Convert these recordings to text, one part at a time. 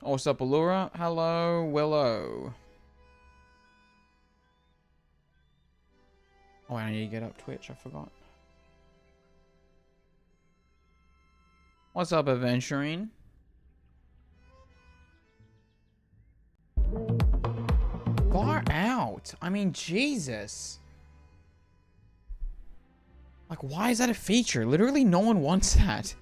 Oh, what's up, Allura? Hello, Willow. Oh, I need to get up Twitch. I forgot. What's up, Adventuring? Far out. I mean, Jesus. Like, why is that a feature? Literally, no one wants that.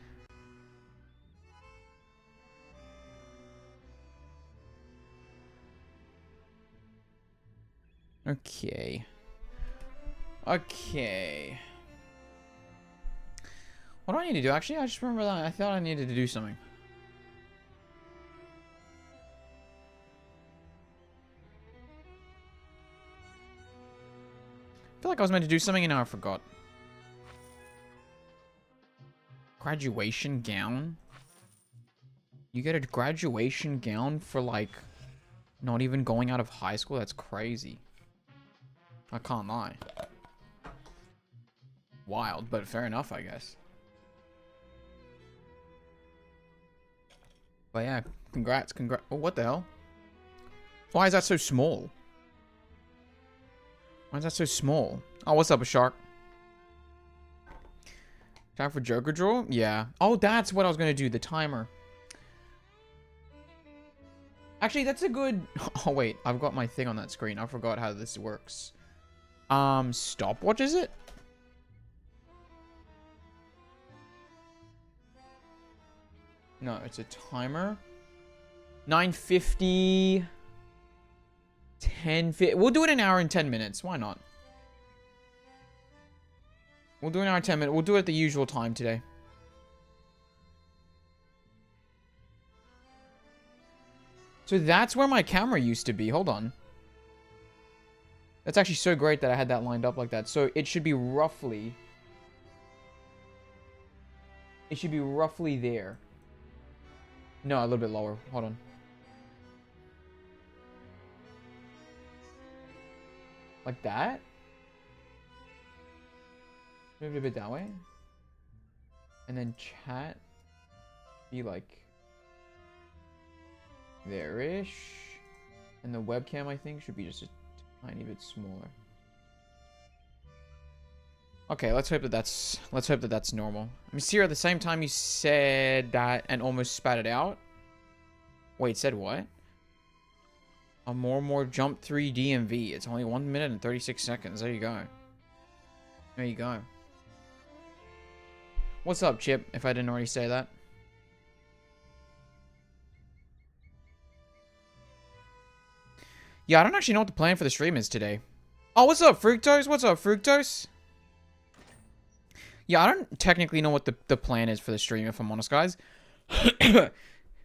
Okay. Okay. What do I need to do? Actually, I just remember that I thought I needed to do something. I feel like I was meant to do something and now I forgot. Graduation gown? You get a graduation gown for, like, not even going out of high school? That's crazy. I can't lie. Wild, but fair enough, I guess. But yeah, congrats. Oh, what the hell? Why is that so small? Why is that so small? Oh, what's up, a shark? Time for Joker draw? Yeah. Oh, that's what I was going to do. The timer. Actually, that's a good... Oh, wait. I've got my thing on that screen. I forgot how this works. Stopwatch, is it? No, it's a timer. 9:50... 10:50... We'll do it an hour and 10 minutes. Why not? We'll do an hour and 10 minutes. We'll do it at the usual time today. So that's where my camera used to be. Hold on. That's actually so great that I had that lined up like that. So it should be roughly... It should be roughly there. No, a little bit lower. Hold on. Like that? Move it a bit that way. And then chat be like there-ish. And the webcam, I think, should be just a tiny bit smaller. Okay, let's hope that that's normal. I mean, Sierra, at the same time you said that and almost spat it out. Wait, said what? A more jump 3 DMV. It's only 1 minute and 36 seconds. There you go. There you go. What's up, Chip, if I didn't already say that? Yeah, I don't actually know what the plan for the stream is today. Oh, what's up, Fructose? What's up, Fructose? Yeah, I don't technically know what the plan is for the stream, if I'm honest, guys.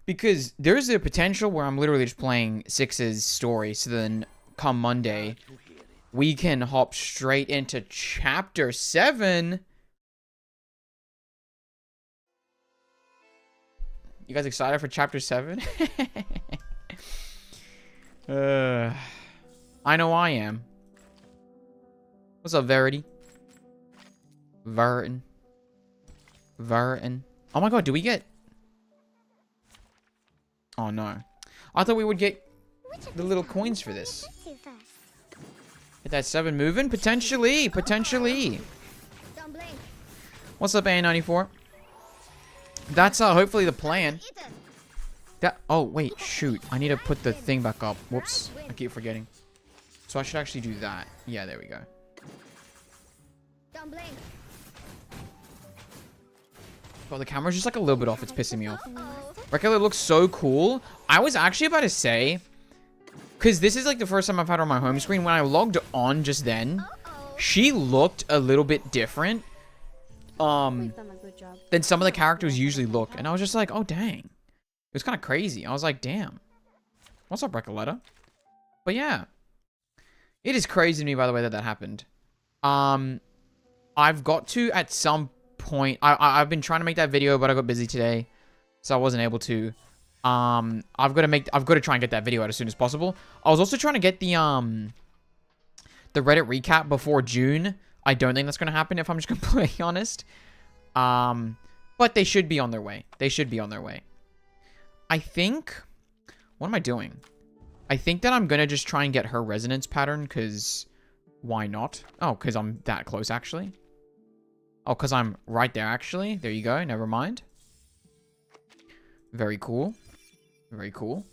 Because there's a potential where I'm literally just playing Six's story, so then come Monday, we can hop straight into Chapter 7. You guys excited for Chapter 7? I know I am. What's up, Verity? Verton. Oh my god, do we get... Oh no. I thought we would get the little coins for this. Get that 7 moving? Potentially. Potentially. What's up, A94? That's hopefully the plan. That... Oh, wait. Shoot. I need to put the thing back up. Whoops. I keep forgetting. So I should actually do that. Yeah, there we go. Oh, the camera's just like a little bit off. It's pissing me off. Recoleta looks so cool. I was actually about to say, because this is like the first time I've had her on my home screen. When I logged on just then, she looked a little bit different than some of the characters usually look. And I was just like, oh, dang. It was kind of crazy. I was like, damn. What's up, Recoleta? But yeah. It is crazy to me, by the way, that happened. I've got to, at some point, I've been trying to make that video, but I got busy today, so I wasn't able to. I've got to try and get that video out as soon as possible. I was also trying to get the Reddit recap before June. I don't think that's going to happen, if I'm just completely honest. But they should be on their way. They should be on their way. I think What am I doing? I think that I'm gonna just try and get her resonance pattern, because why not? Oh, because I'm that close, actually. Oh, because I'm right there, actually. There you go. Never mind. Very cool. Very cool.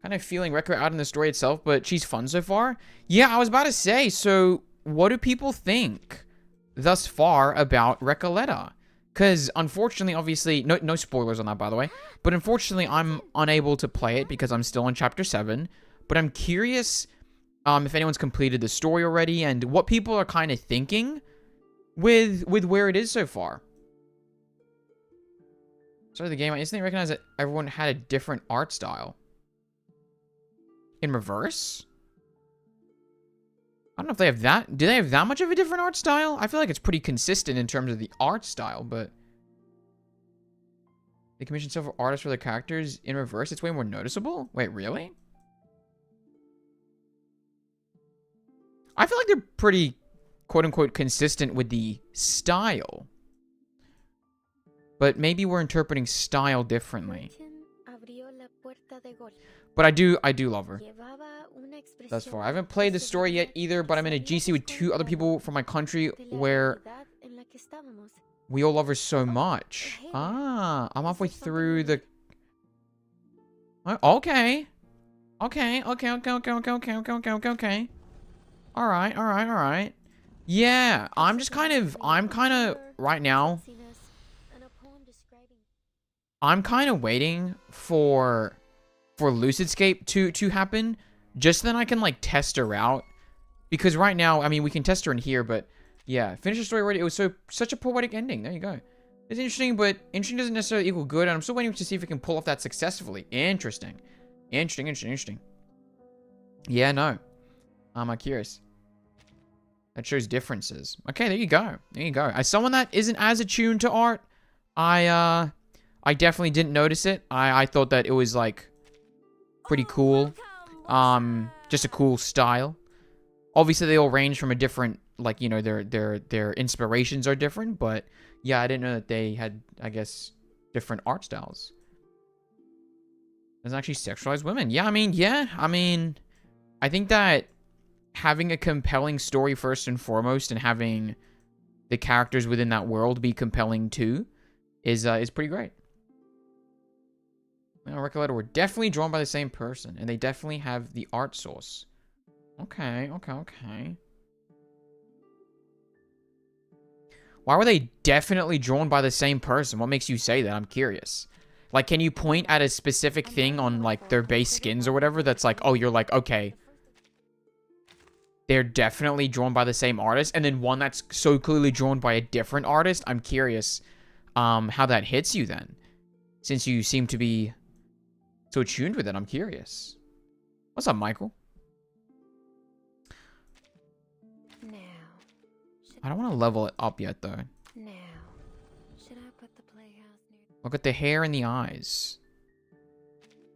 Kind of feeling Reco out in the story itself, but she's fun so far. Yeah, I was about to say, so what do people think thus far about Recoleta? Because unfortunately, obviously, no spoilers on that, by the way, but unfortunately, I'm unable to play it because I'm still on Chapter 7, but I'm curious if anyone's completed the story already and what people are kind of thinking with where it is so far. Sorry, the game, I instantly recognized that everyone had a different art style. In reverse? I don't know if they have that. Do they have that much of a different art style? I feel like it's pretty consistent in terms of the art style, but... They commissioned several artists for their characters. In reverse, it's way more noticeable? Wait, really? I feel like they're pretty, quote-unquote, consistent with the style. But maybe we're interpreting style differently. But I do love her. Thus far. I haven't played the story yet either, but I'm in a GC with 2 other people from my country where we all love her so much. Ah, I'm halfway through the... Okay. Okay. Alright. Yeah, I'm kind of, right now, I'm kind of waiting for Lucidscape to happen, just so then I can, like, test her out. Because right now, I mean, we can test her in here, but, yeah, finish the story already. It was such a poetic ending. There you go. It's interesting, but interesting doesn't necessarily equal good, and I'm still waiting to see if we can pull off that successfully. Interesting. Yeah, no. I'm curious. That shows differences. Okay, there you go. As someone that isn't as attuned to art, I definitely didn't notice it. I thought that it was, like, pretty cool. Just a cool style. Obviously, they all range from a different, like, you know, their inspirations are different, but yeah, I didn't know that they had, I guess, different art styles. There's actually sexualized women. Yeah, I mean, I think that having a compelling story first and foremost, and having the characters within that world be compelling too, is pretty great. Recoleta were definitely drawn by the same person, and they definitely have the art source. Okay. Why were they definitely drawn by the same person? What makes you say that? I'm curious. Like, can you point at a specific thing on, like, their base skins or whatever that's like, oh, you're like, okay, they're definitely drawn by the same artist, and then one that's so clearly drawn by a different artist? I'm curious how that hits you then, since you seem to be so attuned with it. I'm curious. What's up, Michael? I don't want to level it up yet, though. Look at the hair and the eyes.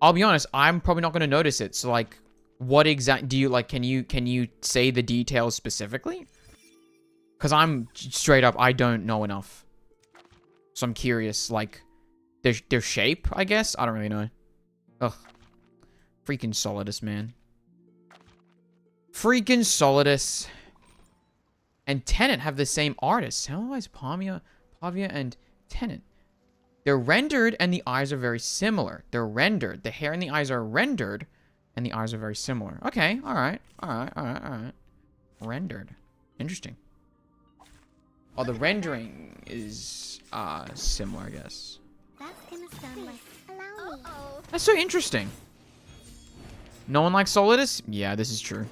I'll be honest, I'm probably not going to notice it. So, like, what exact do you, like, can you say the details specifically? Because I'm straight up, I don't know enough. So I'm curious, like, their shape, I guess? I don't really know. Ugh. Freaking Solidus, man. Freaking Solidus. And Tenant have the same artist. Semmelweis, Pavia, and Tenant. They're rendered, and the eyes are very similar. They're rendered. The hair and the eyes are rendered, and the eyes are very similar. Okay, alright. Rendered. Interesting. Oh, the rendering is, similar, I guess. That's so interesting. No one likes Solidus? Yeah, this is true.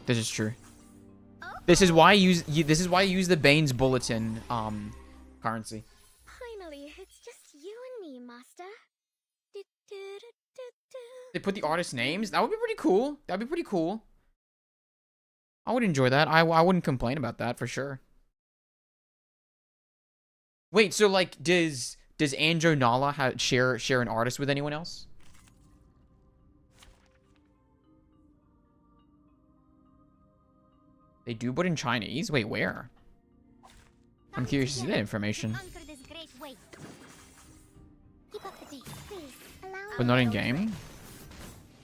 This is why I use the Bane's Bulletin currency. Finally, it's just you and me, Master. They put the artist names? That would be pretty cool. I would enjoy that. I wouldn't complain about that for sure. Wait, so, like, does Anjo Nala share an artist with anyone else? They do, but in Chinese? Wait, where? I'm curious to see that information. But not in game?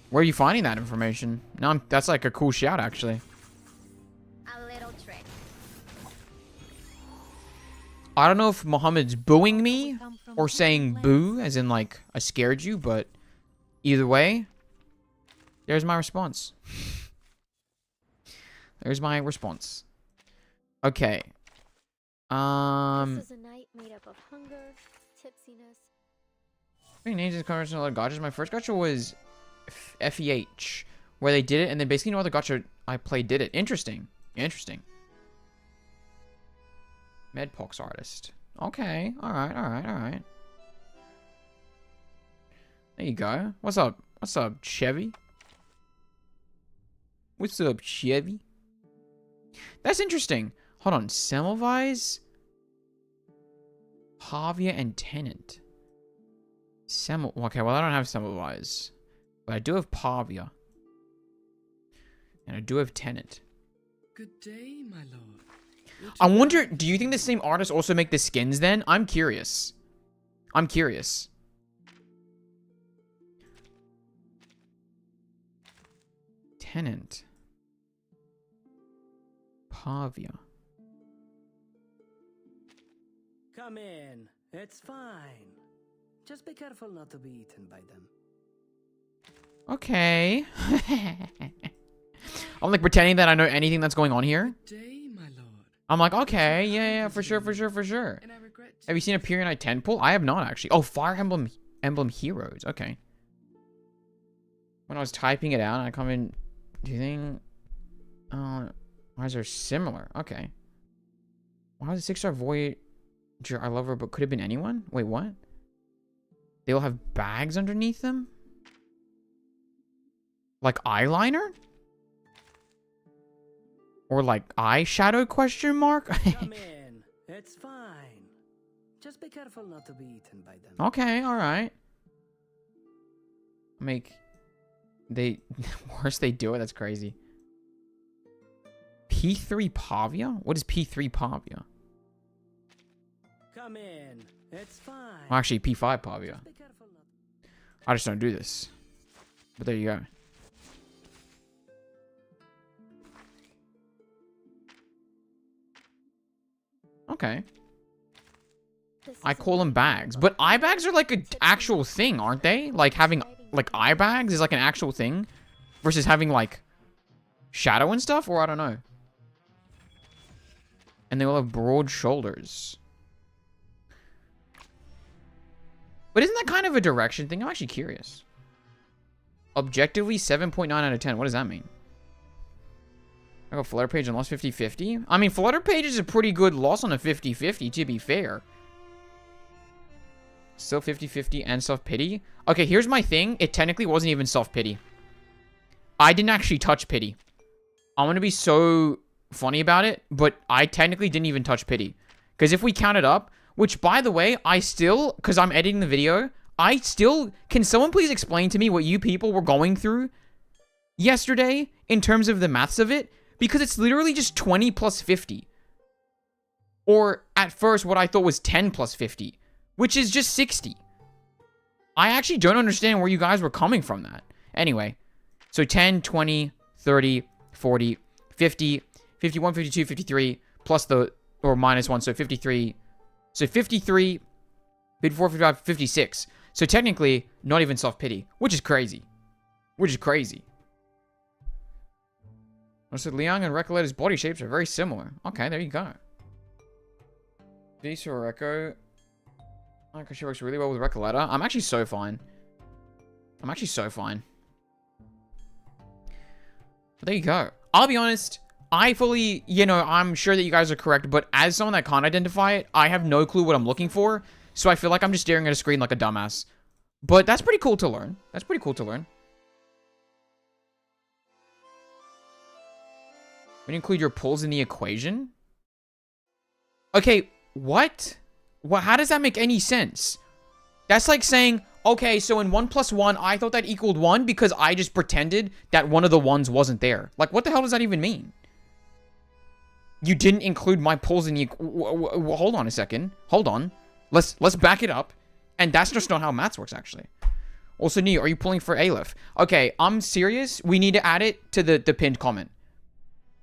Where are you finding that information? No, that's like a cool shout, actually. A little trick. I don't know if Muhammad's booing me or saying boo, as in like, I scared you, but either way, there's my response. There's my response. Okay. This is a night made up of hunger, tipsiness. Names is conversation a lot of gachas. My first gacha was FEH, where they did it, and then basically no other gacha I played did it. Interesting. Interesting. Medpox artist. Okay. Alright, alright, alright. There you go. What's up? What's up, Chevy? What's up, Chevy? That's interesting. Hold on. Semmelweis, Pavia, and Tenant. Okay, well, I don't have Semmelweis. But I do have Pavia. And I do have Tenant. Good day, my lord. I wonder, do you think the same artists also make the skins then? I'm curious. I'm curious. Tenant. Pavia. Come in. It's fine. Just be careful not to be eaten by them. Okay. I'm like pretending that I know anything that's going on here. Good day, my lord. I'm like, okay, yeah, for sure, for sure, for sure. And I regret Have you seen a Period Night 10 pull? I have not, actually. Oh, Fire Emblem Heroes. Okay. When I was typing it out, I come in... Do you think... why is there similar? Okay. Why was it 6-star Voyager? I love her, but could have been anyone? Wait, what? They all have bags underneath them? Like eyeliner? Or like eyeshadow question mark? Come in. It's fine. Just be careful not to be eaten by them. Okay, alright. They... Worse they do it? That's crazy. P3 Pavia? What is P3 Pavia? Come in. It's fine. Well, actually, P5 Pavia. Just be careful not. I just don't do this. But there you go. Okay. I call them bags. But eye bags are like an actual thing, aren't they? Like having like eye bags is like an actual thing versus having like shadow and stuff, or I don't know. And they all have broad shoulders. But isn't that kind of a direction thing? I'm actually curious. Objectively 7.9 out of 10. What does that mean? I got Flutter Page and lost 50-50. I mean, Flutter Page is a pretty good loss on a 50-50, to be fair. Still 50-50 and self-pity. Okay, here's my thing. It technically wasn't even self-pity. I didn't actually touch pity. I'm going to be so funny about it, but I technically didn't even touch pity. Because if we count it up, which, by the way, I still, because I'm editing the video, I still, can someone please explain to me what you people were going through yesterday in terms of the maths of it? Because it's literally just 20 plus 50. Or, at first, what I thought was 10 plus 50, which is just 60. I actually don't understand where you guys were coming from that. Anyway, so 10, 20, 30, 40, 50, 51, 52, 53, plus the, or minus 1, so 53. So 53, 54, 55, 56. So technically, not even self-pity, which is crazy. Which is crazy. I said Liang and Recoleta's body shapes are very similar. Okay, there you go. Visa or Echo. I think she works really well with Recoleta. I'm actually so fine. I'm actually so fine. But there you go. I'll be honest. I fully, you know, I'm sure that you guys are correct, but as someone that can't identify it, I have no clue what I'm looking for, so I feel like I'm just staring at a screen like a dumbass. But that's pretty cool to learn. That's pretty cool to learn. When you include your pulls in the equation? Okay, what? Well, how does that make any sense? That's like saying, okay, so in 1 plus 1, I thought that equaled 1 because I just pretended that one of the ones wasn't there. Like, what the hell does that even mean? You didn't include my pulls in the... Hold on a second. Hold on. Let's back it up. And that's just not how maths works, actually. Also, Neo, are you pulling for Aleph? Okay, I'm serious. We need to add it to the pinned comment.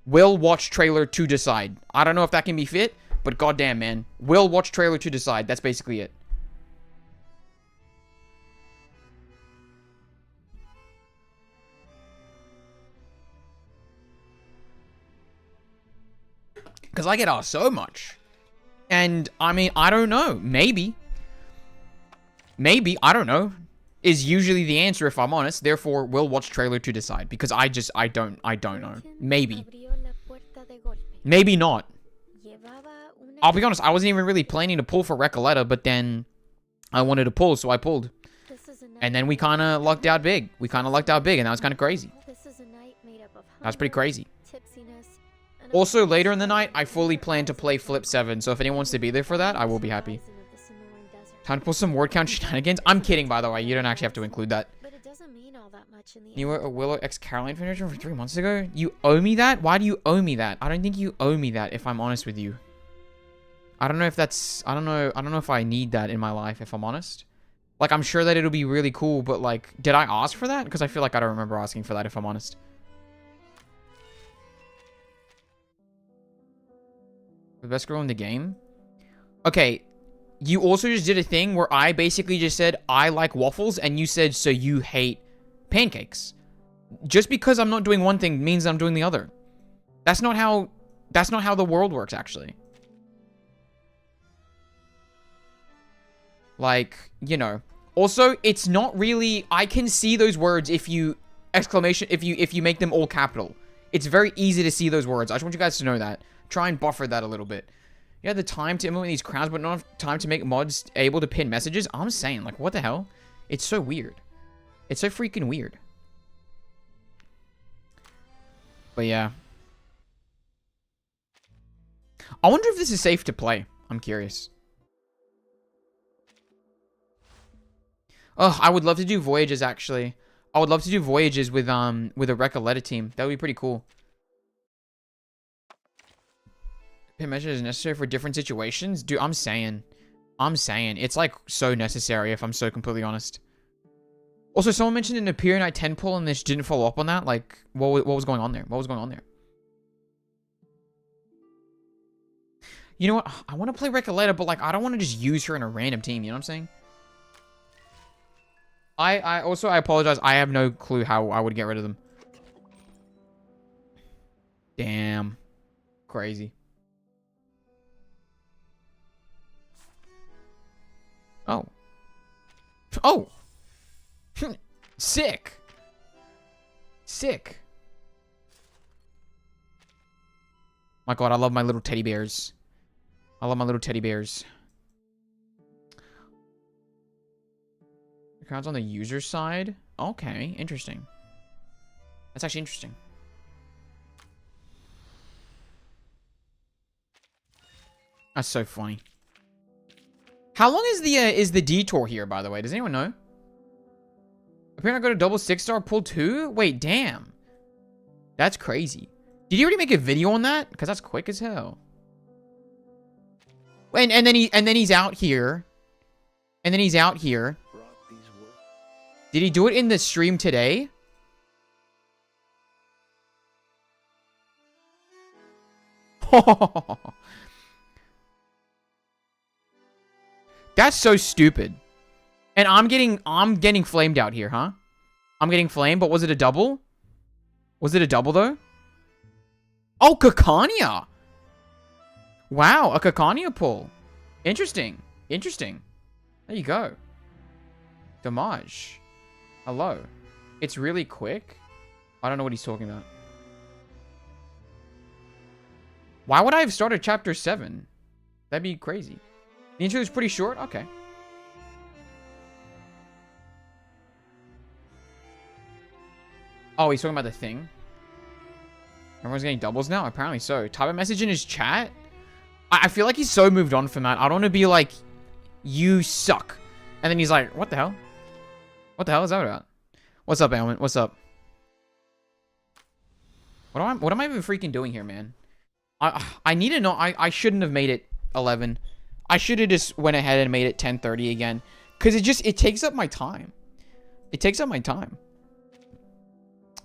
Will watch trailer to decide. I don't know if that can be fit, but goddamn, man. Will watch trailer to decide. That's basically it. Because I get asked so much. And, I mean, I don't know. Maybe. Maybe, I don't know. Is usually the answer if I'm honest. Therefore, we'll watch trailer to decide. Because I don't know. Maybe. Maybe not. I'll be honest, I wasn't even really planning to pull for Recoleta, but then I wanted to pull, so I pulled. And then we kind of lucked out big. And that was kind of crazy. That was pretty crazy. Also, later in the night, I fully plan to play Flip 7, so if anyone wants to be there for that, I will be happy. Time to pull some word count shenanigans. I'm kidding, by the way. You don't actually have to include that. You were a Willow X Caroline finisher for 3 months ago? You owe me that? Why do you owe me that? I don't think you owe me that, if I'm honest with you. I don't know if that's... I don't know if I need that in my life, if I'm honest. Like, I'm sure that it'll be really cool, but, like, did I ask for that? Because I feel like I don't remember asking for that, if I'm honest. The best girl in the game? Okay, you also just did a thing where I basically just said, I like waffles, and you said, so you hate pancakes. Just because I'm not doing one thing means I'm doing the other. That's not how the world works, actually. Like, you know. Also, it's not really... I can see those words if you... Exclamation... If you make them all capital. It's very easy to see those words. I just want you guys to know that. Try and buffer that a little bit. You had the time to implement these crowns, but not enough time to make mods able to pin messages? I'm saying, like, what the hell? It's so weird. It's so freaking weird. But yeah. I wonder if this is safe to play. I'm curious. Oh, I would love to do voyages, actually. I would love to do voyages with a Recoleta team. That would be pretty cool. Pin measure is necessary for different situations? Dude, I'm saying. It's, like, so necessary, if I'm so completely honest. Also, someone mentioned an Appear Night 10 pull, and this didn't follow up on that. Like, what was going on there? What was going on there? You know what? I want to play Recoleta, but, like, I don't want to just use her in a random team. You know what I'm saying? I apologize. I have no clue how I would get rid of them. Damn. Crazy. Oh. Oh! Sick! Sick. My god, I love my little teddy bears. I love my little teddy bears. Accounts on the user side? Okay, interesting. That's actually interesting. That's so funny. How long is the detour here, by the way? Does anyone know? Apparently I got a double 6-star pull 2? Wait, damn. That's crazy. Did you already make a video on that? Because that's quick as hell. And then he's out here. And then he's out here. Did he do it in the stream today? That's so stupid. And I'm getting flamed out here, huh? I'm getting flamed, but was it a double? Was it a double though? Oh, Kakania. Wow, a Kakania pull. Interesting. Interesting. There you go. Damage. Hello. It's really quick. I don't know what he's talking about. Why would I have started chapter 7? That'd be crazy. The intro is pretty short? Okay. Oh, he's talking about the thing. Everyone's getting doubles now? Apparently so. Type a message in his chat? I feel like he's so moved on from that. I don't want to be like, you suck. And then he's like, what the hell? What the hell is that about? What's up, Ailment? What's up? What am I even freaking doing here, man? I need to know. I shouldn't have made it 11. I should have just went ahead and made it 10:30 again. Because it takes up my time. It takes up my time.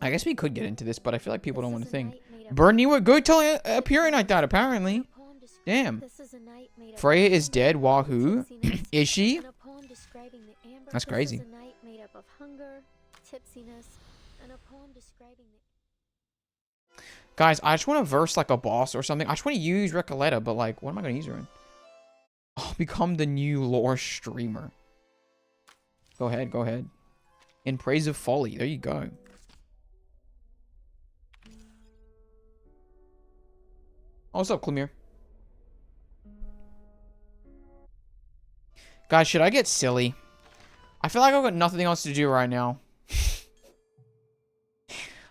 I guess we could get into this, but I feel like people don't want to think. Bernie, what good till appearing like that, apparently. Damn. Freya is dead. Wahoo. Is she? That's crazy. Guys, I just want to verse like a boss or something. I just want to use Recoleta, but like, what am I going to use her in? I'll become the new lore streamer. Go ahead, go ahead. In praise of folly. There you go. Oh, what's up, Clemir? Guys, should I get silly? I feel like I've got nothing else to do right now.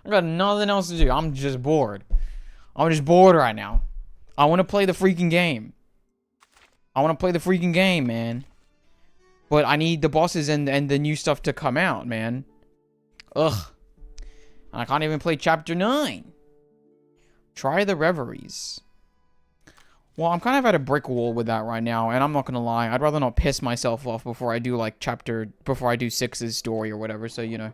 I got nothing else to do. I'm just bored. I'm just bored right now. I want to play the freaking game. I want to play the freaking game, man. But I need the bosses and the new stuff to come out, man. Ugh. And I can't even play Chapter 9. Try the Reveries. Well, I'm kind of at a brick wall with that right now, and I'm not gonna lie. I'd rather not piss myself off before I do, like, before I do 6's story or whatever, so, you know.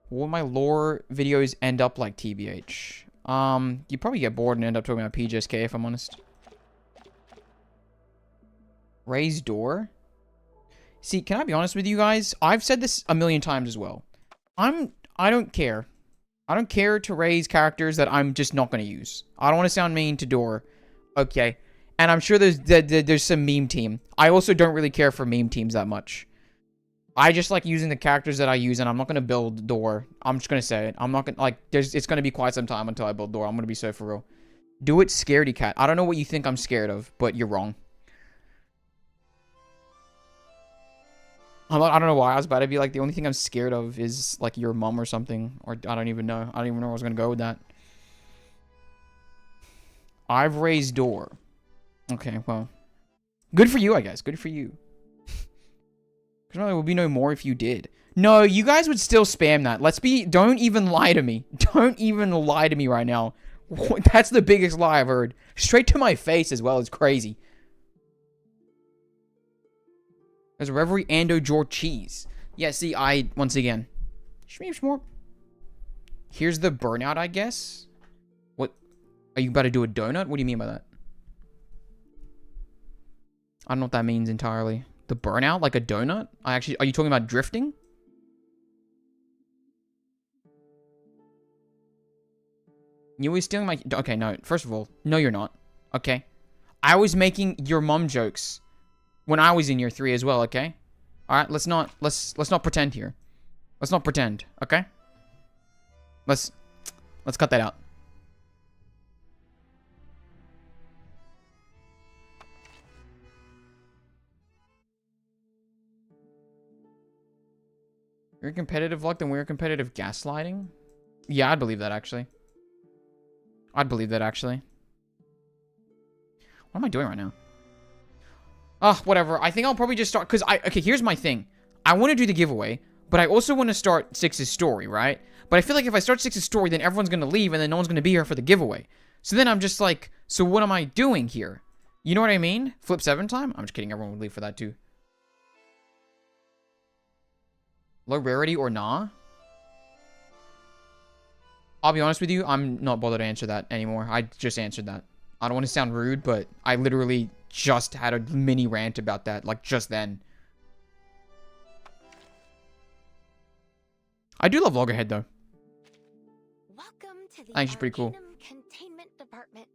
Will my lore videos end up like TBH? You probably get bored and end up talking about PJSK, if I'm honest. Raise door? See, can I be honest with you guys? I've said this a million times as well. I don't care. I don't care to raise characters that I'm just not going to use. I don't want to sound mean to Door. Okay. And I'm sure there's some meme team. I also don't really care for meme teams that much. I just like using the characters that I use, and I'm not going to build Door. I'm just going to say it. I'm not going to, like, it's going to be quite some time until I build Door. I'm going to be so for real. Do it, scaredy cat. I don't know what you think I'm scared of, but you're wrong. I don't know why I was about to be like, the only thing I'm scared of is, like, your mom or something. Or I don't even know. I don't even know where I was going to go with that. I've raised Door. Okay, well. Good for you, I guess. Good for you. Because there will be no more if you did. No, you guys would still spam that. Don't even lie to me. Don't even lie to me right now. That's the biggest lie I've heard. Straight to my face as well. It's crazy. There's a Reverie Ando Jor cheese. Yeah, see, once again. Streams more. Here's the burnout, I guess. What? Are you about to do a donut? What do you mean by that? I don't know what that means entirely. The burnout? Like a donut? Are you talking about drifting? You were stealing my... Okay, no. First of all, no, you're not. Okay? I was making your mom jokes when I was in year 3 as well, okay? Alright, let's not pretend here. Let's not pretend, okay? Let's cut that out. You're competitive luck, then we're competitive gaslighting? Yeah, I'd believe that, actually. I'd believe that, actually. What am I doing right now? Whatever. I think I'll probably just start... Because okay, here's my thing. I want to do the giveaway, but I also want to start 6's story, right? But I feel like if I start 6's story, then everyone's going to leave, and then no one's going to be here for the giveaway. So then I'm just like, so what am I doing here? You know what I mean? Flip 7 time? I'm just kidding. Everyone would leave for that, too. Low rarity or nah? I'll be honest with you, I'm not bothered to answer that anymore. I just answered that. I don't want to sound rude, but I literally just had a mini rant about that, like, just then. I do love Loggerhead, though. Welcome to the I think she's pretty cool. Containment Department.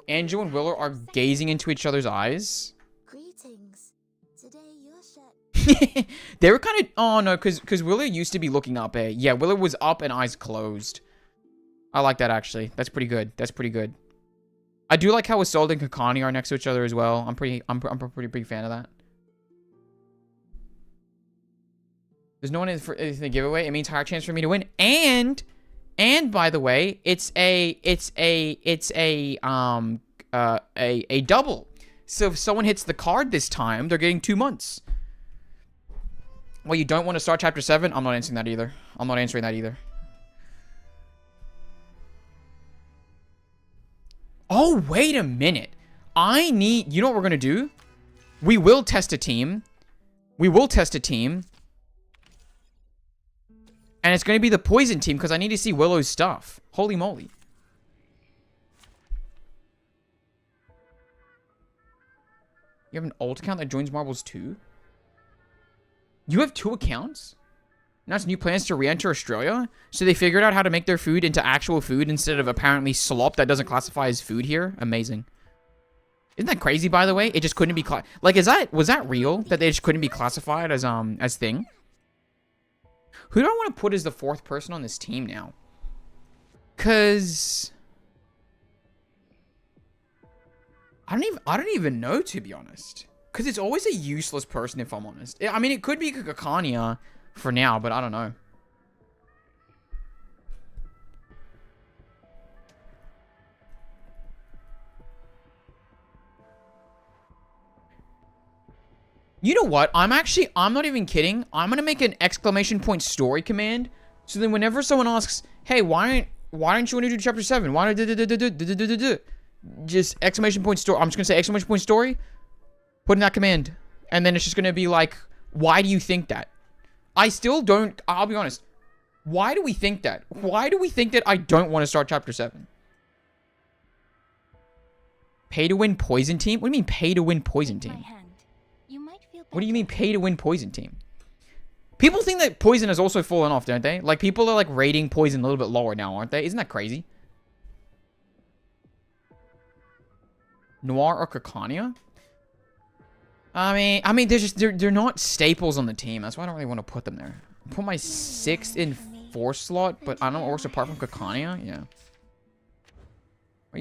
Angel and Willow are gazing into each other's eyes. Greetings. Today you're shut. They were kind of... Oh, no, because Willow used to be looking up, eh? Yeah, Willow was up and eyes closed. I like that, actually. That's pretty good. That's pretty good. I do like how Isolde and Kakani are next to each other as well. I'm a pretty big fan of that. There's no one in the giveaway. It means higher chance for me to win. And by the way, it's a double. So if someone hits the card this time, they're getting 2 months. Well, you don't want to start chapter 7? I'm not answering that either. I'm not answering that either. Oh, wait a minute. You know what we're going to do? We will test a team. We will test a team. And it's going to be the poison team because I need to see Willow's stuff. Holy moly. You have an alt account that joins Marbles too? You have 2 accounts? Now it's new plans to re-enter Australia? So they figured out how to make their food into actual food instead of apparently slop that doesn't classify as food here? Amazing. Isn't that crazy, by the way? It just couldn't be like, was that real? That they just couldn't be classified as thing? Who do I want to put as the 4th person on this team now? Cause I don't even know, to be honest. Cause it's always a useless person, if I'm honest. I mean, it could be Kakania for now, but I don't know. You know what? I'm not even kidding. I'm going to make an exclamation point story command. So then whenever someone asks, hey, why don't you want to do chapter 7? Why don't just exclamation point story. I'm just going to say exclamation point story. Put in that command. And then it's just going to be like, why do you think that? I'll be honest. Why do we think that? Why do we think that I don't want to start chapter 7? Pay to win poison team? What do you mean pay to win poison team? What do you mean pay to win poison team? People think that poison has also fallen off, don't they? Like, people are like rating poison a little bit lower now, aren't they? Isn't that crazy? Noir or Kakania? I mean, they're not staples on the team. That's why I don't really want to put them there. Put my 6th in 4th slot, but I don't know what works apart from Kakania. Yeah. Are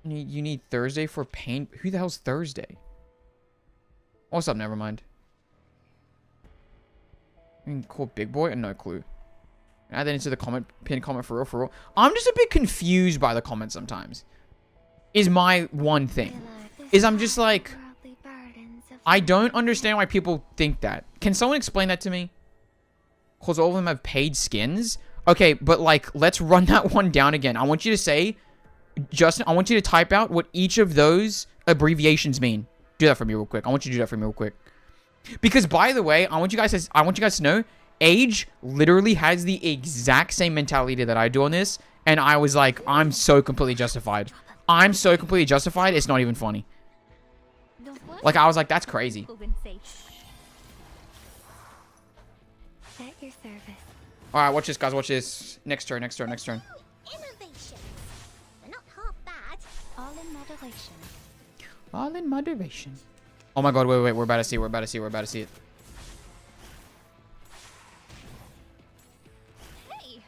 you need Thursday for paint? Who the hell's Thursday? What's up? Never mind. I mean, cool big boy? No clue. Add that into the pin comment for real. I'm just a bit confused by the comments sometimes. Is my one thing. Is I'm just like, I don't understand why people think that. Can someone explain that to me? Because all of them have paid skins? Okay, but like, let's run that one down again. I want you to say, Justin, I want you to type out what each of those abbreviations mean. Do that for me real quick. I want you to do that for me real quick. Because, by the way, I want you guys to know, Age literally has the exact same mentality that I do on this. And I was like, I'm so completely justified. I'm so completely justified, it's not even funny. Like, I was like, that's crazy. Alright, watch this, guys. Watch this. Next turn. Innovation. Not half bad. All in moderation. All in moderation. Oh my god, wait. We're about to see it. Hey.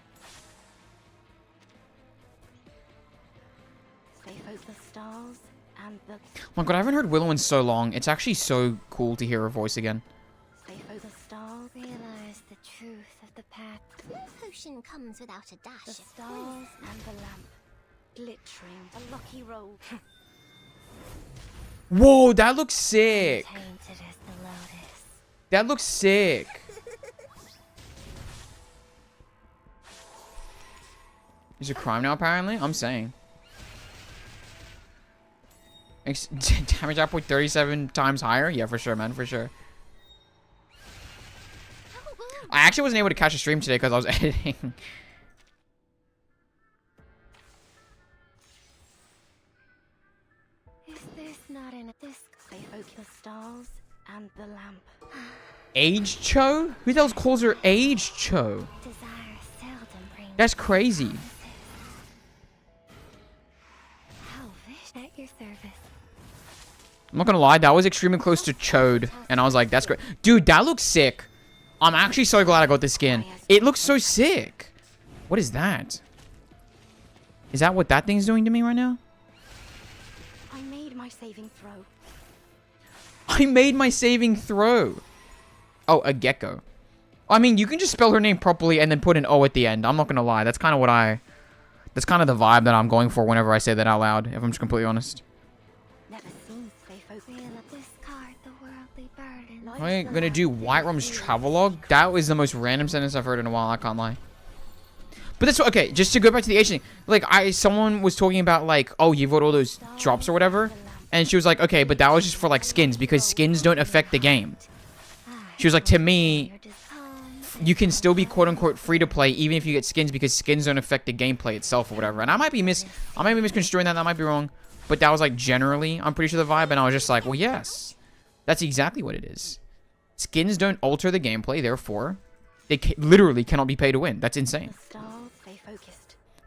Stay focused, stars, and the... Oh my god, I haven't heard Willow in so long. It's actually so cool to hear her voice again. Stay focused, stars. Realize the truth of the path. No potion comes without a dash. The stars and the lamp. Glittering. A lucky roll. Whoa, that looks sick. Tainted as the lotus. That looks sick. Is it crime now, apparently? I'm saying. Damage output 37 times higher? Yeah, for sure, man. For sure. I actually wasn't able to catch a stream today because I was editing. Is this not in this? Stay focused, stars and the lamp. Age Cho? Who the hell calls her Age Cho? Desire seldom brings. That's crazy. At your service. I'm not gonna lie, that was extremely close to Chode. And I was like, that's great. Dude, that looks sick. I'm actually so glad I got this skin. It looks so sick. What is that? Is that what that thing's doing to me right now? I made my saving throw. I made my saving throw. Oh, a gecko. I mean, you can just spell her name properly and then put an O at the end. I'm not gonna lie. That's kind of what that's kind of the vibe that I'm going for whenever I say that out loud, if I'm just completely honest. Never seen stay focused. Discard the worldly burden. Am I gonna do White Rum's travelogue? That was the most random sentence I've heard in a while, I can't lie. But that's okay, just to go back to the age thing. Like, someone was talking about, like, oh, you vote all those drops or whatever. And she was like, okay, but that was just for like skins because skins don't affect the game. She was like, to me, you can still be quote unquote free to play even if you get skins because skins don't affect the gameplay itself or whatever. And I might be misconstruing that. That might be wrong. But that was like generally, I'm pretty sure the vibe. And I was just like, well, yes, that's exactly what it is. Skins don't alter the gameplay. Therefore, they literally cannot be paid to win. That's insane.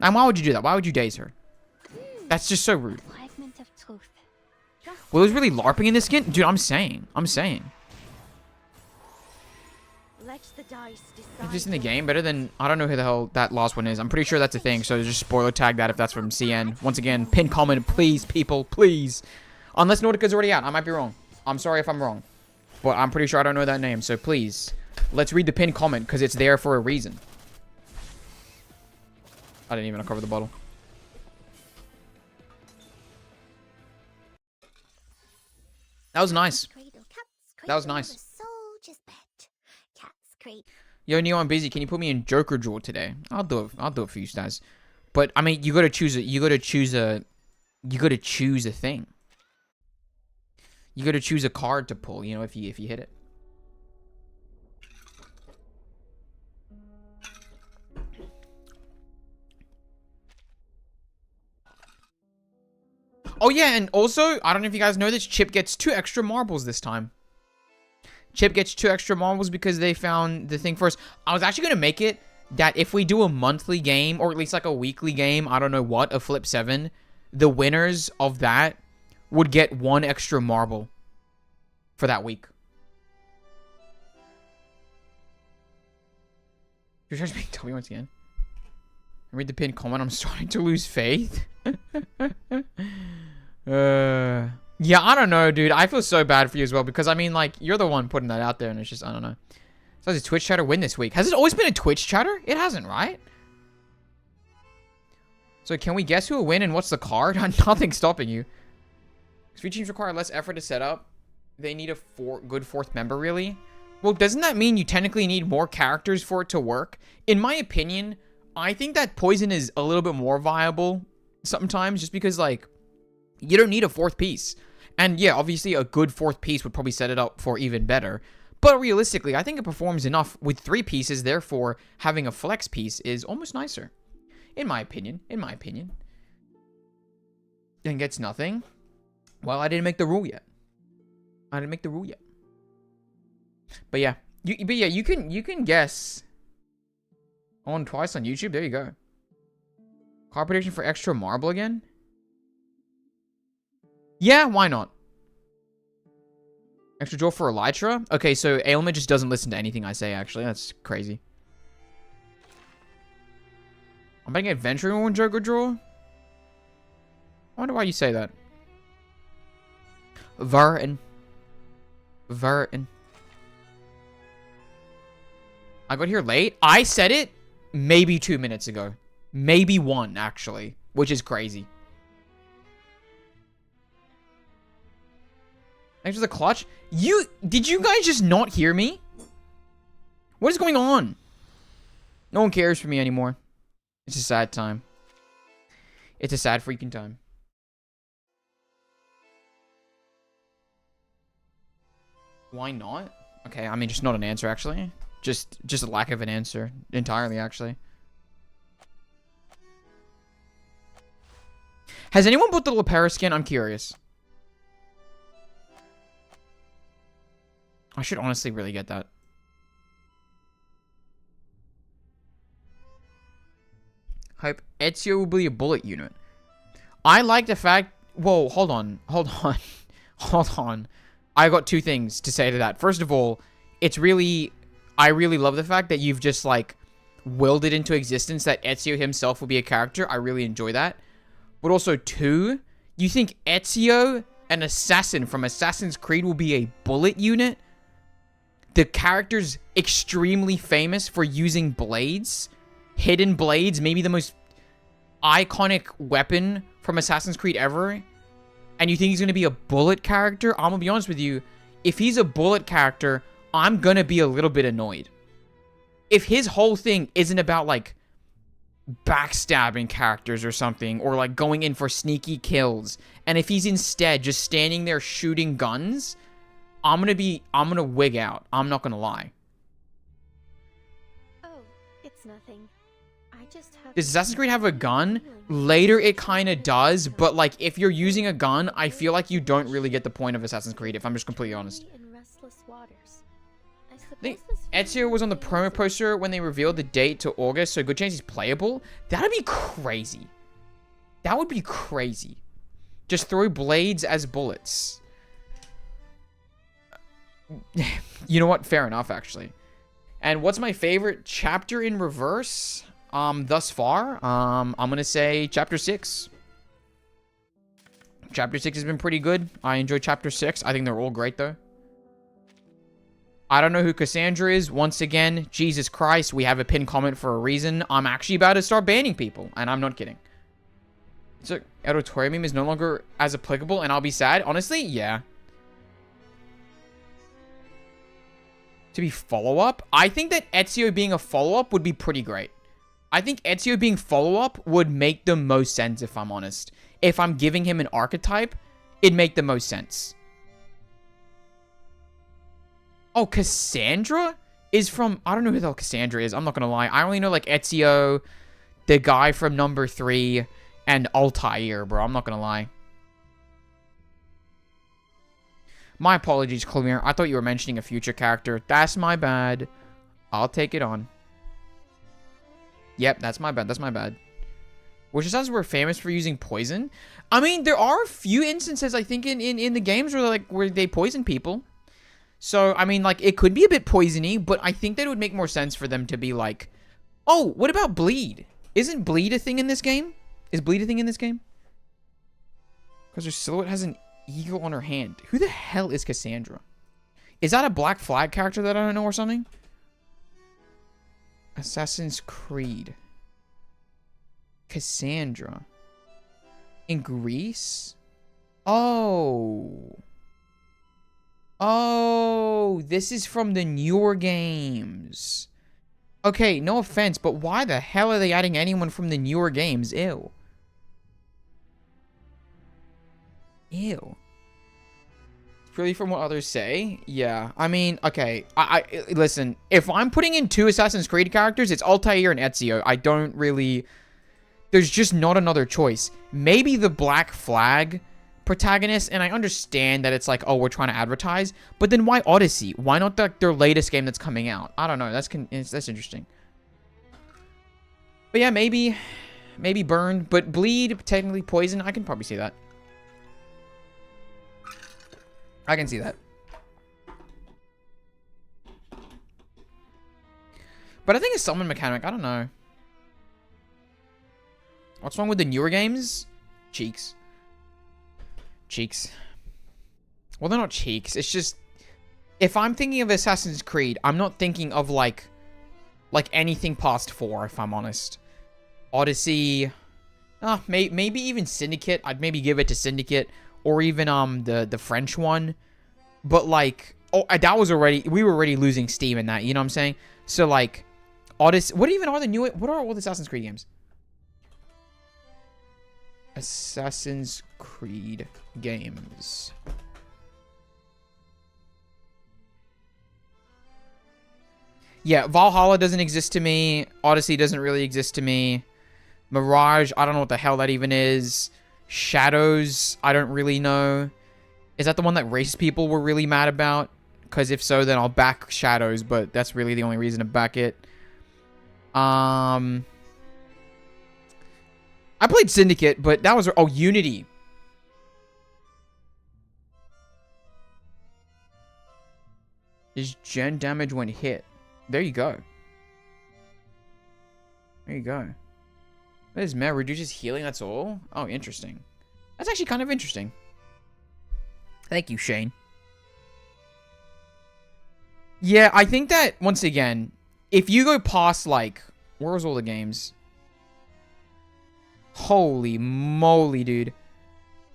And why would you do that? Why would you daze her? That's just so rude. Well, it was really LARPing in this skin? Dude, I'm saying. If it's in the game, better than... I don't know who the hell that last one is. I'm pretty sure that's a thing, so just spoiler tag that if that's from CN. Once again, pin comment, please, people, please. Unless Nordica's already out. I might be wrong. I'm sorry if I'm wrong. But I'm pretty sure I don't know that name, so please. Let's read the pin comment, because it's there for a reason. I didn't even uncover the bottle. That was nice. That was nice. Yo, Neo, I'm busy. Can you put me in Joker draw today? I'll do it for you, Staz. But I mean, you gotta choose a thing. You gotta choose a card to pull. You know, if you hit it. Oh yeah, and also, I don't know if you guys know this, Chip gets 2 extra marbles this time. Chip gets 2 extra marbles because they found the thing first. I was actually going to make it that if we do a monthly game, or at least like a weekly game, I don't know what, a Flip 7, the winners of that would get 1 extra marble for that week. You're trying to tell me once again. Read the pinned comment. I'm starting to lose faith. Yeah, I don't know, dude. I feel so bad for you as well because I mean, like, you're the one putting that out there, and it's just I don't know. So does Twitch chatter win this week? Has it always been a Twitch chatter? It hasn't, right? So can we guess who will win and what's the card? Nothing's stopping you. 3 teams require less effort to set up. They need a good 4th member, really. Well, doesn't that mean you technically need more characters for it to work? In my opinion, I think that Poison is a little bit more viable sometimes just because, like, you don't need a 4th piece. And yeah, obviously a good 4th piece would probably set it up for even better. But realistically, I think it performs enough with 3 pieces. Therefore, having a flex piece is almost nicer. In my opinion. And gets nothing. Well, I didn't make the rule yet. But yeah. You can guess. On twice on YouTube. There you go. Card prediction for extra marble again? Yeah, why not? Extra draw for Elytra? Okay, so Ailment just doesn't listen to anything I say, actually. That's crazy. I'm betting Adventuring on Joker draw? I wonder why you say that. Vertin. I got here late. I said it maybe 2 minutes ago. Maybe 1, actually. Which is crazy. Thanks for the clutch. Did you guys just not hear me? What is going on? No one cares for me anymore. It's a sad time. It's a sad freaking time. Why not? Okay, I mean, just not an answer, actually. Just a lack of an answer. Entirely, actually. Has anyone bought the Lepera skin? I'm curious. I should honestly really get that. Hope Ezio will be a bullet unit. I like the fact... Whoa, hold on. I got 2 things to say to that. First of all, it's really... I really love the fact that you've just, like, willed it into existence that Ezio himself will be a character. I really enjoy that. But also, 2, you think Ezio, an assassin from Assassin's Creed, will be a bullet unit? The character's extremely famous for using blades. Hidden blades, maybe the most iconic weapon from Assassin's Creed ever. And you think he's going to be a bullet character? I'm going to be honest with you. If he's a bullet character, I'm going to be a little bit annoyed. If his whole thing isn't about, like, backstabbing characters or something, or like going in for sneaky kills, and if he's instead just standing there shooting guns, I'm gonna wig out. I'm not gonna lie. Oh, it's nothing. I just have. Does Assassin's Creed have a gun? Later it kind of does, but like if you're using a gun, I feel like you don't really get the point of Assassin's Creed, if I'm just completely honest. In restless waters. I I think suppose this Ezio was on the promo poster when they revealed the date to August, so good chance he's playable. That'd be crazy. That would be crazy. Just throw blades as bullets. You know what? Fair enough, actually. And what's my favorite chapter in reverse thus far? I'm going to say Chapter 6. Chapter 6 has been pretty good. I enjoy Chapter 6. I think they're all great, though. I don't know who Cassandra is. Once again, Jesus Christ, we have a pinned comment for a reason. I'm actually about to start banning people, and I'm not kidding. So, editorial meme is no longer as applicable, and I'll be sad. Honestly, yeah. To be follow-up? I think that Ezio being a follow-up would be pretty great. I think Ezio being follow-up would make the most sense, if I'm honest. If I'm giving him an archetype, it'd make the most sense. Oh, Cassandra is from... I don't know who the hell Cassandra is. I'm not gonna lie. I only know, like, Ezio, the guy from number 3, and Altair, bro. I'm not gonna lie. My apologies, Clemir. I thought you were mentioning a future character. That's my bad. I'll take it on. Yep, that's my bad. That's my bad. Which assassins were famous for using poison? I mean, there are a few instances, I think, in the games where they poison people. So, I mean, like, it could be a bit poisony, but I think that it would make more sense for them to be like, oh, what about bleed? Isn't bleed a thing in this game? Is bleed a thing in this game? Because her silhouette has an eagle on her hand. Who the hell is Cassandra? Is that a Black Flag character that I don't know or something? Assassin's Creed. Cassandra. In Greece? Oh. Oh, this is from the newer games. Okay, no offense, but why the hell are they adding anyone from the newer games? Ew. Ew. Purely from what others say? Yeah. I mean, okay. I listen, if I'm putting in 2 Assassin's Creed characters, it's Altair and Ezio. I don't really... There's just not another choice. Maybe the Black Flag protagonist, and I understand that it's like, oh, we're trying to advertise, but then why Odyssey? Why not their latest game that's coming out? I don't know. That's interesting. But yeah, maybe burn, but bleed, technically poison. I can probably see that. I can see that. But I think a summon mechanic, I don't know. What's wrong with the newer games? Cheeks. Cheeks. Well, they're not cheeks. It's just... If I'm thinking of Assassin's Creed, I'm not thinking of, like anything past 4, if I'm honest. Odyssey... maybe even Syndicate. I'd maybe give it to Syndicate. Or even, the French one. But, like... Oh, that was already... We were already losing steam in that, you know what I'm saying? So, like... Odyssey... What even are the new... What are all the Assassin's Creed games? Assassin's Creed games. Yeah, Valhalla doesn't exist to me. Odyssey doesn't really exist to me. Mirage, I don't know what the hell that even is. Shadows, I don't really know. Is that the one that race people were really mad about? Because if so, then I'll back Shadows, but that's really the only reason to back it. I played Syndicate, but that was... Oh, Unity. Is gen damage when hit. There you go. There you go. What is Mare? Reduces healing, that's all? Oh, interesting. That's actually kind of interesting. Thank you, Shane. Yeah, I think that, once again, if you go past, like... Where's all the games? Holy moly, dude.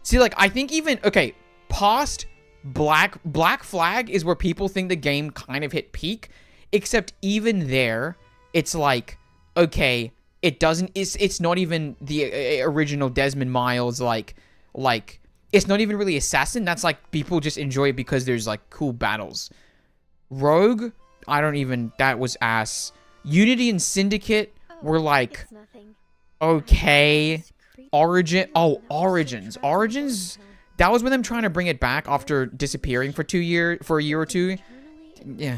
See, like, I think even... Okay, past Black Flag is where people think the game kind of hit peak. Except even there, it's like, okay, it doesn't, it's not even the original Desmond Miles, like, it's not even really Assassin. That's like, people just enjoy it because there's like cool battles. Rogue, that was ass. Unity and Syndicate were like, okay. Origins, that was with them trying to bring it back after disappearing for a year or two. Yeah,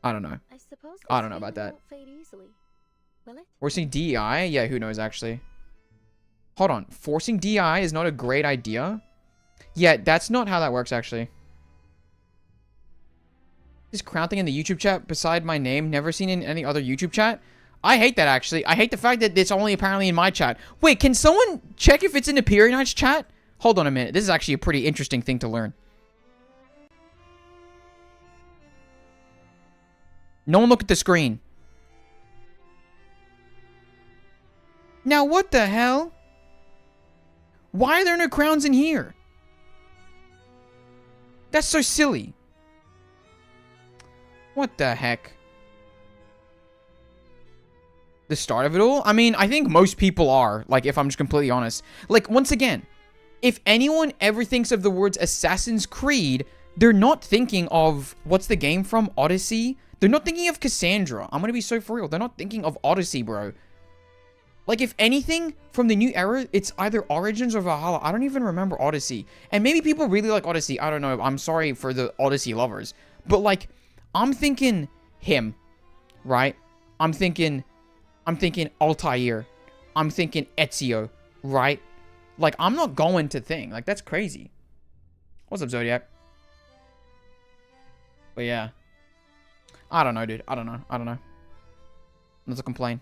I don't know about that. Forcing DEI? Yeah, who knows, actually. Hold on. Forcing DEI is not a great idea? Yeah, that's not how that works, actually. This crown thing in the YouTube chat beside my name, never seen in any other YouTube chat? I hate that, actually. I hate the fact that it's only apparently in my chat. Wait, can someone check if it's in the Periodized chat? Hold on a minute. This is actually a pretty interesting thing to learn. No one look at the screen. Now, what the hell? Why are there no crowns in here? That's so silly. What the heck? The start of it all? I mean, I think most people are, like, if I'm just completely honest. Like, once again, if anyone ever thinks of the words Assassin's Creed, they're not thinking of, what's the game from? Odyssey? They're not thinking of Cassandra. I'm gonna be so for real. They're not thinking of Odyssey, bro. Like, if anything, from the new era, it's either Origins or Valhalla. I don't even remember Odyssey. And maybe people really like Odyssey. I don't know. I'm sorry for the Odyssey lovers. But, like, I'm thinking him, right? I'm thinking Altair. I'm thinking Ezio, right? Like, I'm not going to think. Like, that's crazy. What's up, Zodiac? But, yeah. I don't know, dude. I don't know. Not to complain.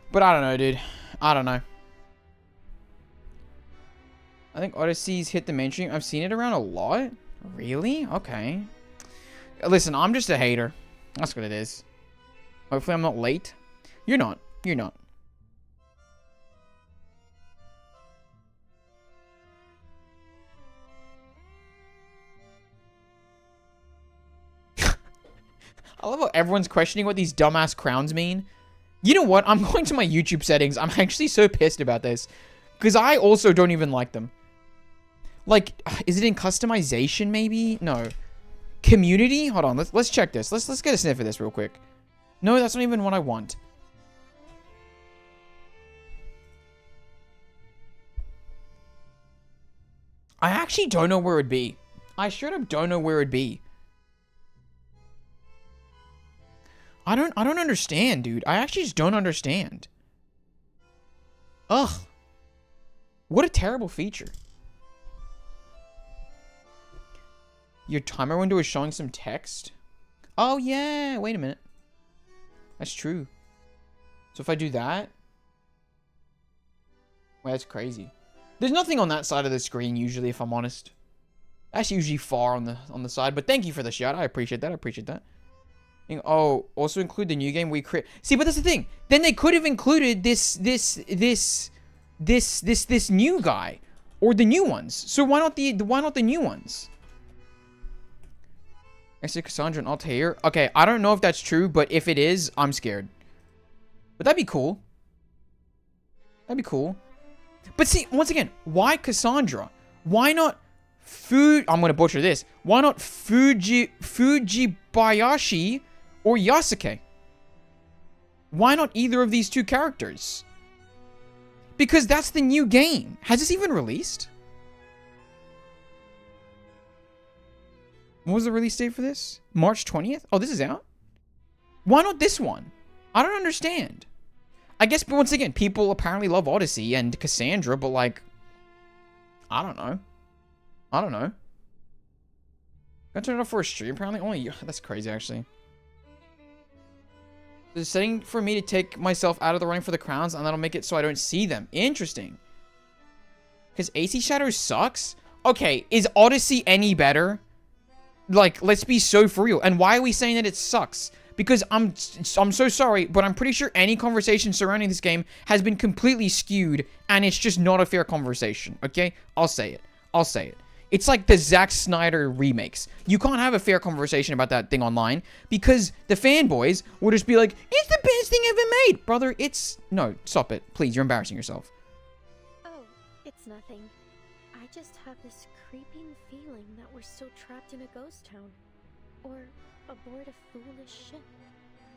But I don't know, dude. I don't know. I think Odyssey's hit the mainstream. I've seen it around a lot. Really? Okay. Listen, I'm just a hater. That's what it is. Hopefully I'm not late. You're not. You're not. I love how everyone's questioning what these dumbass crowns mean. You know what? I'm going to my YouTube settings. I'm actually so pissed about this. Because I also don't even like them. Like, is it in customization, maybe? No. Community? Hold on. Let's check this. Let's get a sniff of this real quick. No, that's not even what I want. I actually don't know where it'd be. I straight up don't know where it'd be. I don't understand, dude. I actually just don't understand. Ugh. What a terrible feature. Your timer window is showing some text? Oh, yeah. Wait a minute. That's true. So if I do that... Well, that's crazy. There's nothing on that side of the screen, usually, if I'm honest. That's usually far on the side. But thank you for the shout. I appreciate that. I appreciate that. Oh, also include the new game we create. See, but that's the thing. Then they could have included this new guy, or the new ones. So why not the new ones? I see Cassandra and Altair. Okay, I don't know if that's true, but if it is, I'm scared. But that'd be cool. That'd be cool. But see, once again, why Cassandra? Why not I'm gonna butcher this. Why not Fujibayashi or Yasuke? Why not either of these two characters? Because that's the new game. Has this even released? What was the release date for this? March 20th? Oh, this is out? Why not this one? I don't understand. I guess, but once again, people apparently love Odyssey and Cassandra, but like, I don't know. I don't know. Gonna turn it off for a stream, apparently? Only, that's crazy, actually. There's a setting for me to take myself out of the running for the crowns, and that'll make it so I don't see them. Interesting. Because AC Shadow sucks? Okay, is Odyssey any better? Like, let's be so for real. And why are we saying that it sucks? because I'm so sorry, but I'm pretty sure any conversation surrounding this game has been completely skewed, and it's just not a fair conversation, okay? I'll say it. I'll say it. It's like the Zack Snyder remakes. You can't have a fair conversation about that thing online because the fanboys will just be like, it's the best thing ever made. Brother, it's... No, stop it. Please, you're embarrassing yourself. Oh, it's nothing. I just have this creeping feeling that we're still trapped in a ghost town. Or aboard a foolish ship,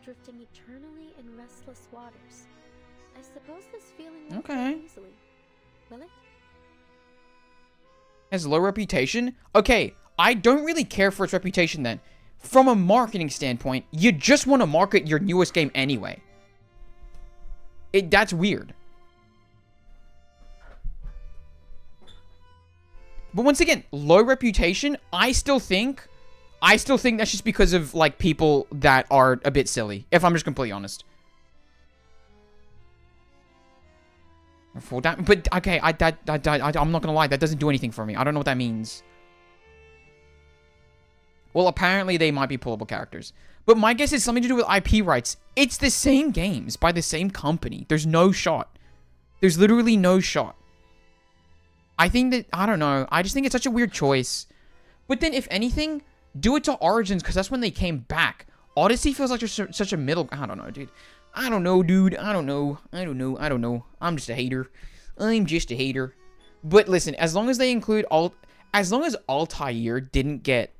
drifting eternally in restless waters. I suppose this feeling will Okay. go easily. Will it? Has low reputation? Okay, I don't really care for its reputation then. From a marketing standpoint, you just want to market your newest game anyway. That's weird. But once again, low reputation, I still think that's just because of, like, people that are a bit silly, if I'm just completely honest. But, okay, I'm not gonna lie, that doesn't do anything for me. I don't know what that means. Well, apparently they might be pullable characters. But my guess is something to do with IP rights. It's the same games by the same company. There's no shot. There's literally no shot. I think that, I don't know, I just think it's such a weird choice. But then, if anything, do it to Origins, because that's when they came back. Odyssey feels like there's such a middle... I don't know, dude. I don't know, dude. I don't know. I'm just a hater. I'm just a hater. But listen, as long as they include as long as Altair didn't get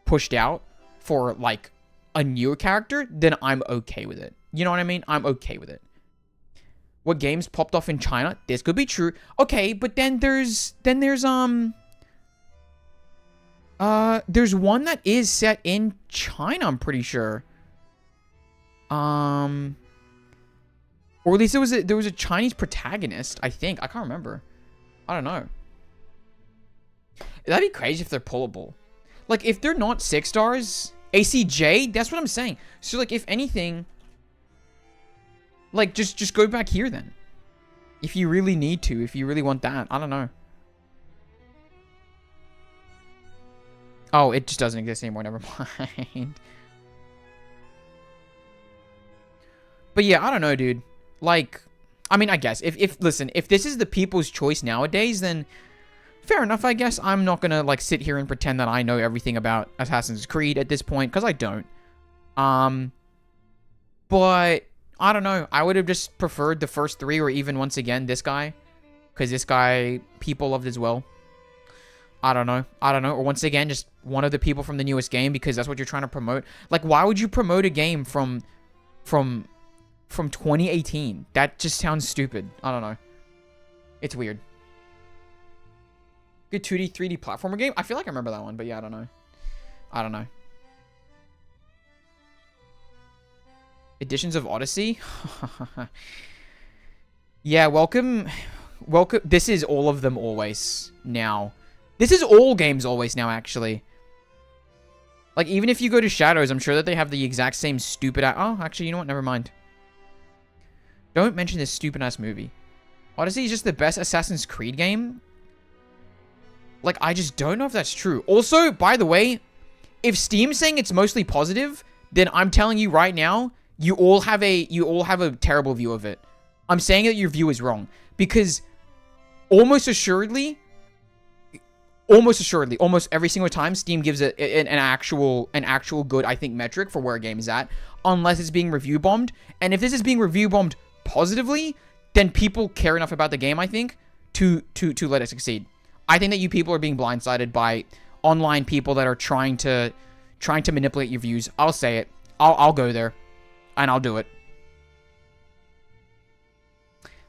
pushed out for, like, a newer character, then I'm okay with it. You know what I mean? I'm okay with it. What games popped off in China? This could be true. Okay, but then there's one that is set in China, I'm pretty sure. Or at least there was a Chinese protagonist, I think. I can't remember. I don't know. That'd be crazy if they're pullable. Like, if they're not 6 stars, ACJ, that's what I'm saying. So, like, if anything, like, just go back here then. If you really need to, if you really want that. I don't know. Oh, it just doesn't exist anymore. Never mind. But yeah, I don't know, dude. Like, I mean, I guess listen, if this is the people's choice nowadays, then fair enough, I guess. I'm not gonna, like, sit here and pretend that I know everything about Assassin's Creed at this point, because I don't. But I don't know. I would have just preferred the first 3, or even, once again, this guy, because this guy people loved as well. I don't know. Or once again, just one of the people from the newest game, because that's what you're trying to promote. Like, why would you promote a game from 2018? That just sounds stupid. I don't know. It's weird. Good 2D, 3D platformer game? I feel like I remember that one, but yeah, I don't know. Editions of Odyssey? Yeah, welcome. This is all of them always now. This is all games always now, actually. Like, even if you go to Shadows, I'm sure that they have the exact same stupid... Oh, actually, you know what? Never mind. Don't mention this stupid-ass movie. Odyssey is just the best Assassin's Creed game? Like, I just don't know if that's true. Also, by the way, if Steam's saying it's mostly positive, then I'm telling you right now, you all have a terrible view of it. I'm saying that your view is wrong. Because almost assuredly, almost every single time, Steam gives it an actual good, I think, metric for where a game is at, unless it's being review bombed. And if this is being review bombed positively, then people care enough about the game, I think, to let it succeed. I think that you people are being blindsided by online people that are trying to manipulate your views. I'll say it. I'll go there, and I'll do it.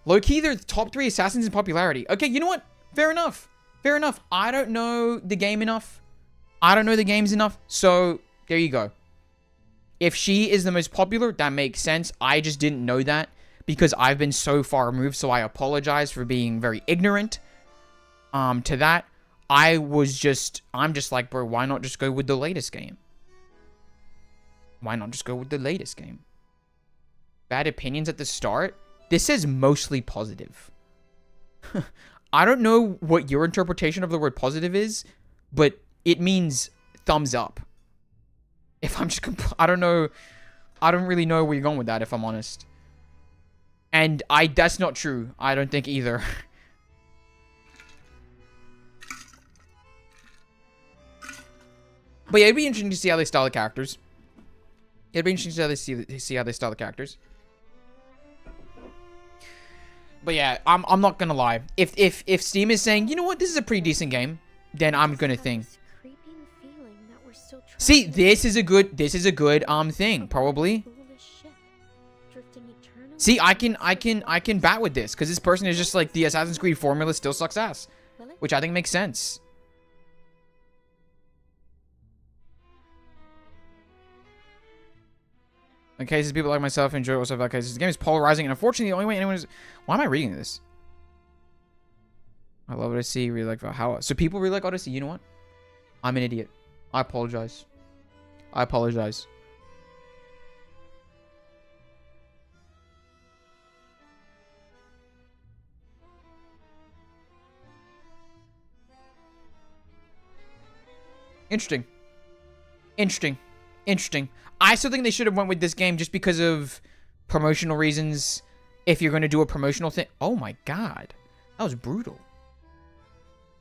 Low-key, they're the top 3 assassins in popularity. Okay, you know what? Fair enough. Fair enough. I don't know the game enough. I don't know the games enough. So, there you go. If she is the most popular, that makes sense. I just didn't know that because I've been so far removed, so I apologize for being very ignorant to that. I'm just like, bro, why not just go with the latest game? Why not just go with the latest game? Bad opinions at the start? This says mostly positive. I don't know what your interpretation of the word positive is, but it means thumbs up. If I'm just... I don't know I don't really know where you're going with that, if I'm honest. And that's not true. I don't think either. But yeah, it'd be interesting to see how they style the characters. It'd be interesting to see how they style the characters. But yeah, I'm not gonna lie. If Steam is saying, you know what, this is a pretty decent game, then I'm gonna think. See, this is a good thing, probably. See, I can bat with this, because this person is just like, the Assassin's Creed formula still sucks ass. Which I think makes sense. In cases people like myself enjoy what's about cases. The game is polarizing, and unfortunately, the only way anyone is. Why am I reading this? I love Odyssey. Really like Valhalla. So people really like Odyssey. You know what? I'm an idiot. I apologize. I apologize. Interesting. Interesting. Interesting. I still think they should have went with this game just because of promotional reasons. If you're going to do a promotional thing. Oh my god. That was brutal.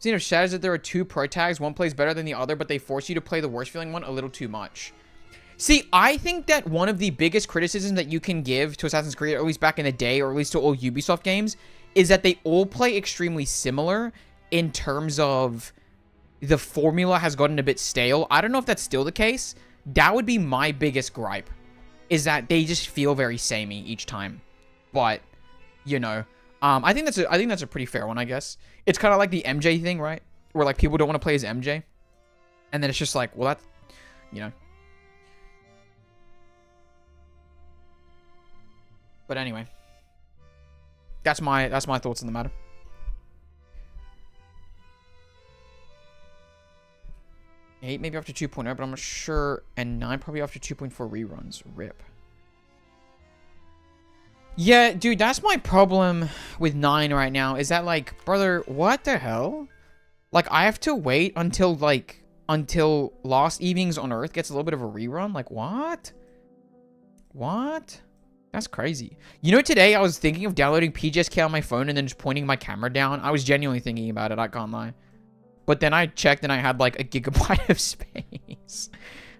Xeno shatters that there are 2 pro tags. One plays better than the other, but they force you to play the worst feeling one a little too much. See, I think that one of the biggest criticisms that you can give to Assassin's Creed, or at least back in the day, or at least to all Ubisoft games, is that they all play extremely similar in terms of the formula has gotten a bit stale. I don't know if that's still the case. That would be my biggest gripe, is that they just feel very samey each time. But, you know, I think that's a pretty fair one, I guess. It's kind of like the MJ thing, right? Where like people don't want to play as MJ, and then it's just like, well, that's, you know. But anyway, that's my thoughts on the matter. 8 maybe after 2.0, but I'm not sure. And 9 probably after 2.4 reruns. RIP. Yeah, dude, that's my problem with 9 right now. Is that, like, brother, what the hell? Like, I have to wait until Lost Evenings on Earth gets a little bit of a rerun? Like, what? What? That's crazy. You know, today I was thinking of downloading PGSK on my phone and then just pointing my camera down. I was genuinely thinking about it, I can't lie. But then I checked and I had like a gigabyte of space.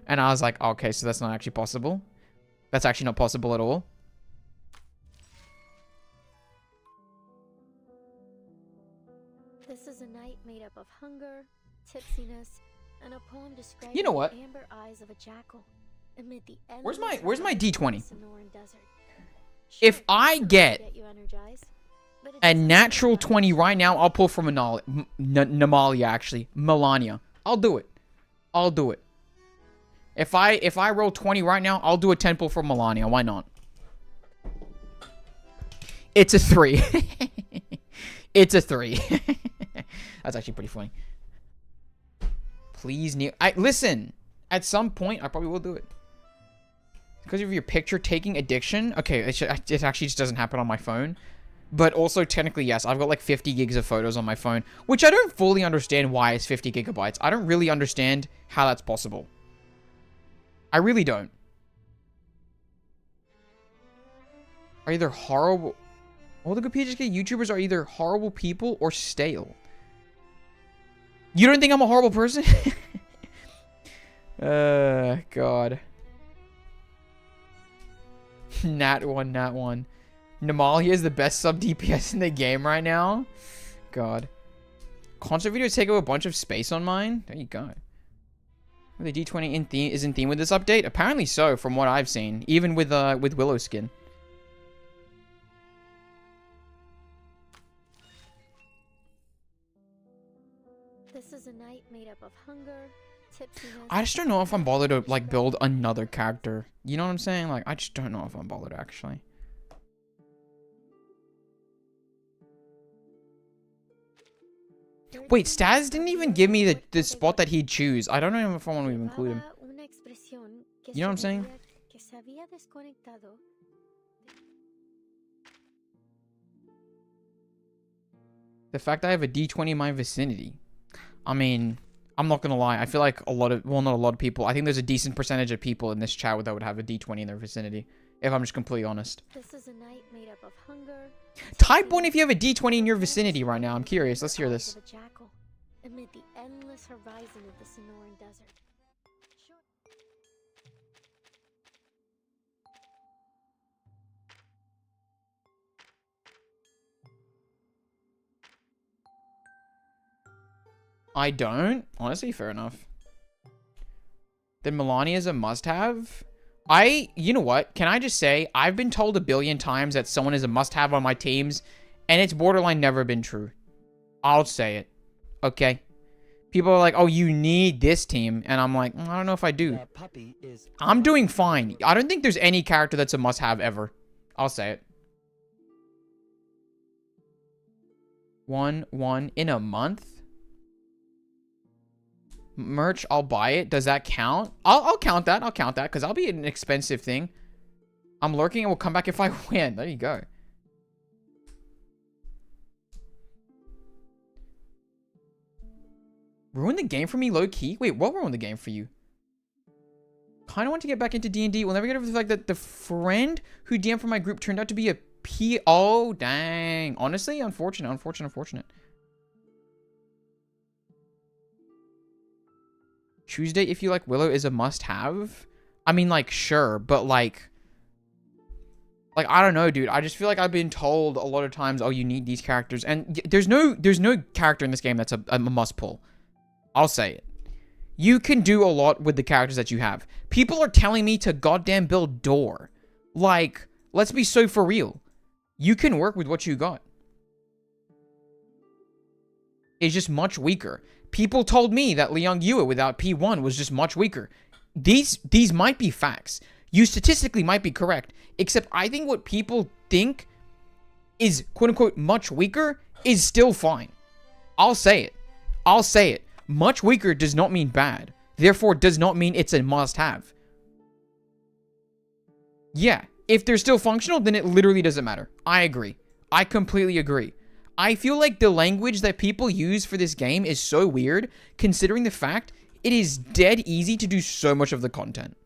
And I was like, okay, so that's not actually possible. That's actually not possible at all. This is a night made up of hunger, tipsiness, and a poem describing you know what? the amber eyes of a jackal amid the Where's my D20? Desert. If I get a natural 20 right now, I'll pull from Namalia, actually. Melania. I'll do it. I'll do it. If I roll 20 right now, I'll do a 10 pull from Melania. Why not? It's a 3. It's a 3. That's actually pretty funny. Please, listen. At some point, I probably will do it. Because of your picture taking addiction. Okay, it actually just doesn't happen on my phone. But also, technically, yes, I've got like 50 gigs of photos on my phone. Which I don't fully understand why it's 50 gigabytes. I don't really understand how that's possible. I really don't. Are either horrible... All the good PGSK YouTubers are either horrible people or stale. You don't think I'm a horrible person? God. Nat 1. Namalia is the best sub DPS in the game right now. God. Concert videos take up a bunch of space on mine. There you go. The D20 is in theme with this update? Apparently so, from what I've seen. Even with Willow skin. This is a night made up of hunger, tipsiness. I just don't know if I'm bothered to like build another character. You know what I'm saying? Like, I just don't know if I'm bothered actually. Wait, Staz didn't even give me the spot that he'd choose. I don't know if I want to even include him. You know what I'm saying? The fact I have a D20 in my vicinity. I mean, I'm not gonna lie. I feel like a lot of, well, not a lot of people. I think there's a decent percentage of people in this chat that would have a D20 in their vicinity. If I'm just completely honest. This is a night made up of hunger. Type 1 if you have a D20 in your vicinity right now. I'm curious. Let's hear this. Amid the endless horizon of the Sonoran Desert. I don't. Honestly, fair enough. Then Melania is a must-have. You know what? Can I just say, I've been told a billion times that someone is a must-have on my teams, and it's borderline never been true. I'll say it. Okay? People are like, oh, you need this team. And I'm like, I don't know if I do. I'm doing fine. I don't think there's any character that's a must-have ever. I'll say it. 1 in a month? Merch, I'll buy it. Does that count? I'll count that. I'll count that because I'll be an expensive thing. I'm lurking and will come back if I win. There you go. Ruin the game for me, low key? Wait, what ruined the game for you? Kind of want to get back into D&D. We'll never get over the fact that the friend who DM'd for my group turned out to be a P. Oh, dang. Honestly, unfortunate. Tuesday, if you like Willow, is a must-have. I mean, like, sure, but like, I don't know, dude. I just feel like I've been told a lot of times, oh, you need these characters, and there's no character in this game that's a must-pull. I'll say it. You can do a lot with the characters that you have. People are telling me to goddamn build Door. Like, let's be so for real. You can work with what you got. It's just much weaker. People told me that Leon Yua without P1 was just much weaker. These might be facts. You statistically might be correct. Except I think what people think is quote-unquote much weaker is still fine. I'll say it. Much weaker does not mean bad. Therefore, does not mean it's a must-have. Yeah, if they're still functional, then it literally doesn't matter. I agree. I completely agree. I feel like the language that people use for this game is so weird, considering the fact it is dead easy to do so much of the content.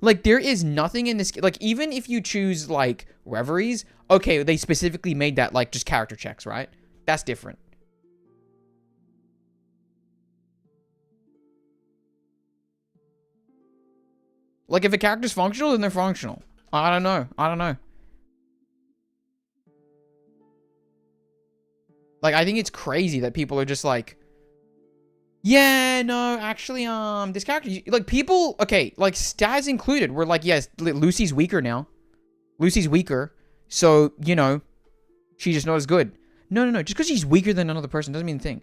Like, there is nothing in this... Like, even if you choose, like, Reveries, okay, they specifically made that, like, just character checks, right? That's different. Like, if a character's functional, then they're functional. I don't know. Like, I think it's crazy that people are just like, yeah, no, actually, this character, like, people, okay, like, Staz included, were like, yes, Lucy's weaker now. Lucy's weaker, so, you know, she's just not as good. No, just because she's weaker than another person doesn't mean a thing.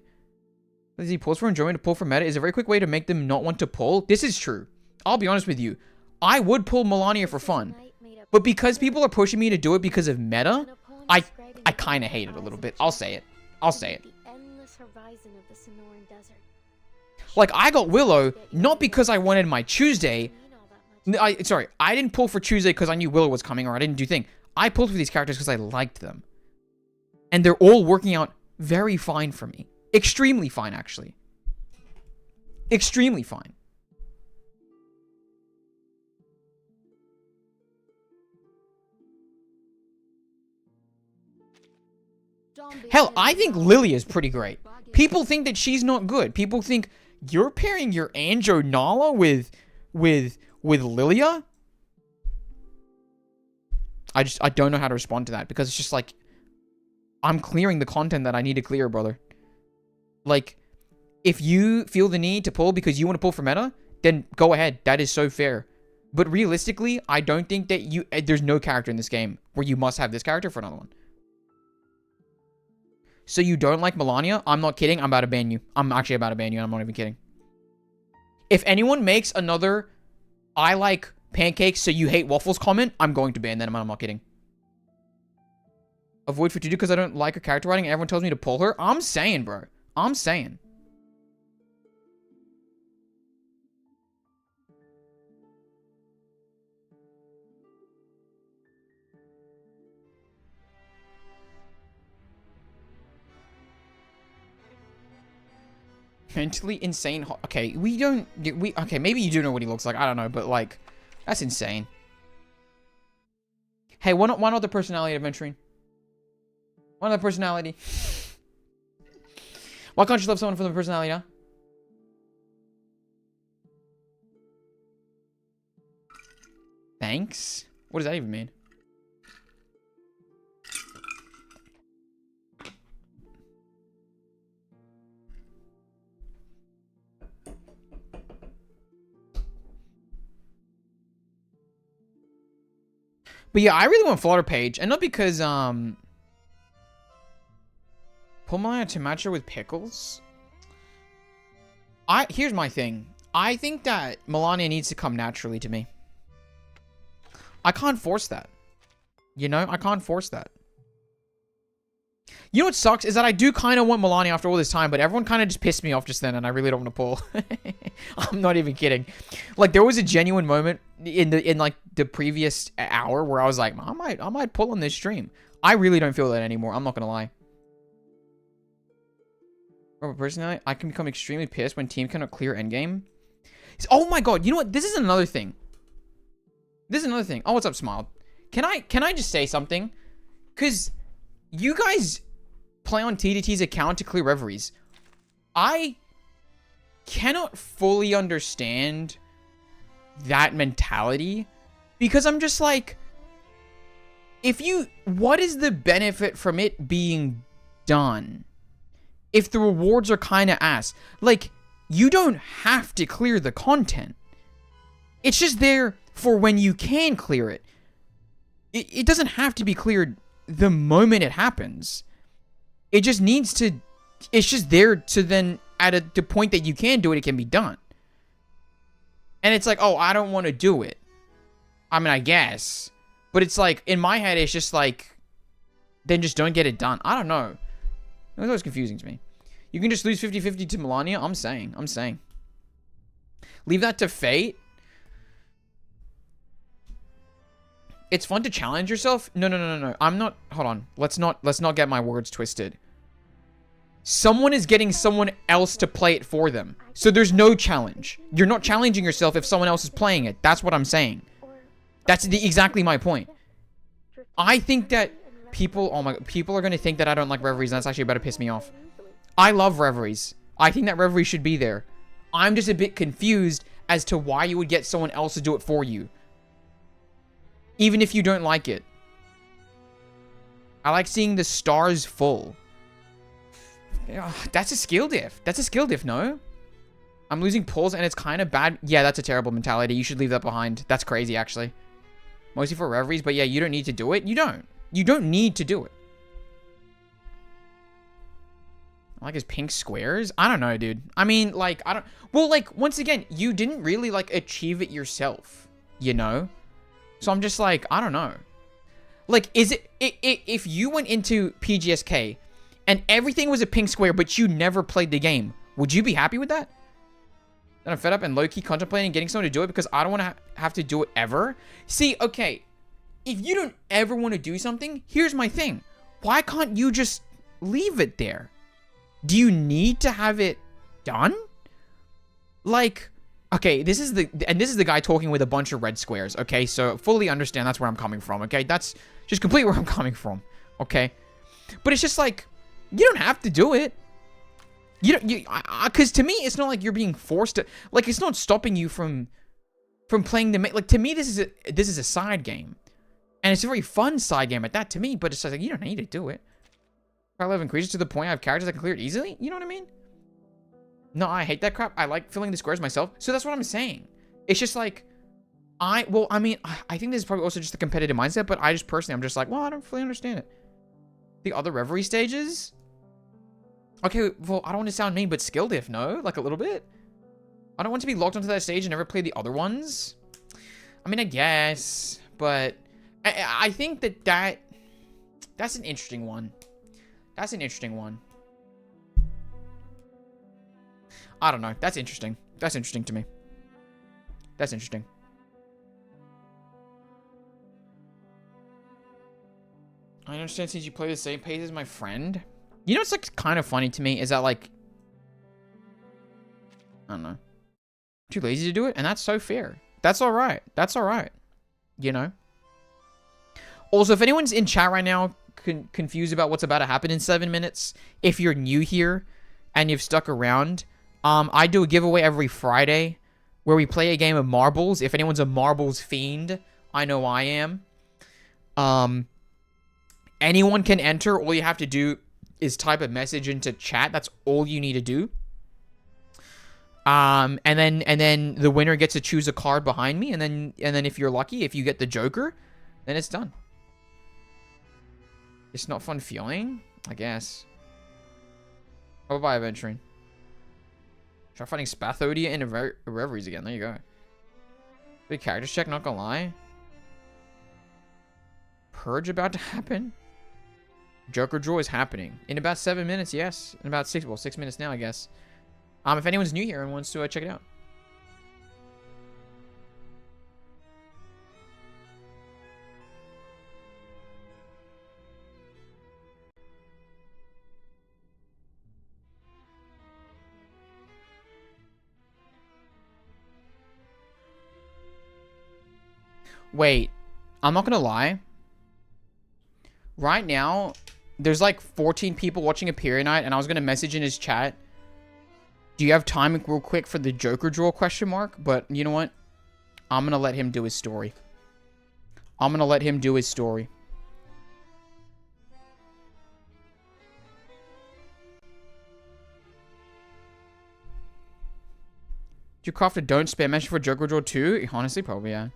Does he pulls for enjoyment to pull for meta is a very quick way to make them not want to pull. This is true. I'll be honest with you. I would pull Melania for fun, but because people are pushing me to do it because of meta, I kind of hate it a little bit. I'll say it. Like, I got Willow, not because I wanted my Tuesday. Sorry, I didn't pull for Tuesday because I knew Willow was coming, or I didn't do thing. I pulled for these characters because I liked them. And they're all working out very fine for me. Extremely fine, actually. Extremely fine. Hell, I think Lily is pretty great. People think that she's not good. People think you're pairing your Anjo Nala with Lilia. I don't know how to respond to that because it's just like I'm clearing the content that I need to clear, brother. Like, if you feel the need to pull because you want to pull for meta, then go ahead. That is so fair. But realistically, I don't think that there's no character in this game where you must have this character for another one. So you don't like Melania? I'm not kidding. I'm about to ban you. I'm actually about to ban you. I'm not even kidding. If anyone makes another I like pancakes so you hate waffles comment, I'm going to ban them. I'm not kidding. Avoid Futudu because I don't like her character writing and everyone tells me to pull her. I'm saying, bro. I'm saying. Mentally insane. Okay, okay, maybe you do know what he looks like. I don't know, but like, that's insane. Hey, why not the personality adventuring? Why not the personality? Why can't you love someone from the personality, huh? Thanks? What does that even mean? But yeah, I really want Flutter Page, and not because pull Melania to match her with Pickles. Here's my thing. I think that Melania needs to come naturally to me. I can't force that. You know, I can't force that. You know what sucks is that I do kind of want Melania after all this time, but everyone kind of just pissed me off just then, and I really don't want to pull. I'm not even kidding. Like, there was a genuine moment in like the previous hour where I was like, I might pull on this stream. I really don't feel that anymore. I'm not gonna lie. Personally, I can become extremely pissed when team cannot clear endgame. Oh my god! You know what? This is another thing. This is another thing. Oh, what's up, Smile? Can I just say something? Cause you guys play on TDT's account to clear reveries. I cannot fully understand that mentality because I'm just like, what is the benefit from it being done if the rewards are kind of ass? Like, you don't have to clear the content. It's just there for when you can clear it. It doesn't have to be cleared the moment it happens. It just needs to, it's just there to then, at the point that you can do it, it can be done. And it's like, oh, I don't want to do it. I mean, I guess. But it's like, in my head, it's just like, then just don't get it done. I don't know. It was always confusing to me. You can just lose 50-50 to Melania? I'm saying. Leave that to fate. It's fun to challenge yourself. No. I'm not. Hold on. Let's not get my words twisted. Someone is getting someone else to play it for them. So there's no challenge. You're not challenging yourself if someone else is playing it. That's what I'm saying. That's exactly my point. I think that people are going to think that I don't like reveries, and that's actually about to piss me off. I love reveries. I think that reveries should be there. I'm just a bit confused as to why you would get someone else to do it for you. Even if you don't like it. I like seeing the stars full. That's a skill diff. That's a skill diff, no? I'm losing pulls and it's kind of bad. Yeah, that's a terrible mentality. You should leave that behind. That's crazy, actually. Mostly for reveries, but yeah, you don't need to do it. You don't. You don't need to do it. I like his pink squares. I don't know, dude. I mean, like, I don't... Well, like, once again, you didn't really, like, achieve it yourself. You know? So I'm just like, I don't know. Like, is it... If you went into PGSK and everything was a pink square, but you never played the game, would you be happy with that? Then I'm fed up and low-key contemplating getting someone to do it because I don't want to have to do it ever. See, okay. If you don't ever want to do something, here's my thing. Why can't you just leave it there? Do you need to have it done? Like, okay, this is the guy talking with a bunch of red squares, okay? So fully understand that's where I'm coming from, okay? That's just completely where I'm coming from, okay? But it's just like, you don't have to do it. Because to me, it's not like you're being forced to, like, it's not stopping you from playing the, like, to me, this is a side game. And it's a very fun side game at that to me, but it's like, you don't need to do it. If I love increases to the point I have characters that can clear it easily, you know what I mean? No, I hate that crap. I like filling the squares myself. So that's what I'm saying. It's just like, I think this is probably also just the competitive mindset, but I just personally, I'm just like, well, I don't fully understand it. The other reverie stages? Okay, well, I don't want to sound mean, but skill diff, no? Like a little bit? I don't want to be locked onto that stage and never play the other ones. I mean, I guess, but I think that's an interesting one. That's an interesting one. I don't know. That's interesting. That's interesting to me. That's interesting. I understand since you play the same pace as my friend. You know what's like kind of funny to me is that like I don't know. Too lazy to do it, and that's so fair. That's all right. That's all right. You know? Also, if anyone's in chat right now confused about what's about to happen in 7 minutes, if you're new here and you've stuck around, I do a giveaway every Friday where we play a game of marbles. If anyone's a marbles fiend, I know I am. Anyone can enter. All you have to do is type a message into chat. That's all you need to do. And then the winner gets to choose a card behind me, and then if you're lucky, if you get the Joker, then it's done. It's not fun feeling, I guess. Oh, bye, adventuring. Try finding Spathodia in Reveries again. There you go. Big character check, not gonna lie. Purge about to happen. Joker draw is happening. In about 7 minutes, yes. In about 6 minutes now, I guess. If anyone's new here and wants to check it out. Wait, I'm not gonna lie. Right now, there's like 14 people watching a period night, and I was gonna message in his chat, do you have time real quick for the Joker draw question mark? But you know what? I'm gonna let him do his story. I'm gonna let him do his story. Do you craft a don't spam message for Joker draw too? Honestly, probably, yeah.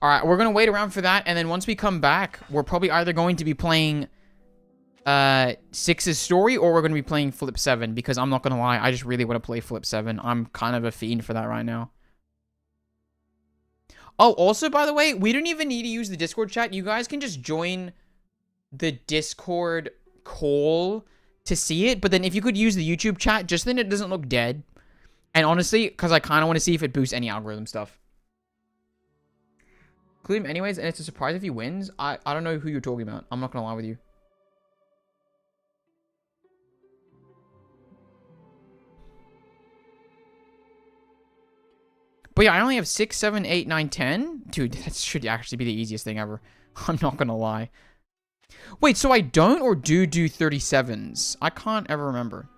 Alright, we're going to wait around for that, and then once we come back, we're probably either going to be playing 6's story, or we're going to be playing Flip 7, because I'm not going to lie, I just really want to play Flip 7. I'm kind of a fiend for that right now. Oh, also, by the way, we don't even need to use the Discord chat. You guys can just join the Discord call to see it, but then if you could use the YouTube chat, just then it doesn't look dead. And honestly, because I kind of want to see if it boosts any algorithm stuff. Include him anyways, and it's a surprise if he wins. I don't know who you're talking about. I'm not gonna lie with you. But yeah, I only have 6, 7, 8, 9, 10. Dude, that should actually be the easiest thing ever. I'm not gonna lie. Wait, so I don't or do 37s? I can't ever remember.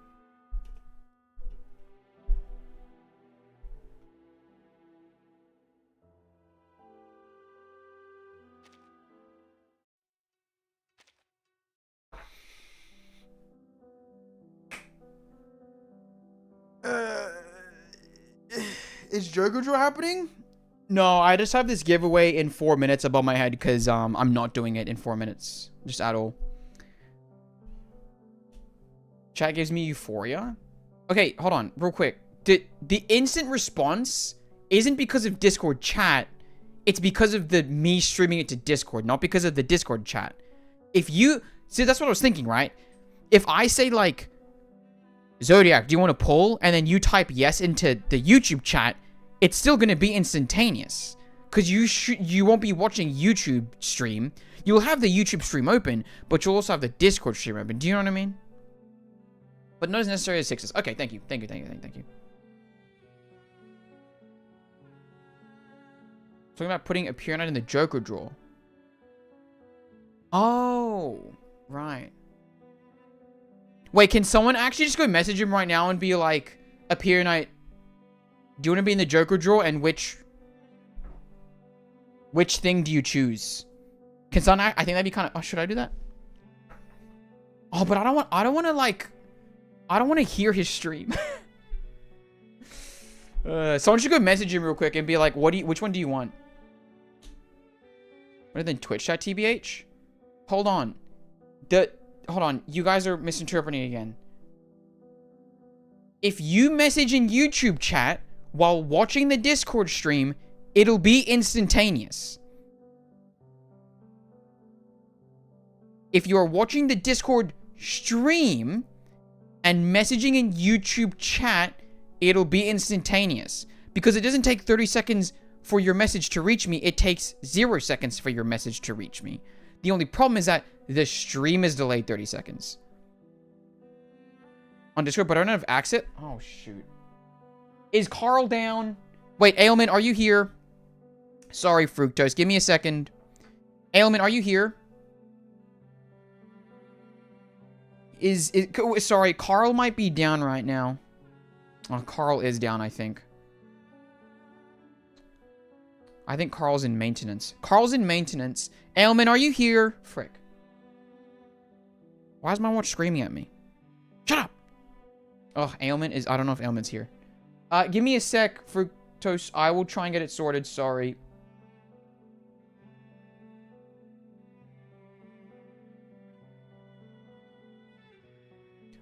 Is Joker draw happening? No, I just have this giveaway in 4 minutes above my head because I'm not doing it in 4 minutes. Just at all. Chat gives me euphoria. Okay, hold on, real quick. The instant response isn't because of Discord chat. It's because of me streaming it to Discord, not because of the Discord chat. If you... See, that's what I was thinking, right? If I say, like... Zodiac, do you want to pull? And then you type yes into the YouTube chat, it's still going to be instantaneous. Because you won't be watching YouTube stream. You'll have the YouTube stream open, but you'll also have the Discord stream open. Do you know what I mean? But not as necessary as 6s. Okay, thank you. Thank you. Talking about putting a pure knight in the Joker draw. Oh, right. Wait, can someone actually just go message him right now and be like, Appear Knight, do you want to be in the Joker draw, and which thing do you choose? Can someone, I think that'd be kind of, oh, should I do that? Oh, but I don't want to hear his stream. Someone should go message him real quick and be like, which one do you want? Rather than Twitch chat, TBH? Hold on. Hold on, you guys are misinterpreting again. If you message in YouTube chat while watching the Discord stream, it'll be instantaneous. If you're watching the Discord stream and messaging in YouTube chat, it'll be instantaneous. Because it doesn't take 30 seconds for your message to reach me, it takes 0 seconds for your message to reach me. The only problem is that the stream is delayed 30 seconds. on Discord, but I don't have access. Oh, shoot. Is Carl down? Wait, Ailment, are you here? Sorry, Fructose. Give me a second. Ailment, are you here? Sorry, Carl might be down right now. Oh, Carl is down, I think. I think Carl's in maintenance. Carl's in maintenance. Ailment, are you here? Frick. Why is my watch screaming at me? Shut up! Oh, Ailment is... I don't know if Ailment's here. Give me a sec, Fructose. I will try and get it sorted. Sorry.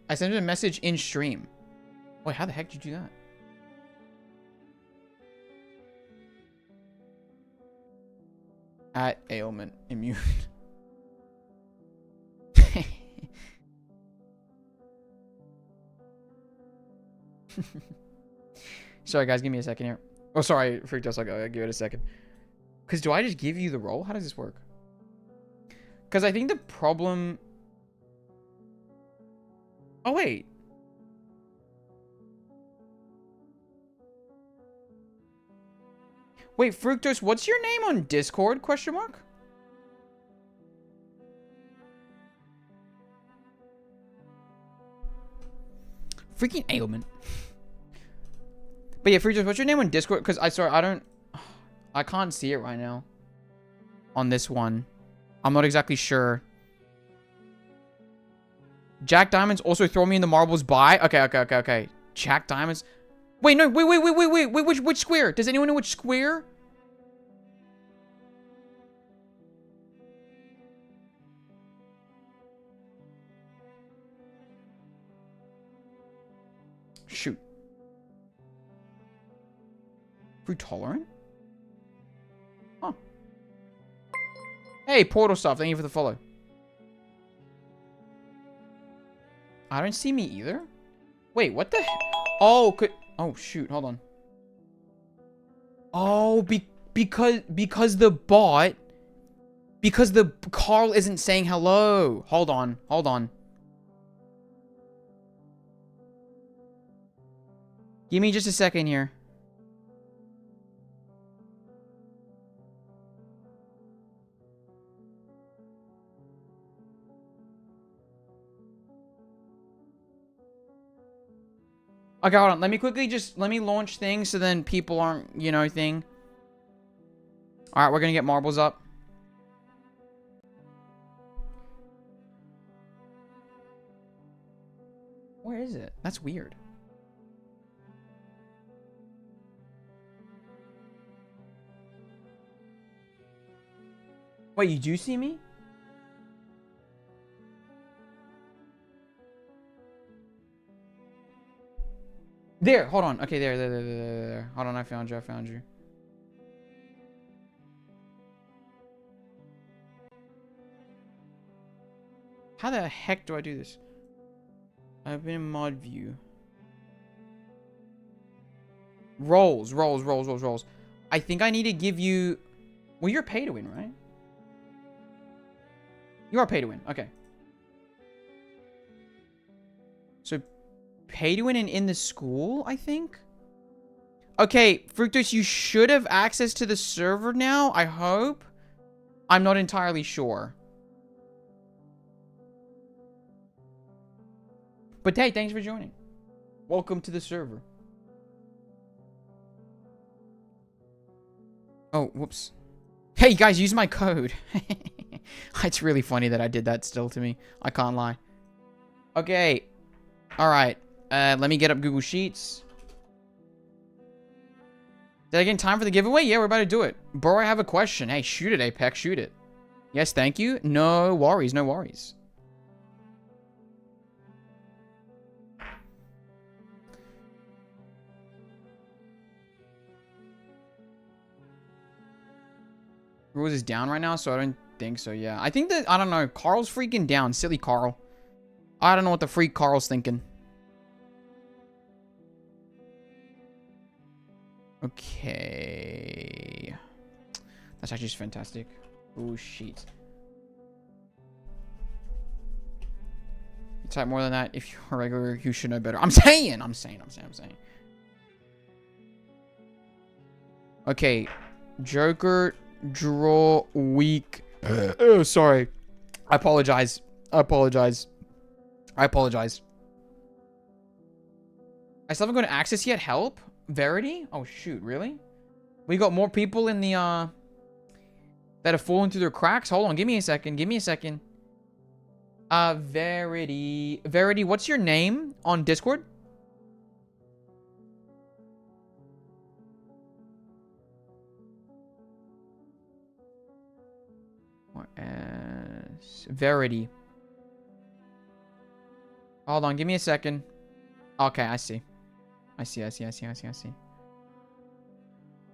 I sent him a message in stream. Wait, how the heck did you do that? At Ailment Immune. Sorry, guys. Give me a second here. Oh, sorry. Fructose. I'll give it a second. Because do I just give you the role? How does this work? Because I think the problem... Oh, wait. Wait, Fructose, what's your name on Discord? Question mark? Freaking Ailment. But yeah, Fructose, what's your name on Discord? Because I can't see it right now. On this one. I'm not exactly sure. Jack Diamonds also throw me in the marbles by. Okay. Jack Diamonds. Wait, no, wait. Which square? Does anyone know which square? Shoot. Fruit tolerant? Huh. Hey, Portal Stuff, thank you for the follow. I don't see me either. Wait, what the heck? Oh, shoot, hold on. Oh, because the bot... Because the Carl isn't saying hello. Hold on. Give me just a second here. Okay, hold on. Let me launch things so then people aren't, thing. Alright, we're gonna get marbles up. Where is it? That's weird. Wait, you do see me? There, hold on. Okay, there. Hold on, I found you. How the heck do I do this? Open in mod view. Rolls. I think I need to give you... Well, you're pay to win, right? You are pay to win. Okay. So... Pay to win and in the school, I think? Okay, Fructose, you should have access to the server now, I hope. I'm not entirely sure. But hey, thanks for joining. Welcome to the server. Oh, whoops. Hey, guys, use my code. It's really funny that I did that still to me. I can't lie. Okay. Alright. Let me get up Google Sheets. Did I get in time for the giveaway? Yeah, we're about to do it. Bro, I have a question. Hey, shoot it, Apex. Shoot it. Yes, thank you. No worries. Rules is down right now, so I don't think so, yeah. I think that, I don't know. Carl's freaking down. Silly Carl. I don't know what the freak Carl's thinking. Okay. That's actually just fantastic. Oh, shit. type more than that. If you're a regular, you should know better. I'm saying. Okay. Joker, draw, weak. Oh, sorry. I apologize. I still haven't got access yet. Help? Verity? Oh, shoot. Really? We got more people in the, that have fallen through their cracks? Hold on. Give me a second. Verity. Verity, what's your name on Discord? Verity. Hold on, give me a second. Okay, I see.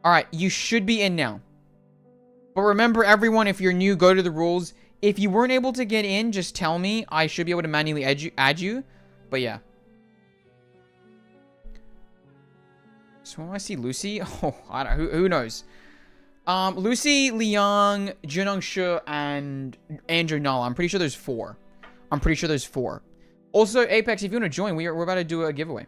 Alright, you should be in now. But remember, everyone, if you're new, go to the rules. If you weren't able to get in, just tell me. I should be able to manually add you. But yeah. So when I see Lucy, oh, I don't, who knows? Lucy, Liang, Junong Shu, and Andrew Nala. I'm pretty sure there's 4. Also, Apex, if you want to join, we're about to do a giveaway.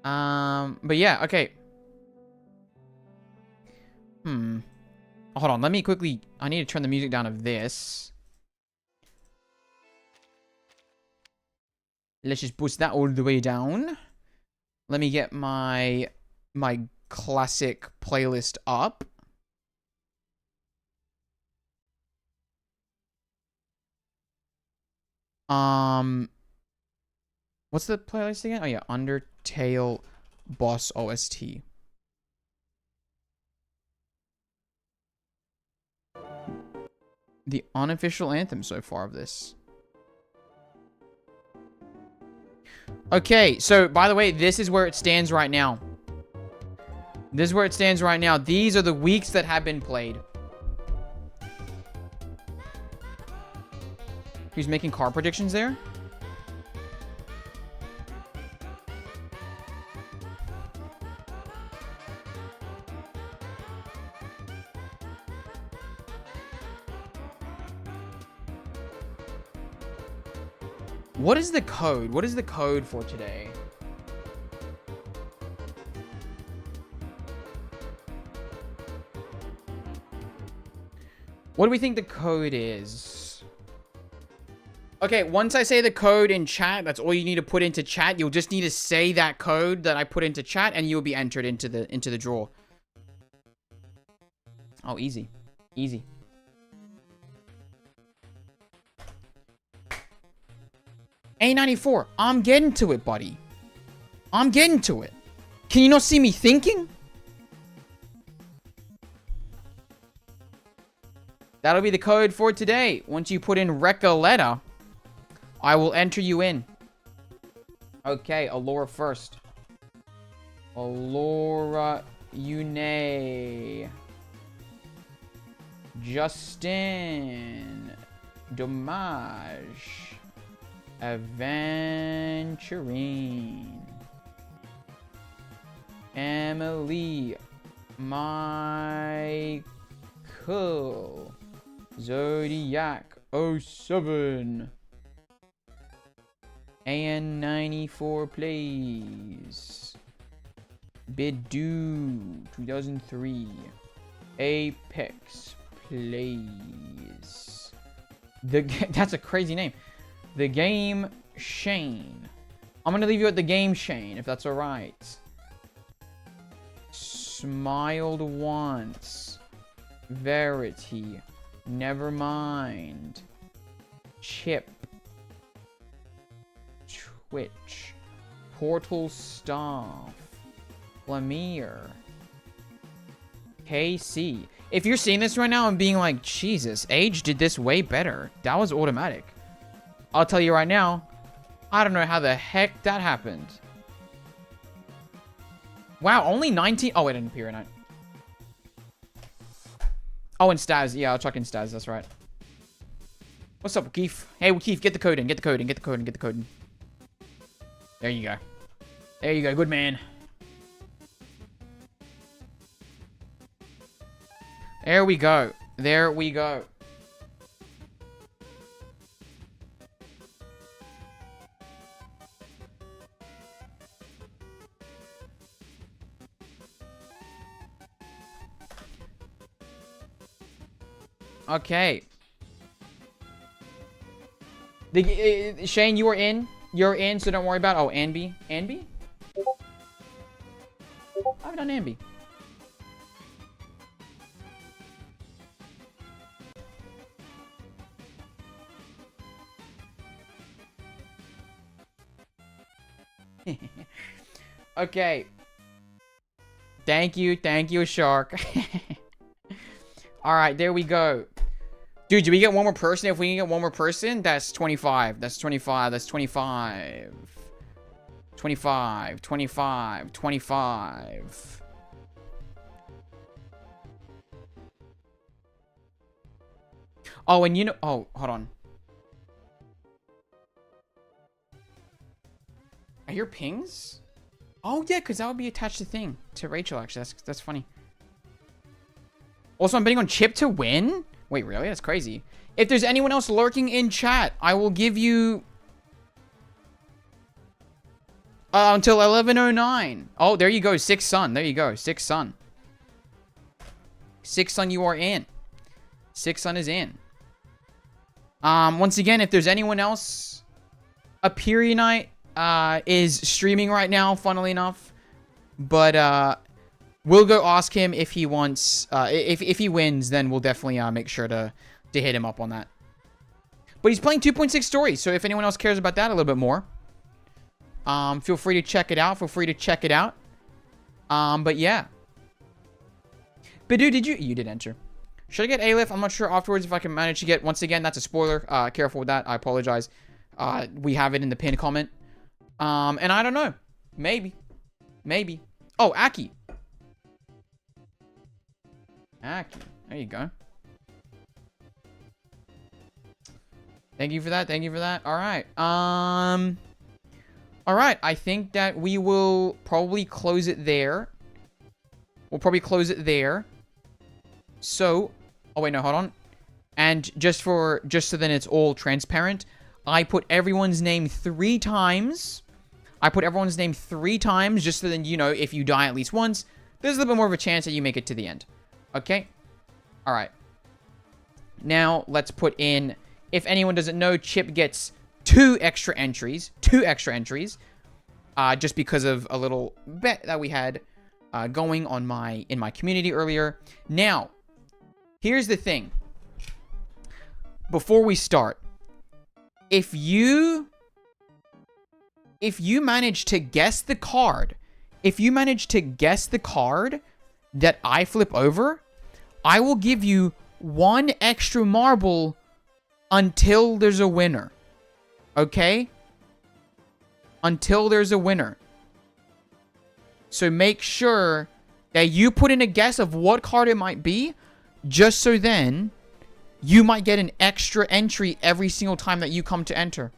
But yeah, okay. Hold on, let me quickly... I need to turn the music down of this. Let's just push that all the way down. Let me get my classic playlist up. What's the playlist again? Oh yeah, Undertale Boss OST. The unofficial anthem so far of this. Okay, so by the way, this is where it stands right now. These are the weeks that have been played. Who's making car predictions there? What is the code? What is the code for today? What do we think the code is? Okay, once I say the code in chat, that's all you need to put into chat. You'll just need to say that code that I put into chat, and you'll be entered into the draw. Oh, easy. Easy. A94, I'm getting to it, buddy. I'm getting to it. Can you not see me thinking? That'll be the code for today. Once you put in Recoleta, I will enter you in. Okay, Alora first. Alora Une. Justin. Domage. Aventurine. Emily. Michael. Zodiac 07. AN94 plays. Bidu 2003. Apex plays. That's a crazy name. The Game Shane. I'm gonna leave you at the Game Shane, if that's alright. Smiled once. Verity. Never mind. Chip. Twitch. Portal Staff. Lemire. KC. If you're seeing this right now and being like, Jesus, Age did this way better. That was automatic. I'll tell you right now, I don't know how the heck that happened. Wow, only 19. Oh, it didn't appear in it. Oh, and Staz. Yeah, I'll chuck in Staz. That's right. What's up, Keith? Hey, Keith, get the code in. Get the code in. Get the code in. Get the code in. There you go. There you go. Good man. There we go. There we go. Okay. Shane, you are in. You're in, so don't worry about it. Oh, Anby. Anby? I've done Anby. Okay. Thank you, Shark. Alright, there we go. Dude, do we get one more person? If we can get one more person, that's 25. That's 25. That's 25. 25. 25. 25. Oh, and you know... Oh, hold on. I hear pings? Oh, yeah, because that would be attached to thing. To Rachel, actually. That's funny. Also, I'm betting on Chip to win? Wait, really? That's crazy. If there's anyone else lurking in chat, I will give you... until 11:09. Oh, there you go. Six Sun. There you go. Six Sun. Six Sun, you are in. Six Sun is in. Once again, if there's anyone else... Aperianite is streaming right now, funnily enough. But, we'll go ask him if he wants... if he wins, then we'll definitely make sure to hit him up on that. But he's playing 2.6 stories, so if anyone else cares about that a little bit more... feel free to check it out. But yeah. But dude, you did enter. Should I get Aleph? I'm not sure afterwards if I can manage to get, once again, that's a spoiler. Careful with that. I apologize. We have it in the pinned comment. And I don't know. Maybe. Oh, Aki. Aki. There you go. Thank you for that. All right. All right. I think that we will probably close it there. So, oh wait, no, hold on. And just so then it's all transparent, I put everyone's name 3 times. Just so then, you know, if you die at least once, there's a little bit more of a chance that you make it to the end. Okay? All right. Now, let's put in, if anyone doesn't know, Chip gets 2 extra entries. Just because of a little bet that we had going on in my community earlier. Now, here's the thing. Before we start, if you manage to guess the card, that I flip over, I will give you 1 extra marble until there's a winner. Okay? Until there's a winner. So make sure that you put in a guess of what card it might be, just so then you might get an extra entry every single time that you come to enter.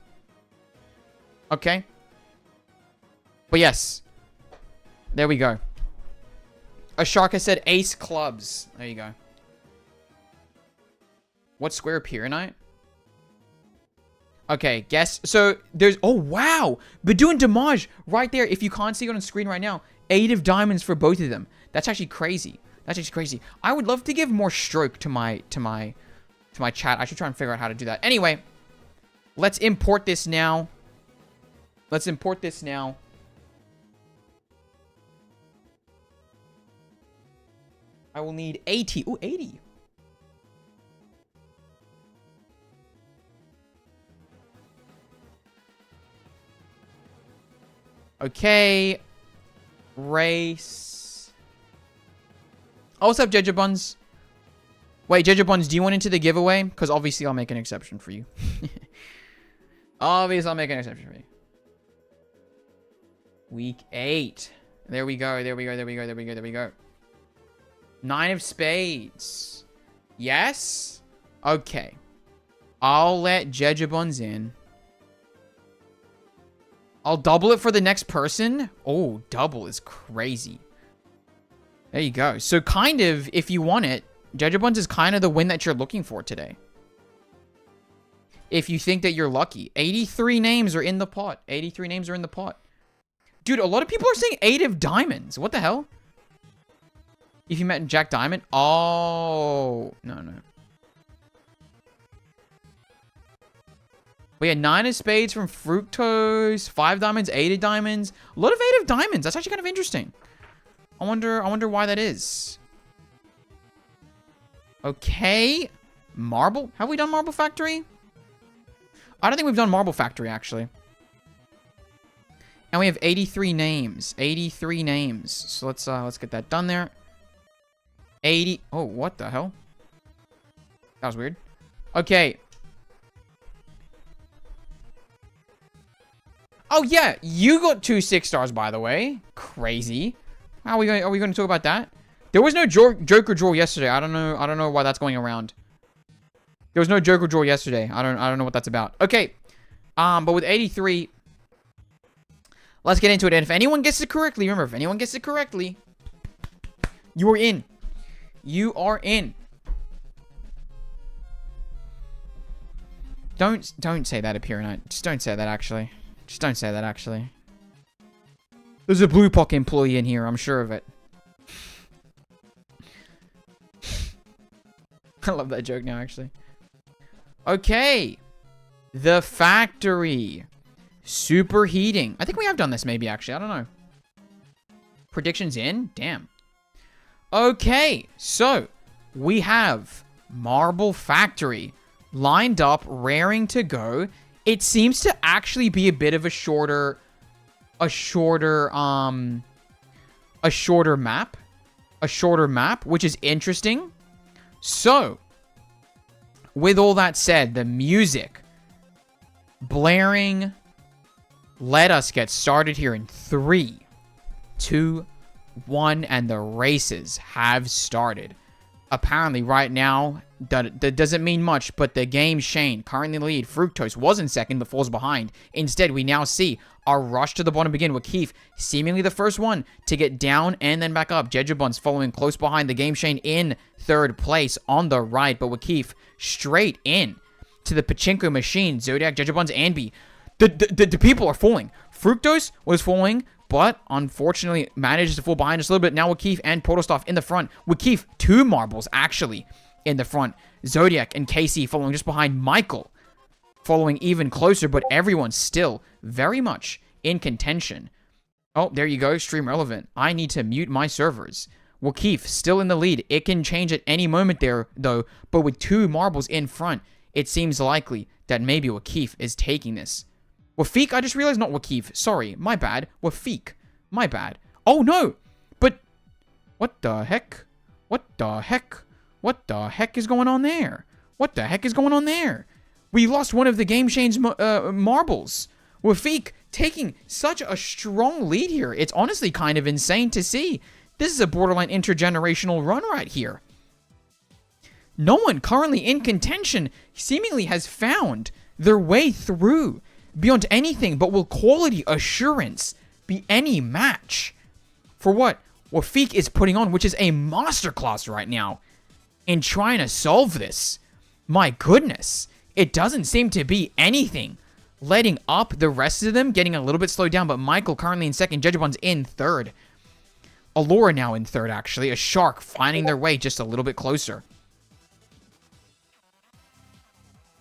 Okay? But yes. There we go. Asharka said ace clubs. There you go. What square Pyranite? Okay, guess. So, there's... Oh, wow! Badu and Damage right there. If you can't see it on the screen right now, 8 of diamonds for both of them. That's actually crazy. I would love to give more stroke to my chat. I should try and figure out how to do that. Anyway, let's import this now. I will need 80. Ooh, 80. Okay. Race. Oh, what's up, Jejabuns? Wait, Jejabuns, do you want into the giveaway? Because obviously I'll make an exception for you. Week 8. There we go. 9 of spades. Yes? Okay. I'll let Jejabuns in. I'll double it for the next person. Oh, double is crazy. There you go. So kind of, if you want it, Jejabuns is kind of the win that you're looking for today. If you think that you're lucky. 83 names are in the pot. Dude, a lot of people are saying 8 of diamonds. What the hell? If you met Jack Diamond? Oh. No. We had 9 of spades from Fructose, 5 diamonds, 8 of diamonds. A lot of 8 of diamonds. That's actually kind of interesting. I wonder why that is. Okay. Marble? Have we done Marble Factory? I don't think we've done Marble Factory, actually. And we have 83 names. 83 names. So let's get that done there. 80. Oh, what the hell? That was weird. Okay. Oh yeah, you got 2 6 stars, by the way. Crazy. Are we going to talk about that? There was no Joker draw yesterday. I don't know why that's going around. There was no Joker draw yesterday. I don't know what that's about. Okay. But with 83, let's get into it. And if anyone gets it correctly, remember, if anyone gets it correctly, you are in. You are in. Don't say that, Appearance. Just don't say that, actually. Just don't say that, actually. There's a Blue Pock employee in here, I'm sure of it. I love that joke now, actually. Okay. The Factory. Superheating. I think we have done this, maybe, actually. I don't know. Predictions in? Damn. Okay. So, we have Marble Factory lined up, raring to go. It seems to actually be a bit of a shorter map. A shorter map, which is interesting. So, with all that said, the music blaring, let us get started here in 3, 2, 1, and the races have started. Apparently, right now, that doesn't mean much, but the game Shane currently in the lead. Fructose was in second, but falls behind. Instead, we now see our rush to the bottom begin with Keith, seemingly the first one to get down and then back up. Jejabun's following close behind. The game Shane in third place on the right, but with Keith straight in to the Pachinko machine. Zodiac, Jejabun's, Anby. The people are falling. Fructose was falling, but unfortunately manages to fall behind us a little bit. Now with Keith and Protostov in the front. With Keith, 2 marbles actually in the front. Zodiac and Casey following just behind. Michael following even closer, but everyone's still very much in contention. Oh, there you go. Stream relevant. I need to mute my servers. Wakif still in the lead. It can change at any moment there, though. But with 2 marbles in front, it seems likely that maybe Wakif is taking this. Wafik, I just realized, not Wakif. Sorry, my bad. Wafik, my bad. Oh no! But what the heck? What the heck? What the heck is going on there? What the heck is going on there? We lost one of the game Shane's marbles. Wafik taking such a strong lead here. It's honestly kind of insane to see. This is a borderline intergenerational run right here. No one currently in contention seemingly has found their way through beyond anything but will quality assurance be any match for what Wafik is putting on, which is a masterclass right now in trying to solve this. My goodness, it doesn't seem to be anything letting up the rest of them, getting a little bit slowed down, but Michael currently in second, Jejabun's in third. Allura now in third, actually. A Shark finding their way just a little bit closer.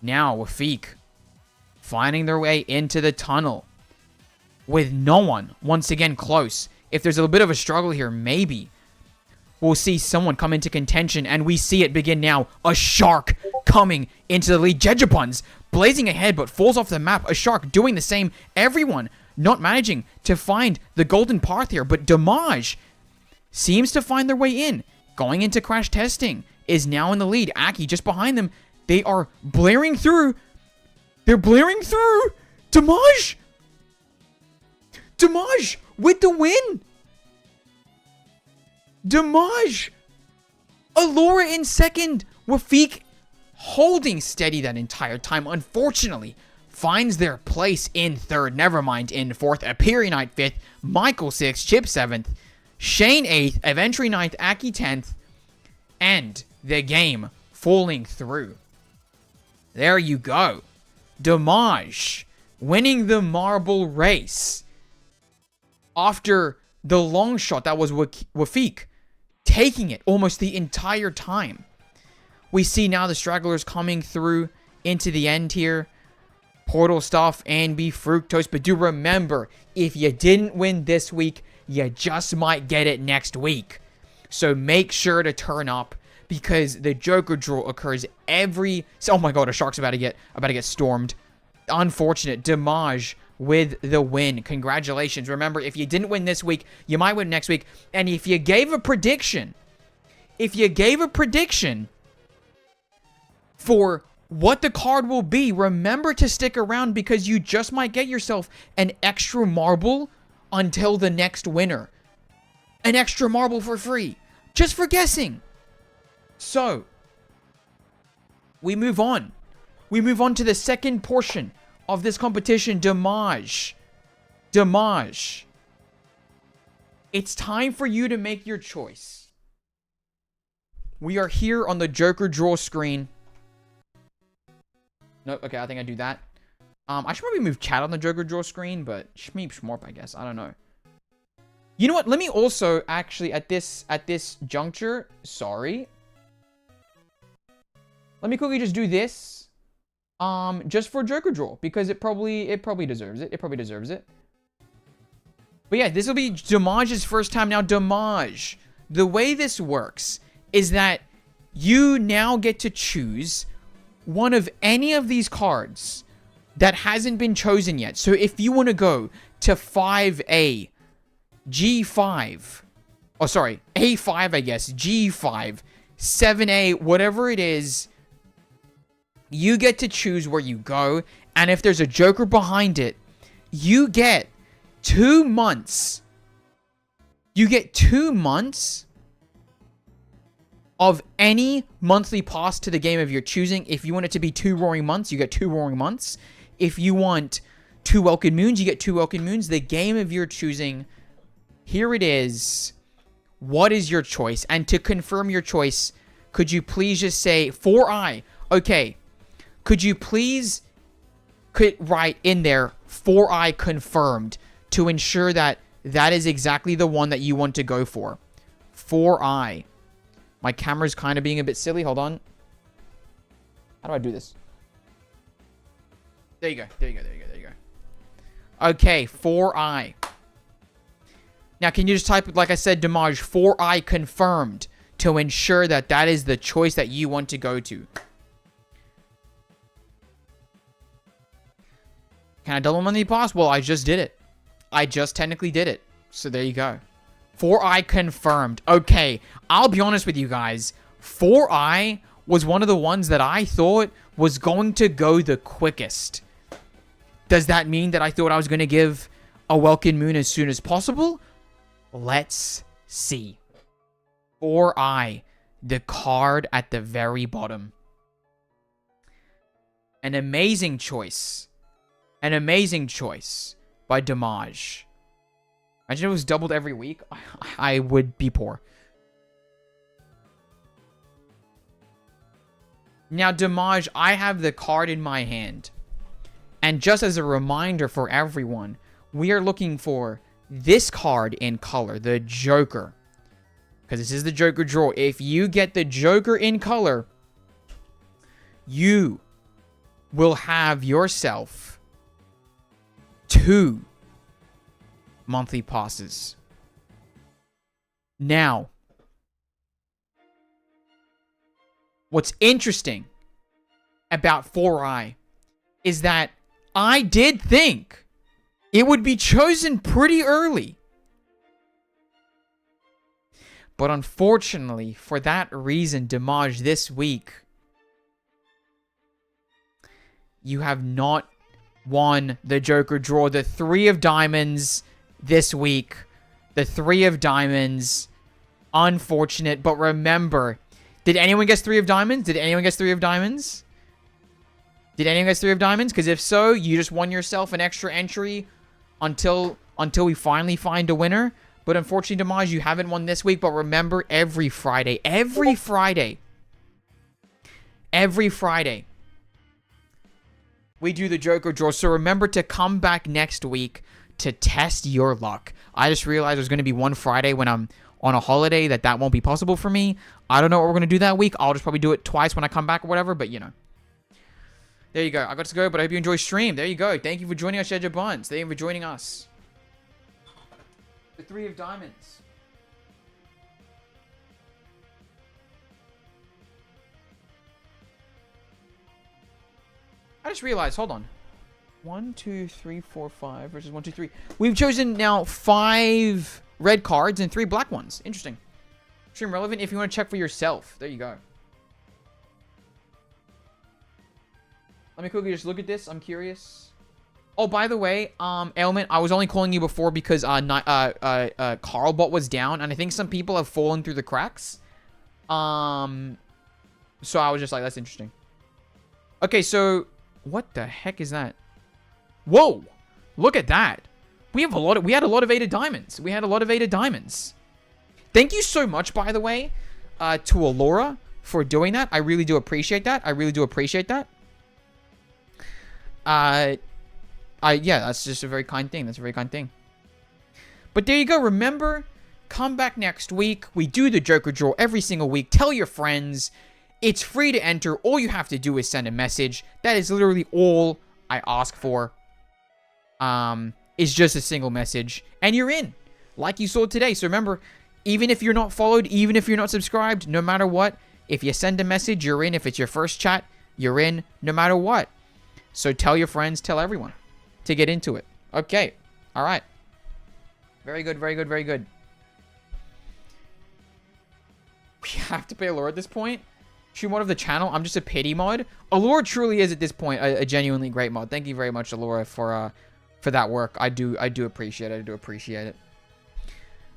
Now, Wafik finding their way into the tunnel with no one once again close. If there's a little bit of a struggle here, maybe we'll see someone come into contention, and we see it begin now. A Shark coming into the lead. Jejabun's blazing ahead, but falls off the map. A Shark doing the same. Everyone not managing to find the golden path here, but Damage seems to find their way in. Going into crash testing is now in the lead. Aki just behind them. They are blaring through. They're blaring through. Damage! Damage with the win! Damage! Allura in second. Wafik holding steady that entire time. Unfortunately, finds their place in third. Never mind, in fourth. Apiri Knight fifth. Michael sixth. Chip seventh. Shane 8th, Aventry 9th, Aki 10th, and the game falling through. There you go. Damage winning the marble race after the long shot that was Wafik taking it almost the entire time. We see now the stragglers coming through into the end here. portal stuff and be fructose. But do remember, if you didn't win this week, you just might get it next week. So make sure to turn up, because the Joker draw occurs every... Oh my god, a shark's about to get stormed. Unfortunate. Damage with the win. Congratulations. Remember, if you didn't win this week, you might win next week. And if you gave a prediction... for what the card will be, remember to stick around, because you just might get yourself an extra marble until the next winner. An extra marble for free. Just for guessing. So, we move on. We move on to the second portion of this competition, Damage. Damage. It's time for you to make your choice. We are here on the Joker draw screen. Nope, okay, I think I do that. I should probably move chat on the Joker draw screen, but Shmeep Shmorp, I guess. I don't know. You know what? Let me also actually at this juncture, sorry. Let me quickly just do this. Just for Joker draw, because it probably deserves it. It probably deserves it. But yeah, this will be Damage's first time. Now, Damage, the way this works is that you now get to choose one of any of these cards that hasn't been chosen yet. So if you want to go to 5A, G5, oh sorry, A5 I guess, G5, 7A, whatever it is, you get to choose where you go. And if there's a Joker behind it, you get 2 months. You get 2 months of any monthly pass to the game of your choosing. If you want it to be 2 Roaring Months, you get 2 Roaring Months. If you want 2 Welkin Moons, you get 2 Welkin Moons. The game of your choosing. Here it is. What is your choice? And to confirm your choice, could you please just say 4i? Okay. Could you please write in there 4i confirmed to ensure that that is exactly the one that you want to go for? 4i. My camera's kind of being a bit silly. Hold on. How do I do this? There you go. There you go. There you go. There you go. Okay, 4i. Now, can you just type, like I said, Damage, 4i confirmed to ensure that that is the choice that you want to go to? Can I double monthly pass? Well, I just did it. I just technically did it. So there you go. 4i confirmed. Okay, I'll be honest with you guys. 4i was one of the ones that I thought was going to go the quickest. Does that mean that I thought I was going to give a Welkin Moon as soon as possible? Let's see. 4i, the card at the very bottom. An amazing choice. An amazing choice by Damage. Imagine it was doubled every week. I would be poor. Now, Damage, I have the card in my hand. And just as a reminder for everyone, we are looking for this card in color, the Joker. Because this is the Joker draw. If you get the Joker in color, you will have yourself 2 monthly passes. Now, what's interesting about 4i is that I did think it would be chosen pretty early. But unfortunately, for that reason, Damage, this week, you have not won the Joker draw. The 3 of diamonds this week. The 3 of diamonds. Unfortunate. But remember, did anyone guess 3 of diamonds? Did anyone guess 3 of diamonds? Did anyone guess 3 of diamonds? Because if so, you just won yourself an extra entry until we finally find a winner. But unfortunately, Damage, you haven't won this week. But remember, every Friday, we do the Joker draw. So remember to come back next week to test your luck. I just realized there's going to be one Friday when I'm on a holiday that won't be possible for me. I don't know what we're going to do that week. I'll just probably do it twice when I come back or whatever. But, you know. There you go. I got to go, but I hope you enjoy stream. There you go. Thank you for joining us, Shedja Buns. Thank you for joining us. The 3 of diamonds. I just realized, hold on. 1, 2, 3, 4, 5 versus 1, 2, 3. We've chosen now 5 red cards and 3 black ones. Interesting. Stream relevant if you want to check for yourself. There you go. Let me quickly just look at this. I'm curious. Oh, by the way, Ailment, I was only calling you before because Carlbot was down, and I think some people have fallen through the cracks. So I was just like, that's interesting. Okay, so what the heck is that? Whoa! Look at that. We had a lot of 8 of diamonds. We had a lot of 8 of diamonds. Thank you so much, by the way, to Alora for doing that. I really do appreciate that. I really do appreciate that. Yeah, that's just a very kind thing. That's a very kind thing. But there you go. Remember, come back next week. We do the Joker draw every single week. Tell your friends. It's free to enter. All you have to do is send a message. That is literally all I ask for. Is just a single message. And you're in. Like you saw today. So remember, even if you're not followed, even if you're not subscribed, no matter what, if you send a message, you're in. If it's your first chat, you're in, no matter what. So tell your friends, tell everyone to get into it. Okay. All right. Very good, very good, very good. We have to pay Allure at this point. She mod of the channel. I'm just a pity mod. Allure truly is at this point a genuinely great mod. Thank you very much, Allure, for that work. I do appreciate it. I do appreciate it.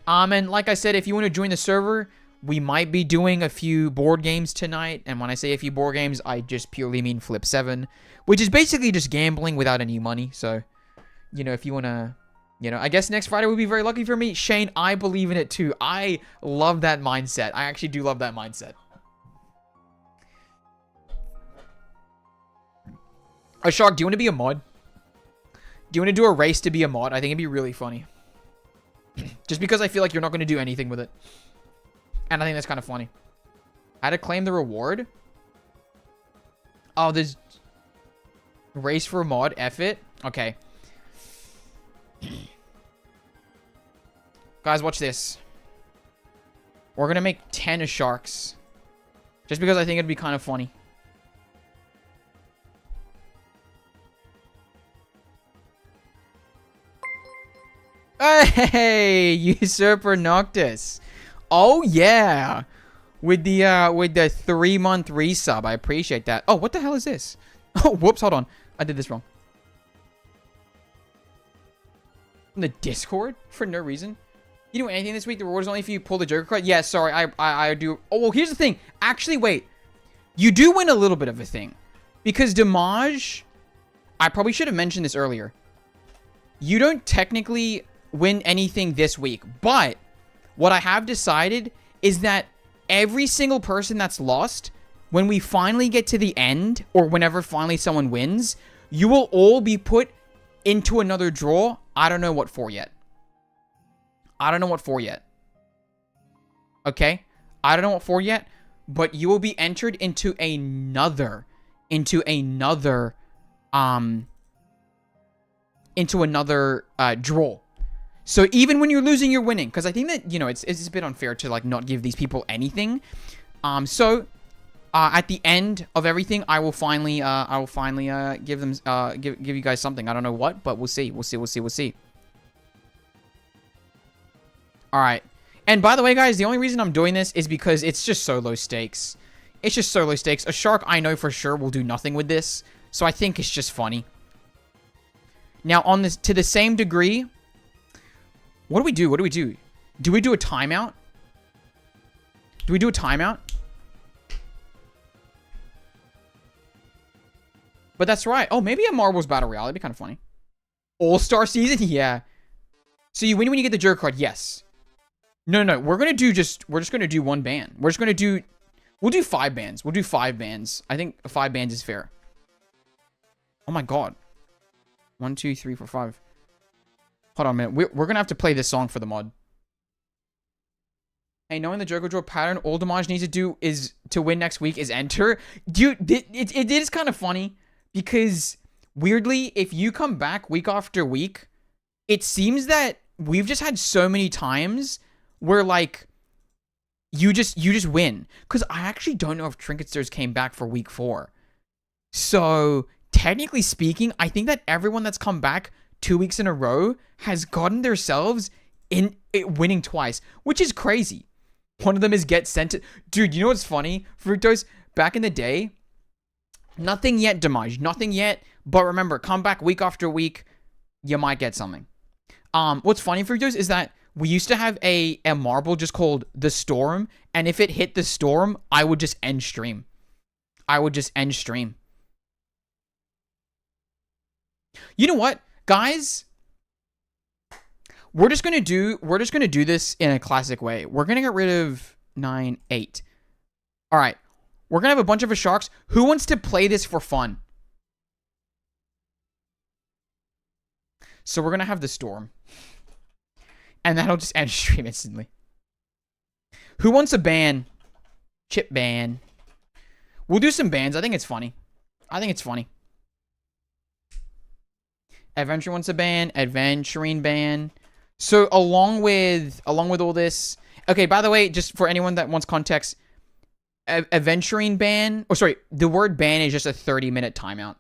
And like I said, if you want to join the server, we might be doing a few board games tonight. And when I say a few board games, I just purely mean Flip 7, which is basically just gambling without any money. So, you know, if you want to, you know, I guess next Friday would be very lucky for me. Shane, I believe in it too. I love that mindset. I actually do love that mindset. Oh, Shark, do you want to be a mod? Do you want to do a race to be a mod? I think it'd be really funny. Just because I feel like you're not going to do anything with it. And I think that's kind of funny. How to claim the reward? Oh, there's... Race for a mod. F it. Okay. Guys, watch this. We're going to make 10 of sharks. Just because I think it'd be kind of funny. Hey, Usurper Noctis. Oh yeah. With the 3-month resub. I appreciate that. Oh, what the hell is this? Oh, whoops, hold on. I did this wrong. From the Discord? For no reason? You do anything this week? The reward is only if you pull the Joker card? Yeah, sorry. I do. Oh, well, here's the thing. Actually, wait. You do win a little bit of a thing. Because Damage... I probably should have mentioned this earlier. You don't technically win anything this week. But what I have decided is that every single person that's lost, when we finally get to the end, or whenever finally someone wins, you will all be put into another draw. I don't know what for yet. I don't know what for yet. Okay? I don't know what for yet, but you will be entered into another draw. So even when you're losing, you're winning. Because I think that, you know, it's a bit unfair to, like, not give these people anything. At the end of everything, I will finally give them, give you guys something. I don't know what, but we'll see. We'll see. All right. And by the way, guys, the only reason I'm doing this is because it's just so low stakes. It's just so low stakes. A shark, I know for sure, will do nothing with this. So I think it's just funny. Now, on this, to the same degree... What do we do? What do we do? Do we do a timeout? Do we do a timeout? But that's right. Oh, maybe a Marbles Battle Royale. That'd be kind of funny. All-Star Season? Yeah. So you win when you get the Joker card? Yes. No. We're just going to do one ban. We're just going to do... We'll do 5 bans. We'll do 5 bans. I think 5 bans is fair. Oh my god. 1, 2, 3, 4, 5. Hold on a minute. We're going to have to play this song for the mod. Hey, knowing the Joker draw pattern, all Damage needs to do is to win next week is enter. Dude, it is kind of funny Because weirdly, if you come back week after week, it seems that we've just had so many times where like you just win. Because I actually don't know if Trinketsters came back for week 4. So technically speaking, I think that everyone that's come back 2 weeks in a row has gotten themselves in it winning twice, which is crazy. One of them is get sent to... Dude, you know what's funny? Fructose, back in the day, nothing yet, Damage. Nothing yet. But remember, come back week after week, you might get something. What's funny, Fructose, is that we used to have a marble just called the Storm. And if it hit the Storm, I would just end stream. You know what, guys? We're just gonna do this in a classic way. We're gonna get rid of 9, 8. All right, we're gonna have a bunch of sharks. Who wants to play this for fun? So we're gonna have the Storm, and that'll just end stream instantly. Who wants a ban? Chip ban. We'll do some bans. I think it's funny. Adventure wants a ban. Adventuring ban. So along with all this, okay, by the way, just for anyone that wants context, adventuring ban, the word ban is just a 30-minute timeout.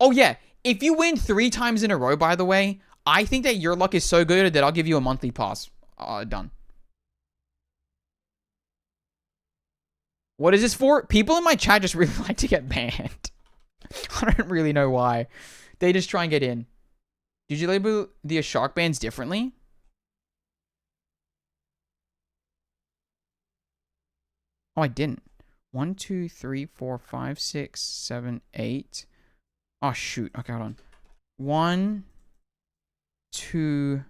Oh yeah, if you win 3 times in a row, by the way, I think that your luck is so good that I'll give you a monthly pass. Done. What is this for? People in my chat just really like to get banned. I don't really know why. They just try and get in. Did you label the shark bans differently? Oh, I didn't. 1, 2, 3, 4, 5, 6, 7, 8. Oh, shoot. Okay, hold on. 1, 2,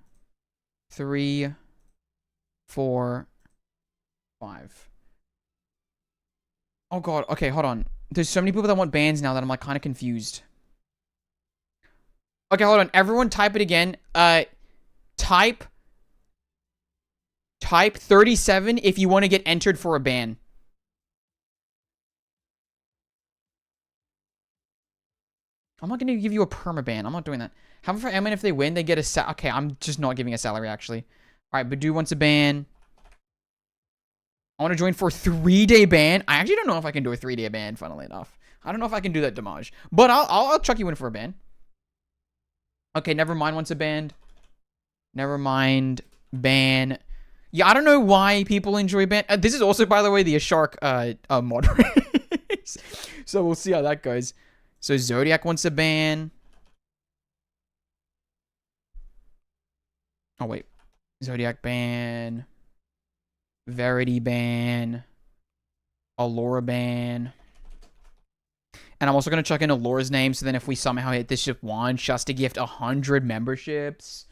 3, 4, 5. Oh, God. Okay, hold on. There's so many people that want bans now that I'm, like, kind of confused. Okay, hold on. Everyone type it again. Type 37 if you want to get entered for a ban. I'm not going to give you a permaban. I'm not doing that. How about for Emin, if they win, they get a okay, I'm just not giving a salary, actually. All right, Badu wants a ban. I want to join for a 3-day ban. I actually don't know if I can do a 3-day ban, funnily enough. I don't know if I can do that, Damage. But I'll chuck you in for a ban. Okay, never mind. Wants a ban. Never mind. Ban. Yeah, I don't know why people enjoy ban. This is also, by the way, the shark mod race. So we'll see how that goes. So Zodiac wants a ban. Oh, wait. Zodiac ban. Verity ban. Allura ban. And I'm also going to chuck in Alora's name, so then if we somehow hit this ship once, just to gift 100 memberships.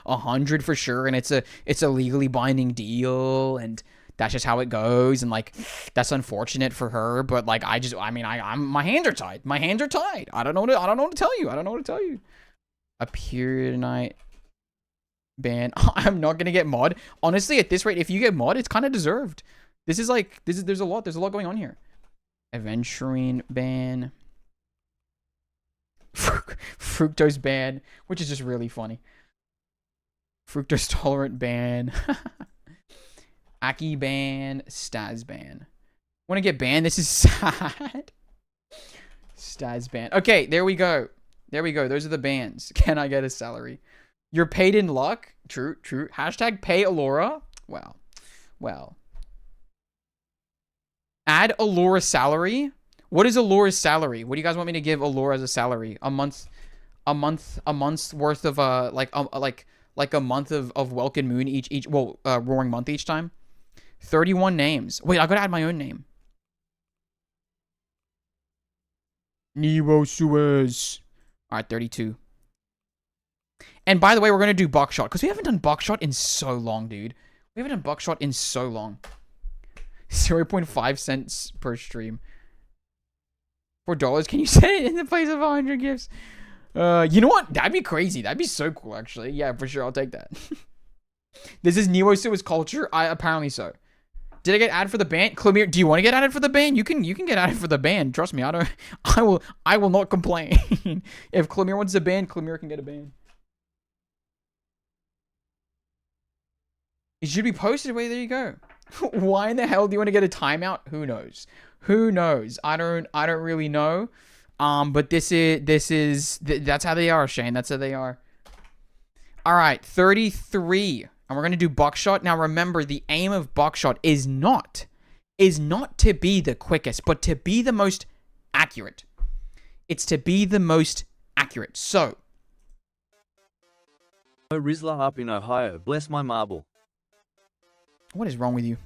100 for sure, and it's a legally binding deal, and that's just how it goes, and like that's unfortunate for her, but like I'm my hands are tied. I don't know what to tell you. A period night ban. I'm not gonna get mod. Honestly, at this rate, if you get mod, it's kind of deserved. There's a lot going on here. Adventuring ban. Fructose ban, which is just really funny. Fructose tolerant ban. Aki ban. Staz ban. Want to get banned? This is sad. Staz ban. Okay, there we go. Those are the bans. Can I get a salary? You're paid in luck. True. Hashtag pay Allura. Well. Add Allura's salary. What is Allura's salary? What do you guys want me to give Allura as a salary? A month's worth of like a month of Welkin Moon each roaring month each time. 31 names. Wait, I gotta add my own name. Nero Suez. All right, 32. And by the way, we're gonna do Buckshot because we haven't done Buckshot in so long, dude. We haven't done Buckshot in so long. 0.5 cents per stream. $4. Can you set it in the place of 100 gifts? You know what? That'd be crazy. That'd be so cool, actually. Yeah, for sure. I'll take that. This is Neo Suez culture. Apparently so. Did I get added for the ban? Clemir, do you want to get added for the ban? You can get added for the ban. Trust me, I will not complain. If Clemir wants a ban, Clemir can get a ban. It should be posted. Wait, there you go. Why in the hell do you want to get a timeout? Who knows? Who knows? I don't really know. But that's how they are, Shane. That's how they are. All right, 33. And we're going to do Buckshot. Now remember, the aim of Buckshot is not to be the quickest, but to be the most accurate. It's to be the most accurate. So. Rizla up in Ohio, bless my marble. What is wrong with you?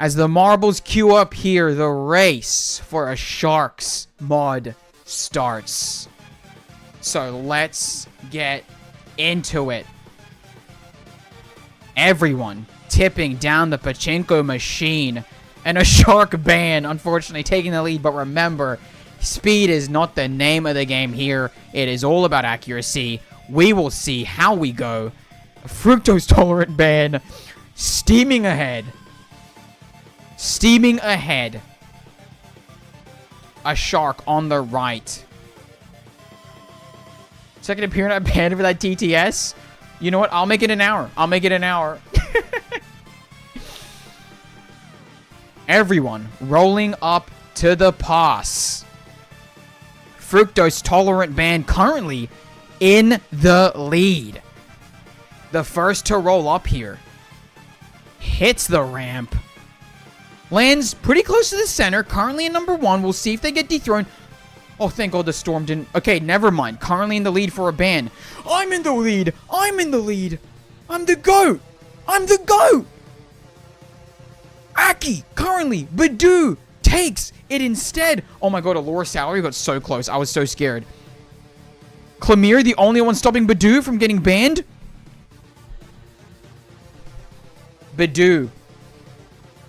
As the marbles queue up here, the race for a Sharks mod starts. So let's get into it. Everyone tipping down the pachinko machine. And a shark ban, unfortunately, taking the lead. But remember, speed is not the name of the game here. It is all about accuracy. We will see how we go. A fructose tolerant ban. Steaming ahead. Steaming ahead. A shark on the right. Second appearance at ban for that TTS. You know what? I'll make it an hour. I'll make it an hour. Everyone rolling up to the pass. Fructose tolerant ban currently in the lead. The first to roll up here. Hits the ramp. Lands pretty close to the center. Currently in number 1. We'll see if they get dethroned. Oh, thank God the storm didn't. Okay, never mind. Currently in the lead for a ban. I'm in the lead. I'm in the lead. I'm the GOAT. I'm the GOAT. Aki, currently, Badoo takes it instead. Oh my God, Allure Salary got so close. I was so scared. Clemir, the only one stopping Badoo from getting banned. Badoo.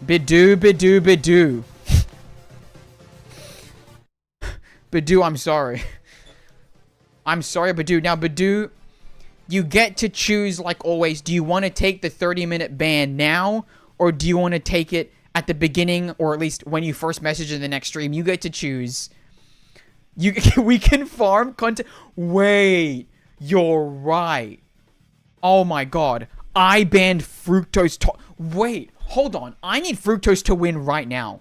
Badoo, Badoo, Badoo. Badoo, I'm sorry. I'm sorry, Badoo. Now, Badoo, you get to choose, like always. Do you want to take the 30-minute ban now? Or do you want to take it at the beginning, or at least when you first message in the next stream? You get to choose. We can farm content. Wait, you're right. Oh my God. I banned Fructose. Wait, hold on. I need Fructose to win right now.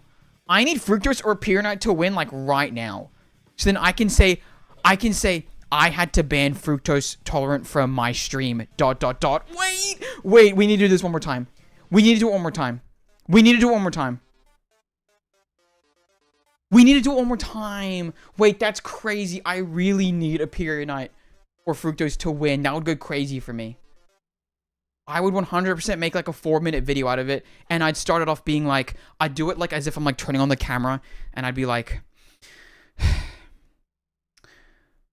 I need Fructose or Pyronite to win, like, right now. So then I can say I had to ban Fructose tolerant from my stream. ... Wait, we need to do this one more time. We need to do it one more time. We need to do it one more time. We need to do it one more time. Wait, that's crazy. I really need a Pyronite or Fructose to win. That would go crazy for me. I would 100% make like a 4-minute video out of it. And I'd start it off being like, I'd do it like as if I'm like turning on the camera. And I'd be like,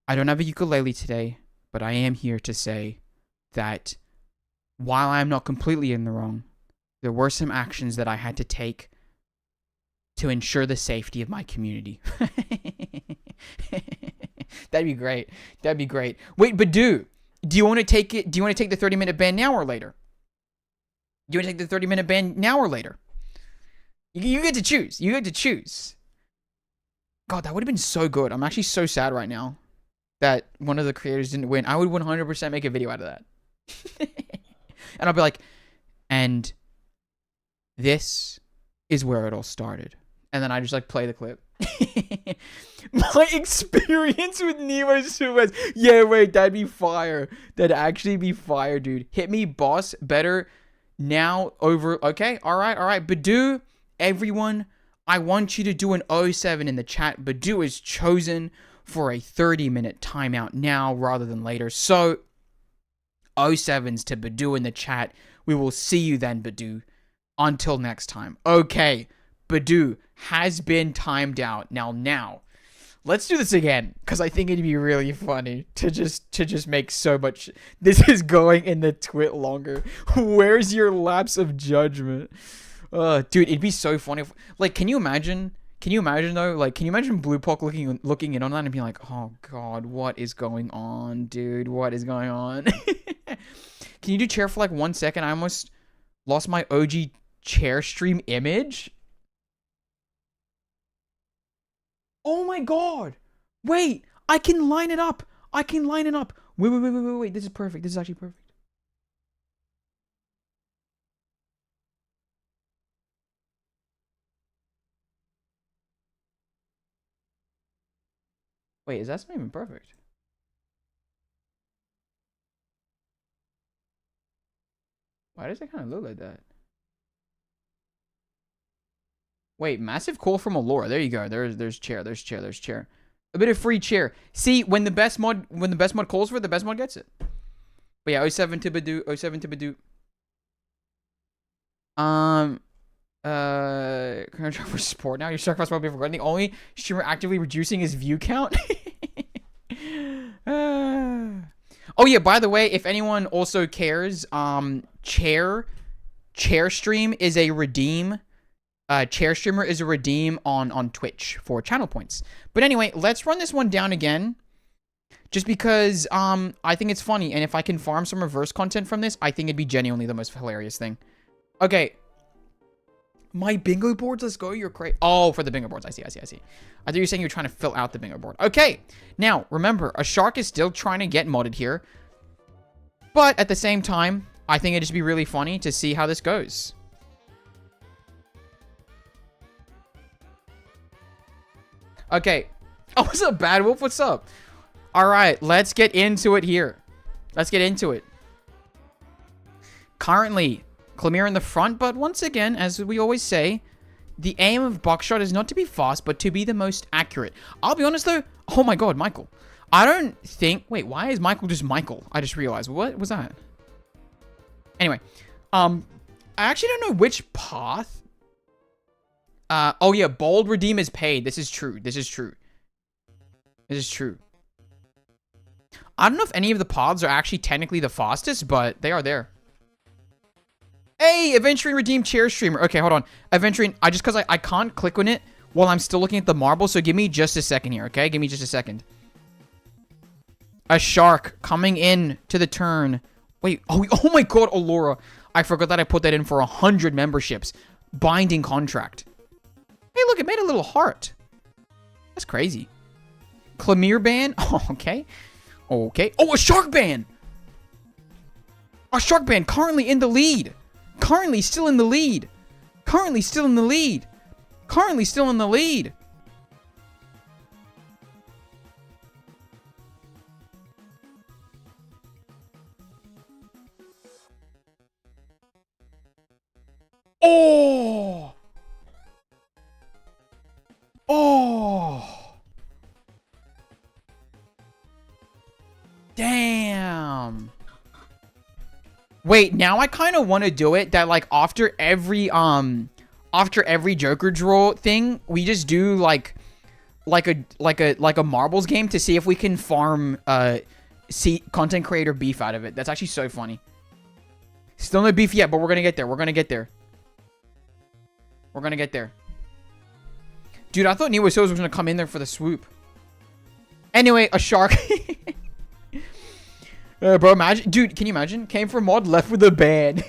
I don't have a ukulele today, but I am here to say that while I'm not completely in the wrong, there were some actions that I had to take to ensure the safety of my community. That'd be great. That'd be great. Wait, Badoo, do you want to take it? Do you want to take the 30-minute ban now or later? Do you want to take the 30-minute ban now or later? You get to choose. You get to choose. God, that would have been so good. I'm actually so sad right now that one of the creators didn't win. I would 100% make a video out of that. And I'll be like, and this is where it all started. And then I just like play the clip. My experience with Nemo Suez. Yeah, wait, that'd be fire. That'd actually be fire, dude. Hit me, boss. Better now over. Okay, all right. Badoo, everyone, I want you to do an 07 in the chat. Badoo is chosen for a 30-minute timeout now rather than later. So, 07s to Badoo in the chat. We will see you then, Badoo. Until next time. Okay, Badoo has been timed out. Now, let's do this again, because I think it'd be really funny to just make so much. This is going in the twit longer. Where's your lapse of judgment? Dude, it'd be so funny if, like, can you imagine though? Like, can you imagine Blue Pock looking in on that and being like, oh God, what is going on, dude? What is going on? Can you do chair for like 1 second? I almost lost my OG chair stream image. Oh my god. Wait, I can line it up. I can line it up. Wait. This is perfect. This is actually perfect. Wait, is that not even perfect? Why does it kind of look like that? Wait, massive call from Allura. There you go. There's chair. A bit of free chair. See, when the best mod calls for it, the best mod gets it. But yeah, 07 to Badoo. Can I try for support now? Your sacrifice will be forgotten. The only streamer actively reducing his view count. Oh yeah, by the way, if anyone also cares, chair stream is a redeem. Chair streamer is a redeem on Twitch for channel points. But anyway, let's run this one down again. Just because I think it's funny, and if I can farm some reverse content from this, I think it'd be genuinely the most hilarious thing. Okay. My bingo boards, let's go. You're crazy. Oh, for the bingo boards. I see. I thought you were saying you were trying to fill out the bingo board. Okay. Now, remember, a shark is still trying to get modded here. But at the same time, I think it'd just be really funny to see how this goes. Okay. Oh, what's up, Bad Wolf? What's up? All right, let's get into it here. Let's get into it. Currently, Clemire in the front, but once again, as we always say, the aim of Buckshot is not to be fast, but to be the most accurate. I'll be honest though. Oh my god, Michael. I don't think... Wait, why is Michael just Michael? I just realized. What was that? Anyway. I actually don't know which path. Oh yeah, bold redeem is paid. This is true. I don't know if any of the pods are actually technically the fastest, but they are there. Hey, Aventurine redeemed chair streamer. Okay, hold on. Aventurine, because I can't click on it while I'm still looking at the marble, so give me just a second here, okay? Give me just a second. A shark coming in to the turn. Wait, oh my god, Allura. I forgot that I put that in for 100 memberships. Binding contract. Hey, look, it made a little heart. That's crazy. Clemire ban. Oh, okay. Okay. Oh, a shark ban. A shark ban currently in the lead. Currently still in the lead. Oh! Oh! Damn. Wait, now I kind of want to do it that like after every Joker draw thing, we just do like a marbles game to see if we can farm content creator beef out of it. That's actually so funny. Still no beef yet, but we're gonna get there. We're gonna get there. Dude, I thought Neo was gonna come in there for the swoop. Anyway, a shark. Bro, imagine. Dude, can you imagine? Came for mod, left with a ban.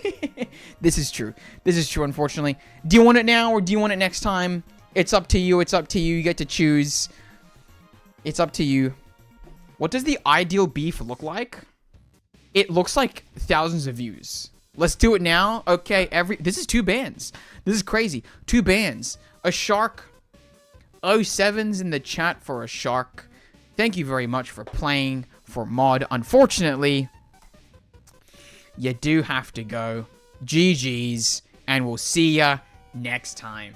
This is true, unfortunately. Do you want it now or do you want it next time? It's up to you. You get to choose. It's up to you. What does the ideal beef look like? It looks like thousands of views. Let's do it now. Okay, this is 2 bans. This is crazy. 2 bans. A shark. 07's in the chat for a shark. Thank you very much for playing for mod. Unfortunately, you do have to go. GG's, and we'll see ya next time.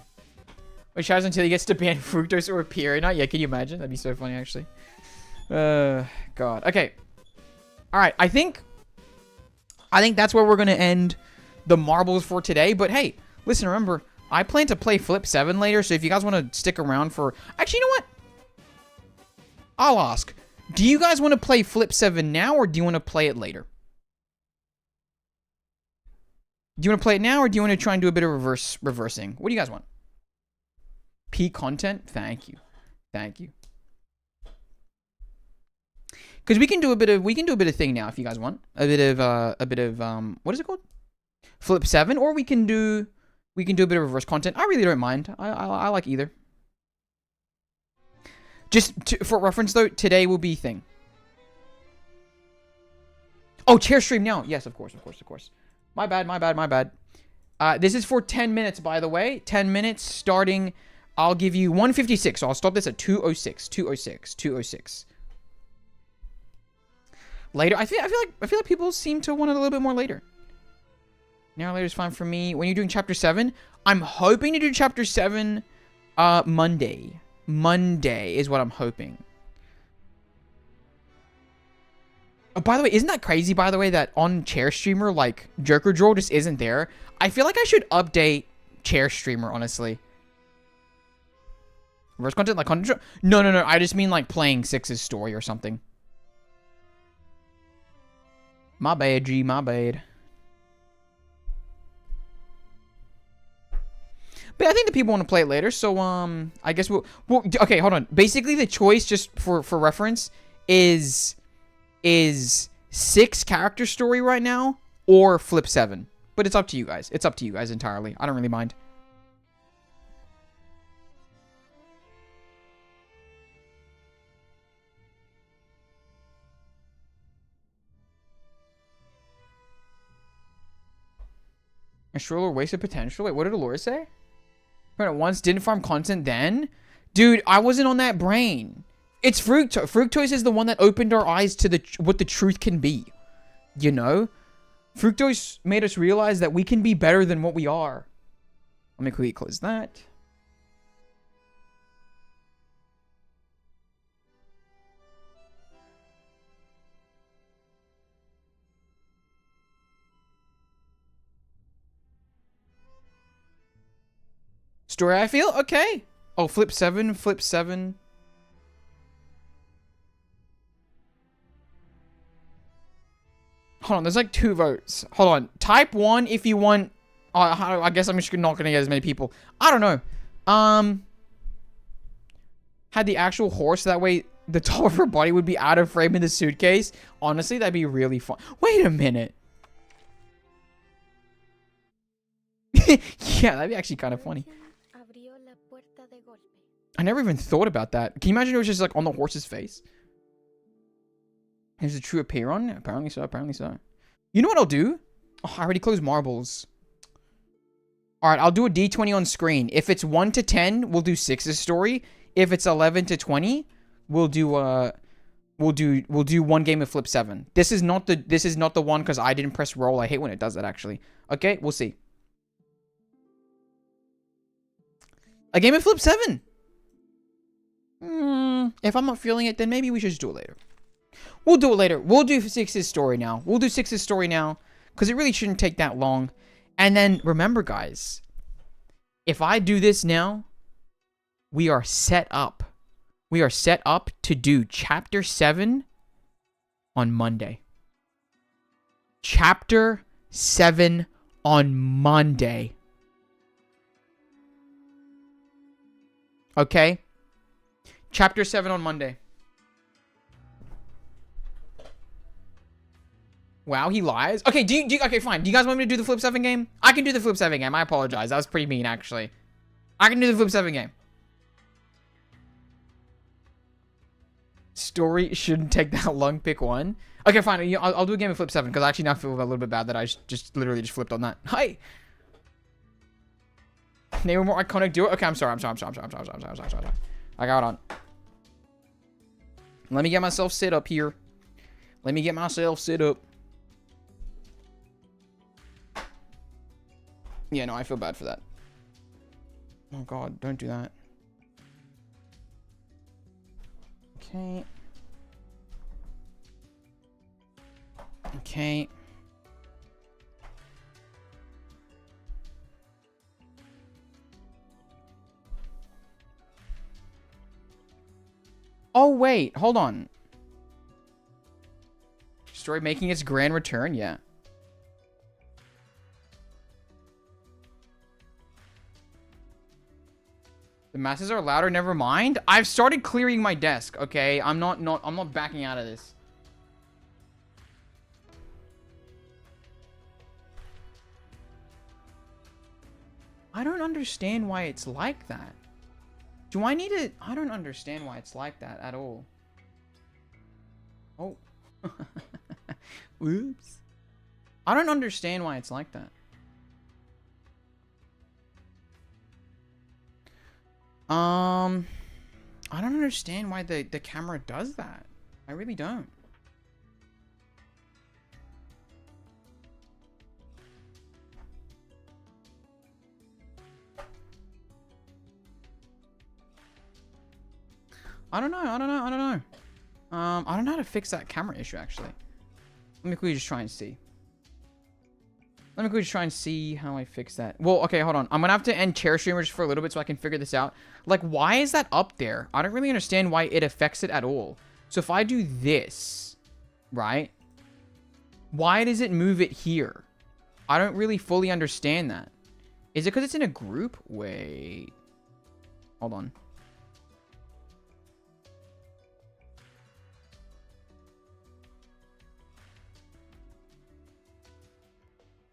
Which has until he gets to ban fructose or purina. Yeah, can you imagine? That'd be so funny, actually. God. Okay. All right. I think that's where we're gonna end the marbles for today. But hey, listen. Remember, I plan to play Flip 7 later. So if you guys want to stick around for, actually, you know what? I'll ask. Do you guys want to play Flip 7 now, or do you want to play it later? Do you want to play it now, or do you want to try and do a bit of reversing? What do you guys want? P content? Thank you. Because we can do a bit of thing now if you guys want. A bit of what is it called? Flip 7, or we can do a bit of reverse content. I really don't mind. I like either. Just for reference though, today will be thing. Oh, chair stream now. Yes, of course. My bad. This is for 10 minutes, by the way. 10 minutes starting. I'll give you 156. So I'll stop this at 206. Later. I feel like people seem to want it a little bit more later. Now later is fine for me. When you're doing chapter 7, I'm hoping to do chapter 7 Monday. Monday is what I'm hoping. Oh, by the way, isn't that crazy, by the way, that on Chair Streamer, like, Joker Draw just isn't there? I feel like I should update Chair Streamer, honestly. Reverse content, like content? No. I just mean, like, playing 6's story or something. My bad, G. My bad. But I think the people want to play it later, so, I guess we'll okay, hold on. Basically, the choice, just for reference, is 6 character story right now, or Flip 7. But it's up to you guys. It's up to you guys entirely. I don't really mind. A stroller wasted potential? Wait, what did Alora say? When it once didn't farm content then? Dude, I wasn't on that brain. It's Fructose. Fructose is the one that opened our eyes to what the truth can be. You know? Fructose made us realize that we can be better than what we are. Let me quickly close that. Story I feel? Okay. Oh, Flip 7. Hold on, there's like 2 votes. Hold on. Type 1 if you want. I guess I'm just not gonna get as many people. I don't know. Had the actual horse, that way the top of her body would be out of frame in the suitcase. Honestly, that'd be really fun. Wait a minute. Yeah, that'd be actually kind of funny. I never even thought about that. Can you imagine it was just like on the horse's face? There's a true appear on? Apparently so. You know what I'll do? Oh, I already closed marbles. Alright, I'll do a D20 on screen. If it's 1 to 10, we'll do 6's story. If it's 11 to 20, we'll do one game of Flip 7. This is not the one because I didn't press roll. I hate when it does that actually. Okay, we'll see. A game of Flip 7. If I'm not feeling it, then maybe we should just do it later. We'll do it later. We'll do 6's story now. Because it really shouldn't take that long. And then, remember guys, if I do this now, we are set up. We are set up to do Chapter 7 on Monday. Chapter 7 on Monday. Okay? Chapter 7 on Monday. Wow, he lies. Okay, okay, fine. Do you guys want me to do the Flip 7 game? I can do the Flip 7 game. I apologize. That was pretty mean, actually. I can do the Flip 7 game. Story shouldn't take that long. Pick one. Okay, fine. I'll do a game of Flip 7, because I actually now feel a little bit bad that I just literally just flipped on that. Hi! Name a more iconic duo. Okay, I'm sorry. I got on. Let me get myself set up here. Yeah, no, I feel bad for that. Oh god, don't do that. Okay. Okay. Oh, wait. Hold on. Story making its grand return? Yeah. The masses are louder, never mind. I've started clearing my desk, okay? I'm not backing out of this. I don't understand why it's like that. Do I need to... I don't understand why it's like that at all. Oh. Oops. I don't understand why it's like that. I don't understand why the camera does that. I really don't. I don't know. I don't know how to fix that camera issue, actually. Let me quickly just try and see. Let me quickly just try and see how I fix that. Well, okay, hold on. I'm gonna have to end chair streamers for a little bit so I can figure this out. Like, why is that up there? I don't really understand why it affects it at all. So if I do this, right? Why does it move it here? I don't really fully understand that. Is it because it's in a group? Wait. Hold on.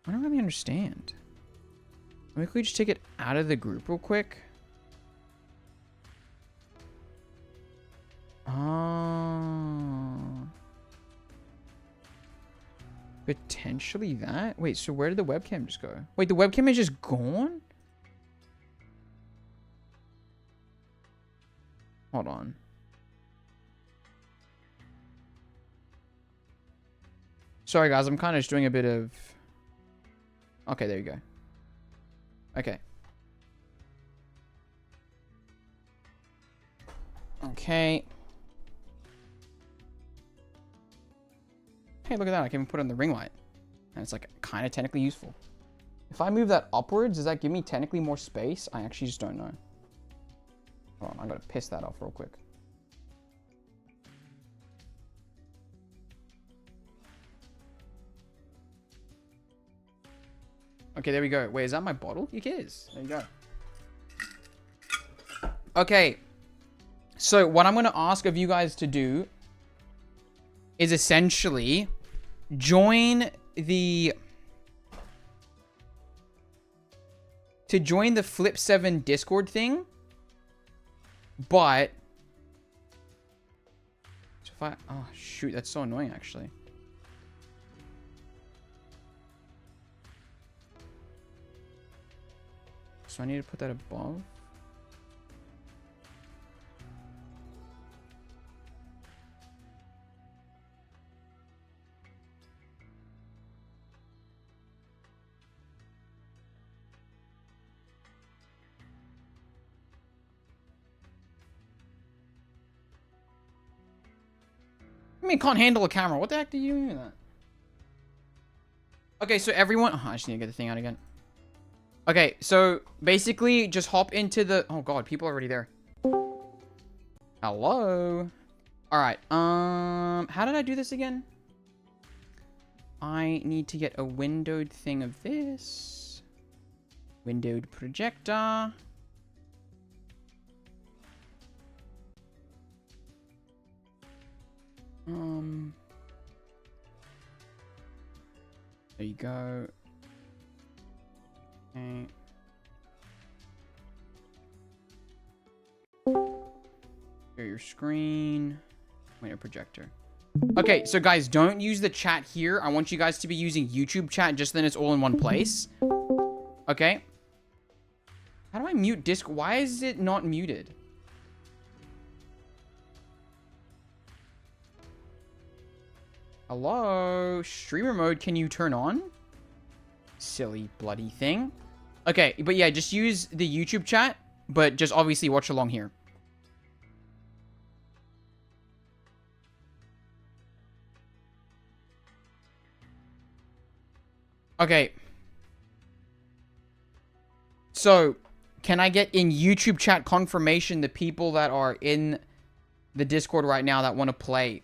I don't really understand. Maybe we just take it out of the group real quick. Potentially that? Wait, so where did the webcam just go? Wait, the webcam is just gone? Hold on. Sorry, guys. I'm kind of just doing a bit of... Okay, there you go. Okay. Okay. Hey, look at that. I can even put it on the ring light. And it's like kind of technically useful. If I move that upwards, does that give me technically more space? I actually just don't know. Hold on, I'm going to piss that off real quick. Okay, there we go. Wait, is that my bottle? It is. There you go. Okay. So what I'm going to ask of you guys to do is essentially join the... To join the Flip 7 Discord thing. But... So if I... Oh, shoot. That's so annoying, actually. So I need to put that above. I mean, can't handle a camera. What the heck do you mean that? Okay, so everyone... Oh, I just need to get the thing out again. Okay, so basically just hop into the... Oh god, people are already there. Hello? Alright, how did I do this again? I need to get a windowed thing of this. Windowed projector. There you go. Okay. Share your screen. Wait, a projector. Okay, so guys, don't use the chat here. I want you guys to be using YouTube chat, just then it's all in one place. Okay. How do I mute disc? Why is it not muted? Hello? Streamer mode, can you turn on? Silly bloody thing. Okay, but yeah, just use the YouTube chat, but just obviously watch along here. Okay. So, can I get in YouTube chat confirmation the people that are in the Discord right now that want to play?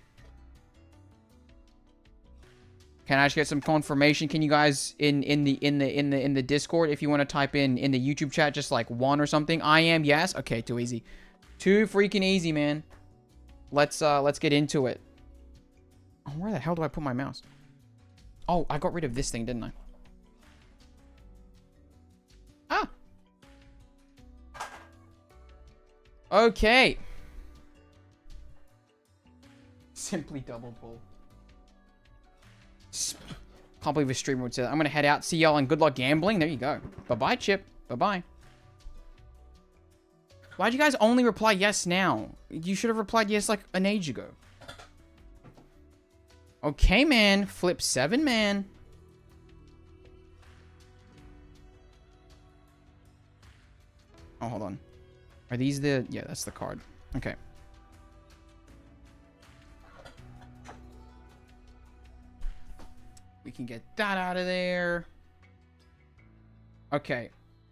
Can I just get some confirmation? Can you guys in the Discord, if you want to type in the YouTube chat, just like 1 or something? I am, yes. Okay, too easy. Too freaking easy, man. Let's get into it. Oh, where the hell do I put my mouse? Oh, I got rid of this thing, didn't I? Ah, Okay. Simply double pull. Can't believe a streamer would say that. I'm gonna head out. See y'all and good luck gambling. There you go. Bye-bye, Chip. Bye-bye. Why'd you guys only reply yes now? You should have replied yes like an age ago. Okay, man. Flip 7, man. Oh, hold on. Are these the... Yeah, that's the card. Okay. We can get that out of there. Okay.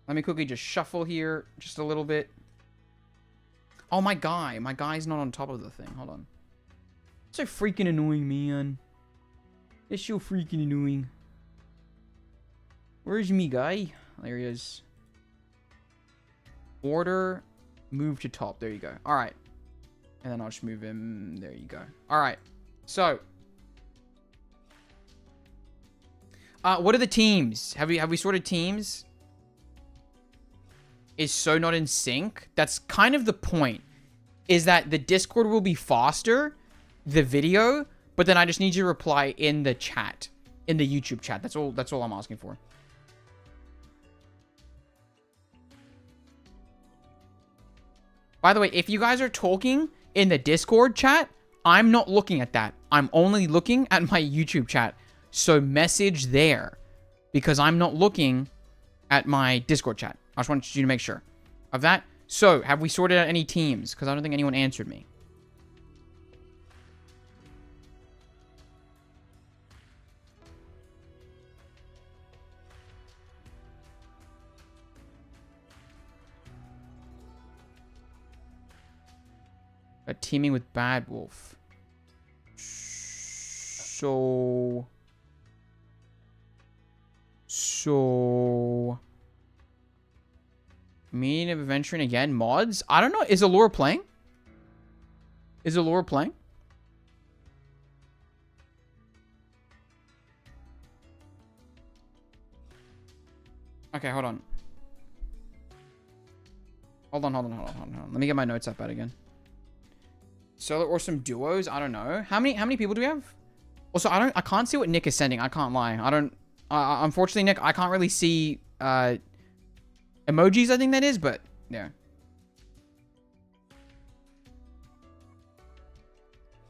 Let me quickly just shuffle here just a little bit. Oh, my guy. My guy's not on top of the thing. Hold on. So freaking annoying, man. It's so freaking annoying. Where's me guy? There he is. Order. Move to top. There you go. Alright. And then I'll just move him. There you go. Alright. So. What are the teams? Have we sorted teams? Is so not in sync? That's kind of the point. Is that the Discord will be faster, the video, but then I just need you to reply in the chat. In the YouTube chat. That's all I'm asking for. By the way, if you guys are talking in the Discord chat, I'm not looking at that. I'm only looking at my YouTube chat. So message there. Because I'm not looking at my Discord chat. I just want you to make sure of that. So, have we sorted out any teams? Because I don't think anyone answered me. Teaming with Bad Wolf. So... Meaning of adventuring again. Mods? I don't know. Is Allure playing? Is Allure playing? Okay, hold on. Hold on. Let me get my notes up out again. Solo or some duos? I don't know. How many people do we have? Also, I can't see what Nick is sending. I can't lie. I don't... unfortunately, Nick, I can't really see emojis, I think that is, but yeah.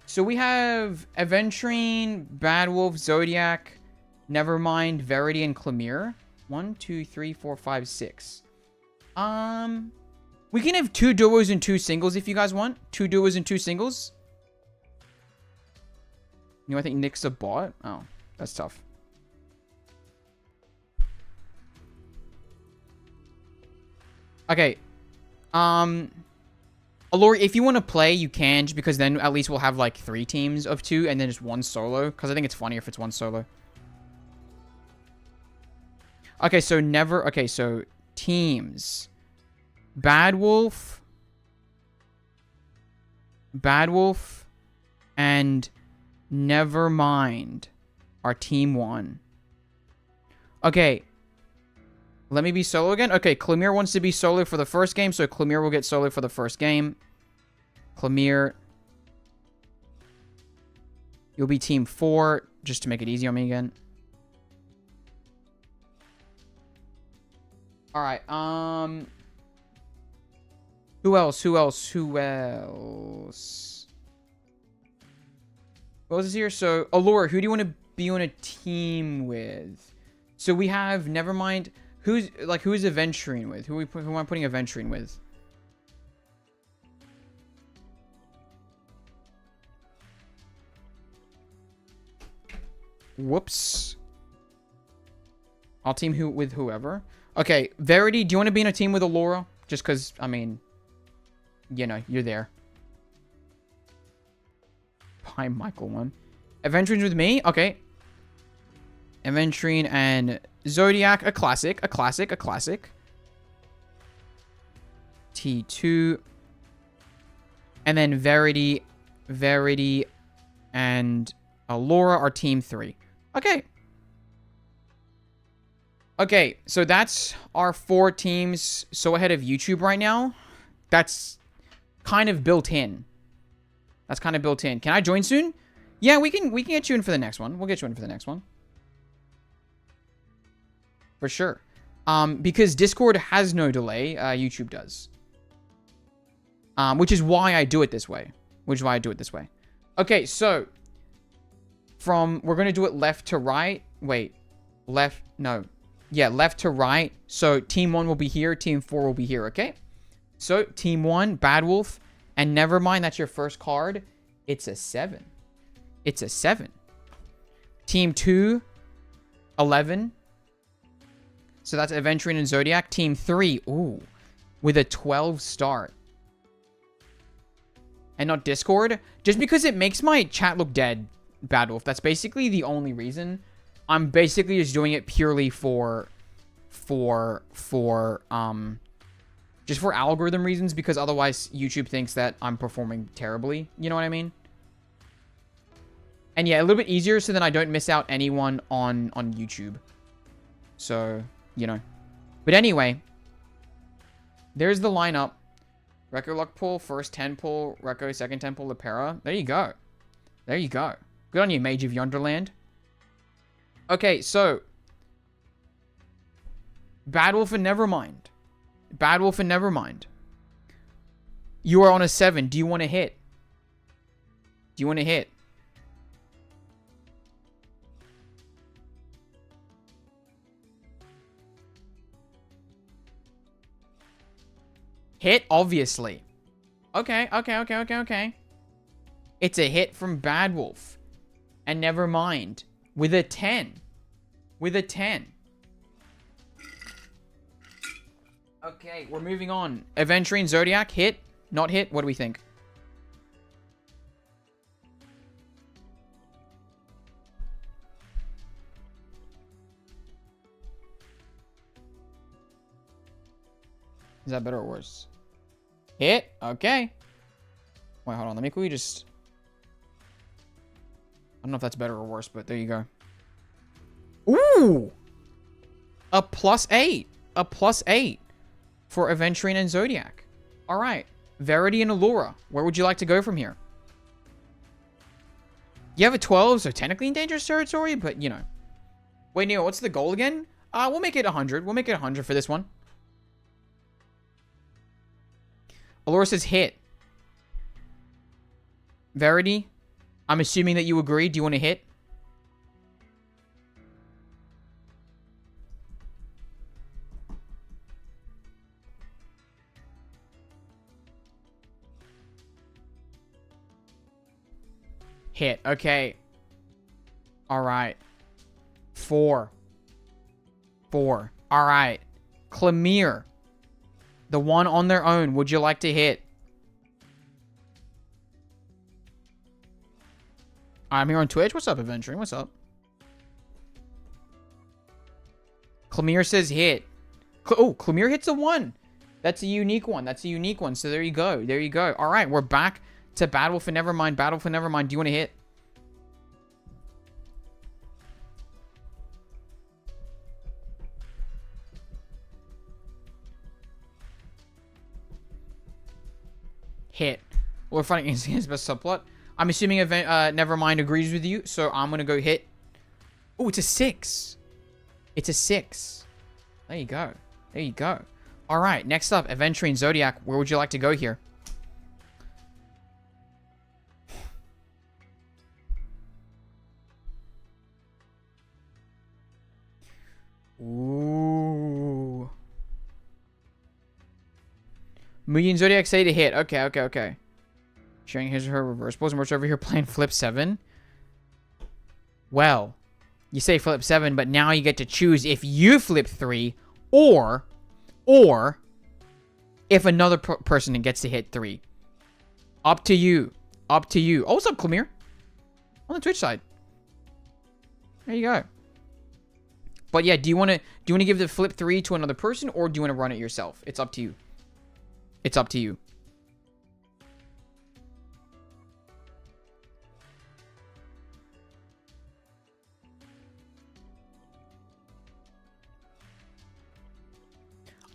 So we have Aventurine, Bad Wolf, Zodiac, Nevermind, Verity, and Clemire. 1, 2, 3, 4, 5, 6. We can have 2 duos and 2 singles if you guys want. 2 duos and 2 singles. You know, I think Nick's a bot. Oh, that's tough. Okay. Allure, if you want to play, you can, just because then at least we'll have like 3 teams of 2 and then just 1 solo. Because I think it's funnier if it's 1 solo. Okay, so okay, so teams. Bad Wolf, and Nevermind are team 1. Okay. Let me be solo again. Okay, Clemire wants to be solo for the first game, so Clemire will get solo for the first game. Clemire. You'll be team 4, just to make it easy on me again. Alright, Who else? Who else is here? So, Allure, who do you want to be on a team with? So we have Nevermind. Who's Aventurine with? Who am I putting Aventurine with? Whoops. I'll team with whoever. Okay, Verity, do you want to be in a team with Allura? Just because, I mean, you know, you're there. Hi, Michael 1. Aventurine with me? Okay. Aventurine and Zodiac, a classic. T2. And then Verity, and Allura are team 3. Okay. Okay, so that's our 4 teams so ahead of YouTube right now. That's kind of built in. That's kind of built in. Can I join soon? Yeah, we can get you in for the next one. We'll get you in for the next one. For sure. Because Discord has no delay. YouTube does. Which is why I do it this way. Okay, so we're going to do it left to right. Wait. Left. No. Yeah, left to right. So team 1 will be here. Team 4 will be here. Okay. So team 1, Bad Wolf. And never mind, that's your first card. It's a 7. It's a 7. Team 2, 11. So that's Aventurine and Zodiac. Team 3, ooh, with a 12 start. And not Discord. Just because it makes my chat look dead, Bad Wolf. That's basically the only reason. I'm basically just doing it purely for just for algorithm reasons, because otherwise YouTube thinks that I'm performing terribly. You know what I mean? And yeah, a little bit easier so then I don't miss out anyone on YouTube. So, you know. But anyway, there's the lineup. Reco Luck pull, first 10 pull, Reco, second 10 pull, Lepera. There you go. There you go. Good on you, Mage of Yonderland. Okay, so Bad Wolf and Nevermind. Bad Wolf and Nevermind. You are on a 7. Do you want to hit? Do you want to hit? Hit, obviously. Okay. It's a hit from Bad Wolf. And Nevermind. With a 10. With a 10. Okay, we're moving on. Aventurine Zodiac, hit? Not hit? What do we think? Is that better or worse? Hit? Okay. Wait, hold on. Let me quickly just... I don't know if that's better or worse, but there you go. Ooh! A +8. A +8 for Aventurine and Zodiac. Alright. Verity and Allura. Where would you like to go from here? You have a 12, so technically in dangerous territory, but, you know. Wait, Neil, what's the goal again? We'll make it 100. We'll make it 100 for this one. Allura says hit. Verity, I'm assuming that you agree. Do you want to hit? Hit. Okay. All right. 4. All right. Clemire. The one on their own. Would you like to hit? I'm here on Twitch. What's up, Aventurine? What's up? Clemire says hit. Clemire hits a 1. That's a unique one. So there you go. All right. We're back to Bad Wolf and Nevermind. Bad Wolf and Nevermind. Do you want to hit? Hit. We're fighting against best subplot. I'm assuming Nevermind agrees with you, so I'm gonna go hit. Oh, it's a 6. It's a 6. There you go. All right. Next up, Aventurine Zodiac. Where would you like to go here? Ooh. Moody and Zodiac say to hit. Okay. Sharing his or her reversibles, and we're over here playing flip 7. Well, you say flip 7, but now you get to choose if you flip 3 or if another person gets to hit 3. Up to you. Oh, what's up, Clemire? On the Twitch side. There you go. But yeah, do you want to give the flip 3 to another person, or do you want to run it yourself? It's up to you.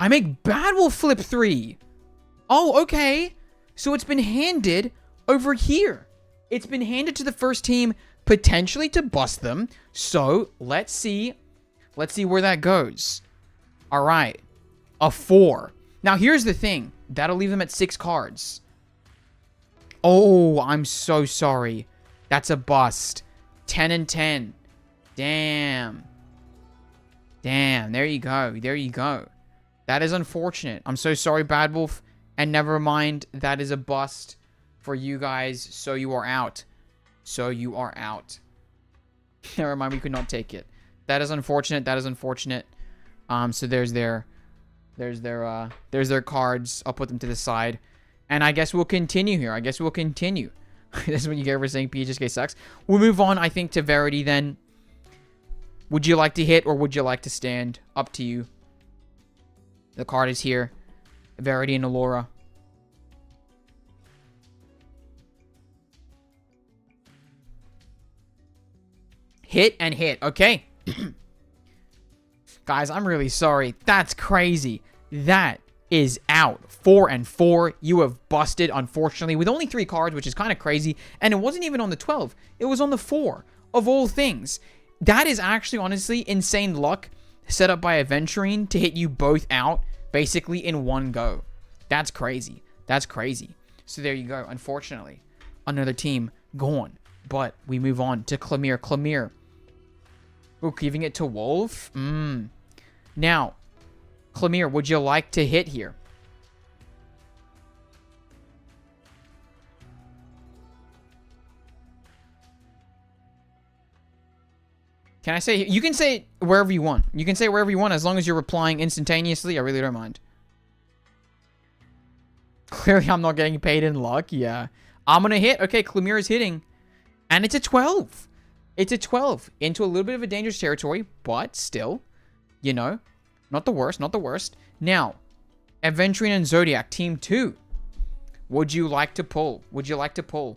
I make Bad Wolf flip 3. Oh, okay. So it's been handed over here. It's been handed to the first team, potentially to bust them. So let's see. Let's see where that goes. All right. A 4. Now, here's the thing. That'll leave them at 6 cards. Oh, I'm so sorry. That's a bust. 10 and 10. Damn. Damn. There you go. There you go. That is unfortunate. I'm so sorry, Bad Wolf. And never mind. That is a bust for you guys. So you are out. So you are out. Never mind. We could not take it. That is unfortunate. That is unfortunate. So there's their cards. I'll put them to the side. And I guess we'll continue here. I guess we'll continue. This is what you get for saying PHSK sucks. We'll move on, I think, to Verity then. Would you like to hit or would you like to stand? Up to you. The card is here. Verity and Allura. Hit and hit. Okay. Guys, I'm really sorry. That's crazy. That is out. 4 and 4. You have busted, unfortunately, with only 3 cards, which is kind of crazy. And it wasn't even on the 12. It was on the 4, of all things. That is actually, honestly, insane luck set up by Aventurine to hit you both out, basically, in one go. That's crazy. That's crazy. So there you go. Unfortunately, another team gone. But we move on to Clemire. Clemire. Ooh, giving it to Wolf? Now, Clemire, would you like to hit here? Can I say... You can say it wherever you want. You can say it wherever you want as long as you're replying instantaneously. I really don't mind. Clearly, I'm not getting paid in luck. Yeah. I'm going to hit. Okay, Clemire is hitting. And it's a 12. It's a 12. Into a little bit of a dangerous territory. But still, you know, not the worst. Not the worst. Now, Aventurine and Zodiac, Team 2. Would you like to pull? Would you like to pull?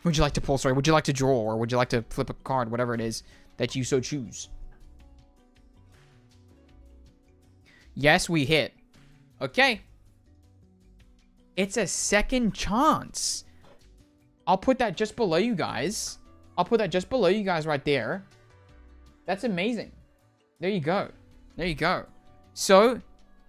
Would you like to pull? Sorry. Would you like to draw? Or would you like to flip a card? Whatever it is that you so choose. Yes, we hit. Okay. It's a second chance. I'll put that just below you guys. I'll put that just below you guys right there. That's amazing. There you go. There you go. So,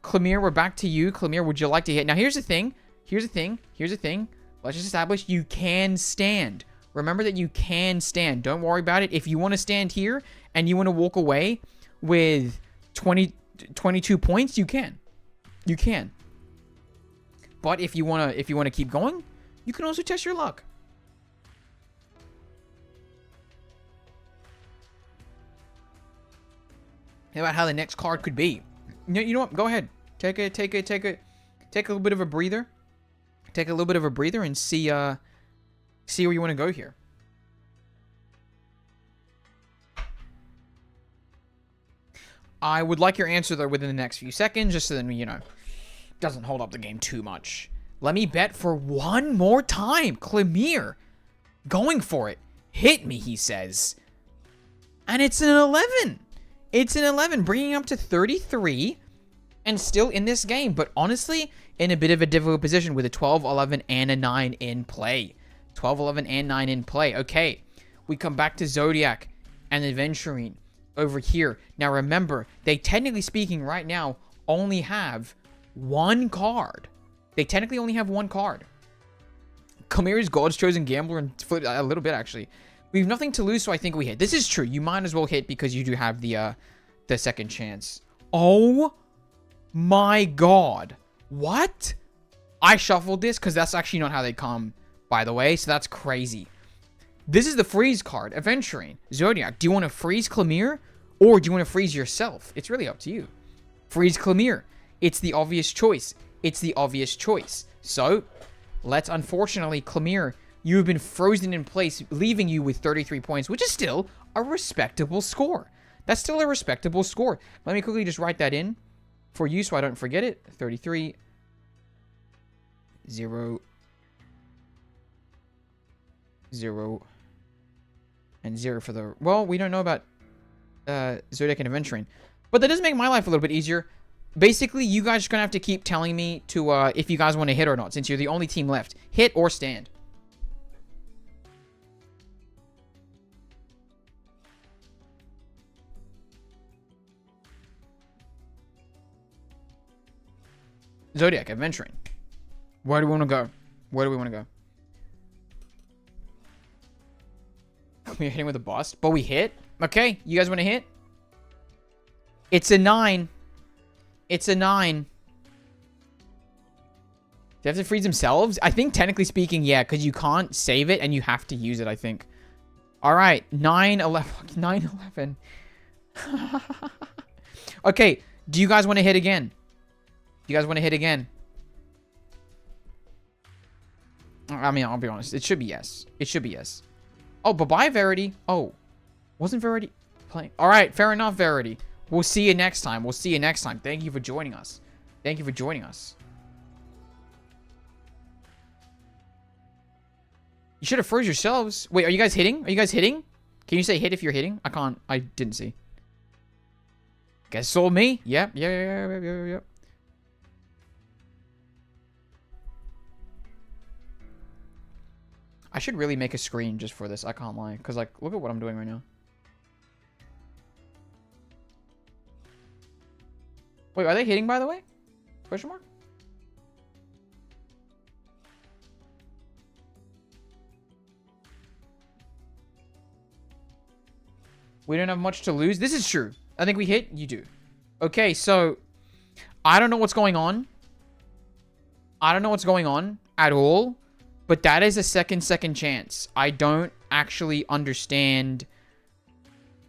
Clemire, we're back to you. Clemire, would you like to hit? Now, here's the thing. Here's the thing. Here's the thing. Let's just establish you can stand. Remember that you can stand. Don't worry about it. If you want to stand here and you want to walk away with 22 points, you can. You can. But if you want to keep going, you can also test your luck. About how the next card could be. You know what? Go ahead. Take a little bit of a breather. Take a little bit of a breather and see where you want to go here. I would like your answer though within the next few seconds, just so then you know doesn't hold up the game too much. Let me bet for one more time. Clemire, going for it. Hit me, he says. And it's an 11. It's an 11, bringing up to 33, and still in this game. But honestly, in a bit of a difficult position with a 12, 11, and a 9 in play. 12, 11, and 9 in play. Okay, we come back to Zodiac and Aventurine over here. Now remember, they technically speaking right now only have one card. They technically only have one card. Clemire's God's Chosen Gambler and a little bit actually. We have nothing to lose, so I think we hit. This is true. You might as well hit because you do have the second chance. Oh my god. What? I shuffled this because that's actually not how they come, by the way. So that's crazy. This is the freeze card. Aventurine. Zodiac. Do you want to freeze Clemire or do you want to freeze yourself? It's really up to you. Freeze Clemire. It's the obvious choice. It's the obvious choice. So, let's unfortunately, Clemire, you have been frozen in place, leaving you with 33 points, which is still a respectable score. That's still a respectable score. Let me quickly just write that in for you so I don't forget it. 33, 0, 0, and 0 for the... Well, we don't know about Zodiac and Aventurine. But that does make my life a little bit easier. basically, you guys are going to have to keep telling me to if you guys want to hit or not, since you're the only team left. Hit or stand. Zodiac, adventuring. Where do we want to go? Where do we want to go? We're hitting with a bust, but we hit. Okay, you guys want to hit? It's a 9. It's a 9. They have to freeze themselves? I think technically speaking, yeah, because you can't save it and you have to use it, I think. All right, 9, 11. 9, 11. Okay, do you guys want to hit again? Do you guys want to hit again? I mean, I'll be honest. It should be yes. It should be yes. Oh, bye-bye, Verity. Oh, wasn't Verity playing? All right, fair enough, Verity. We'll see you next time. We'll see you next time. Thank you for joining us. Thank you for joining us. You should have froze yourselves. Wait, are you guys hitting? Are you guys hitting? Can you say hit if you're hitting? I can't. I didn't see. Guess it's all me. Yep. Yep. I should really make a screen just for this. I can't lie. Because, like, look at what I'm doing right now. Wait, are they hitting, by the way? Question mark? We don't have much to lose. This is true. I think we hit. You do. Okay, so I don't know what's going on. I don't know what's going on at all. But that is a second chance. I don't actually understand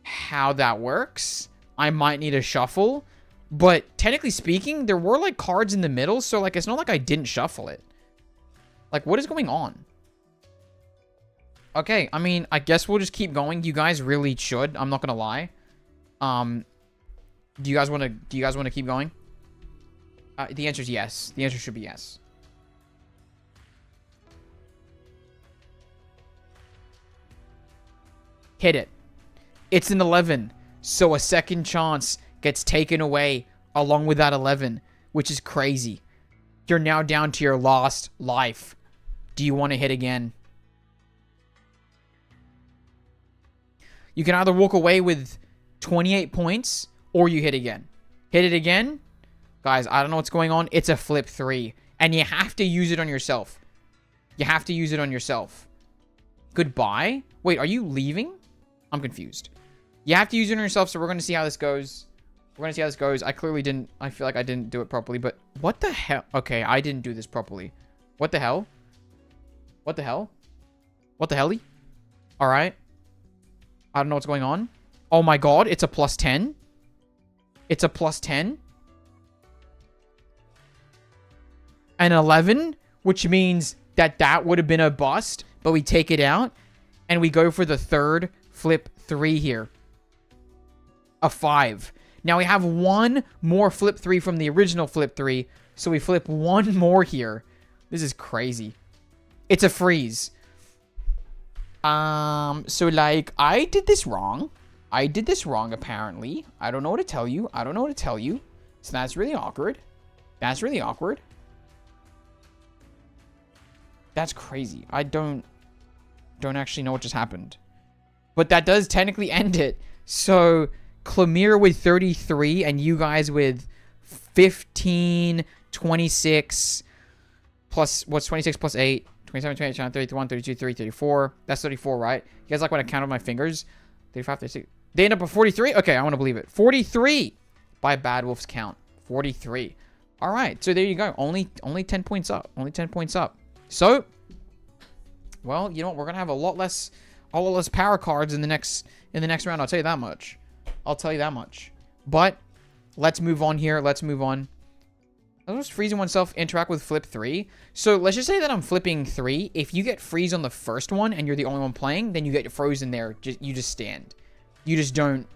how that works. I might need a shuffle. But technically speaking, there were like cards in the middle. So like, it's not like I didn't shuffle it. Like, what is going on? Okay, I mean, I guess we'll just keep going. You guys really should. I'm not gonna lie. Do you guys want to keep going? The answer is yes. The answer should be yes. Hit it. It's an 11. So a second chance gets taken away along with that 11, which is crazy. You're now down to your last life. Do you want to hit again? You can either walk away with 28 points or you hit again. Hit it again. Guys, I don't know what's going on. It's a flip 3. And you have to use it on yourself. You have to use it on yourself. Goodbye? Wait, are you leaving? I'm confused. You have to use it on yourself, so we're going to see how this goes. We're going to see how this goes. I clearly didn't... I feel like I didn't do it properly, but... What the hell? Okay, I didn't do this properly. What the hell? What the hell? What the helly? Alright. I don't know what's going on. Oh my god, it's a plus 10. It's a plus 10. An 11, which means that that would have been a bust, but we take it out, and we go for the third flip 3 here. A 5. Now we have one more flip 3 from the original flip 3, so we flip one more here. This is crazy. It's a freeze. So like, I did this wrong. I did this wrong, apparently. I don't know what to tell you. I don't know what to tell you. So that's really awkward. That's really awkward. That's crazy. I don't actually know what just happened. But that does technically end it. So, Clemire with 33 and you guys with 15, 26, plus, what's 26 plus 8? 27, 28, 31, 32, 33, 34. That's 34, right? You guys like when I count on my fingers? 35, 36. They end up with 43? Okay, I want to believe it. 43! By Bad Wolf's count. 43. Alright, so there you go. Only 10 points up. Only 10 points up. So, well, you know what? We're going to have a lot less power cards in the next round. I'll tell you that much. I'll tell you that much. But, let's move on here. Let's move on. I was freezing oneself interact with flip 3. So let's just say that I'm flipping 3. If you get freeze on the first one and you're the only one playing, then you get frozen there. You just stand. You just don't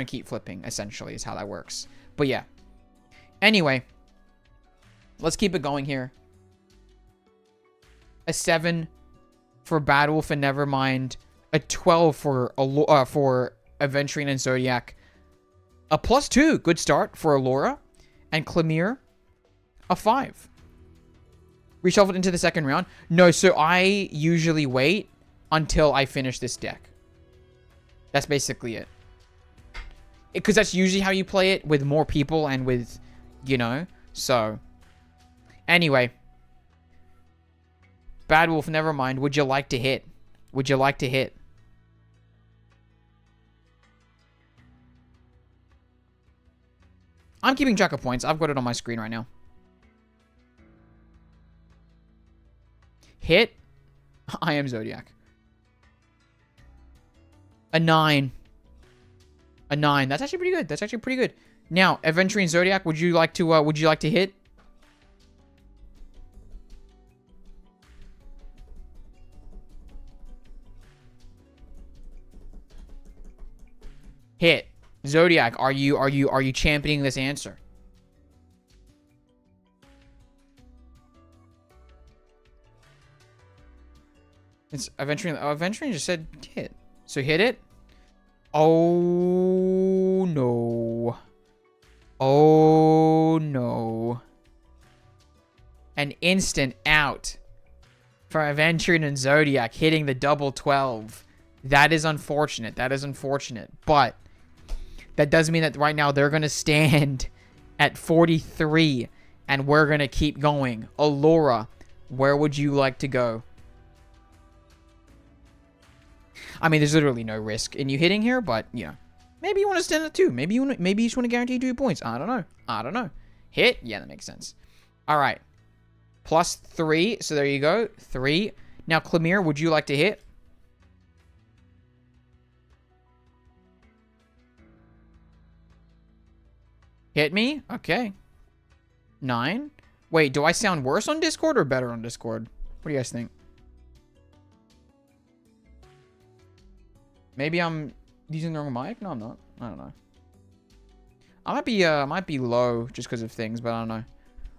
keep flipping, essentially, is how that works. But yeah. Anyway, let's keep it going here. A 7 for Bad Wolf and Nevermind. A 12 for Aventurine and Zodiac. A +2, good start for Allura. And Clemire, a 5. Reshuffled into the second round. No, so I usually wait until I finish this deck. That's basically it. Because that's usually how you play it with more people and with, you know. So, anyway. Bad Wolf, never mind. Would you like to hit? Would you like to hit? I'm keeping track of points. I've got it on my screen right now. Hit. I am Zodiac. A 9. A 9. That's actually pretty good. That's actually pretty good. Now, Aventurine Zodiac, would you like to hit? Hit. Zodiac, are you championing this answer? It's Aventurine. Oh, Aventurine just said hit. So hit it. Oh no. Oh no. An instant out for Aventurine and Zodiac hitting the double 12. That is unfortunate. That is unfortunate. But that does mean that right now they're going to stand at 43 and we're going to keep going. Allura, where would you like to go? I mean, there's literally no risk in you hitting here, but, you know, maybe you want to stand at 2. Maybe you just want to guarantee 2 points. I don't know. I don't know. Hit? Yeah, that makes sense. All right. Plus 3. So there you go. 3. Now, Clemire, would you like to hit? Hit me? Okay. 9. Wait, do I sound worse on Discord or better on Discord? What do you guys think? Maybe I'm using the wrong mic? No, I'm not. I don't know. I might be low just because of things, but I don't know.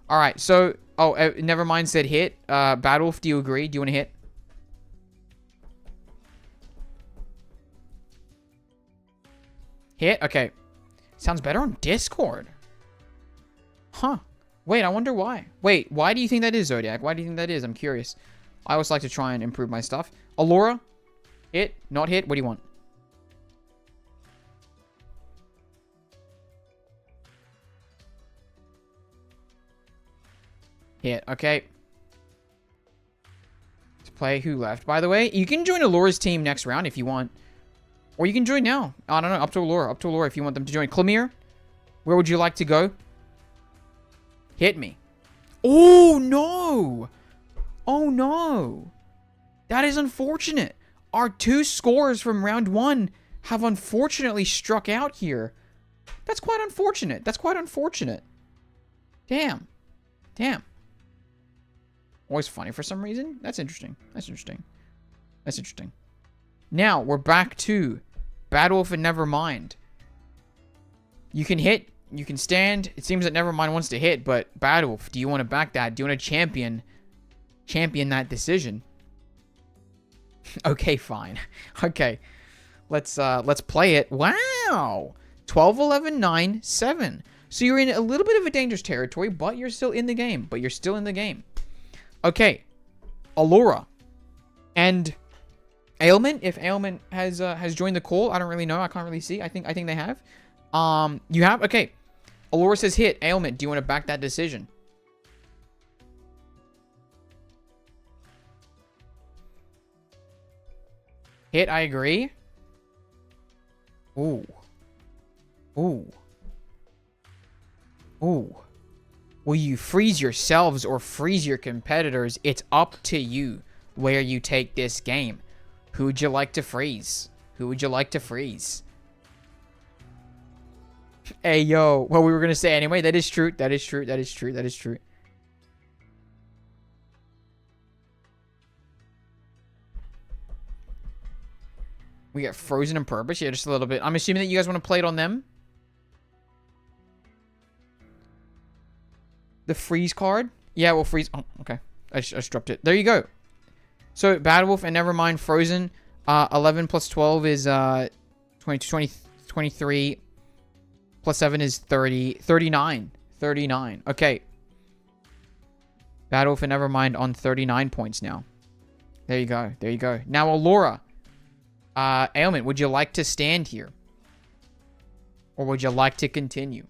All right, so never mind. Said hit. Bad Wolf, do you agree? Do you want to hit? Hit. Okay. Sounds better on Discord. Huh. Wait, I wonder why. Wait, why do you think that is, Zodiac? Why do you think that is? I'm curious. I always like to try and improve my stuff. Allura? Hit? Not hit? What do you want? Hit. Okay. Let's play who left. By the way, you can join Allura's team next round if you want. Or you can join now. I don't know. Up to Allura. Up to Allura if you want them to join. Clemire, where would you like to go? Hit me. Oh, no. Oh, no. That is unfortunate. Our 2 scores from round 1 have unfortunately struck out here. That's quite unfortunate. That's quite unfortunate. Damn. Damn. Always funny for some reason. That's interesting. That's interesting. That's interesting. Now, we're back to Bad Wolf and Nevermind. You can hit. You can stand. It seems that Nevermind wants to hit, but Bad Wolf, do you want to back that? Do you want to champion that decision? Okay, fine. Okay. Let's play it. Wow. 12, 11, 9, 7. So you're in a little bit of a dangerous territory, but you're still in the game. Okay. Allura. And Ailment, if Ailment has joined the call, I don't really know. I can't really see. I think they have. You have? Okay. Allura says hit. Ailment, do you want to back that decision? Hit, I agree. Ooh. Ooh. Ooh. Will you freeze yourselves or freeze your competitors? It's up to you where you take this game. Who would you like to freeze? Who would you like to freeze? Hey, yo. What we were going to say anyway. That is true. That is true. That is true. That is true. We got frozen on purpose. Yeah, just a little bit. I'm assuming that you guys want to play it on them. The freeze card. Yeah, we'll freeze. Oh, okay. I just dropped it. There you go. So, Bad Wolf and Nevermind frozen. 11 plus 12 is 23. Plus 7 is 30. 39. 39. Okay. Battle for Nevermind on 39 points now. There you go. There you go. Now, Allura. Ailment, would you like to stand here? Or would you like to continue?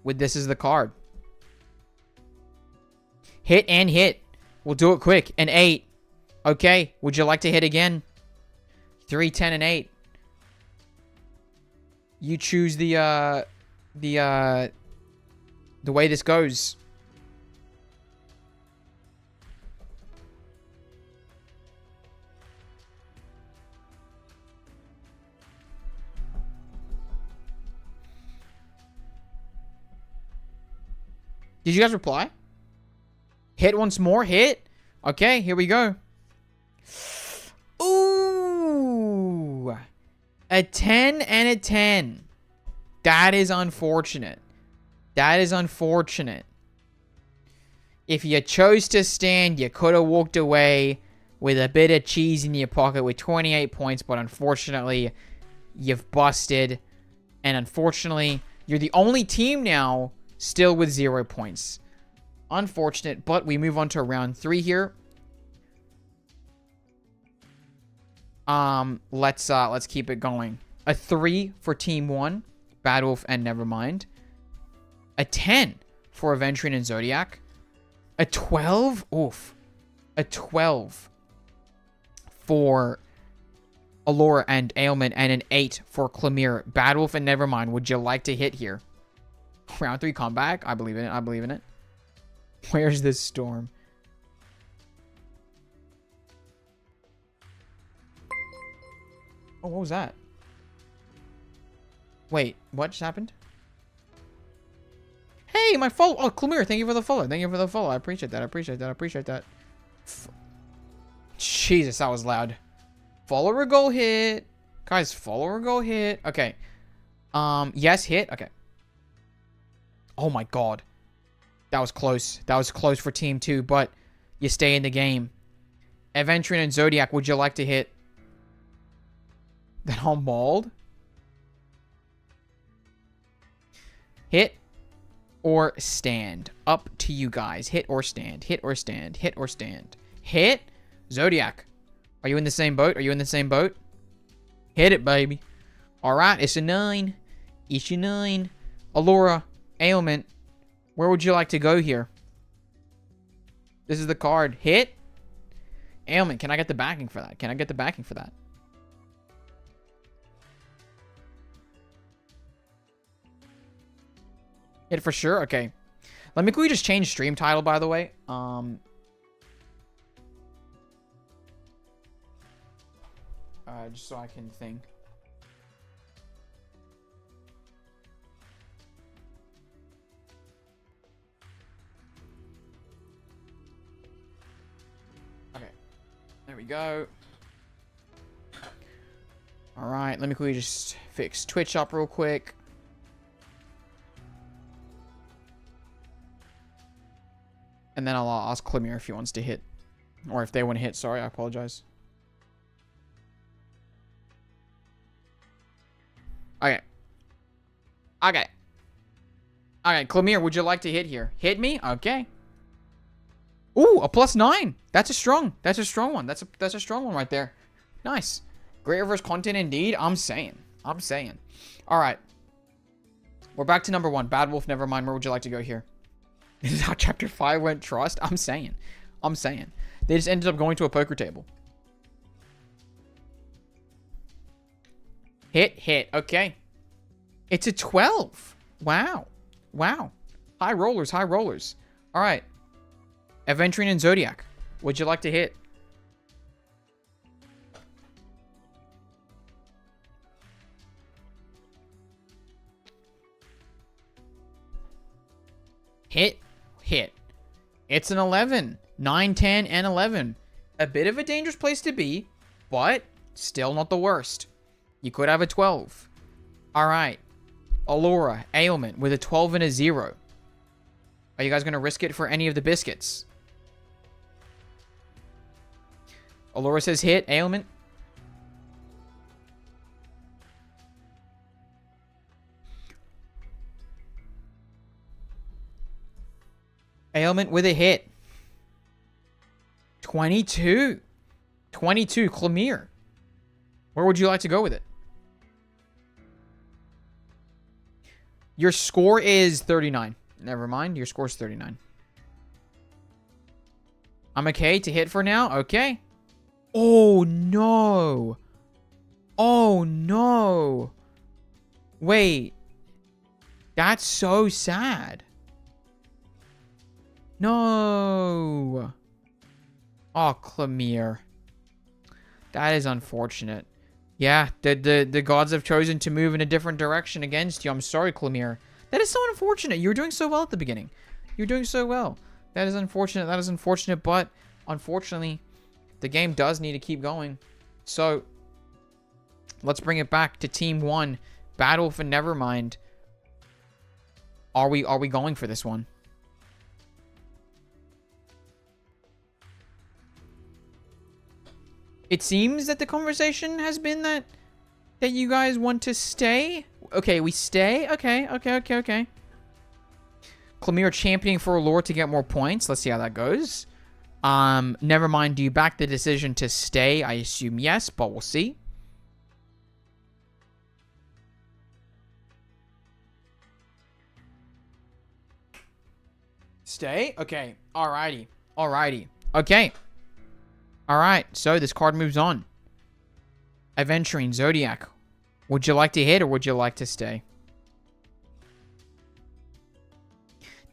This is the card. Hit and hit. We'll do it quick. An 8. Okay. Would you like to hit again? 3, 10, and 8. You choose the way this goes. Did you guys reply? Hit once more. Hit. Okay, here we go. Ooh. A 10 and a 10. That is unfortunate. That is unfortunate. If you chose to stand, you could have walked away with a bit of cheese in your pocket with 28 points, but unfortunately, you've busted. And unfortunately, you're the only team now still with 0 points. Unfortunate, but we move on to round 3 here. Let's keep it going. A 3 for Team 1, Bad Wolf and Nevermind. A 10 for Aventurine and Zodiac. A 12? Oof. A 12 for Allura and Ailment, and an 8 for Clemire. Bad Wolf and Nevermind, would you like to hit here? Round 3 comeback? I believe in it. I believe in it. Where's this storm? Oh, what was that? Wait, what just happened? Hey, my follow. Oh, Clemire, thank you for the follow. Thank you for the follow. I appreciate that. I appreciate that. I appreciate that. Jesus, that was loud. Follower goal hit. Guys, follower goal hit. Okay. Yes, hit. Okay. Oh my god. That was close. That was close for Team 2, but you stay in the game. Aventurine and Zodiac, would you like to hit? That all mauled? Hit or stand? Up to you guys. Hit or stand. Hit or stand. Hit or stand. Hit. Zodiac. Are you in the same boat? Are you in the same boat? Hit it, baby. Alright, it's a 9. It's a 9. Allura. Ailment. Where would you like to go here? This is the card. Hit. Ailment, can I get the backing for that? Can I get the backing for that? Hit for sure? Okay. Let me quickly just change stream title, by the way. Just so I can think. Okay. There we go. Alright, let me quickly just fix Twitch up real quick. And then I'll ask Clemire if he wants to hit. Or if they want to hit, sorry, I apologize. Okay. Okay. Okay, Clemire, would you like to hit here? Hit me? Okay. Ooh, a +9. That's a strong one. That's a strong one right there. Nice. Great reverse content indeed. I'm saying. All right. We're back to number 1. Bad Wolf, Nevermind. Where would you like to go here? This is how Chapter 5 went. Trust. I'm saying. They just ended up going to a poker table. Hit. Okay. It's a 12. Wow. High rollers. All right. Aventurine and Zodiac. Would you like to hit? Hit. It's an 11. 9, 10, and 11. A bit of a dangerous place to be, but still not the worst. You could have a 12. Alright. Allura, Ailment with a 12 and a 0. Are you guys going to risk it for any of the biscuits? Allura says hit. Ailment. Ailment with a hit. 22. 22. Clemire. Where would you like to go with it? Your score is 39. Never mind. Your score is 39. I'm okay to hit for now. Okay. Oh, no. Oh, no. Wait. That's so sad. No. Oh, Clemire. That is unfortunate. Yeah, the gods have chosen to move in a different direction against you. I'm sorry, Clemire. That is so unfortunate. You were doing so well at the beginning. You're doing so well. That is unfortunate. That is unfortunate. But, unfortunately, the game does need to keep going. So, let's bring it back to Team 1. Battle for Nevermind. Are we going for this one? It seems that the conversation has been that you guys want to stay. Okay, we stay. Okay. Clemire championing for Allure to get more points. Let's see how that goes. Never mind. Do you back the decision to stay? I assume yes, but we'll see. Stay? Okay. Alrighty. Okay. Alright, so this card moves on. Aventurine, Zodiac. Would you like to hit or would you like to stay?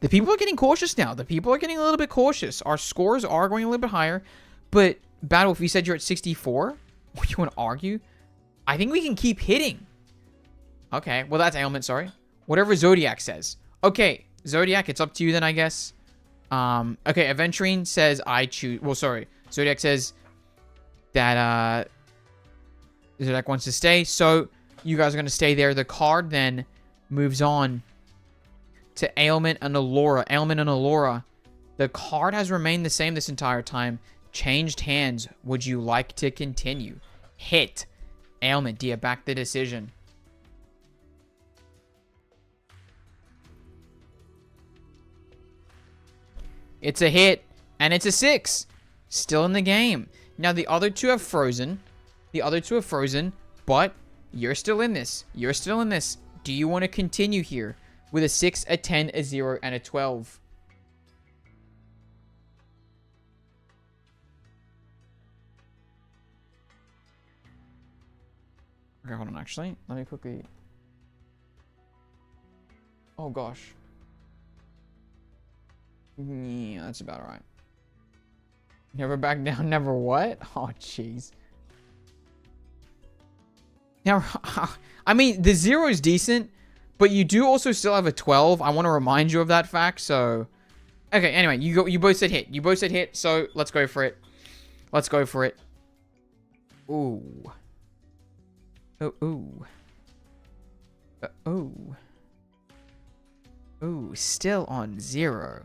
The people are getting cautious now. The people are getting a little bit cautious. Our scores are going a little bit higher. But, Battle, if you said you're at 64, what, you want to argue? I think we can keep hitting. Okay, well that's Ailment, sorry. Whatever Zodiac says. Okay, Zodiac, it's up to you then, I guess. Okay, Aventurine says I choose... Well, sorry. Zodiac says that Zodiac wants to stay, so you guys are going to stay there. The card then moves on to Ailment and Allura. Ailment and Allura. The card has remained the same this entire time. Changed hands. Would you like to continue? Hit. Ailment, do you back the decision? It's a hit, and it's a 6. Still in the game. Now, the other two have frozen. But you're still in this. Do you want to continue here with a 6, a 10, a 0, and a 12? Okay, hold on, actually. Let me quickly... Oh, gosh. Yeah, that's about alright. Never back down, never what? Oh, jeez. Now, I mean, the 0 is decent, but you do also still have a 12. I want to remind you of that fact, so... Okay, anyway, you both said hit. So let's go for it. Ooh. Ooh. Ooh, still on 0.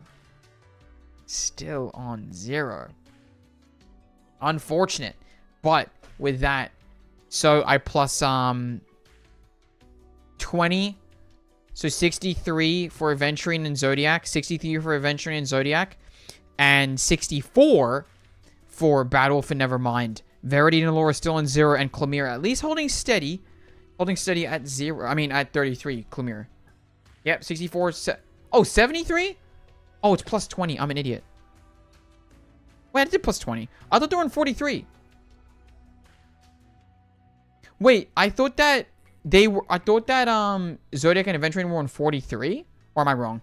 Unfortunate. But with that, so I plus 20. So 63 for Aventurine and Zodiac. 63 for Aventurine and Zodiac. And 64 for Battle for Nevermind. Verity and Allura still on 0. And Clemire at least holding steady. At 0. I mean, at 33. Clemire. Yep, 64. Oh, 73? Oh, it's plus 20. I'm an idiot. Wait, I did plus 20. I thought they were on 43. Wait, I thought that Zodiac and Aventurine were on 43? Or am I wrong?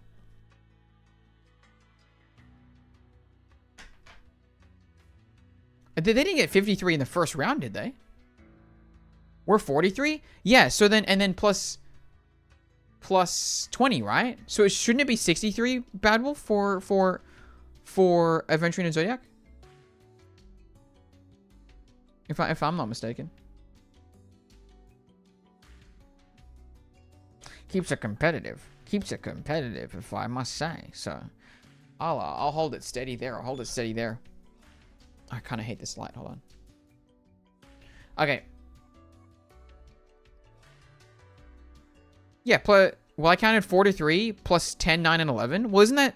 They didn't get 53 in the first round, did they? We're 43? Yeah, so then, and then plus 20, right? So shouldn't it be 63 Bad Wolf for Aventurine and Zodiac? If I'm not mistaken. Keeps it competitive, if I must say. So I'll hold it steady there. I kind of hate this light. Hold on. Okay. Yeah, well, I counted 4 to 3 plus 10, 9, and 11. Well, isn't that...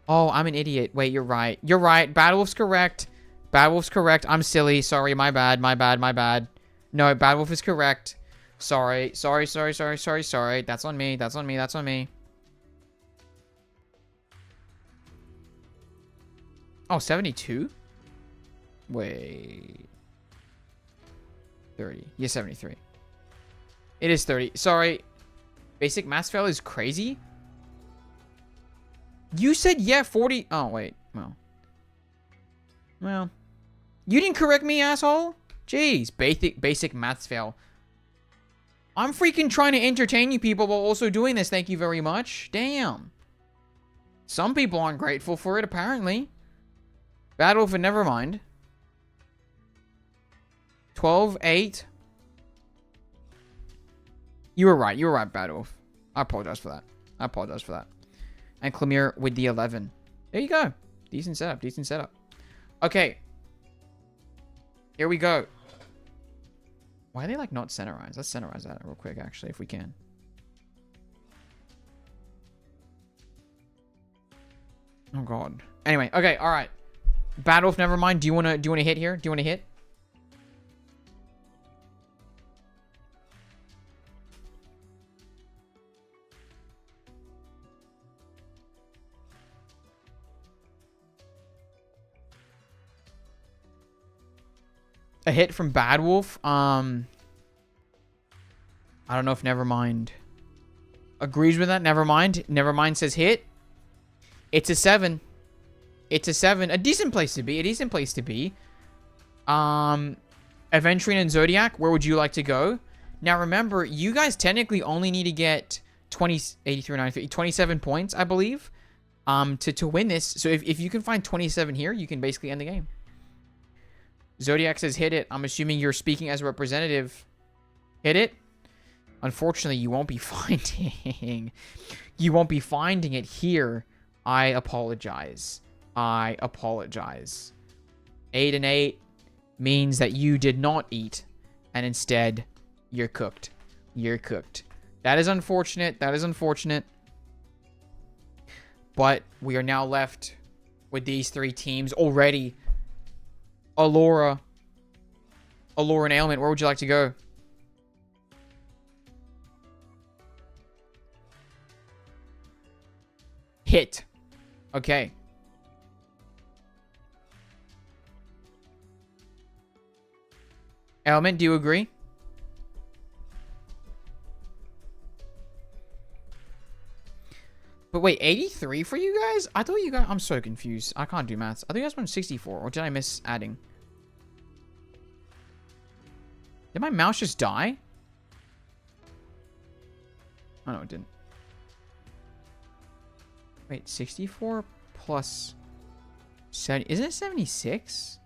Oh, I'm an idiot. Wait, you're right. You're right. Bad Wolf's correct. Bad Wolf's correct. I'm silly. Sorry, my bad, my bad, my bad. No, Bad Wolf is correct. Sorry. Sorry. That's on me. That's on me. That's on me. Oh, 72? Wait. 30. Yeah, 73. It is 30. Sorry. Basic math fail is crazy? You said, yeah, 40. Oh, wait. Well. You didn't correct me, asshole. Jeez. Basic maths fail. I'm freaking trying to entertain you people while also doing this. Thank you very much. Damn. Some people aren't grateful for it, apparently. Bad Wolf and never mind. 12, 8. You were right. You were right, Bad Wolf. I apologize for that. I apologize for that. And Clemire with the 11. There you go. Decent setup. Decent setup. Okay. Here we go. Why are they like not centerized? Let's centerize that real quick, actually, if we can. Oh god. Anyway, okay, all right. Bad Wolf, never mind. Do you wanna hit here? Do you wanna hit? A hit from Bad Wolf. I don't know if Nevermind agrees with that. Nevermind says hit. It's a 7. It's a 7. A decent place to be. A decent place to be. Aventurine and Zodiac, where would you like to go? Now remember, you guys technically only need to get 83, 93, 27 points, I believe, to win this. So if you can find 27 here, you can basically end the game. Zodiac says hit it. I'm assuming you're speaking as a representative. Hit it. Unfortunately, you won't be finding... You won't be finding it here. I apologize. I apologize. 8 and 8 means that you did not eat. And instead, you're cooked. You're cooked. That is unfortunate. That is unfortunate. But we are now left with these 3 teams already. Allura and Ailment, where would you like to go? Hit. Okay. Ailment, do you agree? But wait, 83 for you guys? I thought you guys... I'm so confused. I can't do maths. I think you guys went 64. Or did I miss adding? Did my mouse just die? Oh, no, it didn't. Wait, 64 plus 70. Isn't it 76?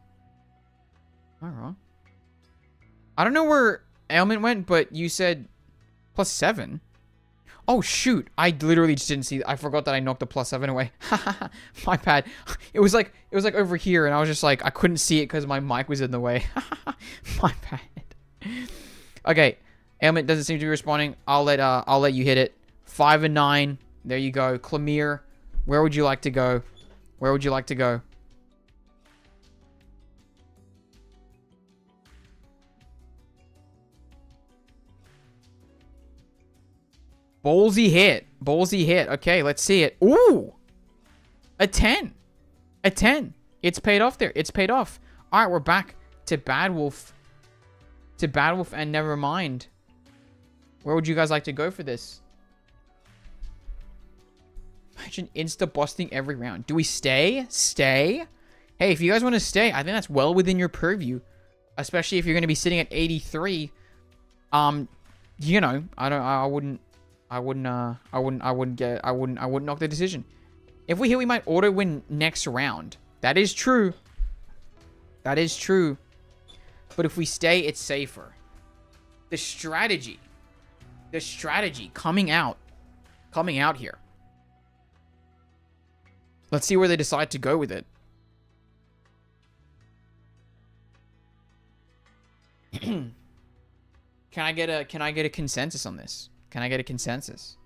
Am I wrong? I don't know where Ailment went, but you said plus 7. Oh, shoot. I literally just didn't see. I forgot that I knocked the plus 7 away. My bad. It was like over here, and I was just like, I couldn't see it because my mic was in the way. My bad. Okay. Ailment doesn't seem to be responding. I'll let you hit it. 5 and 9. There you go. Clemire, where would you like to go? Where would you like to go? Ballsy hit. Ballsy hit. Okay, let's see it. Ooh! A 10. A 10. It's paid off there. It's paid off. Alright, we're back to Bad Wolf. To Bad Wolf and Nevermind. Where would you guys like to go for this? Imagine insta-busting every round. Do we stay? Stay? Hey, if you guys want to stay, I think that's well within your purview. Especially if you're going to be sitting at 83. You know, I wouldn't knock the decision. If we hit, we might auto win next round. That is true. That is true. But if we stay, it's safer. The strategy coming out here. Let's see where they decide to go with it. Can I get a consensus on this? Can I get a consensus?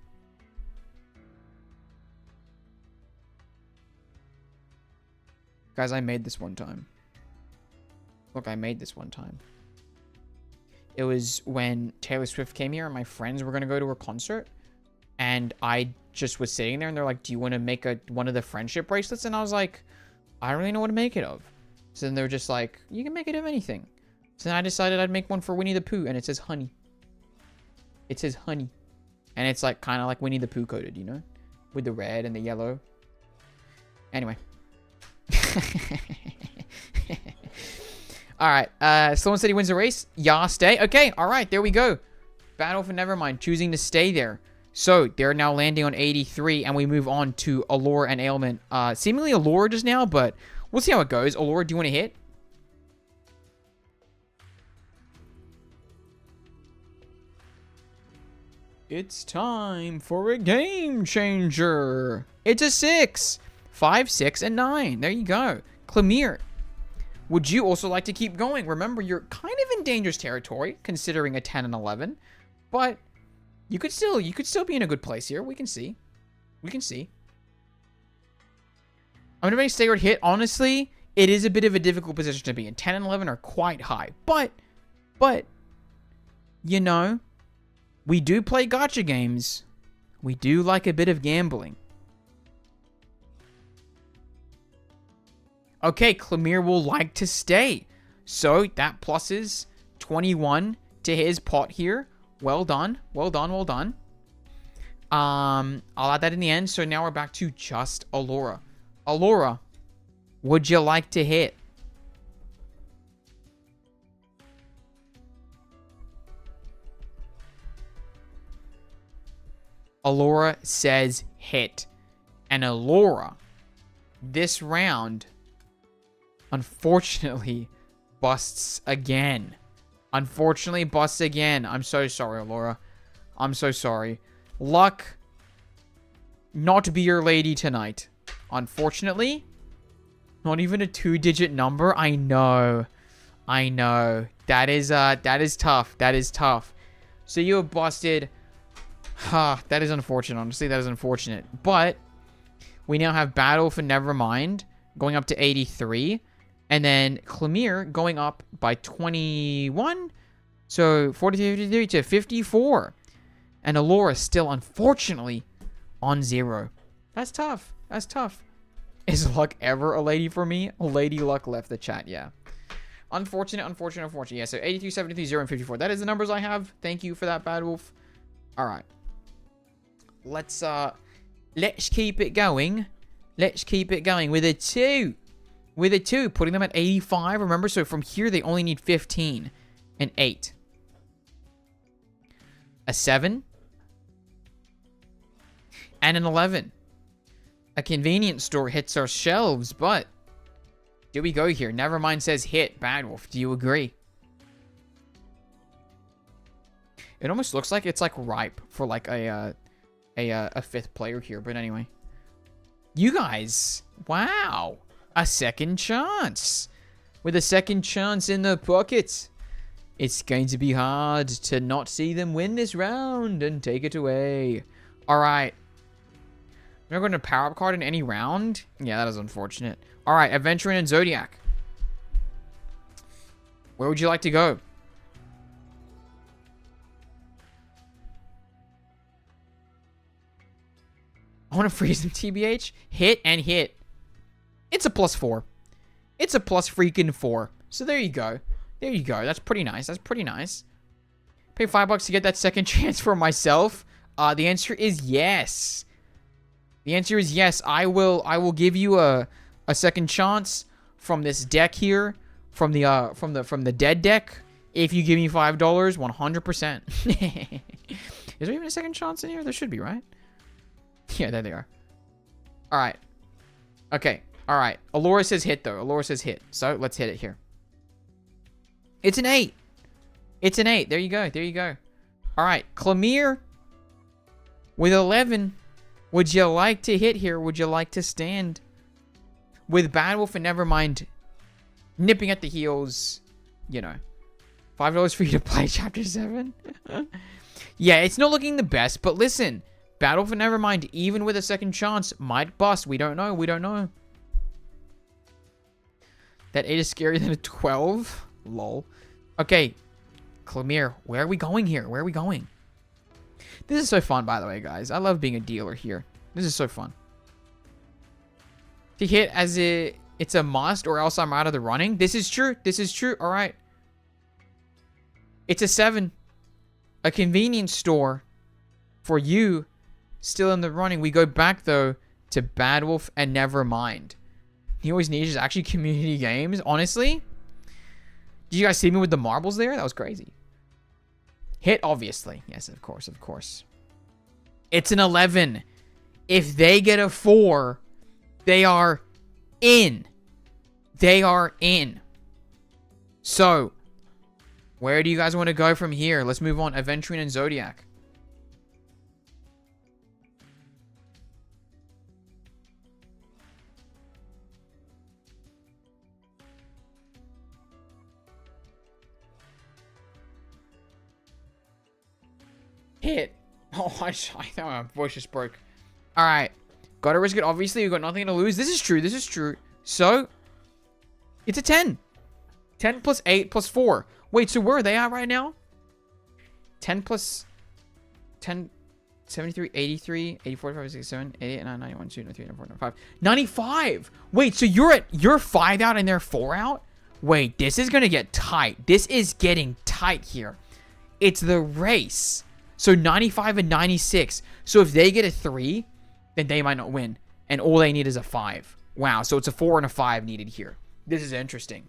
Guys, I made this one time. Look, I made this one time. It was when Taylor Swift came here and my friends were going to go to her concert. And I just was sitting there and they're like, do you want to make one of the friendship bracelets? And I was like, I don't really know what to make it of. So then they were just like, you can make it of anything. So then I decided I'd make one for Winnie the Pooh and it says honey. It says honey. And it's like kind of like Winnie the Pooh coded, you know? With the red and the yellow. Anyway. Alright, Sloan said he wins the race. Yeah, stay. Okay, alright, there we go. Battle for Nevermind, choosing to stay there. So, they're now landing on 83, and we move on to Allure and Ailment. Seemingly Allure just now, but we'll see how it goes. Allure, do you want to hit? It's time for a game changer. It's a 6. 5, 6, and 9. There you go. Clemire, would you also like to keep going? Remember, you're kind of in dangerous territory, considering a 10 and 11. But you could still be in a good place here. We can see. We can see. I'm going to make stay or hit. Honestly, it is a bit of a difficult position to be in. 10 and 11 are quite high. But, you know, we do play gacha games. We do like a bit of gambling. Okay, Clemire will like to stay. So that pluses 21 to his pot here. Well done. Well done. Well done. I'll add that in the end. So now we're back to just Allura. Allura, would you like to hit? Allura says hit. And Allura, this round, unfortunately, busts again. Unfortunately, busts again. I'm so sorry, Allura. I'm so sorry. Luck not be your lady tonight. Unfortunately, not even a 2-digit number. I know. I know. That is tough. That is tough. So you have busted. That is unfortunate. Honestly, that is unfortunate. But we now have Battle for Nevermind going up to 83. And then Clemire going up by 21. So 43 to 54. And Allura still, unfortunately, on 0. That's tough. That's tough. Is luck ever a lady for me? Lady Luck left the chat, yeah. Unfortunate, unfortunate, unfortunate. Yeah, so 83, 73, 0, and 54. That is the numbers I have. Thank you for that, Bad Wolf. Alright. Let's keep it going. Let's keep it going with a 2. With a 2, putting them at 85. Remember, so from here, they only need 15. An 8. A 7. And an 11. A convenience store hits our shelves, but do we go here? Nevermind says hit. Bad Wolf, do you agree? It almost looks like it's like ripe for like a 5th player here, but anyway. You guys, wow. A second chance. With a second chance in the pocket. It's going to be hard to not see them win this round and take it away. Alright. We're going to power up card in any round? Yeah, that is unfortunate. Alright, Adventuring and Zodiac. Where would you like to go? I want to freeze him, TBH. Hit and hit. It's a +4. It's a plus freaking 4. So there you go. There you go. That's pretty nice. That's pretty nice. Pay $5 to get that second chance for myself. The answer is yes. The answer is yes. I will give you a second chance from this deck here, from the dead deck. If you give me $5, 100%. Is there even a second chance in here? There should be, right? Yeah, there they are. All right. Okay. All right. Allura says hit, though. Allura says hit. So, let's hit it here. It's an 8. It's an 8. There you go. There you go. All right. Clemire with 11. Would you like to hit here? Would you like to stand? With Bad Wolf and Nevermind nipping at the heels, you know. $5 for you to play Chapter 7? Yeah, it's not looking the best, but listen. Battle for Nevermind, even with a second chance, might bust. We don't know. We don't know. That 8 is scarier than a 12? Lol. Okay. Clemere, where are we going here? Where are we going? This is so fun, by the way, guys. I love being a dealer here. This is so fun. To hit as it's a must or else I'm out of the running. This is true. This is true. All right. It's a 7. A convenience store for you. Still in the running. We go back, though, to Bad Wolf and Nevermind. You always need is actually community games. Honestly. Did you guys see me with the marbles there? That was crazy. Hit, obviously. Yes, of course, of course. It's an 11. If they get a 4, they are in. They are in. So, where do you guys want to go from here? Let's move on. Aventurine and Zodiac. Hit. Oh, I thought my voice just broke. Alright. Gotta risk it. Obviously, we've got nothing to lose. This is true. This is true. So, it's a 10. 10 plus 8 plus 4. Wait, so where are they at right now? 10 plus 10, 73, 83, 84, 85, 67, 88, 89, 91, 2, 93, 94, 95. 95! Wait, so you're 5 out and they're 4 out? Wait, this is gonna get tight. This is getting tight here. It's the race. So 95 and 96. So if they get a 3, then they might not win. And all they need is a 5. Wow, so it's a 4 and a 5 needed here. This is interesting.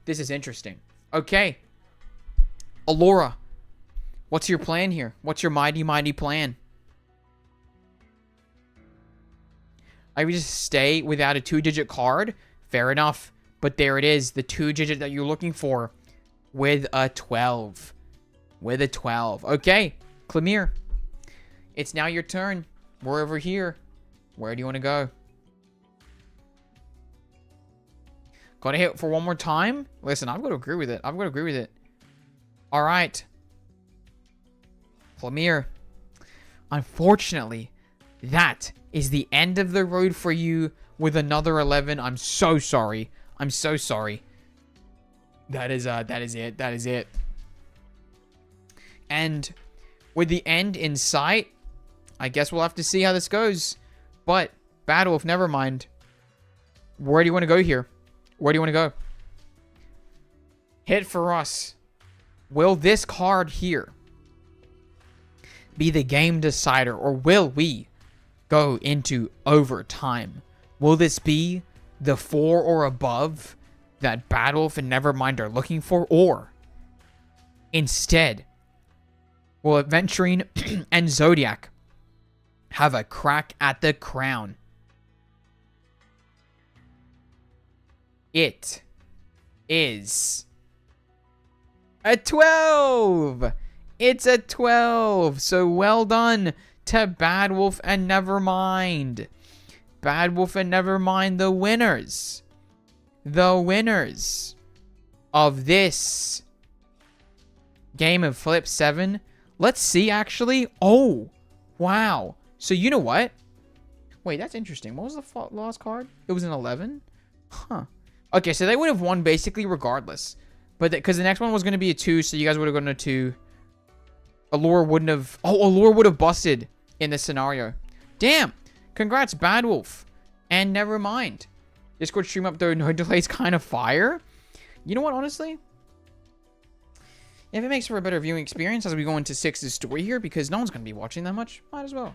This is interesting. Okay. Allura, what's your plan here? What's your mighty, mighty plan? I would just stay without a 2-digit card. Fair enough. But there it is. The 2-digit that you're looking for. With a 12. With a 12. Okay. Clemere, it's now your turn. We're over here. Where do you want to go? Gotta hit for one more time? Listen, I've got to agree with it. I've got to agree with it. All right. Clemere, unfortunately, that is the end of the road for you with another 11. I'm so sorry. I'm so sorry. That is it. That is it. And with the end in sight, I guess we'll have to see how this goes. But, Bad Wolf, Nevermind. Where do you want to go here? Where do you want to go? Hit for us. Will this card here be the game decider? Or will we go into overtime? Will this be the 4 or above that Bad Wolf and Nevermind are looking for? Or, instead, will Aventurine and Zodiac have a crack at the crown? It is a 12. It's a 12. So well done to Bad Wolf and Nevermind. Bad Wolf and Nevermind, the winners. The winners of this game of Flip 7. Let's see, actually. Oh, wow. So, you know what? Wait, that's interesting. What was the last card? It was an 11? Huh. Okay, so they would have won basically regardless. But because the next one was going to be a 2, so you guys would have gotten a 2. Allure wouldn't have... Oh, Allure would have busted in this scenario. Damn. Congrats, Bad Wolf. And Nevermind. Discord stream up, though. No delays, kind of fire. You know what, honestly? If it makes for a better viewing experience as we go into 6's story here, because no one's going to be watching that much, might as well.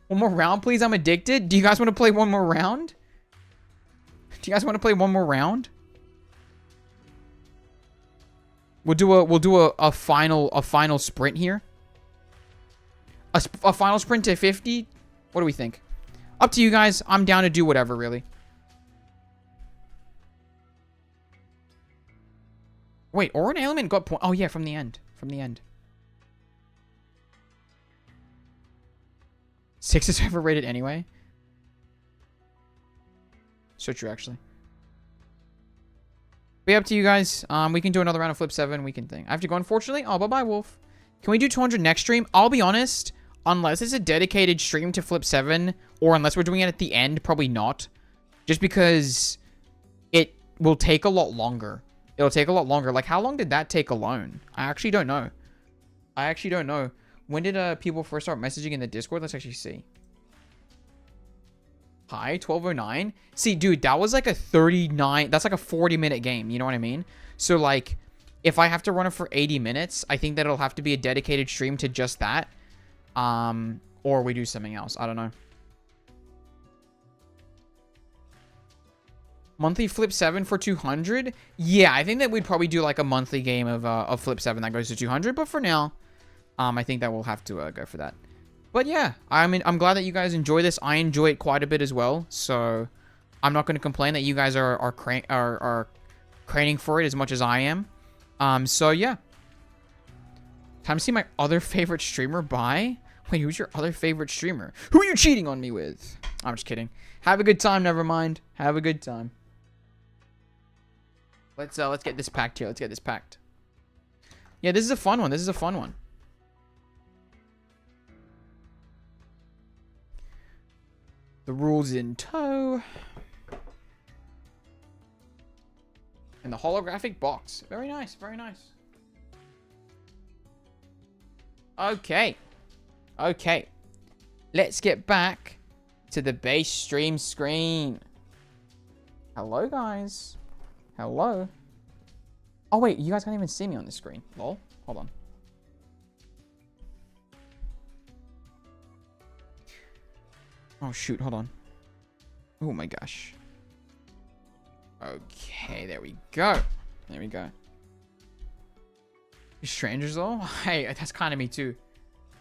One more round, please. I'm addicted. Do you guys want to play one more round? Do you guys want to play one more round? We'll do a final sprint here. A final sprint to 50. What do we think? Up to you guys. I'm down to do whatever, really. Wait, or an element got point. Oh yeah, from the end. From the end. 6 is overrated anyway. So true, actually. Be up to you guys. We can do another round of Flip 7. We can think. I have to go, unfortunately. Oh, bye-bye, Wolf. Can we do 200 next stream? I'll be honest. Unless it's a dedicated stream to Flip 7, or unless we're doing it at the end, probably not. Just because it will take a lot longer. It'll take a lot longer. Like, how long did that take alone? I actually don't know. When did people first start messaging in the Discord? Let's actually see. Hi, 1209. See, dude, that was like a 39... That's like a 40-minute game. You know what I mean? So, like, if I have to run it for 80 minutes, I think that it'll have to be a dedicated stream to just that. Or we do something else. I don't know. Monthly Flip 7 for 200? Yeah, I think that we'd probably do like a monthly game of Flip 7 that goes to 200. But for now, I think that we'll have to go for that. But yeah, I mean, I'm glad that you guys enjoy this. I enjoy it quite a bit as well. So I'm not going to complain that you guys are craning for it as much as I am. So yeah. Time to see my other favorite streamer. Bye. Wait, who's your other favorite streamer? Who are you cheating on me with? I'm just kidding. Have a good time. Never mind. Have a good time. Let's get this packed here. Let's get this packed. Yeah, this is a fun one. This is a fun one. The rules in tow. And the holographic box. Very nice. Very nice. Okay. Okay. Let's get back to the base stream screen. Hello, guys. Hello. Oh, wait. You guys can't even see me on the screen. Lol. Hold on. Oh, shoot. Hold on. Oh, my gosh. Okay. There we go. There we go. Strangers, though? Hey, that's kind of me, too.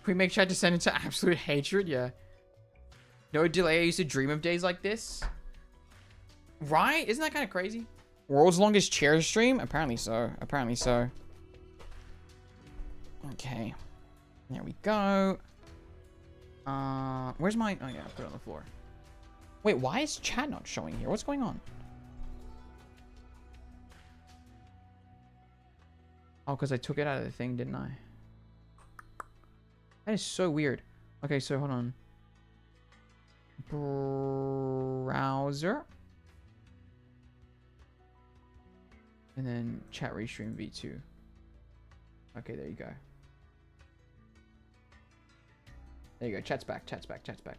Can we make sure to send it to absolute hatred? Yeah. No delay. I used to dream of days like this. Right? Isn't that kind of crazy? World's longest chair stream? Apparently so. Apparently so. Okay. There we go. Where's my... Oh, yeah. I put it on the floor. Wait, why is chat not showing here? What's going on? Oh, because I took it out of the thing, didn't I? That is so weird. Okay, so hold on. Browser. And then chat restream v2. Okay, there you go. There you go. Chat's back. Chat's back. Chat's back.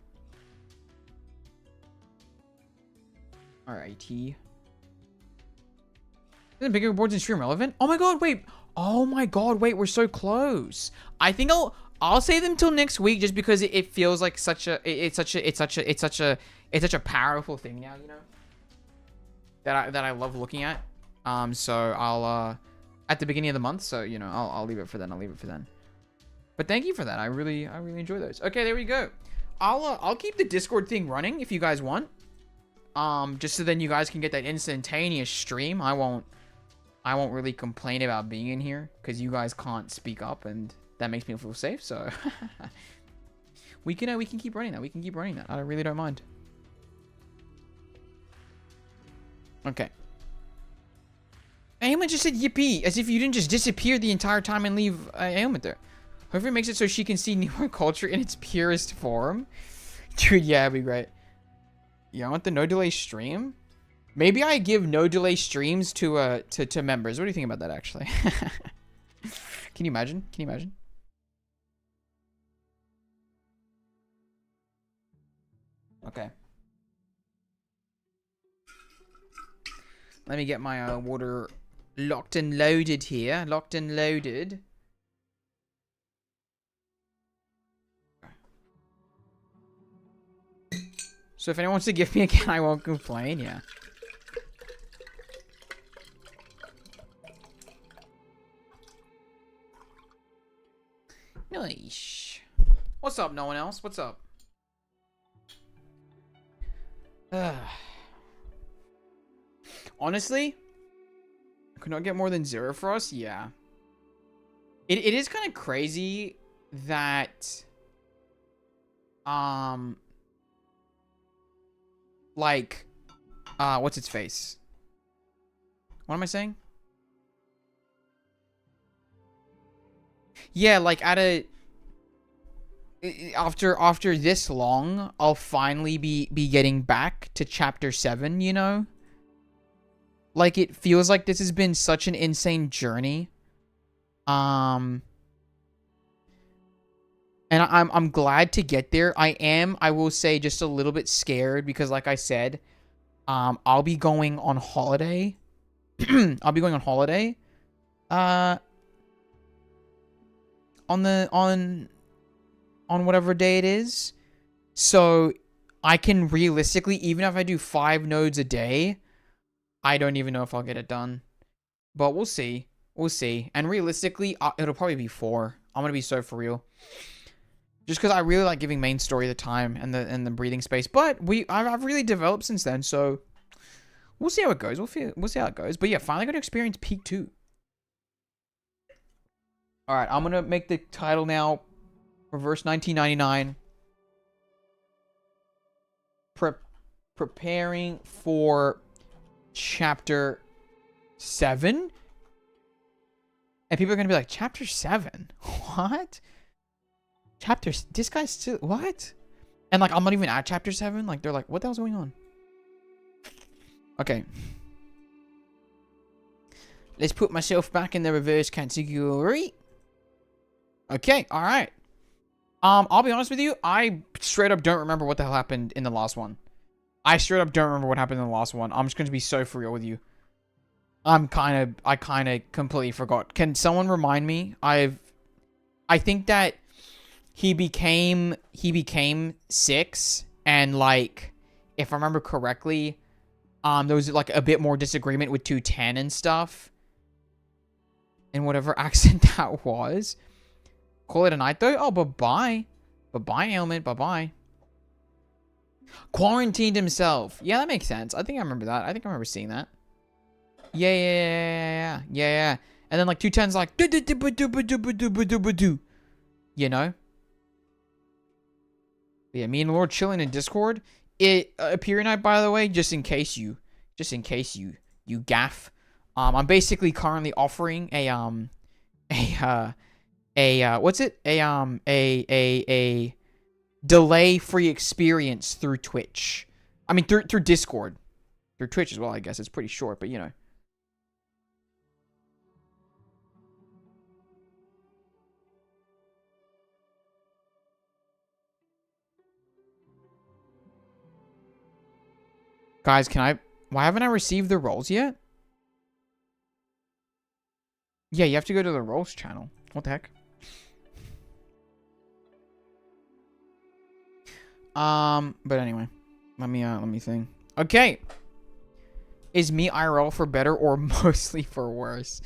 Alrighty. Isn't bigger boards in stream relevant? Oh my god, wait. Oh my god, wait. We're so close. I think I'll save them till next week just because it feels like such a powerful thing now, you know. That I love looking at. So I'll at the beginning of the month, so you know, I'll leave it for then. I'll leave it for then. But thank you for that. I really enjoy those. Okay, there we go. I'll keep the Discord thing running if you guys want. Just so then you guys can get that instantaneous stream. I won't really complain about being in here because you guys can't speak up, and that makes me feel safe. So we can keep running that. We can keep running that. I really don't mind. Okay. Ailment just said yippee, as if you didn't just disappear the entire time and leave Ailment there. Hopefully it makes it so she can see Newer culture in its purest form. Dude, yeah, it'd be great. Yeah, I want the no delay stream. Maybe I give no delay streams to members. What do you think about that, actually? Can you imagine? Can you imagine? Okay. Let me get my water locked and loaded here. Locked and loaded. So if anyone wants to give me again, I won't complain. Yeah. Nice. What's up, no one else? What's up? Honestly, I could not get more than 0 for us. Yeah. It is kind of crazy that like what's its face? What am I saying? Yeah, like after this long, I'll finally be getting back to chapter 7, you know? Like, it feels like this has been such an insane journey. And I'm glad to get there. I will say, just a little bit scared because, like I said, I'll be going on holiday. I'll be going on holiday. On whatever day it is. So I can realistically, even if I do 5 nodes a day, I don't even know if I'll get it done. But we'll see. We'll see. And realistically, it'll probably be 4. I'm gonna be so for real. Just because I really like giving main story the time and the breathing space. But I've really developed since then, so we'll see how it goes. We'll see how it goes. But yeah, finally got to experience Peak 2. Alright, I'm gonna make the title now Reverse 1999. Preparing for chapter 7. And people are gonna be like, chapter 7? What? This guy's still, what? And like, I'm not even at chapter 7. Like, they're like, what the hell's going on? Okay. Let's put myself back in the reverse category. Okay, alright. I'll be honest with you, I straight up don't remember what the hell happened in the last one. I straight up don't remember what happened in the last one. I'm just gonna be so for real with you. I kind of completely forgot. Can someone remind me? I think that he became 6, and like, if I remember correctly, there was like a bit more disagreement with 210 and stuff. In whatever accent that was. Call it a night though? Oh, bye-bye. Bye-bye, Ailment. Bye-bye. Quarantined himself. Yeah, that makes sense. I think I remember that. I think I remember seeing that. Yeah. And then like 210's like, you know? Yeah, me and Lord chilling in Discord. Appear night, by the way, just in case you gaff. I'm basically currently offering a delay-free experience through Twitch. I mean, through Discord. Through Twitch as well, I guess. It's pretty short, but you know. Guys, why haven't I received the roles yet? Yeah, you have to go to the roles channel. What the heck? But anyway, let me think. Okay. Is me IRL for better or mostly for worse?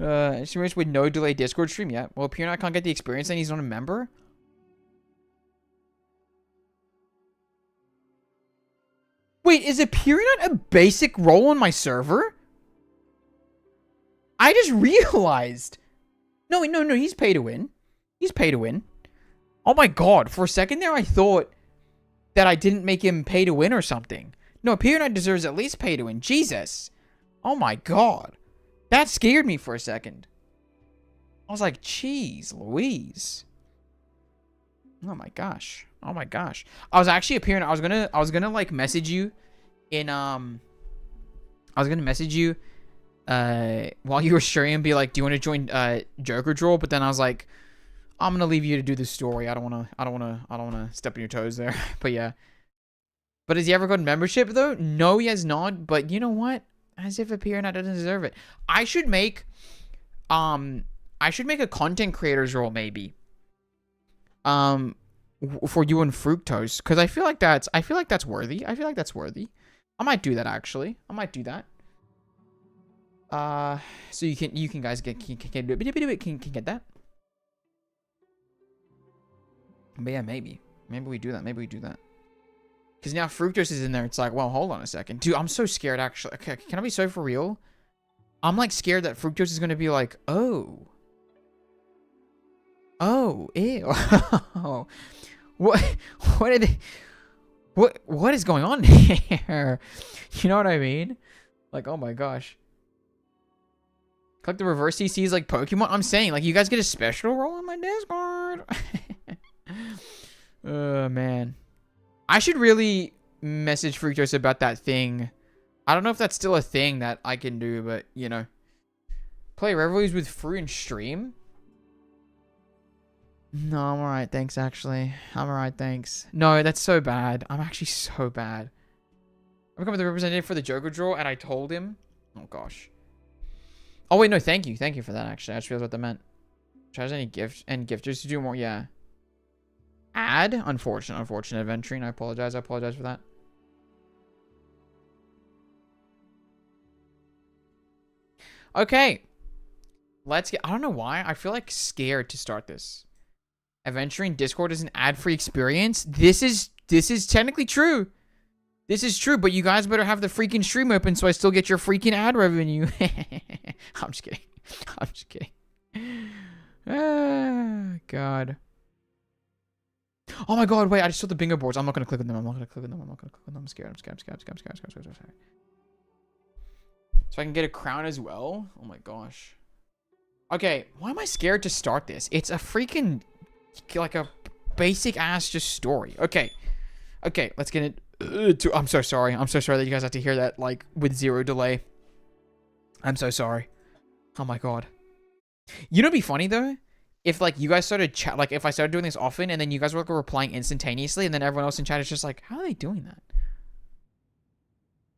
Experience with no delay Discord stream yet. Well, Pierre can't get the experience and he's not a member. Wait, is Appearing a basic role on my server? I just realized. No, he's pay to win. He's pay to win. Oh my god, for a second there I thought that I didn't make him pay to win or something. No, Appearing deserves at least pay to win. Jesus. Oh my god. That scared me for a second. I was like, jeez Louise. Oh my gosh. Oh my gosh. I was actually Appearing. I was gonna like message you in while you were streaming and be like, do you want to join Joker Draw? But then I was like, I'm gonna leave you to do the story. I don't wanna step on your toes there. But yeah. But has he ever gotten membership though? No, he has not. But you know what? As if Appearing doesn't deserve it. I should make a content creators role maybe. For you and Fructose, because I feel like that's worthy. I might do that actually. I might do that. So you can guys can get that. But yeah, maybe we do that. Because now Fructose is in there. It's like, well, hold on a second, dude. I'm so scared actually. Okay, can I be so for real? I'm like scared that Fructose is gonna be like, oh, ew. What is going on here? You know what I mean? Like, oh my gosh. Collect the reverse CCs like Pokemon. I'm saying, like, you guys get a special role in my Discord. Oh, man. I should really message Fructose about that thing. I don't know if that's still a thing that I can do, but, you know. Play Reveries with Fruit and stream? No, I'm alright, thanks, actually. I'm alright, thanks. No, that's so bad. I'm actually so bad. I become the representative for the Joker draw, and I told him. Oh, gosh. Oh, wait, no, thank you. Thank you for that, actually. I just realized what that meant. Charge any gift and gifters to do more, yeah. Add? Unfortunate adventuring. I apologize for that. Okay. Let's get... I don't know why. I feel like scared to start this. Adventuring Discord is an ad-free experience. This is technically true. This is true, but you guys better have the freaking stream open so I still get your freaking ad revenue. I'm just kidding. I'm just kidding. Ah, God. Oh my God, wait, I just saw the bingo boards. I'm not going to click on them. I'm scared. I'm scared. So I can get a crown as well? Oh my gosh. Okay, why am I scared to start this? It's a freaking, like a basic ass just story. Okay, let's get it. I'm so sorry. I'm so sorry that you guys have to hear that, like, with 0 delay. I'm so sorry. Oh my God. You know what'd be funny, though? If, like, you guys started chat, like, if I started doing this often, and then you guys were, like, replying instantaneously, and then everyone else in chat is just like, how are they doing that?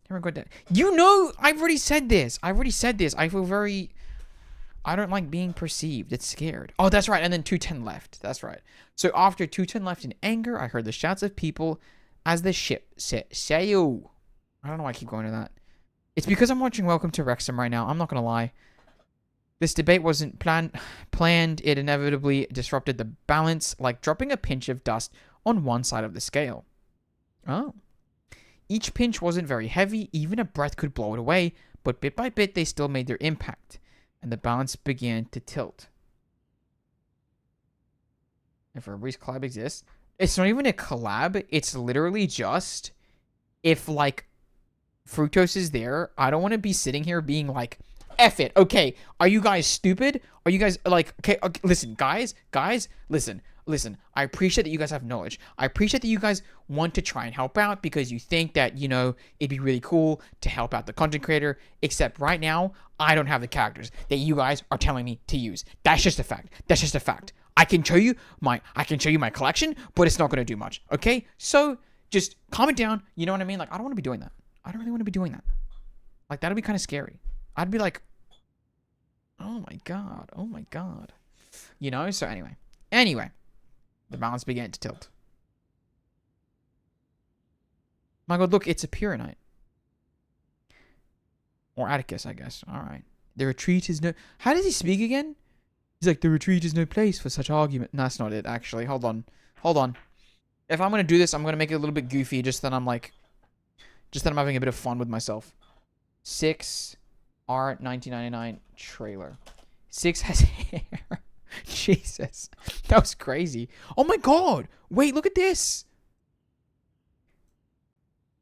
Never got that. You know, I've already said this. I feel very... I don't like being perceived. It's scared. Oh, that's right. And then 210 left. That's right. So after 210 left in anger, I heard the shouts of people as the ship set sail. I don't know why I keep going to that. It's because I'm watching Welcome to Wrexham right now. I'm not going to lie. This debate wasn't planned. It inevitably disrupted the balance, like dropping a pinch of dust on one side of the scale. Oh. Each pinch wasn't very heavy. Even a breath could blow it away. But bit by bit, they still made their impact. And the balance began to tilt. If everybody's collab exists, it's not even a collab. It's literally just if, like, Fructose is there. I don't want to be sitting here being like, F it. Okay, are you guys stupid? Are you guys like, okay, listen, guys, listen. I appreciate that you guys have knowledge. I appreciate that you guys want to try and help out because you think that, you know, it'd be really cool to help out the content creator. Except right now, I don't have the characters that you guys are telling me to use. That's just a fact. I can show you my collection, but it's not going to do much. Okay? So just calm it down. You know what I mean? Like, I don't want to be doing that. I don't really want to be doing that. Like, that'd be kind of scary. I'd be like, oh my God. You know? So anyway. The balance began to tilt. My God, look, it's a Pyronite. Or Atticus, I guess. Alright. The retreat is no... How does he speak again? He's like, the retreat is no place for such argument. No, that's not it, actually. Hold on. If I'm going to do this, I'm going to make it a little bit goofy, just that I'm having a bit of fun with myself. 6 R 1999 trailer. 6 has hair. Jesus. That was crazy. Oh my God. Wait, look at this.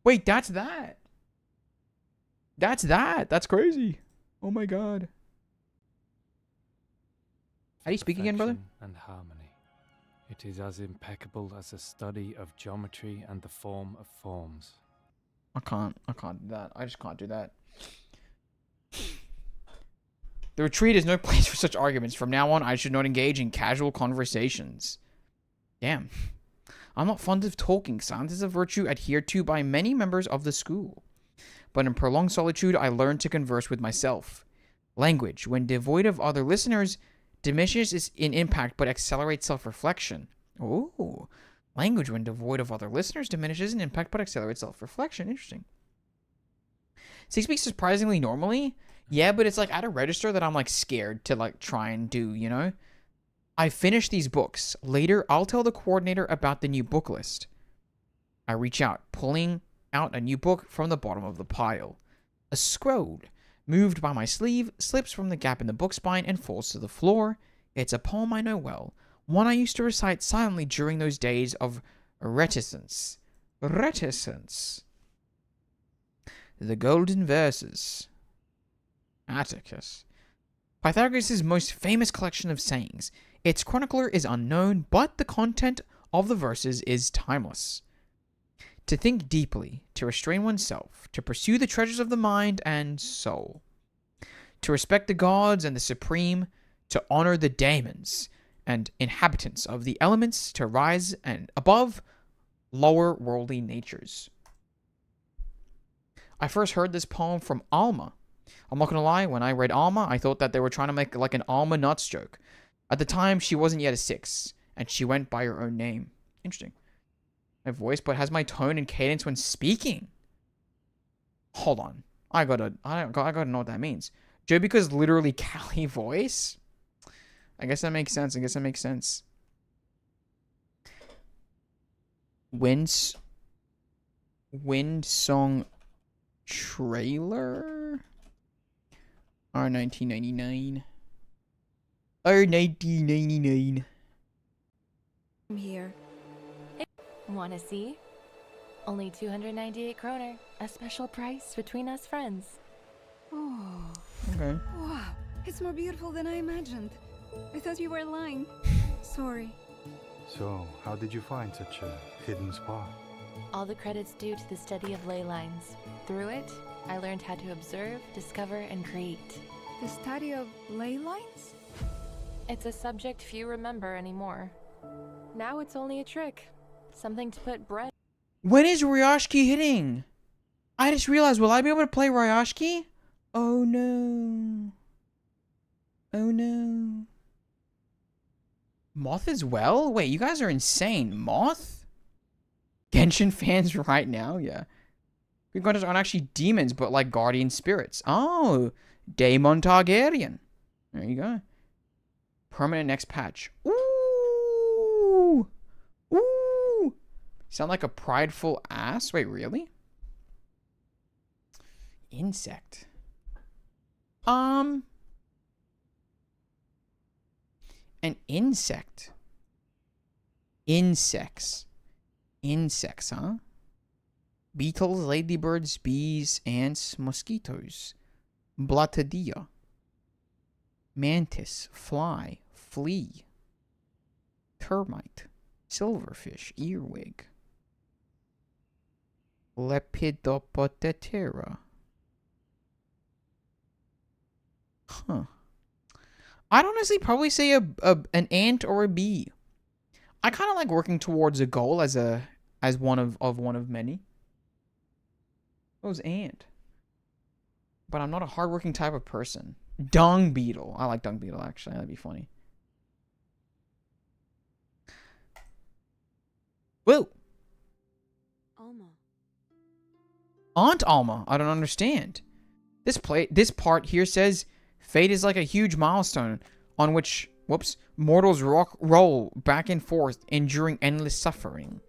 Wait, that's that. That's crazy. Oh my God. How do you speak again, brother? And harmony. It is as impeccable as a study of geometry and the form of forms. I can't do that. I just can't do that. The retreat is no place for such arguments. From now on, I should not engage in casual conversations. Damn. I'm not fond of talking. Silence is a virtue adhered to by many members of the school. But in prolonged solitude, I learned to converse with myself. Language, when devoid of other listeners, diminishes in impact but accelerates self-reflection. Ooh. Language, when devoid of other listeners, diminishes in impact but accelerates self-reflection. Interesting. So he speaks surprisingly normally. Yeah, but it's like at a register that I'm like scared to like try and do, you know? I finished these books. Later, I'll tell the coordinator about the new book list. I reach out, pulling out a new book from the bottom of the pile. A scroll, moved by my sleeve, slips from the gap in the book spine and falls to the floor. It's a poem I know well, one I used to recite silently during those days of reticence. The golden verses. Atticus. Pythagoras' most famous collection of sayings. Its chronicler is unknown, but the content of the verses is timeless. To think deeply, to restrain oneself, to pursue the treasures of the mind and soul, to respect the gods and the supreme, to honor the daemons and inhabitants of the elements, to rise and above lower worldly natures. I first heard this poem from Alma. I'm not gonna lie, when I read Alma, I thought that they were trying to make like an Alma nuts joke. At the time, she wasn't yet a 6, and she went by her own name. Interesting. My voice, but has my tone and cadence when speaking. Hold on. I gotta know what that means. Jobika's literally Callie voice? I guess that makes sense. Wind song trailer? R1999. R1999. I'm here. Wanna see? Only 298 kroner. A special price between us friends. Oh, Okay. wow. It's more beautiful than I imagined. I thought you were lying. Sorry. So, how did you find such a hidden spot? All the credits due to the study of ley lines. Through it, I learned how to observe, discover, and create. The study of ley lines? It's a subject few remember anymore. Now it's only a trick. Something to put bread. When is Ryoshiki hitting? I just realized, will I be able to play Ryoshiki? Oh no. Oh no. Moth as well? Wait, you guys are insane. Moth? Genshin fans right now? Yeah. Green Goddess aren't actually demons, but like guardian spirits. Oh, Daemon Targaryen. There you go. Permanent next patch. Ooh. Ooh. Sound like a prideful ass? Wait, really? Insect. An insect. Insects, huh? Beetles, ladybirds, bees, ants, mosquitoes. Blattadilla. Mantis, fly, flea. Termite, silverfish, earwig. Lepidopodotera. Huh. I'd honestly probably say an ant or a bee. I kind of like working towards a goal as one of many. It was ant. But I'm not a hardworking type of person. Dung beetle. I like dung beetle actually. That'd be funny. Whoa. Alma. Aunt Alma. I don't understand. This part here says fate is like a huge milestone on which, mortals roll back and forth, enduring endless suffering.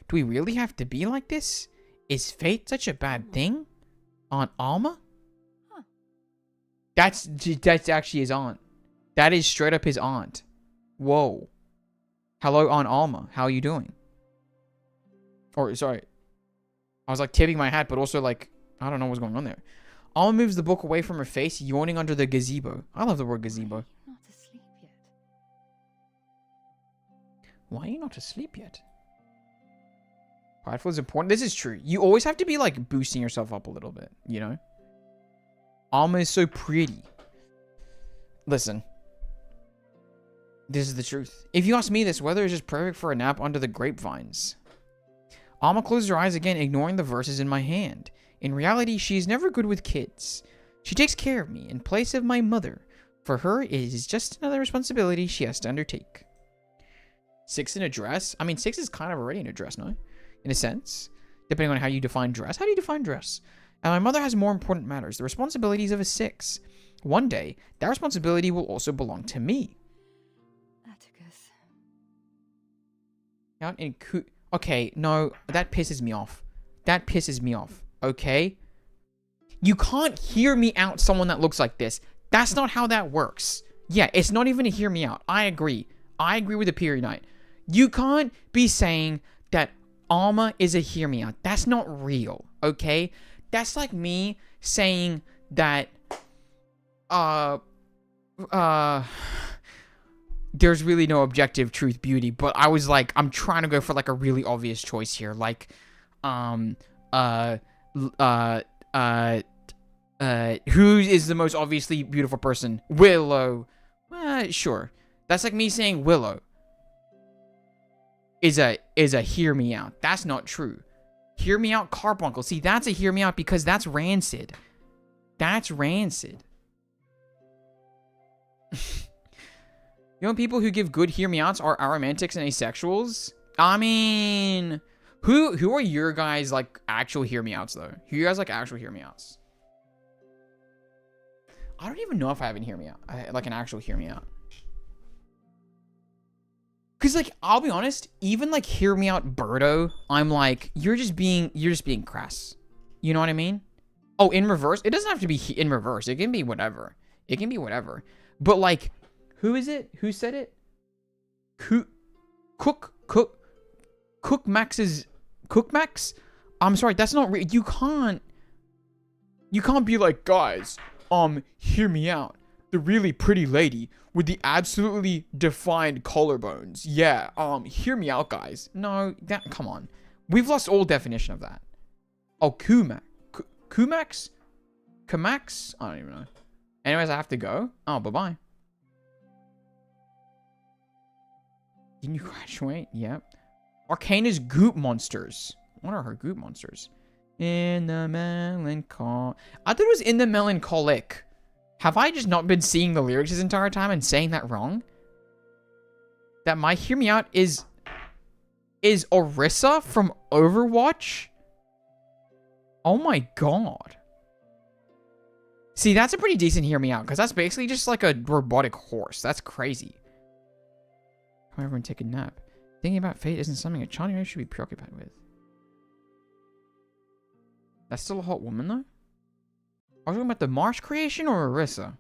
Do we really have to be like this? Is fate such a bad thing? Aunt Alma? Huh. That's actually his aunt. That is straight up his aunt. Whoa. Hello, Aunt Alma. How are you doing? Or, sorry. I was like tipping my hat, but also like, I don't know what's going on there. Alma moves the book away from her face, yawning under the gazebo. I love the word gazebo. Not asleep yet. Why are you not asleep yet? Prideful is important. This is true. You always have to be like boosting yourself up a little bit, you know? Alma is so pretty. Listen. This is the truth. If you ask me, this weather is just perfect for a nap under the grapevines. Alma closes her eyes again, ignoring the verses in my hand. In reality, she is never good with kids. She takes care of me in place of my mother. For her, it is just another responsibility she has to undertake. 6 in a dress? I mean, 6 is kind of already in a dress, no? In a sense. Depending on how you define dress. How do you define dress? And my mother has more important matters. The responsibilities of a 6. One day, that responsibility will also belong to me. Atticus. Out in Okay, no, that pisses me off. That pisses me off. Okay? You can't hear me out someone that looks like this. That's not how that works. Yeah, it's not even a hear me out. I agree. I agree with the period night. You can't be saying that Alma is a hear me out. That's not real. Okay? That's like me saying that there's really no objective truth beauty, but I was like, I'm trying to go for like a really obvious choice here, like who is the most obviously beautiful person? Willow. Sure, that's like me saying Willow is a hear me out. That's not true. Hear me out, Carbuncle. See, that's a hear me out because that's rancid. That's rancid. You know, people who give good hear me outs are aromantics and asexuals. I mean, who are your guys like actual hear me outs though? Who you guys like actual hear me outs? I don't even know if I have an hear me out, like an actual hear me out. Cause like I'll be honest, even like hear me out, Birdo, I'm like you're just being crass. You know what I mean? Oh, in reverse, it doesn't have to be in reverse. It can be whatever. It can be whatever. But like. Who is it? Who said it? Cook Max? I'm sorry, that's not real. You can't be like, guys, hear me out. The really pretty lady with the absolutely defined collarbones. Yeah, hear me out, guys. No, come on. We've lost all definition of that. Oh, Kumax? Kamax? I don't even know. Anyways, I have to go. Oh, bye-bye. Didn't you graduate? Yep. Arcana's goop monsters. What are her goop monsters? In the melancholic. I thought it was in the melancholic. Have I just not been seeing the lyrics this entire time and saying that wrong? That my hear me out is Orisa from Overwatch? Oh my god. See, that's a pretty decent hear me out, because that's basically just like a robotic horse. That's crazy. Come over and take a nap. Thinking about fate isn't something a child should be preoccupied with. That's still a hot woman, though? Are we talking about the Marsh creation or Orisa?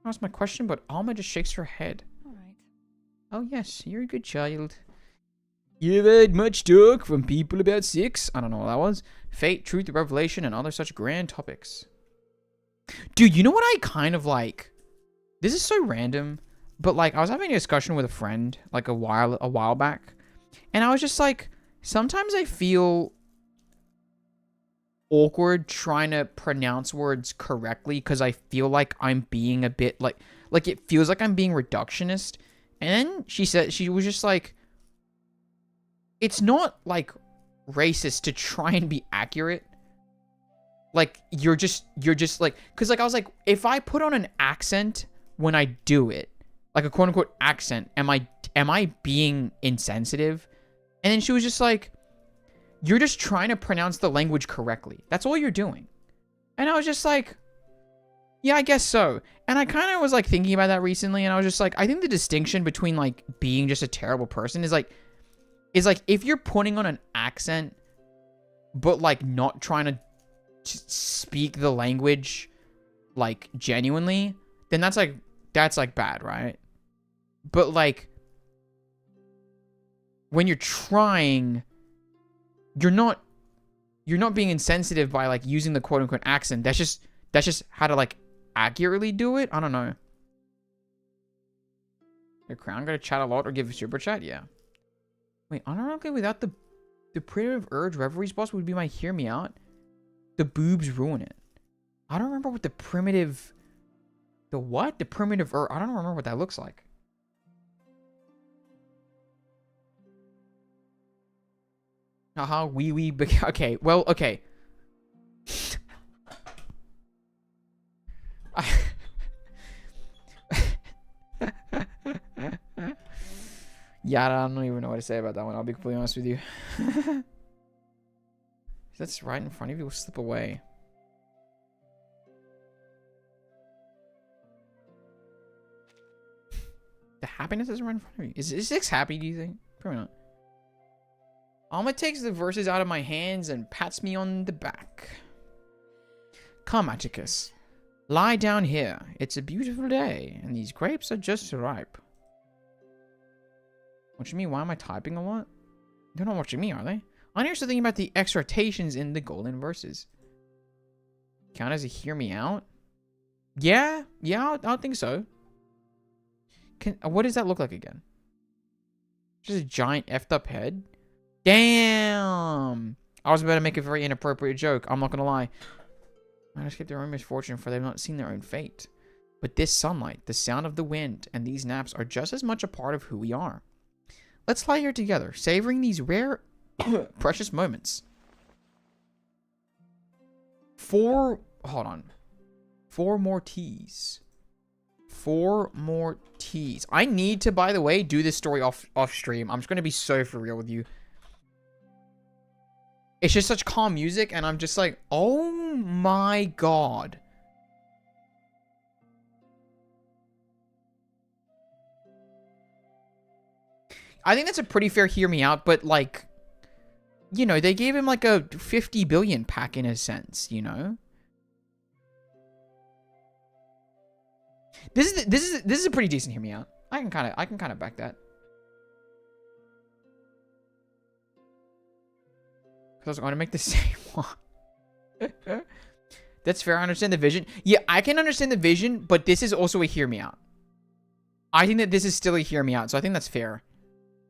That's my question, but Alma just shakes her head. Alright. Oh, yes, you're a good child. You've heard much talk from people about sex. I don't know what that was. Fate, truth, revelation, and other such grand topics. Dude, you know what I kind of like? This is so random. But like, I was having a discussion with a friend like a while back, and I was just like, sometimes I feel awkward trying to pronounce words correctly because I feel like I'm being a bit like it feels like I'm being reductionist. And then she was just like, it's not like racist to try and be accurate. Like you're just like, because like I was like, if I put on an accent when I do it, like a quote unquote accent, am I being insensitive? And then she was just like, you're just trying to pronounce the language correctly. That's all you're doing. And I was just like, yeah, I guess so. And I kind of was like thinking about that recently, and I was just like, I think the distinction between like being just a terrible person is like if you're putting on an accent but like not trying to speak the language like genuinely, then that's like bad, right? But like when you're trying, you're not being insensitive by like using the quote unquote accent. That's just how to like accurately do it. I don't know. The crown gotta chat a lot or give a super chat? Yeah. Wait, unironically without the primitive urge reveries boss would be my hear me out. The boobs ruin it. I don't remember what the primitive urge, I don't remember what that looks like. Okay, well, okay. Yeah, I don't even know what to say about that one. I'll be completely honest with you. That's right in front of you. Will slip away. The happiness is right in front of you. Is 6 happy, do you think? Probably not. Alma takes the verses out of my hands and pats me on the back. Come, Atticus. Lie down here. It's a beautiful day, and these grapes are just ripe. Watching me? Why am I typing a lot? They're not watching me, are they? I'm also thinking about the exhortations in the golden verses. Count as a hear me out? Yeah, I think so. What does that look like again? Just a giant effed up head? Damn! I was about to make a very inappropriate joke. I'm not gonna lie. I escaped their own misfortune, for they've not seen their own fate. But this sunlight, the sound of the wind, and these naps are just as much a part of who we are. Let's lie here together, savoring these rare, precious moments. Hold on. 4 more teas. 4 more teas. I need to, by the way, do this story off stream. I'm just going to be so for real with you. It's just such calm music, and I'm just like, oh my god. I think that's a pretty fair hear me out, but like, you know, they gave him like a 50 billion pack in a sense, you know? This is a pretty decent hear me out. I can kind of back that. Cuz I was going to make the same one. That's fair. I understand the vision. Yeah, I can understand the vision, but this is also a hear me out. I think that this is still a hear me out, so I think that's fair.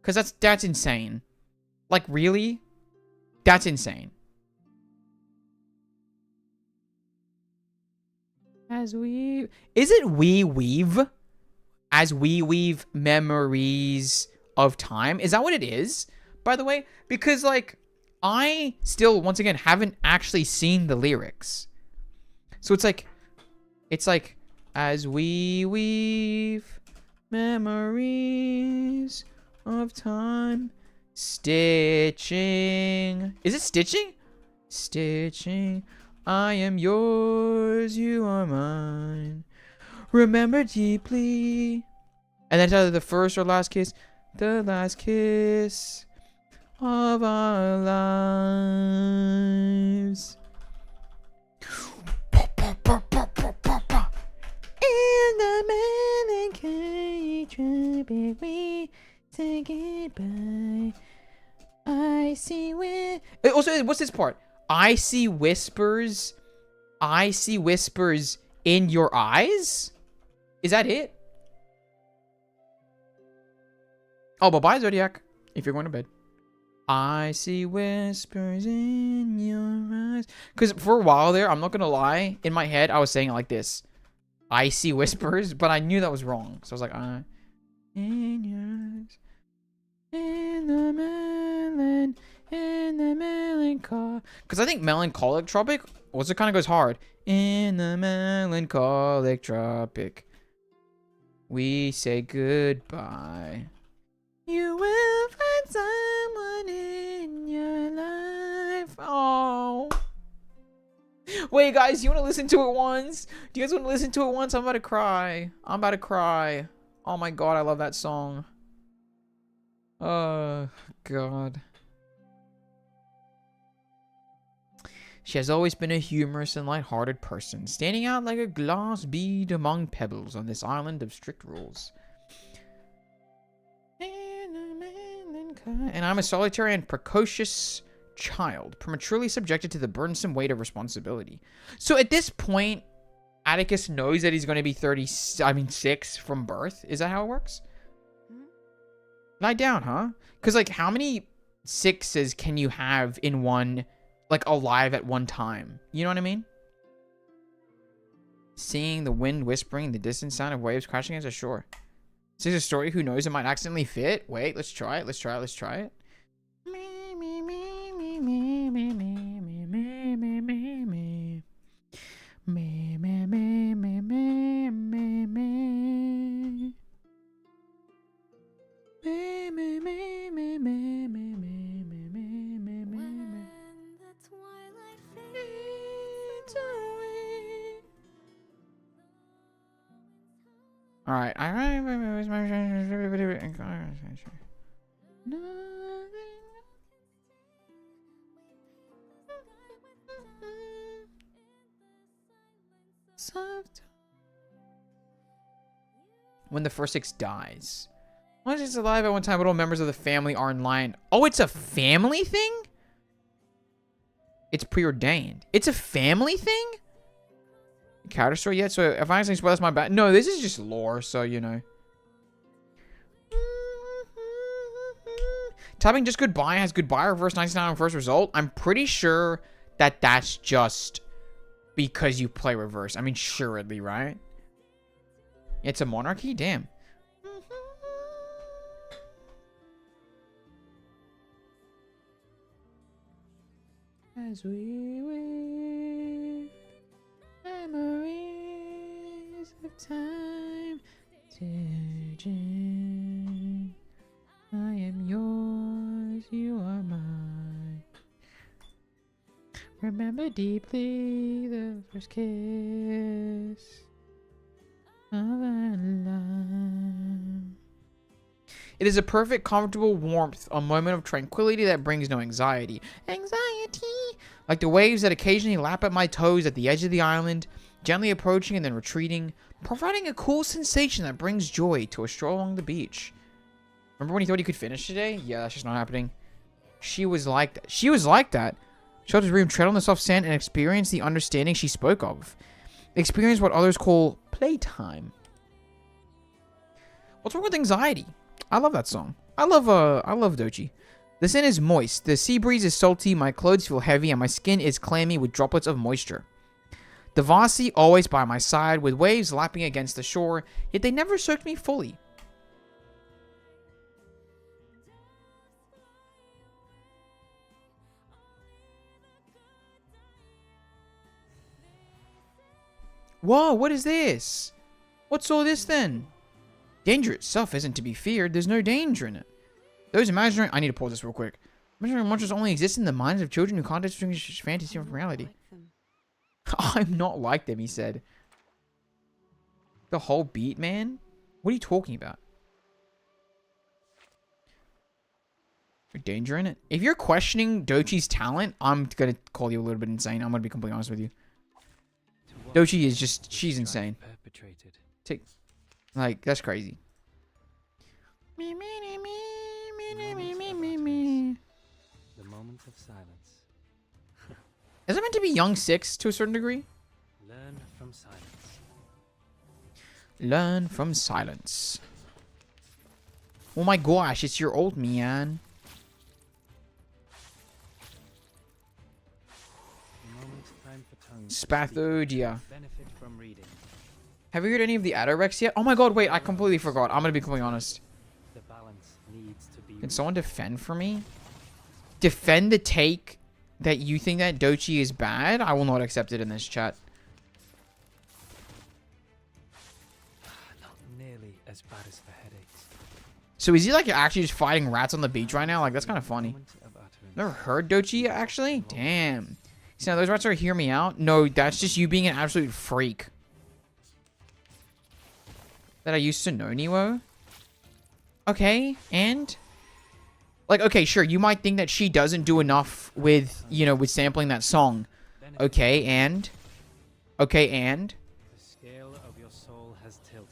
Cuz that's insane. Like, really? That's insane. As we... Is it we weave? As we weave memories of time? Is that what it is? By the way? Because, like, I still, once again, haven't actually seen the lyrics. So it's like... As we weave memories of time... Stitching. Is it stitching? Stitching. I am yours, you are mine. Remember deeply. And then it's either the first or last kiss. The last kiss of our lives. In the melancholy trumpet we say goodbye. I see also, what's this part? I see whispers. I see whispers in your eyes? Is that it? Oh, bye-bye, Zodiac. If you're going to bed. I see whispers in your eyes. Because for a while there, I'm not going to lie, in my head, I was saying it like this. I see whispers, but I knew that was wrong. So I was like, in your eyes. In the melancholy. Because I think melancholic tropic also kind of goes hard. In the melancholic tropic, we say goodbye. You will find someone in your life. Oh. Wait, guys, you want to listen to it once? Do you guys want to listen to it once? I'm about to cry. I'm about to cry. Oh my god, I love that song. Oh, God. She has always been a humorous and light-hearted person, standing out like a glass bead among pebbles on this island of strict rules. And I'm a solitary and precocious child, prematurely subjected to the burdensome weight of responsibility. So at this point, Atticus knows that he's going to be 6 from birth. Is that how it works? Lie down, huh? Because, like, how many 6s can you have in one, like, alive at one time? You know what I mean? Seeing the wind whispering, the distant sound of waves crashing against the shore. Is this a story who knows it might accidentally fit? Wait, let's try it. Let's try it. Let's try it. All right. When the first 6 dies. Once it's alive at one time, but all members of the family are in line. Oh, it's a family thing? It's preordained. It's a family thing? Counter story yet, so if I accidentally spoil, that's my bad. No, this is just lore, so you know. Typing just goodbye has goodbye reverse 99 on first result. I'm pretty sure that that's just because you play reverse. I mean, surely, right? It's a monarchy? Damn. As we weave memories of time to change. I am yours, you are mine. Remember deeply the first kiss of our love. It is a perfect, comfortable warmth, a moment of tranquility that brings no anxiety. Anxiety! Like the waves that occasionally lap at my toes at the edge of the island, gently approaching and then retreating, providing a cool sensation that brings joy to a stroll along the beach. Remember when you thought you could finish today? Yeah, that's just not happening. She was like that. She was like that. Shelter's room, tread on the soft sand, and experience the understanding she spoke of. Experience what others call playtime. What's wrong with anxiety? I love that song. I love Dochi. The sand is moist. The sea breeze is salty. My clothes feel heavy, and my skin is clammy with droplets of moisture. The vast sea always by my side, with waves lapping against the shore, yet they never soaked me fully. Whoa, what is this? What's all this then? Danger itself isn't to be feared. There's no danger in it. Those imaginary... I need to pause this real quick. Imaginary monsters only exist in the minds of children who can't distinguish fantasy from reality. I'm not like them, he said. The whole beat, man? What are you talking about? Danger in it? If you're questioning Dochi's talent, I'm gonna call you a little bit insane. I'm gonna be completely honest with you. Dochi is just... she's insane. Take... like, that's crazy. The moment of silence. Is it meant to be Young 6 to a certain degree? Learn from silence. Learn from silence. Oh my gosh, it's your old man. Spathodia. Benefit from reading. Have you heard any of the Adorex yet? Oh my god, wait, I completely forgot. I'm gonna be completely honest. The balance needs to be. Can someone defend for me? Defend the take that you think that Dochi is bad? I will not accept it in this chat. Not nearly as bad as the headaches. So is he like actually just fighting rats on the beach right now? Like, that's kind of funny. Never heard Dochi actually? Damn. See, now those rats are hear me out? No, that's just you being an absolute freak. That I used to know, Niwo. Okay, and? Like, okay, sure, you might think that she doesn't do enough with, you know, with sampling that song. Okay, and? Okay, and? The scale of your soul has tilted.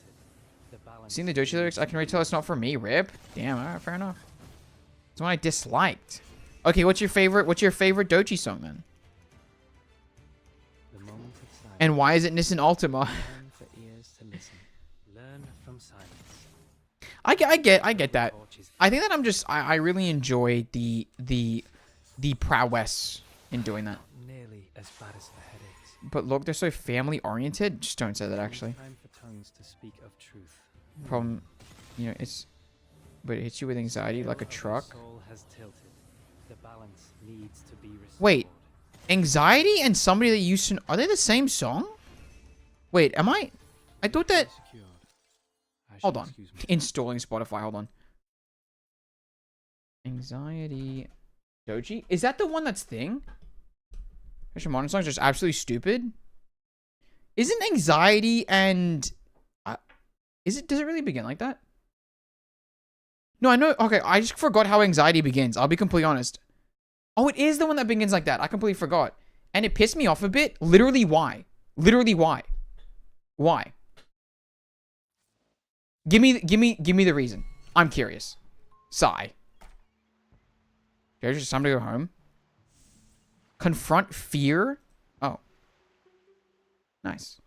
The balance. Seeing the Dochi lyrics, I can already tell it's not for me, Rip. Damn, alright, fair enough. It's one I disliked. Okay, what's your favorite Dochi song then? The moment of silence. And why is it Nissan Ultima? Learn for ears to listen. Learn from silence. I get that. I think that I really enjoy the prowess in doing that. Nearly as bad as the headaches. But look, they're so family oriented. Just don't say that actually. Time for tongues to speak of truth. Problem, you know, but it hits you with anxiety like a truck. Soul has tilted. The balance needs to be restored. Wait, anxiety and somebody that used to, are they the same song? Wait, am I thought that. Hold on. Installing Spotify. Hold on. Anxiety. Dochi? Is that the one that's thing? Christian modern songs just absolutely stupid. Isn't anxiety and does it really begin like that? No, I know. Okay, I just forgot how anxiety begins. I'll be completely honest. Oh, it is the one that begins like that. I completely forgot. And it pissed me off a bit. Literally, why? Literally, why? Why? Give me the reason. I'm curious. Sigh. There's just time to go home. Confront fear. Oh. Nice.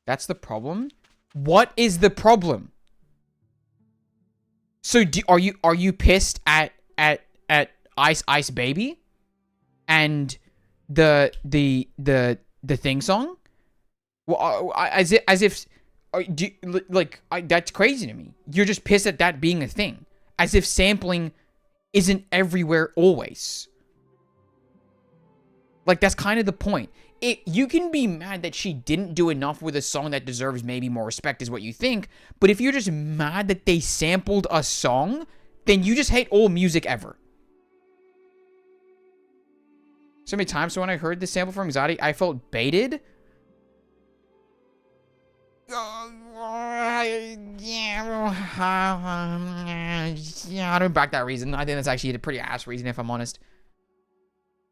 That's the problem? What is the problem? So are you pissed at Ice Ice Baby and the thing song? Well, as if that's crazy to me. You're just pissed at that being a thing, as if sampling isn't everywhere always. Like, that's kind of the point. You can be mad that she didn't do enough with a song that deserves maybe more respect is what you think, but if you're just mad that they sampled a song, then you just hate all music ever. So many times, so when I heard the sample for Anxiety, I felt baited. Yeah, I don't back that reason. I think that's actually a pretty ass reason, if I'm honest.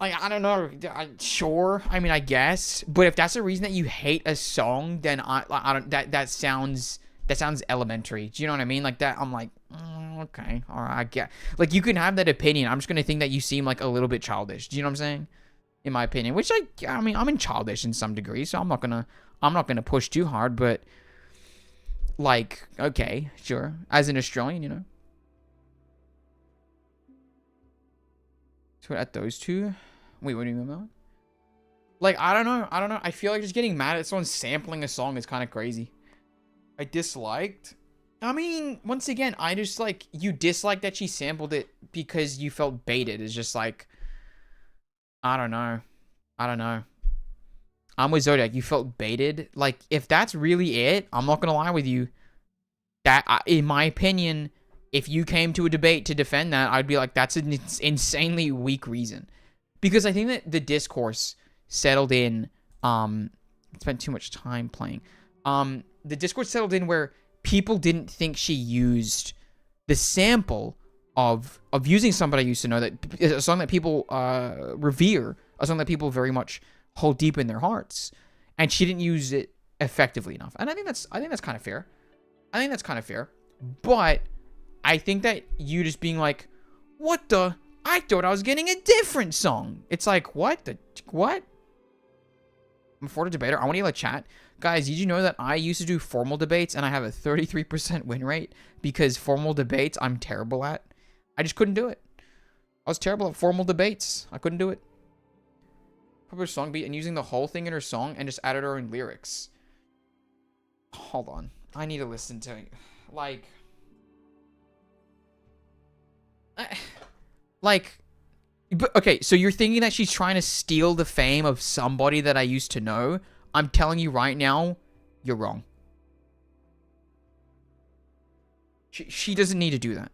Like, I don't know. Sure. I mean, I guess. But if that's the reason that you hate a song, then I don't. That sounds elementary. Do you know what I mean? Like that. I'm like, okay, all right. I get. Like, you can have that opinion. I'm just gonna think that you seem like a little bit childish. Do you know what I'm saying? In my opinion, which I mean, I'm in childish in some degree, so I'm not gonna push too hard. But like, okay, sure. As an Australian, you know. So at those two. Wait, what do you mean about? Like, I don't know. I feel like just getting mad at someone sampling a song is kind of crazy. I disliked. I mean, once again, I just like, you dislike that she sampled it because you felt baited. It's just like, I don't know. I'm with Zodiac. You felt baited. Like, if that's really it, I'm not gonna lie with you. That, in my opinion, if you came to a debate to defend that, I'd be like, that's an insanely weak reason. Because I think that the discourse settled in, spent too much time playing. The discourse settled in where people didn't think she used the sample of using somebody I used to know, that a song that people revere, a song that people very much hold deep in their hearts, and she didn't use it effectively enough. And I think that's kind of fair. But I think that you just being like, what the? I thought I was getting a different song. It's like, what? I'm a Florida debater. I want to yell at chat. Guys, did you know that I used to do formal debates and I have a 33% win rate? Because formal debates I'm terrible at. I just couldn't do it. I was terrible at formal debates. I couldn't do it. Publish song beat and using the whole thing in her song and just added her own lyrics. Hold on. I need to listen to it. But okay, so you're thinking that she's trying to steal the fame of somebody that I used to know? I'm telling you right now, you're wrong. She doesn't need to do that.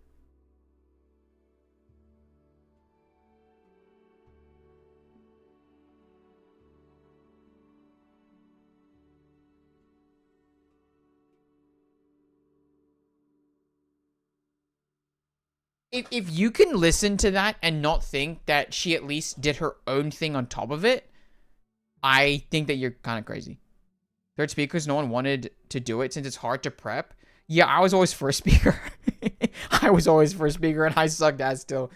If you can listen to that and not think that she at least did her own thing on top of it, I think that you're kind of crazy. Third speakers, no one wanted to do it since it's hard to prep. Yeah, I was always first speaker. I was always first speaker and I sucked ass still.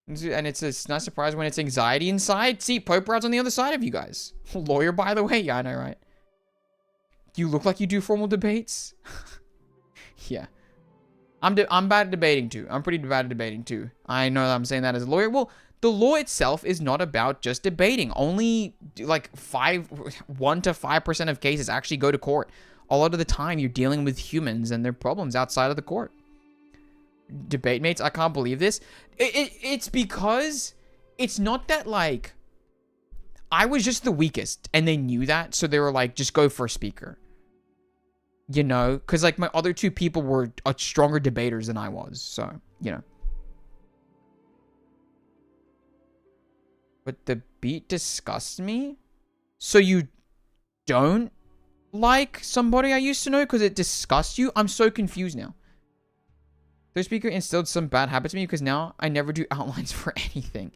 And it's not surprised when it's anxiety inside. See, Pope Rod's on the other side of you guys. Lawyer, by the way. Yeah, I know, right? You look like you do formal debates. Yeah. I'm bad at debating too. I'm pretty bad at debating too. I know that I'm saying that as a lawyer. Well, the law itself is not about just debating. Only like 1 to 5% of cases actually go to court. A lot of the time you're dealing with humans and their problems outside of the court. Debate mates, I can't believe this. It's because it's not that like I was just the weakest and they knew that, so they were like, just go for a speaker. You know, because like my other two people were stronger debaters than I was, so you know. But the beat disgusts me. So you don't like somebody I used to know because it disgusts you? I'm so confused now. The speaker instilled some bad habits in me because now I never do outlines for anything.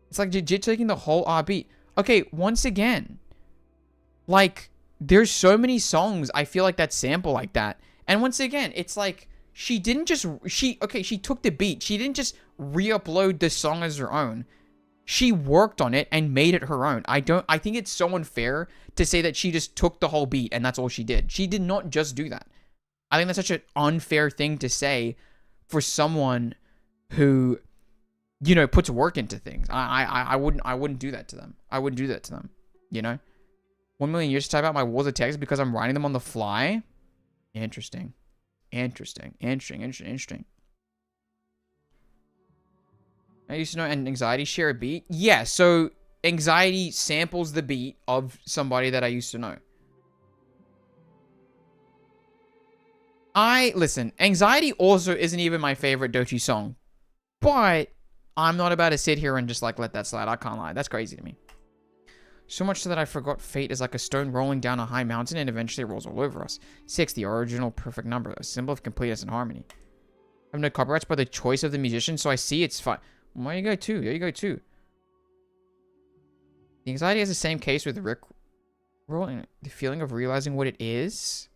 It's like legit taking the whole beat. Okay, once again, like there's so many songs I feel like that sample like that. And once again, it's like she didn't just she took the beat. She didn't just re-upload the song as her own. She worked on it and made it her own. I think it's so unfair to say that she just took the whole beat and that's all she did. She did not just do that. I think that's such an unfair thing to say for someone who, you know, puts work into things. I wouldn't do that to them. I wouldn't do that to them, you know? 1 million years to type out my walls of text because I'm writing them on the fly. Interesting. Interesting. I used to know, and anxiety share a beat. Yeah, so anxiety samples the beat of somebody that I used to know. Listen, anxiety also isn't even my favorite Dochi song. But I'm not about to sit here and just like let that slide. I can't lie. That's crazy to me. So much so that I forgot fate is like a stone rolling down a high mountain and eventually rolls all over us. 6, the original perfect number, a symbol of completeness and harmony. I have no copyrights by the choice of the musician, so I see it's fine. Well, there you go too. There you go too. The anxiety has the same case with Rick rolling. The feeling of realizing what it is.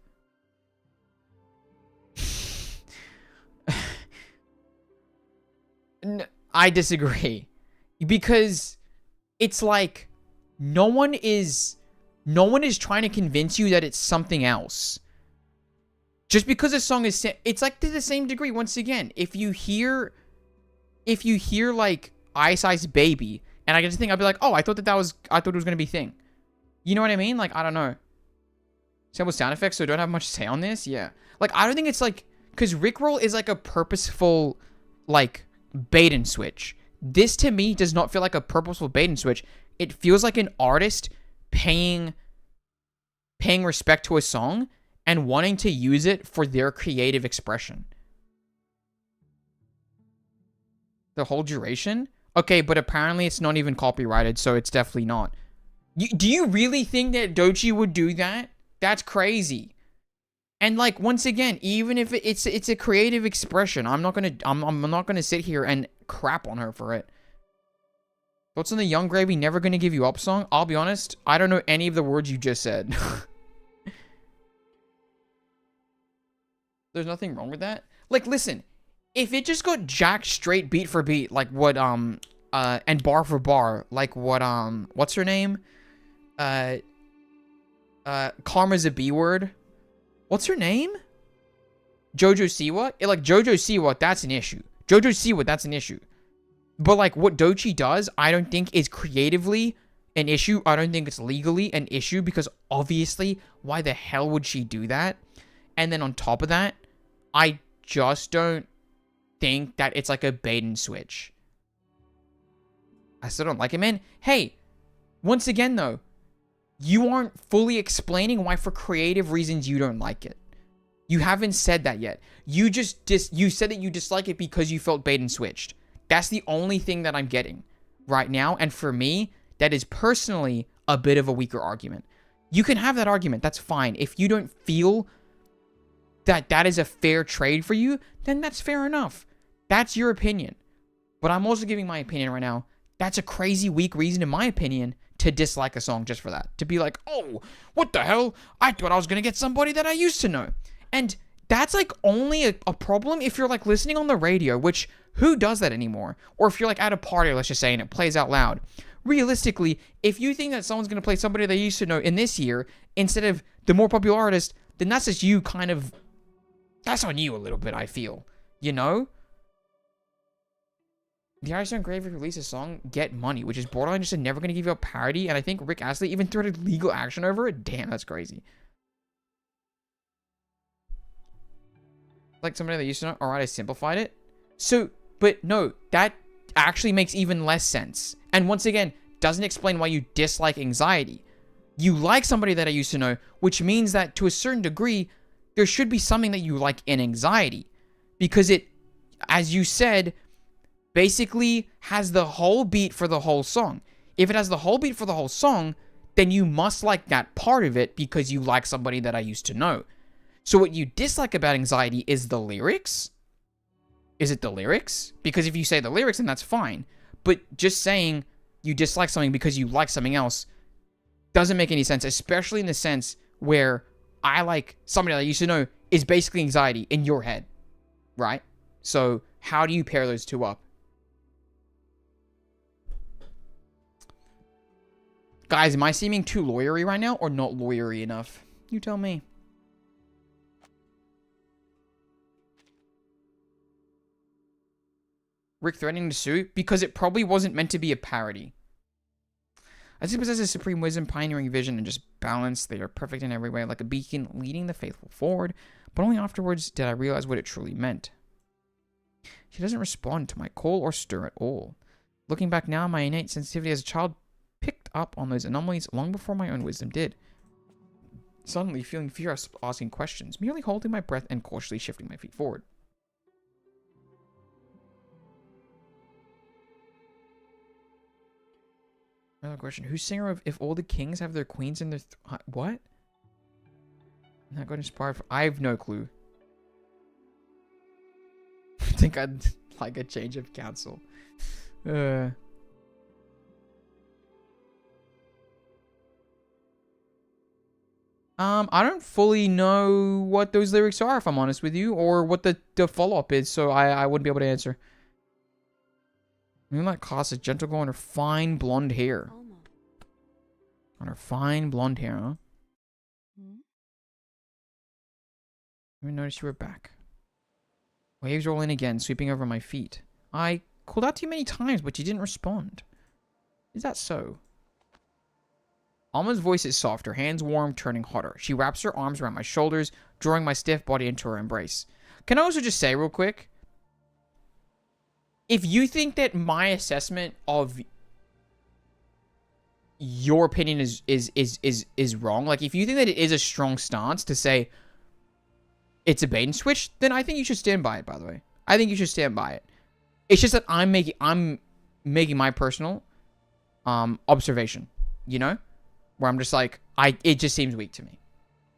I disagree. Because it's like no one is trying to convince you that it's something else. Just because a song is, it's like to the same degree. Once again, if you hear like Ice Ice Baby, and I get to think, I'll be like, oh, I thought it was gonna be Thing. You know what I mean? Like, I don't know. Same with sound effects, so don't have much to say on this. Yeah, like I don't think it's like, because Rickroll is like a purposeful like bait and switch. This to me does not feel like a purposeful bait and switch. It feels like an artist paying respect to a song and wanting to use it for their creative expression. The whole duration? Okay, but apparently it's not even copyrighted, so it's definitely not. Do you really think that Dochi would do that? That's crazy. And like, once again, even if it's a creative expression, I'm not gonna sit here and crap on her for it. Thoughts on the Young Gravy Never Gonna Give You Up song? I'll be honest, I don't know any of the words you just said. There's nothing wrong with that. Like, listen, if it just got jacked straight beat for beat, like what, and bar for bar, like what, what's her name? Karma's a B word. What's her name? Jojo Siwa? Like, Jojo Siwa, that's an issue. Jojo Siwa, that's an issue. But, like, what Dochi does, I don't think is creatively an issue. I don't think it's legally an issue, because obviously, why the hell would she do that? And then on top of that, I just don't think that it's like a bait and switch. I still don't like it, man. Hey, once again, though, you aren't fully explaining why for creative reasons you don't like it. You haven't said that yet. You just you said that you dislike it because you felt bait and switched. That's the only thing that I'm getting right now. And for me, that is personally a bit of a weaker argument. You can have that argument. That's fine. If you don't feel that that is a fair trade for you, then that's fair enough. That's your opinion. But I'm also giving my opinion right now. That's a crazy weak reason, in my opinion, to dislike a song just for that. To be like, oh, what the hell? I thought I was going to get somebody that I used to know. And that's like only a problem if you're like listening on the radio, which who does that anymore? Or if you're like at a party, let's just say, and it plays out loud. Realistically, if you think that someone's going to play somebody they used to know in this year instead of the more popular artist, then that's just you kind of, that's on you a little bit, I feel. You know? The Ice Gravy released a song, Get Money, which is borderline just a Never Gonna Give You Up parody, and I think Rick Astley even threatened legal action over it. Damn, that's crazy. Like somebody that used to know, alright, I simplified it. So, but no, that actually makes even less sense. And once again, doesn't explain why you dislike anxiety. You like somebody that I used to know, which means that to a certain degree, there should be something that you like in anxiety. Because it, as you said, basically has the whole beat for the whole song. If it has the whole beat for the whole song, then you must like that part of it because you like somebody that I used to know. So what you dislike about anxiety is the lyrics? Is it the lyrics? Because if you say the lyrics, then that's fine. But just saying you dislike something because you like something else doesn't make any sense, especially in the sense where I like somebody that I used to know is basically anxiety in your head, right? So how do you pair those two up? Guys, am I seeming too lawyery right now or not lawyery enough? You tell me. Rick threatening to sue? Because it probably wasn't meant to be a parody. As he possesses supreme wisdom, pioneering vision, and just balance, they are perfect in every way, like a beacon leading the faithful forward. But only afterwards did I realize what it truly meant. She doesn't respond to my call or stir at all. Looking back now, my innate sensitivity as a child picked up on those anomalies long before my own wisdom did. Suddenly, feeling fear, I stopped asking questions, merely holding my breath and cautiously shifting my feet forward. Another question. Who's singer of If All the Kings Have Their Queens in Their... what? I'm not going to inspire... I have no clue. I think I'd like a change of counsel. I don't fully know what those lyrics are, if I'm honest with you, or what the follow-up is, so I wouldn't be able to answer. Moonlight casts a gentle glow on her fine blonde hair. On her fine blonde hair, huh? I didn't notice you were back. Waves roll in again, sweeping over my feet. I called out to you many times, but you didn't respond. Is that so? Alma's voice is soft, her hands warm, turning hotter. She wraps her arms around my shoulders, drawing my stiff body into her embrace. Can I also just say real quick? If you think that my assessment of your opinion is wrong, like if you think that it is a strong stance to say it's a bait and switch, then I think you should stand by it, by the way. I think you should stand by it. It's just that I'm making my personal observation, you know? Where I'm just like, it just seems weak to me.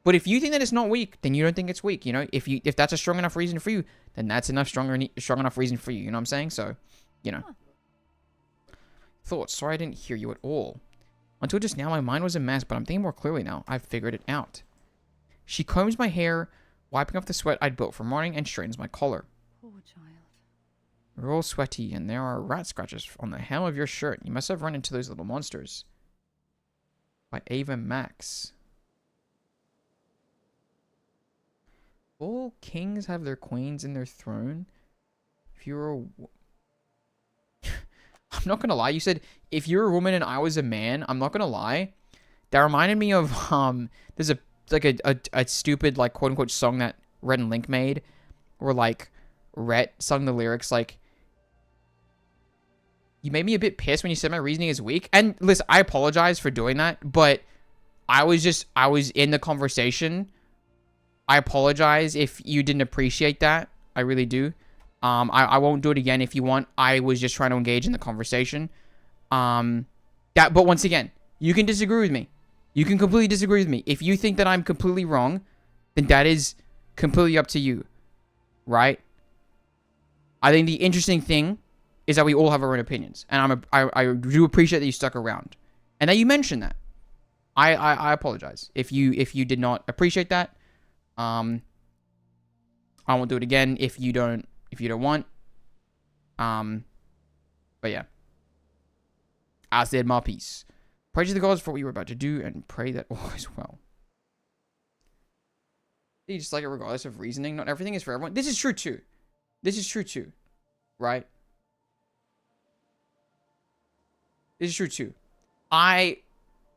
But if you think that it's not weak, then you don't think it's weak, you know? If that's a strong enough reason for you, then that's strong enough reason for you, you know what I'm saying? So, you know. Thoughts. Sorry I didn't hear you at all. Until just now, my mind was a mess, but I'm thinking more clearly now. I've figured it out. She combs my hair, wiping off the sweat I'd built from morning, and straightens my collar. Poor child. We're all sweaty, and there are rat scratches on the hem of your shirt. You must have run into those little monsters. By Ava Max. All kings have their queens in their throne. If you're a... I'm not gonna lie, you said, if you're a woman and I was a man, I'm not gonna lie. That reminded me of, there's a stupid, like, quote-unquote song that Red and Link made, where, like, Rhett sung the lyrics, like, you made me a bit pissed when you said my reasoning is weak. And listen, I apologize for doing that, but I was in the conversation. I apologize if you didn't appreciate that. I really do. I won't do it again if you want. I was just trying to engage in the conversation. But once again, you can disagree with me. You can completely disagree with me. If you think that I'm completely wrong, then that is completely up to you. Right? I think the interesting thing is that we all have our own opinions. And I do appreciate that you stuck around. And that you mentioned that. I apologize. If you did not appreciate that, I won't do it again if you don't want. But yeah. I said my piece. Pray to the gods for what you were about to do and pray that all is well. You just like it regardless of reasoning. Not everything is for everyone. This is true too. This is true too. Right? This is true too. I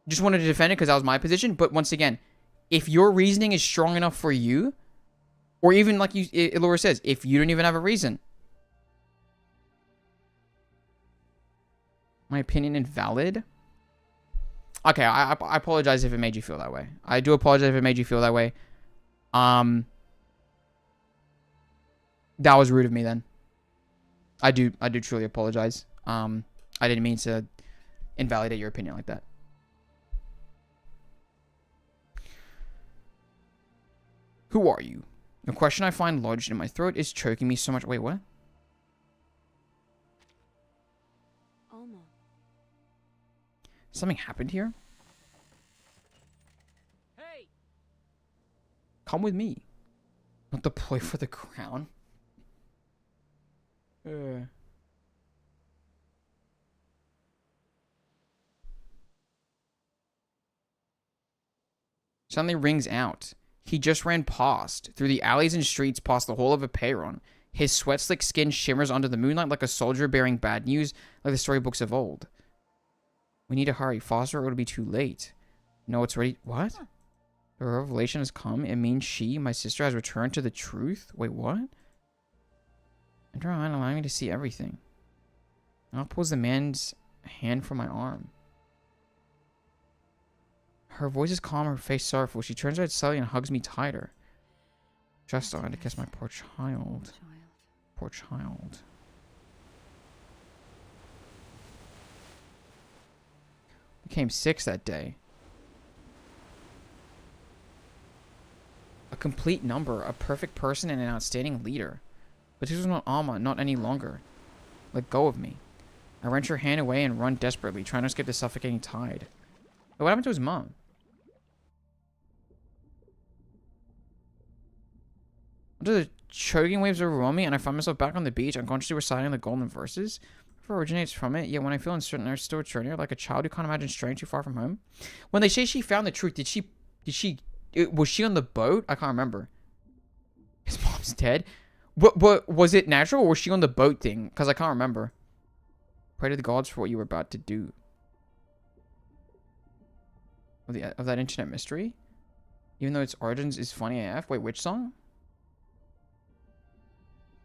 just wanted to defend it because that was my position. But once again, if your reasoning is strong enough for you, or even like Laura says, if you don't even have a reason, my opinion invalid. Okay, I apologize if it made you feel that way. I do apologize if it made you feel that way. That was rude of me then. I do truly apologize. I didn't mean to invalidate your opinion like that. Who are you? A question I find lodged in my throat is choking me so much. Wait, what? Alma. Something happened here? Hey! Come with me. Not the ploy for the crown. suddenly rings out. He just ran past, through the alleys and streets past the hall of a Peyron. His sweat-slick skin shimmers under the moonlight like a soldier bearing bad news, like the storybooks of old. We need to hurry, faster or it'll be too late. No, it's ready. What? The revelation has come. It means she, my sister, has returned to the truth? Wait, what? And her mind allowing me to see everything. I'll pulls the man's hand from my arm. Her voice is calm, her face sorrowful. She turns her head slightly and hugs me tighter. Just starting to kiss my poor child. Poor child. Became 6 that day. A complete number, a perfect person, and an outstanding leader. But this was not Alma, not any longer. Let go of me. I wrench her hand away and run desperately, trying to escape the suffocating tide. But what happened to his mom? Under the choking waves overwhelm me, and I find myself back on the beach, unconsciously reciting the golden verses. It originates from it, yet when I feel uncertain, I still return here, like a child who can't imagine straying too far from home. When they say she found the truth, was she on the boat? I can't remember. His mom's dead? What was it natural, or was she on the boat thing? Because I can't remember. Pray to the gods for what you were about to do. Of that internet mystery? Even though its origins is funny AF? Wait, which song?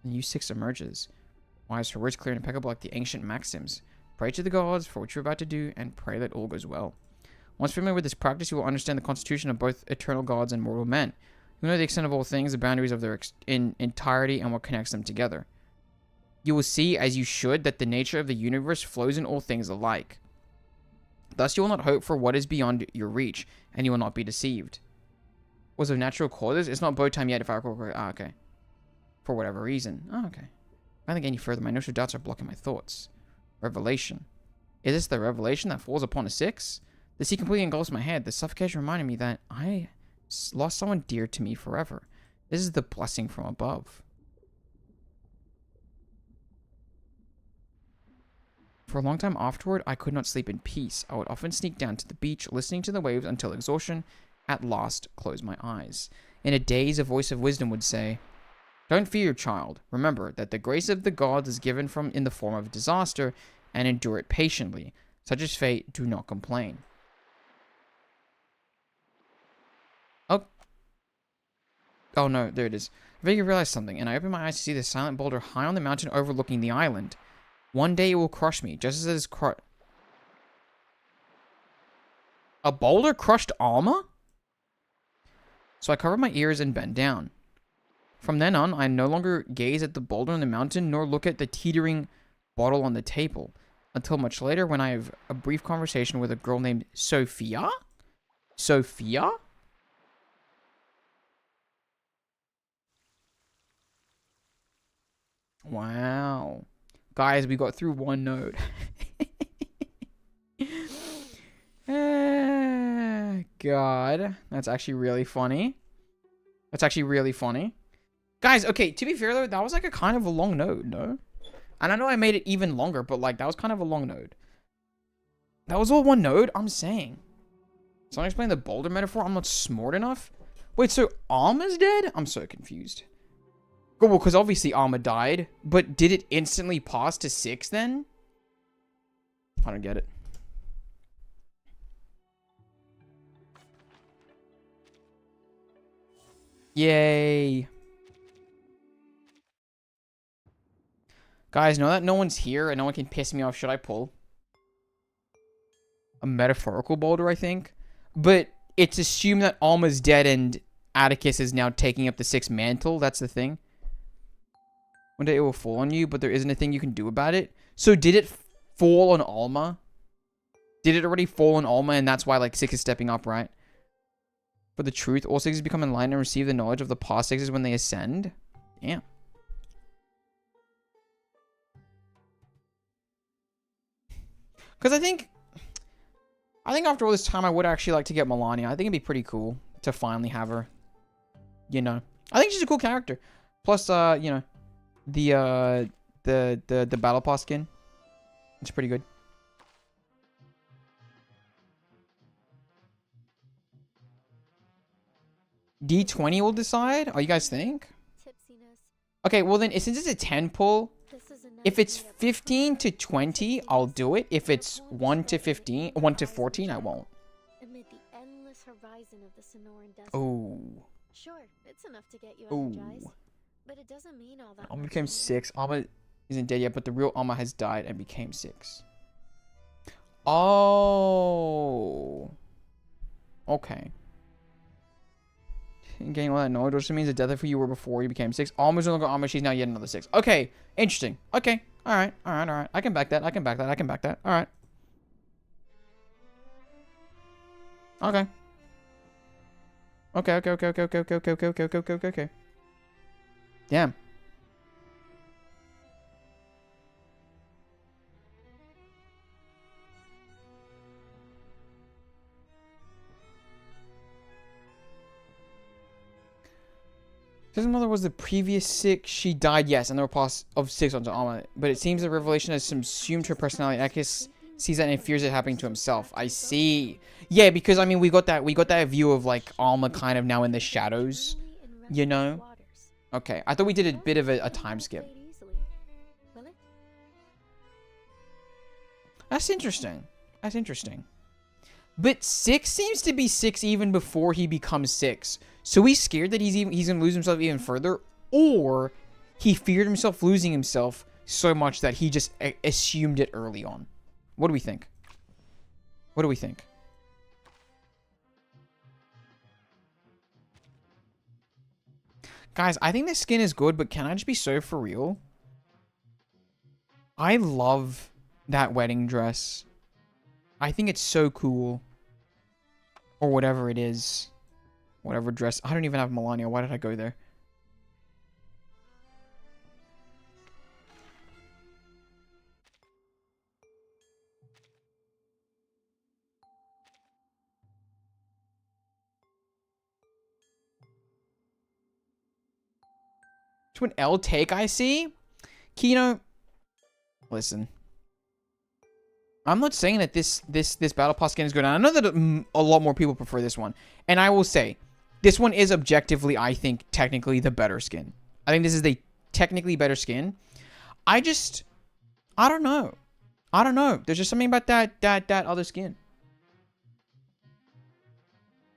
And U6 emerges. Wise, her words clear and impeccable like the ancient maxims. Pray to the gods for what you're about to do, and pray that all goes well. Once familiar with this practice, you will understand the constitution of both eternal gods and mortal men. You know the extent of all things, the boundaries of their entirety, and what connects them together. You will see, as you should, that the nature of the universe flows in all things alike. Thus you will not hope for what is beyond your reach, and you will not be deceived. Was of natural causes? It's not bow time yet, if I recall correctly. Ah, okay. For whatever reason. Oh, okay. If I think any further, my notion of doubts are blocking my thoughts. Revelation. Is this the revelation that falls upon a 6? The sea completely engulfs my head. The suffocation reminded me that I lost someone dear to me forever. This is the blessing from above. For a long time afterward, I could not sleep in peace. I would often sneak down to the beach, listening to the waves until exhaustion at last closed my eyes. In a daze, a voice of wisdom would say, "Don't fear, child. Remember that the grace of the gods is given in the form of disaster, and endure it patiently. Such is fate, do not complain." Oh no, there it is. I vaguely realized something, and I opened my eyes to see the silent boulder high on the mountain overlooking the island. One day it will crush me, just as it has A boulder crushed Alma? So I covered my ears and bent down. From then on, I no longer gaze at the boulder on the mountain, nor look at the teetering bottle on the table, until much later when I have a brief conversation with a girl named Sophia? Sophia? Wow. Guys, we got through one node. God. That's actually really funny. That's actually really funny. Guys, okay, to be fair though, that was like a kind of a long node, no? And I know I made it even longer, but like, that was kind of a long node. That was all one node? I'm saying. Someone explain the boulder metaphor? I'm not smart enough? Wait, so Alma's dead? I'm so confused. Well, because obviously Alma died, but did it instantly pass to 6 then? I don't get it. Yay. Guys, know that no one's here and no one can piss me off. Should I pull? A metaphorical boulder, I think. But it's assumed that Alma's dead and Atticus is now taking up the 6th mantle. That's the thing. One day it will fall on you, but there isn't a thing you can do about it. So did it fall on Alma? Did it already fall on Alma and that's why like 6 is stepping up, right? For the truth, all 6s become enlightened and receive the knowledge of the past 6s when they ascend? Damn. Because I think after all this time I would actually like to get Melania. I think it'd be pretty cool to finally have her. You know. I think she's a cool character. Plus, you know, the battle pass skin. It's pretty good. D20 will decide? Oh, you guys think? Tipsiness. Okay, well then, since it's a 10 pull, This is enough if it's to get 15 to 20, I'll do it. If it's 1 to 15, 1 to 14, I won't. amid the endless horizon of the Sonoran Desert. Oh. Sure, it's enough to get you Ooh. energized, but it doesn't mean all that. Alma much became to me. 6. Alma isn't dead yet, but the real Alma has died and became 6. Oh. Okay. Getting all that knowledge also means the death of who you were before you became 6. Alma's no longer Alma, she's now yet another 6. Okay. Interesting. Okay. Alright. Alright. Alright. I can back that. I can back that. I can back that. Alright. Okay. Okay. Okay. Okay. Okay. Okay. Okay. Okay. Okay. Okay. Okay. Okay. Okay. Damn. His mother was the previous 6. She died, yes, and there were parts of 6 onto Alma. But it seems the revelation has subsumed her personality. Akis sees that and fears it happening to himself. I see. Yeah, because I mean we got that view of like Alma kind of now in the shadows. You know? Okay. I thought we did a bit of a time skip. That's interesting. That's interesting. But 6 seems to be 6 even before he becomes 6. So he's scared that he's gonna lose himself even further, or he feared himself losing himself so much that he just assumed it early on. What do we think? What do we think? Guys, I think this skin is good, but can I just be so for real? I love that wedding dress. I think it's so cool. Or whatever it is. Whatever dress. I don't even have Melania. Why did I go there? To an L take, I see. Kino. Listen. I'm not saying that this battle pass skin is good. I know that a lot more people prefer this one. And I will say, this one is objectively, I think, technically the better skin. I think this is the technically better skin. I don't know. I don't know. There's just something about that other skin.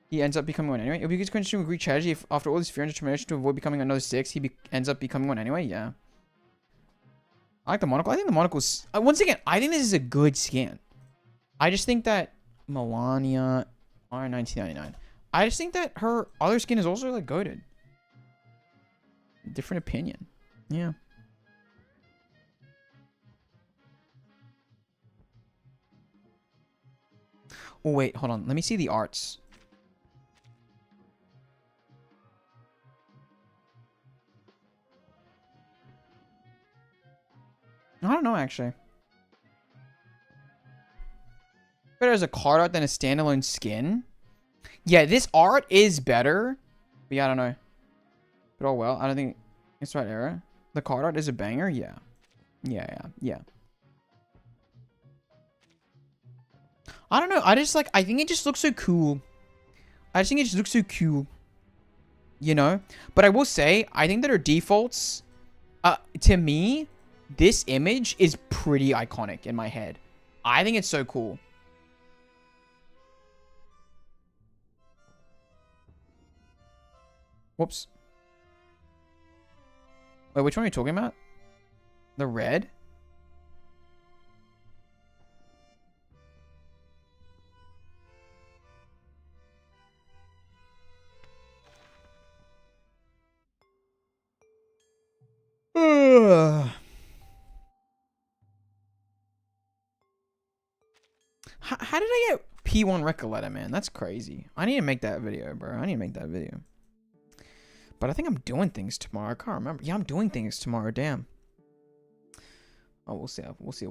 He ends up becoming one anyway. It would be good to continue to agree strategy if after all this fear and determination to avoid becoming another 6, he ends up becoming one anyway. Yeah. I like the monocle. I think the monocle's... once again, I think this is a good skin. I just think that Melania R1999. I just think that her other skin is also like goated. Different opinion. Yeah. Oh, wait. Hold on. Let me see the arts. I don't know, actually. Better as a card art than a standalone skin. Yeah, this art is better. But yeah, I don't know. But oh well, I don't think it's the right era. The card art is a banger? Yeah. Yeah. I don't know. I think it just looks so cool. I just think it just looks so cool. You know? But I will say, I think that her defaults, to me, this image is pretty iconic in my head. I think it's so cool. Whoops. Wait, which one are you talking about? The red? How did I get P1 Recoleta, man? That's crazy. I need to make that video, bro. I need to make that video. But I think I'm doing things tomorrow. I can't remember. Yeah, I'm doing things tomorrow. Damn. Oh, we'll see. We'll see.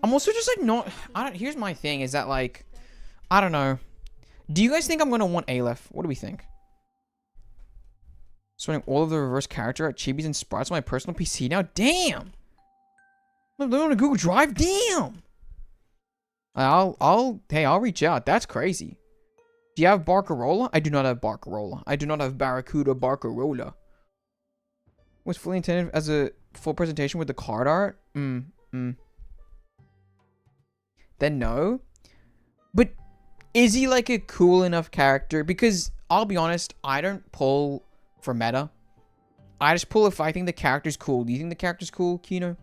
I'm also just like not... Here's my thing is that like... I don't know. Do you guys think I'm going to want Aleph? What do we think? Switching all of the reverse character at Chibis and Sprites on my personal PC now? Damn! I'm living on a Google Drive? Damn! I'll reach out. That's crazy. Do you have Barcarola? I do not have Barcarola. I do not have Barracuda Barcarola. Was fully intended as a full presentation with the card art? Then no. But is he like a cool enough character? Because I'll be honest, I don't pull for meta. I just pull if I think the character's cool. Do you think the character's cool, Kino?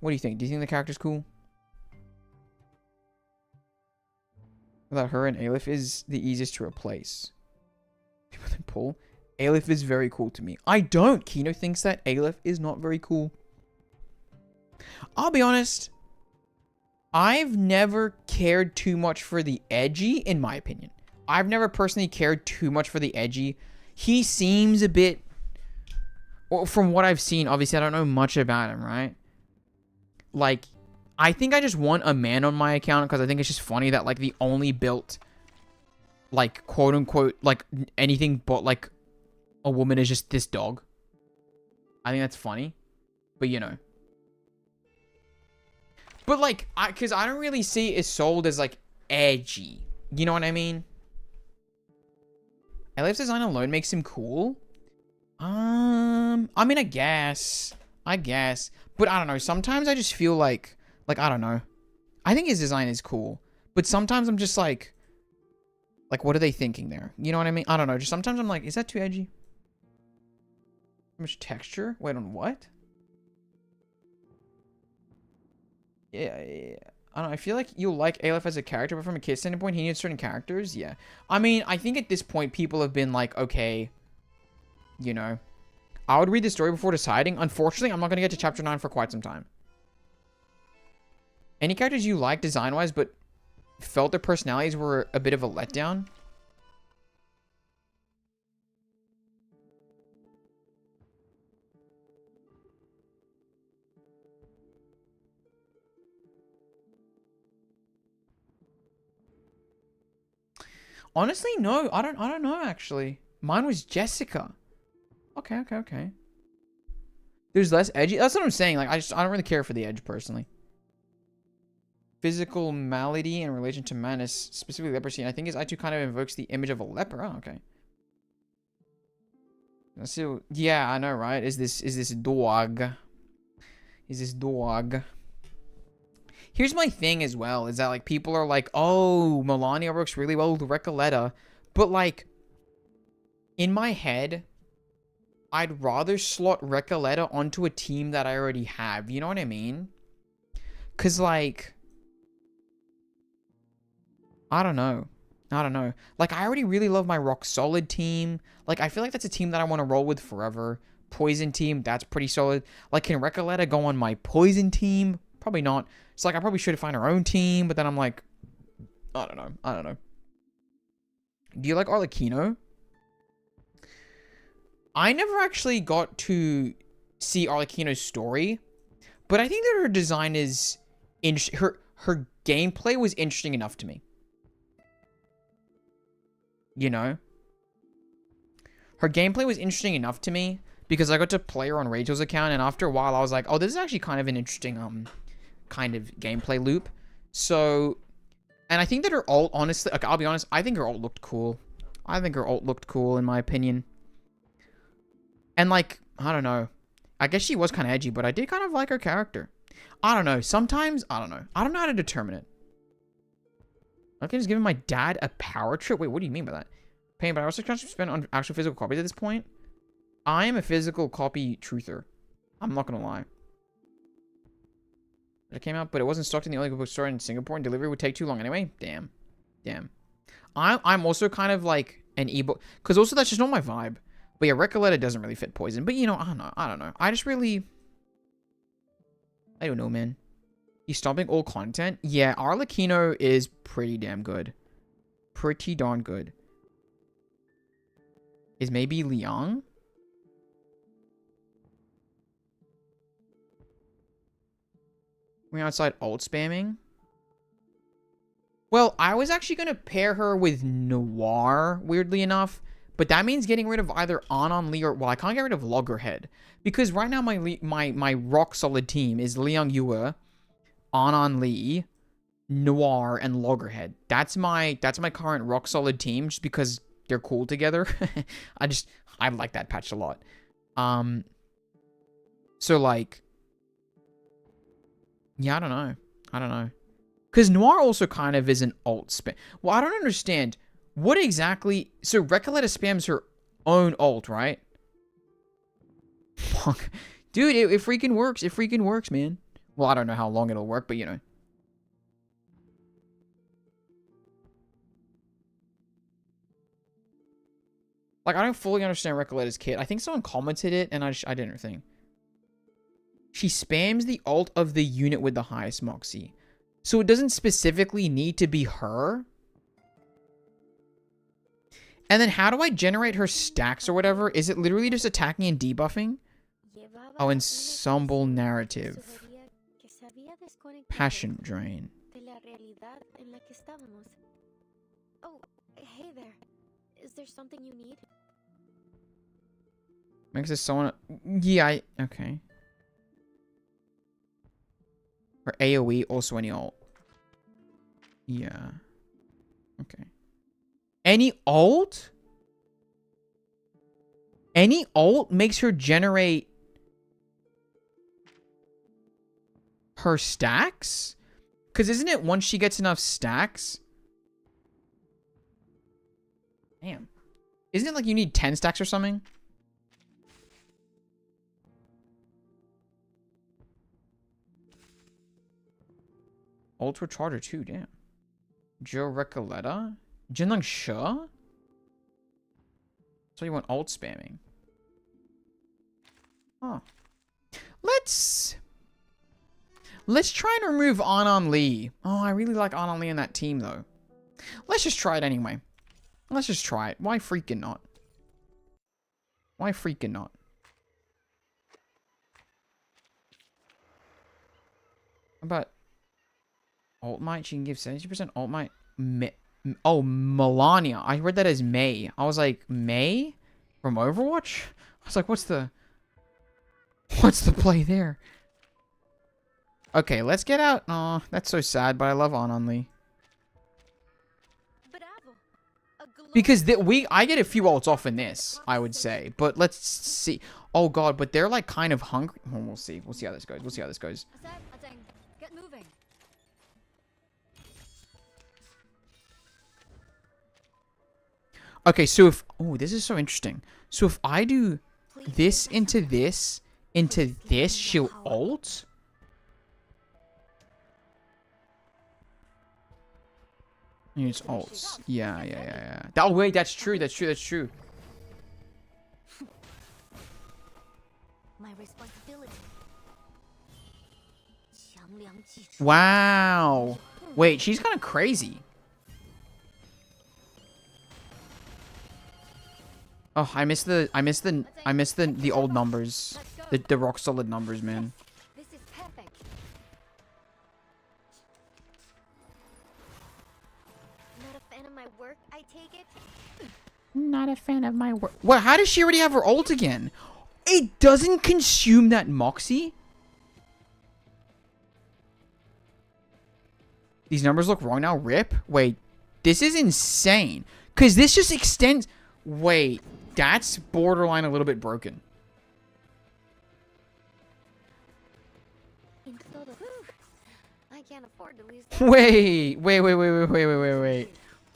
What do you think? Do you think the character's cool? Without her and Aleph is the easiest to replace. People that pull. Aleph is very cool to me. I don't. Kino thinks that Aleph is not very cool. I'll be honest. I've never cared too much for the edgy, in my opinion. I've never personally cared too much for the edgy. He seems a bit... Well, from what I've seen, obviously I don't know much about him, right? Like, I think I just want a man on my account because I think it's just funny that, like, the only built, like, quote-unquote, like, anything but, like, a woman is just this dog. I think that's funny. But, you know. But, like, because I don't really see it sold as, like, edgy. You know what I mean? Aleph's design alone makes him cool. I mean, I guess. But I don't know. Sometimes I just feel like, I don't know. I think his design is cool. But sometimes I'm just like, what are they thinking there? You know what I mean? I don't know. Just sometimes I'm like, is that too edgy? How much texture? Wait, on what? Yeah. I don't know. I feel like you'll like Aleph as a character, but from a kid standpoint, he needs certain characters. Yeah. I mean, I think at this point, people have been like, okay, you know, I would read the story before deciding. Unfortunately, I'm not going to get to chapter 9 for quite some time. Any characters you like design-wise, but felt their personalities were a bit of a letdown? Honestly, no. I don't know, actually. Mine was Jessica. Okay. There's less edgy. That's what I'm saying. Like, I don't really care for the edge, personally. Physical malady in relation to madness, specifically leprosy. And I think his I2 kind of invokes the image of a leper. Oh, okay. Let's see. Yeah, I know, right? Is this dog? Is this dog? Here's my thing as well, is that, like, people are like, oh, Melania works really well with Recoleta. But, like, in my head, I'd rather slot Recoleta onto a team that I already have. You know what I mean? Because, like, I don't know. Like, I already really love my Rock Solid team. Like, I feel like that's a team that I want to roll with forever. Poison team, that's pretty solid. Like, can Recoleta go on my Poison team? Probably not. It's like, I probably should find her own team, but then I'm like, I don't know. Do you like Arlecchino? I never actually got to see Arlecchino's story, but I think that her design is interesting. Her gameplay was interesting enough to me. You know? Her gameplay was interesting enough to me because I got to play her on Rachel's account, and after a while I was like, oh, this is actually kind of an interesting kind of gameplay loop. So, and I think that her ult, honestly, okay, I'll be honest, I think her ult looked cool. In my opinion. And, like, I don't know. I guess she was kind of edgy, but I did kind of like her character. I don't know. Sometimes, I don't know. I don't know how to determine it. I can just give my dad a power trip. Wait, what do you mean by that? Pain, but I also can't spend on actual physical copies at this point. I am a physical copy truther. I'm not going to lie. It came out, but it wasn't stocked in the only bookstore in Singapore, and delivery would take too long anyway. Damn. I'm also kind of like an ebook, because also that's just not my vibe. But yeah, Recoleta doesn't really fit Poison. But, you know, I don't know. I just really... I don't know, man. He's stopping all content? Yeah, Arlecchino is pretty damn good. Pretty darn good. Is maybe Liang? We're outside ult spamming? Well, I was actually going to pair her with Noir, weirdly enough. But that means getting rid of either Anon Lee or... Well, I can't get rid of Loggerhead. Because right now my rock solid team is Liang Yue, Anon Lee, Noir, and Loggerhead. That's my current rock solid team, just because they're cool together. I like that patch a lot. So like, yeah, I don't know. Because Noir also kind of is an alt spam. Well, I don't understand. What exactly... So, Recoleta spams her own alt, right? Fuck. Dude, it freaking works. It freaking works, man. Well, I don't know how long it'll work, but you know. Like, I don't fully understand Recoleta's kit. I think someone commented it, and I didn't think. She spams the alt of the unit with the highest Moxie. So it doesn't specifically need to be her. And then how do I generate her stacks or whatever? Is it literally just attacking and debuffing? Oh, ensemble narrative. Passion drain. Oh, hey there. Is there something you need? Makes this someone... Yeah, okay. Or AoE, also any alt. Yeah. Okay. Any alt? Any alt makes her generate her stacks? Because isn't it once she gets enough stacks? Damn. Isn't it like you need 10 stacks or something? Ultra Charger 2, damn. Joe Recoleta? Jinlang Sha? So you want alt spamming. Huh. Let's try and remove Anon Lee. Oh, I really like Anon Lee in that team, though. Let's just try it anyway. Let's just try it. Why freaking not? Why freaking not? But alt might, she can give 70% alt might. Oh, Melania. I read that as May. I was like, May? From Overwatch? I was like, what's the play there? Okay, let's get out. Aw, that's so sad, but I love Anon Lee. Because I get a few ults off in this, I would say. But let's see. Oh god, but they're like kind of hungry. Well, we'll see. We'll see how this goes. We'll see how this goes. Get moving. Okay, so if... Oh, this is so interesting. So if I do this, she'll ult? It's ults. Yeah. Oh, wait, that's true. That's true. My responsibility. Wow. Wait, she's kind of crazy. Oh, I miss the old numbers. The rock solid numbers, man. This is perfect. Not a fan of my work, I take it. Not a fan of my work. What? How does she already have her ult again? It doesn't consume that Moxie? These numbers look wrong now. Rip. Wait. This is insane. Because this just extends... Wait. That's borderline a little bit broken. I can't afford to lose. Wait.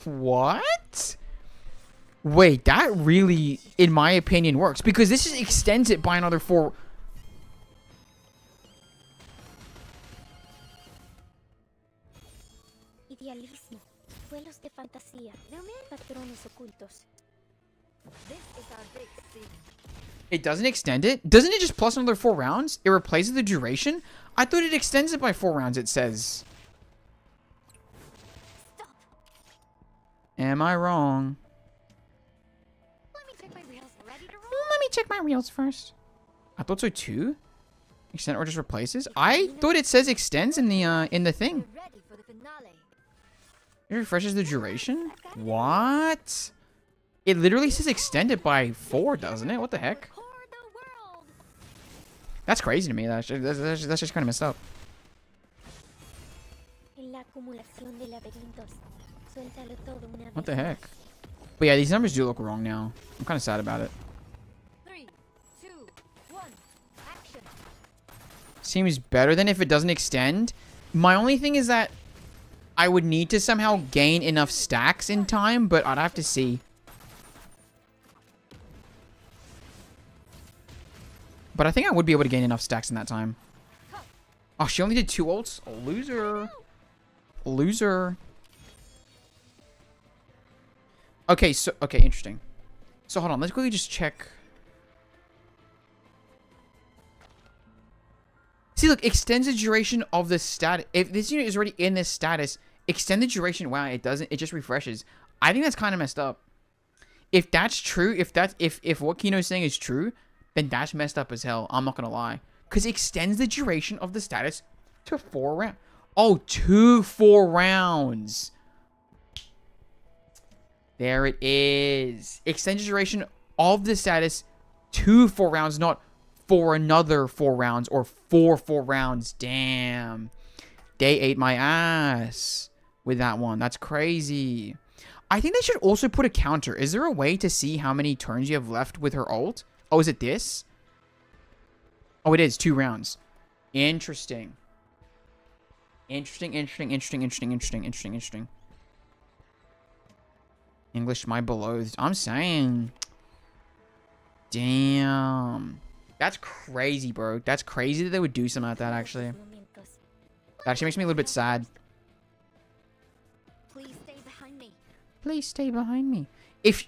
What? Wait, that really, in my opinion, works. Because this just extends it by another 4... Idealismo, vuelos de fantasía, patrones ocultos. This is our big scene. It doesn't extend it? Doesn't it just plus another 4 rounds? It replaces the duration? I thought it extends it by 4 rounds, it says. Stop. Am I wrong? Let me check my reels. Ready to roll? Let me check my reels first. I thought so too. Extend or just replaces? I thought it says extends in the thing. We're ready for the finale. It refreshes the duration? What? It literally says extend it by 4, doesn't it? What the heck? For the world. That's crazy to me. That's just kind of messed up. El What the heck? But yeah, these numbers do look wrong now. I'm kind of sad about it. 3, 2, 1, action. Seems better than if it doesn't extend. My only thing is that I would need to somehow gain enough stacks in time, but I'd have to see. But I think I would be able to gain enough stacks in that time. Oh, she only did 2 ults? A loser. A loser. Okay, so... Okay, interesting. So, hold on. Let's quickly just check. See, look. Extends the duration of the status. If this unit is already in this status, extend the duration. Wow, it doesn't. It just refreshes. I think that's kind of messed up. If that's true, if what Kino's saying is true, then that's messed up as hell. I'm not gonna lie. Because it extends the duration of the status to 4 rounds. Oh, 4 rounds. There it is. Extends the duration of the status to 4 rounds, not for another 4 rounds or 4 rounds. Damn. They ate my ass with that one. That's crazy. I think they should also put a counter. Is there a way to see how many turns you have left with her ult? Oh, is it this? Oh, it is 2 rounds. Interesting. Interesting. English, my beloved. I'm saying. Damn. That's crazy, bro. That's crazy that they would do something like that, actually. That actually makes me a little bit sad. Please stay behind me. Please stay behind me.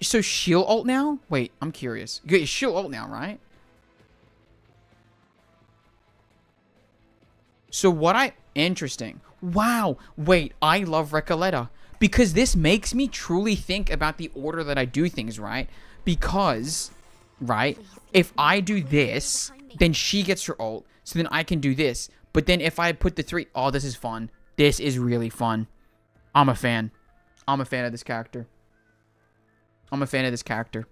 So she'll ult now? Wait, I'm curious. She'll ult now, right? So what interesting. Wow. Wait, I love Recoleta. Because this makes me truly think about the order that I do things, right? Because, right, if I do this, then she gets her ult. So then I can do this. But then if I put the 3... Oh, this is fun. This is really fun. I'm a fan. I'm a fan of this character. I'm a fan of this character.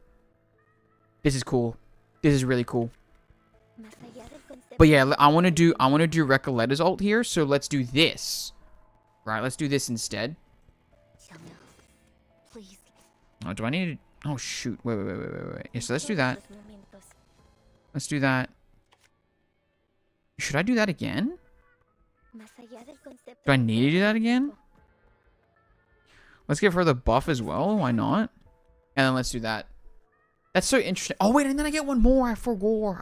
This is cool. This is really cool. But yeah, I want to do Recoleta's ult here, so let's do this. Right, let's do this instead. Please. Oh, do I need to... Oh, shoot. Wait. Yeah, so let's do that. Let's do that. Should I do that again? Do I need to do that again? Let's give her the buff as well. Why not? And then let's do that. That's so interesting. Oh, wait, and then I get one more. I forgot.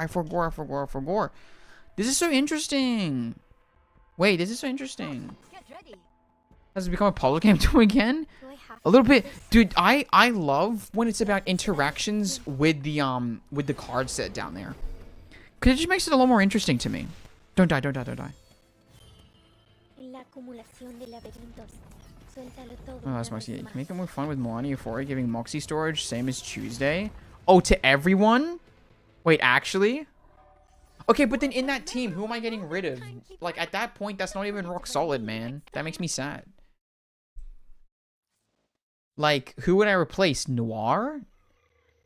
This is so interesting. Wait, this is so interesting. Has it become a public game too again? A little bit. Dude, I love when it's about interactions with the card set down there. Because it just makes it a little more interesting to me. Don't die. Oh, that's Moxie. You can make it more fun with Milani Euphoria giving Moxie storage, same as Tuesday. Oh, to everyone? Wait, actually? Okay, but then in that team, who am I getting rid of? Like, at that point, that's not even rock solid, man. That makes me sad. Like, who would I replace? Noir?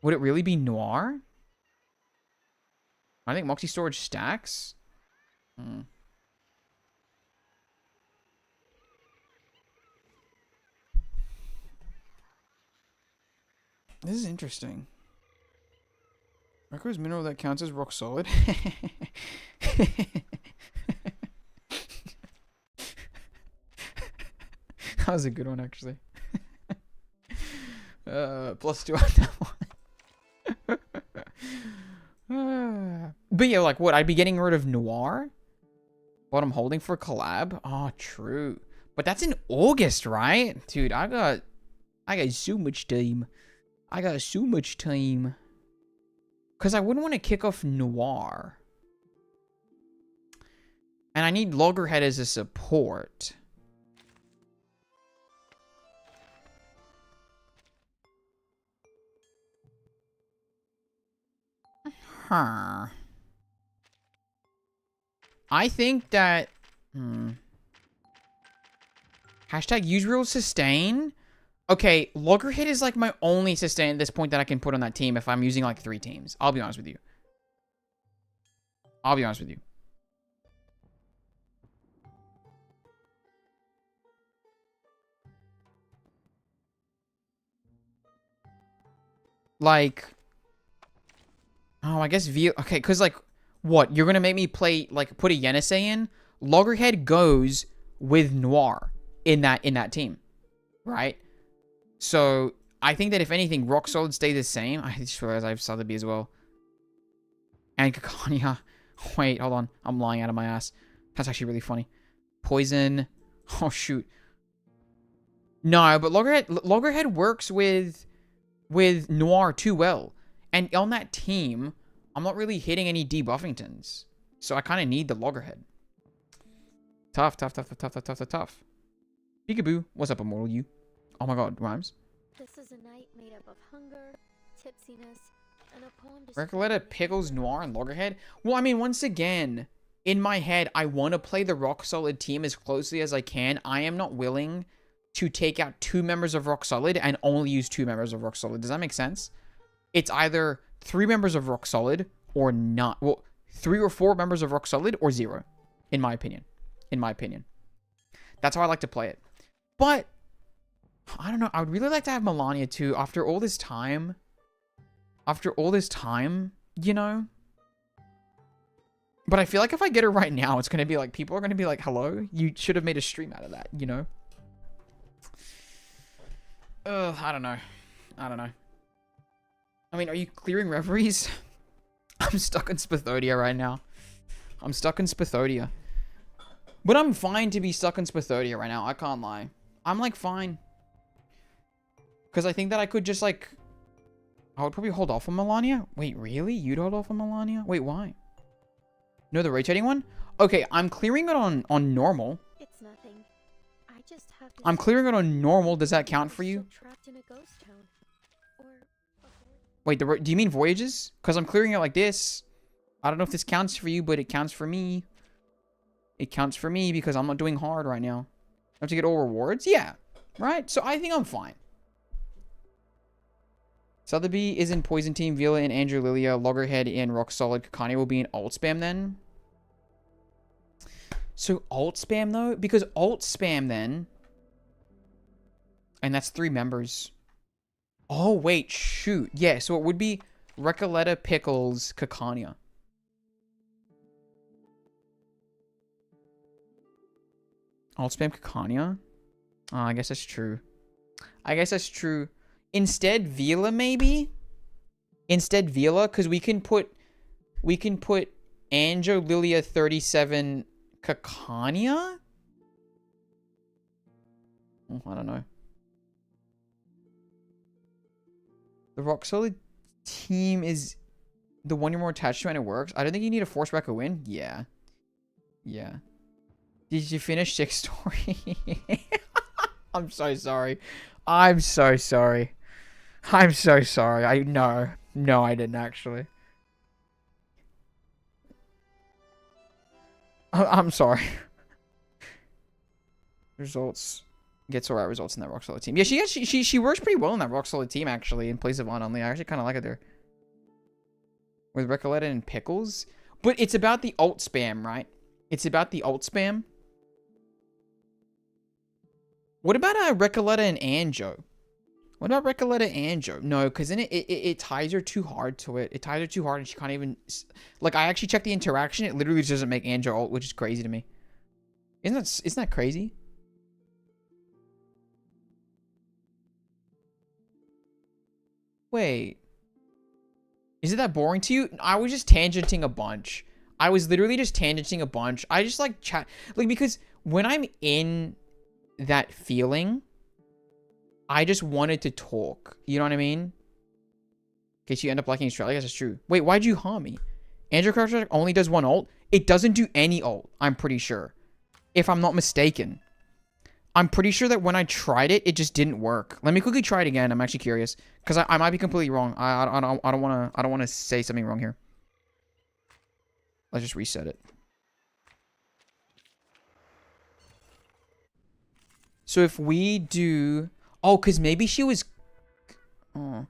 Would it really be Noir? I think Moxie storage stacks. This is interesting. Records mineral that counts as rock solid. That was a good one, actually. +2 on that one. But yeah, like what? I'd be getting rid of Noir? What I'm holding for collab? Oh, true. But that's in August, right? Dude, I got so much time. Because I wouldn't want to kick off Noir. And I need Loggerhead as a support. Huh. I think that... Hashtag use real sustain. Okay, Loggerhead is like my only sustain at this point that I can put on that team if I'm using like 3 teams. I'll be honest with you. Like, oh, I guess okay, because, like, what? You're going to make me play, like, put a Yenisei in? Loggerhead goes with Noir in that team, right? So, I think that if anything, Rock Solid stay the same. I just realized I have Sotheby as well. And Kakanya. Wait, hold on. I'm lying out of my ass. That's actually really funny. Poison. Oh, shoot. No, but Loggerhead works with Noir too well. And on that team, I'm not really hitting any debuffingtons. So I kind of need the Loggerhead. Tough. Peekaboo. What's up, Immortal You? Oh my god, rhymes. This is a night made up of hunger, tipsiness, and a poem Recoleta, Pickles, Noir, and Loggerhead? Well, I mean, once again, in my head, I want to play the Rock Solid team as closely as I can. I am not willing to take out 2 members of Rock Solid and only use 2 members of Rock Solid. Does that make sense? It's either 3 members of Rock Solid or not. Well, 3 or 4 members of Rock Solid or 0, in my opinion. That's how I like to play it. But I don't know. I would really like to have Melania too. After all this time, you know. But I feel like if I get her right now, it's gonna be like people are gonna be like, "Hello, you should have made a stream out of that," you know. I don't know. I mean, are you clearing reveries? I'm stuck in Spathodia right now. But I'm fine to be stuck in Spathodia right now. I can't lie. I'm, like, fine. Because I think that I could just, like... I would probably hold off on Melania. Wait, really? You'd hold off on Melania? Wait, why? No, the rotating one? Okay, I'm clearing it on normal. It's nothing. I just have I'm clearing it on normal. Does that count for you? Trapped in a ghost town. Or Wait, do you mean voyages? Because I'm clearing it like this. I don't know if this counts for you, but it counts for me. It counts for me because I'm not doing hard right now. I have to get all rewards? Yeah. Right? So I think I'm fine. Sotheby is in Poison Team. Vila and Andrew Lilia. Loggerhead and Rock Solid. Kakani will be in alt spam then. So alt spam though? Because alt spam then. And that's 3 members. Oh, wait. Shoot. Yeah, so it would be Recoleta, Pickles, Kakania. Alt spam Kakania? Oh, I guess that's true. Instead, Vila, maybe? Instead, Vila, because we can put Anjo, Lilia, 37, Kakania? Oh, I don't know. The Rock Solid team is the one you're more attached to and it works. I don't think you need to force back a win. Yeah. Did you finish 6 story? I'm so sorry. I'm so sorry. No, I didn't actually. I'm sorry. Results. Gets alright results in that Rock Solid team. Yeah, she works pretty well in that Rock Solid team actually in place of On Only. I actually kind of like it there. With Recoleta and Pickles. But it's about the alt spam, right? It's about the alt spam. What about Recoleta and Anjo? What about Recoleta and Anjo? No, because then it ties her too hard to it. It ties her too hard and she can't even... Like, I actually checked the interaction. It literally just doesn't make Anjo alt, which is crazy to me. Isn't that crazy? Wait. Is it that boring to you? I was just tangenting a bunch. I was literally just tangenting a bunch. I just like chat... Like, because when I'm in that feeling... I just wanted to talk. You know what I mean? In case you end up liking Australia, I guess it's true. Wait, why'd you harm me? Andrew character only does 1 ult? It doesn't do any ult, I'm pretty sure. If I'm not mistaken. I'm pretty sure that when I tried it, it just didn't work. Let me quickly try it again. I'm actually curious. Because I might be completely wrong. I don't want to say something wrong here. Let's just reset it. So if we do... Oh, because maybe she was... Oh.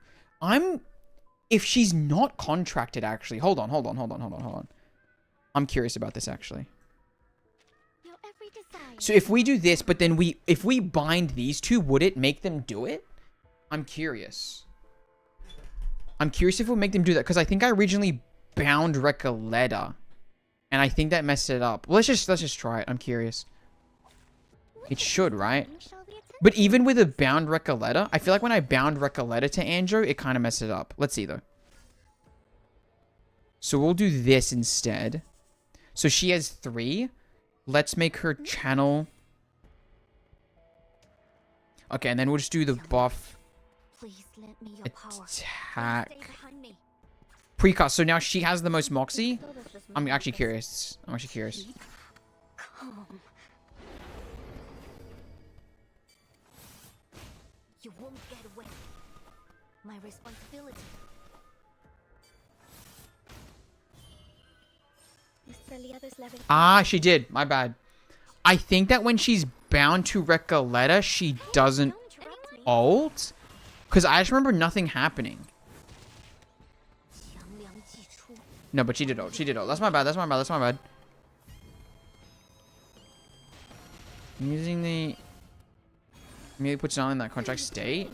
If she's not contracted, actually. Hold on. I'm curious about this, actually. So if we do this, but then if we bind these two, would it make them do it? I'm curious. I'm curious if we'll make them do that, because I think I originally bound Recoleta, and I think that messed it up. Let's just try it. I'm curious. It should, right? But even with a bound Recoleta, I feel like when I bound Recoleta to Andrew, it kind of messed it up. Let's see, though. So we'll do this instead. So she has 3. Let's make her channel. Okay, and then we'll just do the buff. Attack. Precast. So now she has the most Moxie. I'm actually curious. You won't get away. My responsibility. Ah, she did. My bad. I think that when she's bound to Recoleta, she doesn't ult. Because I just remember nothing happening. No, but she did ult. That's my bad. I'm using the... Maybe puts it on in that contract state.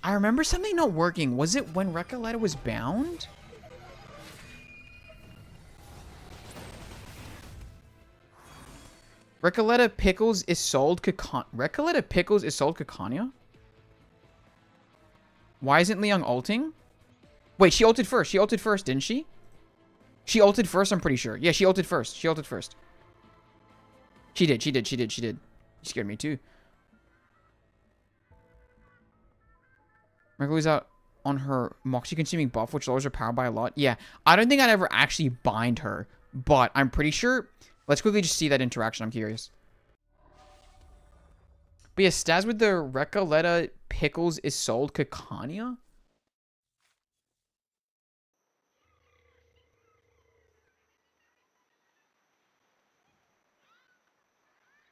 I remember something not working. Was it when Recoleta was bound? Recoleta Pickles is sold Recoleta Pickles is sold Kikanya? Why isn't Leon ulting? Wait, she ulted first, didn't she? She ulted first, I'm pretty sure. Yeah, she ulted first. She did. She scared me too. Recoleta's out on her Moxie consuming buff, which lowers her power by a lot. Yeah, I don't think I'd ever actually bind her, but I'm pretty sure. Let's quickly just see that interaction. I'm curious. But yeah, stats with the Recoleta Pickles is sold Kikanya?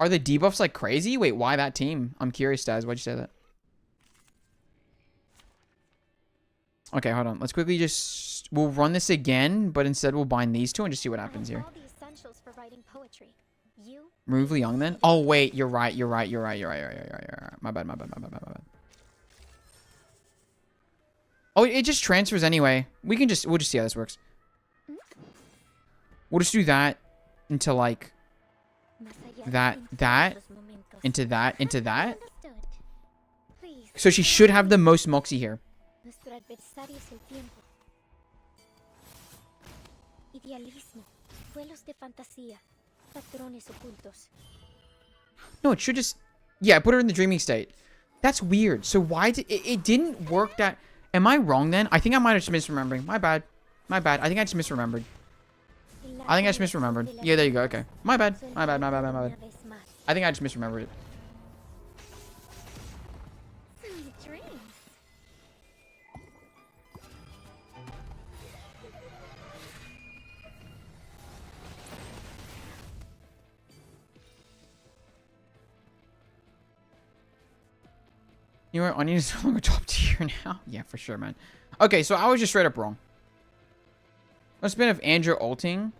Are the debuffs like crazy? Wait, why that team? I'm curious, Stas. Why'd you say that? Okay, hold on. Let's quickly just... We'll run this again, but instead we'll bind these two and just see what happens here. Remove Leon then? Oh, wait. You're right. My bad. Oh, it just transfers anyway. We'll just see how this works. We'll just do that into like... That, into that. So she should have the most Moxie here. No, it should just... Yeah, put her in the dreaming state. That's weird. So why did... It didn't work that... Am I wrong then? I think I might have just misremembering. My bad. I think I just misremembered. Yeah, there you go. Okay. My bad. I think I just misremembered it. You know what? Onion is no longer top tier now. Yeah, for sure, man. Okay, so I was just straight up wrong. Must have been of Andrew ulting.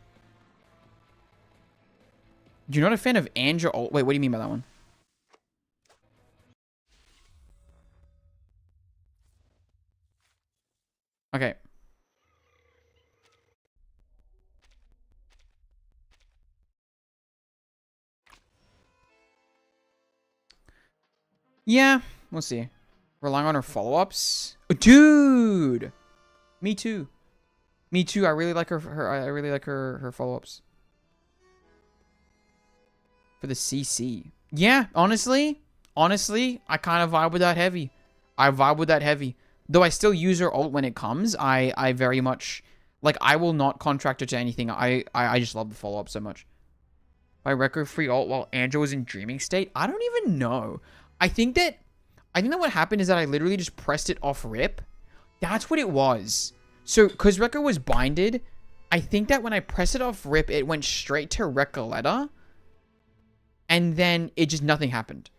You're not a fan of Andrew ult? Wait, what do you mean by that one? Okay. Yeah, we'll see. Relying on her follow-ups. Dude! Me too. I really like her follow-ups. For the CC. Yeah, honestly, I kind of vibe with that heavy. Though I still use her ult when it comes. I very much... Like, I will not contract her to anything. I just love the follow-up so much. By record free ult while Andrew was in dreaming state? I don't even know. I think that what happened is that I literally just pressed it off rip. That's what it was. So, because Rekka was binded, I think that when I pressed it off rip, it went straight to Recoleta. And then it just, nothing happened.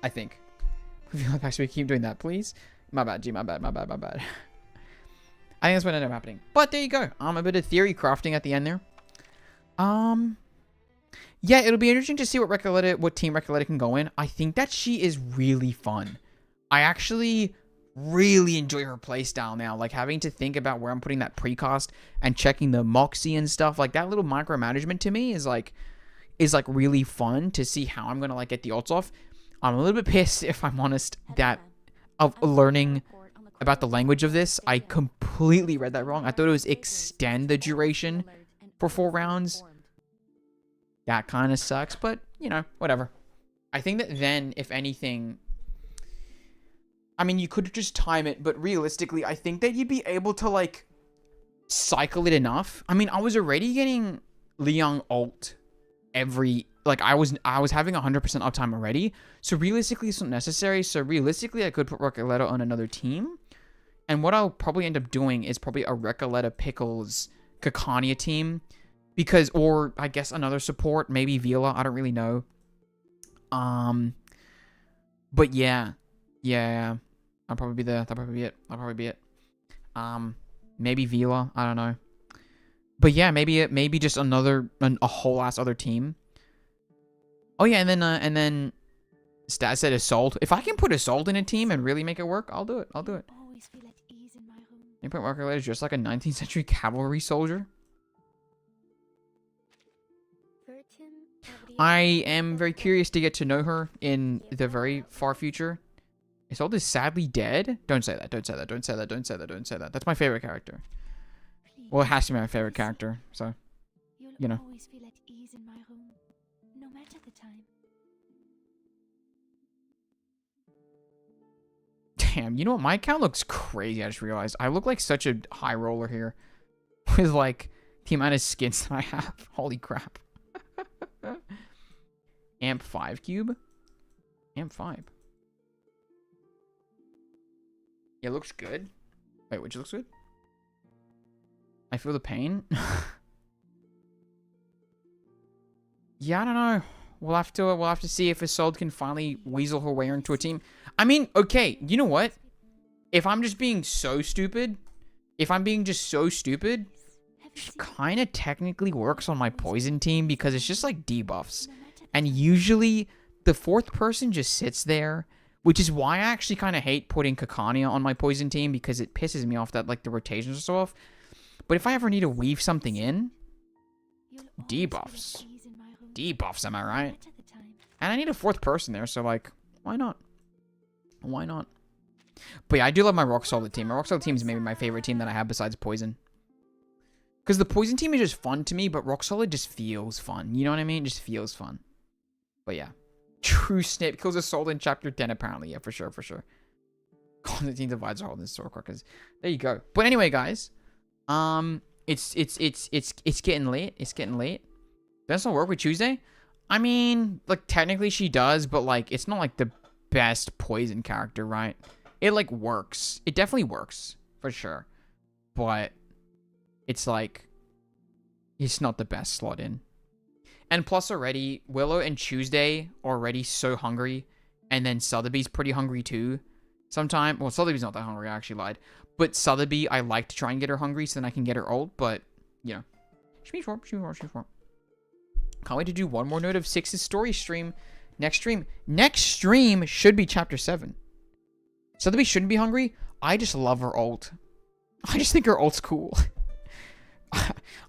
I think. I feel like actually keep doing that, please. My bad, G. My bad. I think that's what ended up happening. But there you go. A bit of theory crafting at the end there. Yeah, it'll be interesting to see what Team Recoleta can go in. I think that she is really fun. I actually really enjoy her playstyle now. Like, having to think about where I'm putting that precast and checking the Moxie and stuff. Like, that little micromanagement to me is like really fun to see how I'm gonna like get the ults off. I'm a little bit pissed, if I'm honest, that of learning about the language of this. I completely read that wrong. I thought it was extend the duration for 4 rounds. That kind of sucks, but, you know, whatever. I think that then, if anything, I mean, you could just time it, but realistically, I think that you'd be able to, like, cycle it enough. I mean, I was already getting Liang ult every, like, I was having 100% uptime already, so realistically, it's not necessary. So realistically, I could put Recoleta on another team, and what I'll probably end up doing is probably a Recoleta Pickles Kakania team, because, or I guess another support, maybe Vila, I don't really know. But yeah, I'll probably be there. That'll probably be it. Maybe Vila, I don't know. But yeah, maybe just a whole ass other team. Oh yeah, and then Stat said Assault. If I can put Assault in a team and really make it work, I'll do it. You put Marker is just like a 19th century cavalry soldier. I am very curious to get to know her in the very far future. Isolde is sadly dead? Don't say that. That's my favorite character. Well, it has to be my favorite character, so, you know. Damn, you know what? My account looks crazy, I just realized. I look like such a high roller here. With, like, the amount of skins that I have. Holy crap. Amp 5 cube? Amp 5. Yeah, it looks good. Wait, which looks good? I feel the pain. Yeah, I don't know. We'll have to see if Isolde can finally weasel her way into a team. I mean, okay, you know what? If I'm just being so stupid, she kind of technically works on my poison team because it's just like debuffs. And usually the 4th person just sits there, which is why I actually kind of hate putting Kakania on my poison team, because it pisses me off that like the rotations are so off. But if I ever need to weave something in, debuffs. Debuffs, am I right? And I need a 4th person there, so like, why not? Why not? But yeah, I do love my Rock Solid team. My Rock Solid team is maybe my favorite team that I have besides Poison. Because the Poison team is just fun to me, but Rock Solid just feels fun. You know what I mean? It just feels fun. But yeah. True Snip kills a soul in chapter 10 apparently. Yeah, for sure. Constantine divides are holding sword crackers. There you go. But anyway, guys. It's getting late. It's getting late. Does not work with Tuesday? I mean, like, technically she does, but like, it's not like the best poison character, right? It like works. It definitely works. For sure. But it's like, it's not the best slot in. And plus already, Willow and Tuesday are already so hungry. And then Sotheby's pretty hungry too. Sometime. Well, Sotheby's not that hungry, I actually lied. But Sotheby, I like to try and get her hungry so then I can get her ult. But, you know. She's warm. Can't wait to do one more note of 6's story stream. Next stream should be chapter 7. Sotheby shouldn't be hungry. I just love her ult. I just think her ult's cool.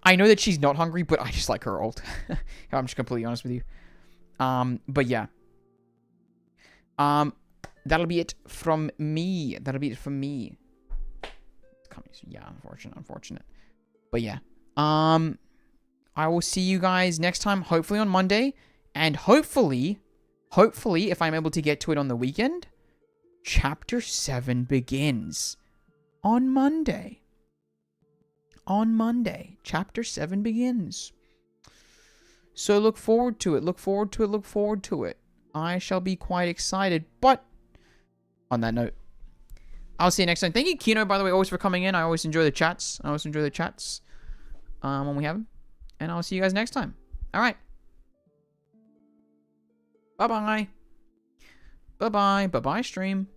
I know that she's not hungry, but I just like her ult. I'm just completely honest with you. But yeah. That'll be it from me. Yeah, unfortunate. But yeah. I will see you guys next time, hopefully on Monday. And hopefully, if I'm able to get to it on the weekend, Chapter 7 begins on Monday. Chapter 7 begins. So look forward to it. I shall be quite excited. But, on that note, I'll see you next time. Thank you, Kino, by the way, always for coming in. I always enjoy the chats. When we have them. And I'll see you guys next time. Alright. Bye-bye. Bye-bye. Bye-bye, stream.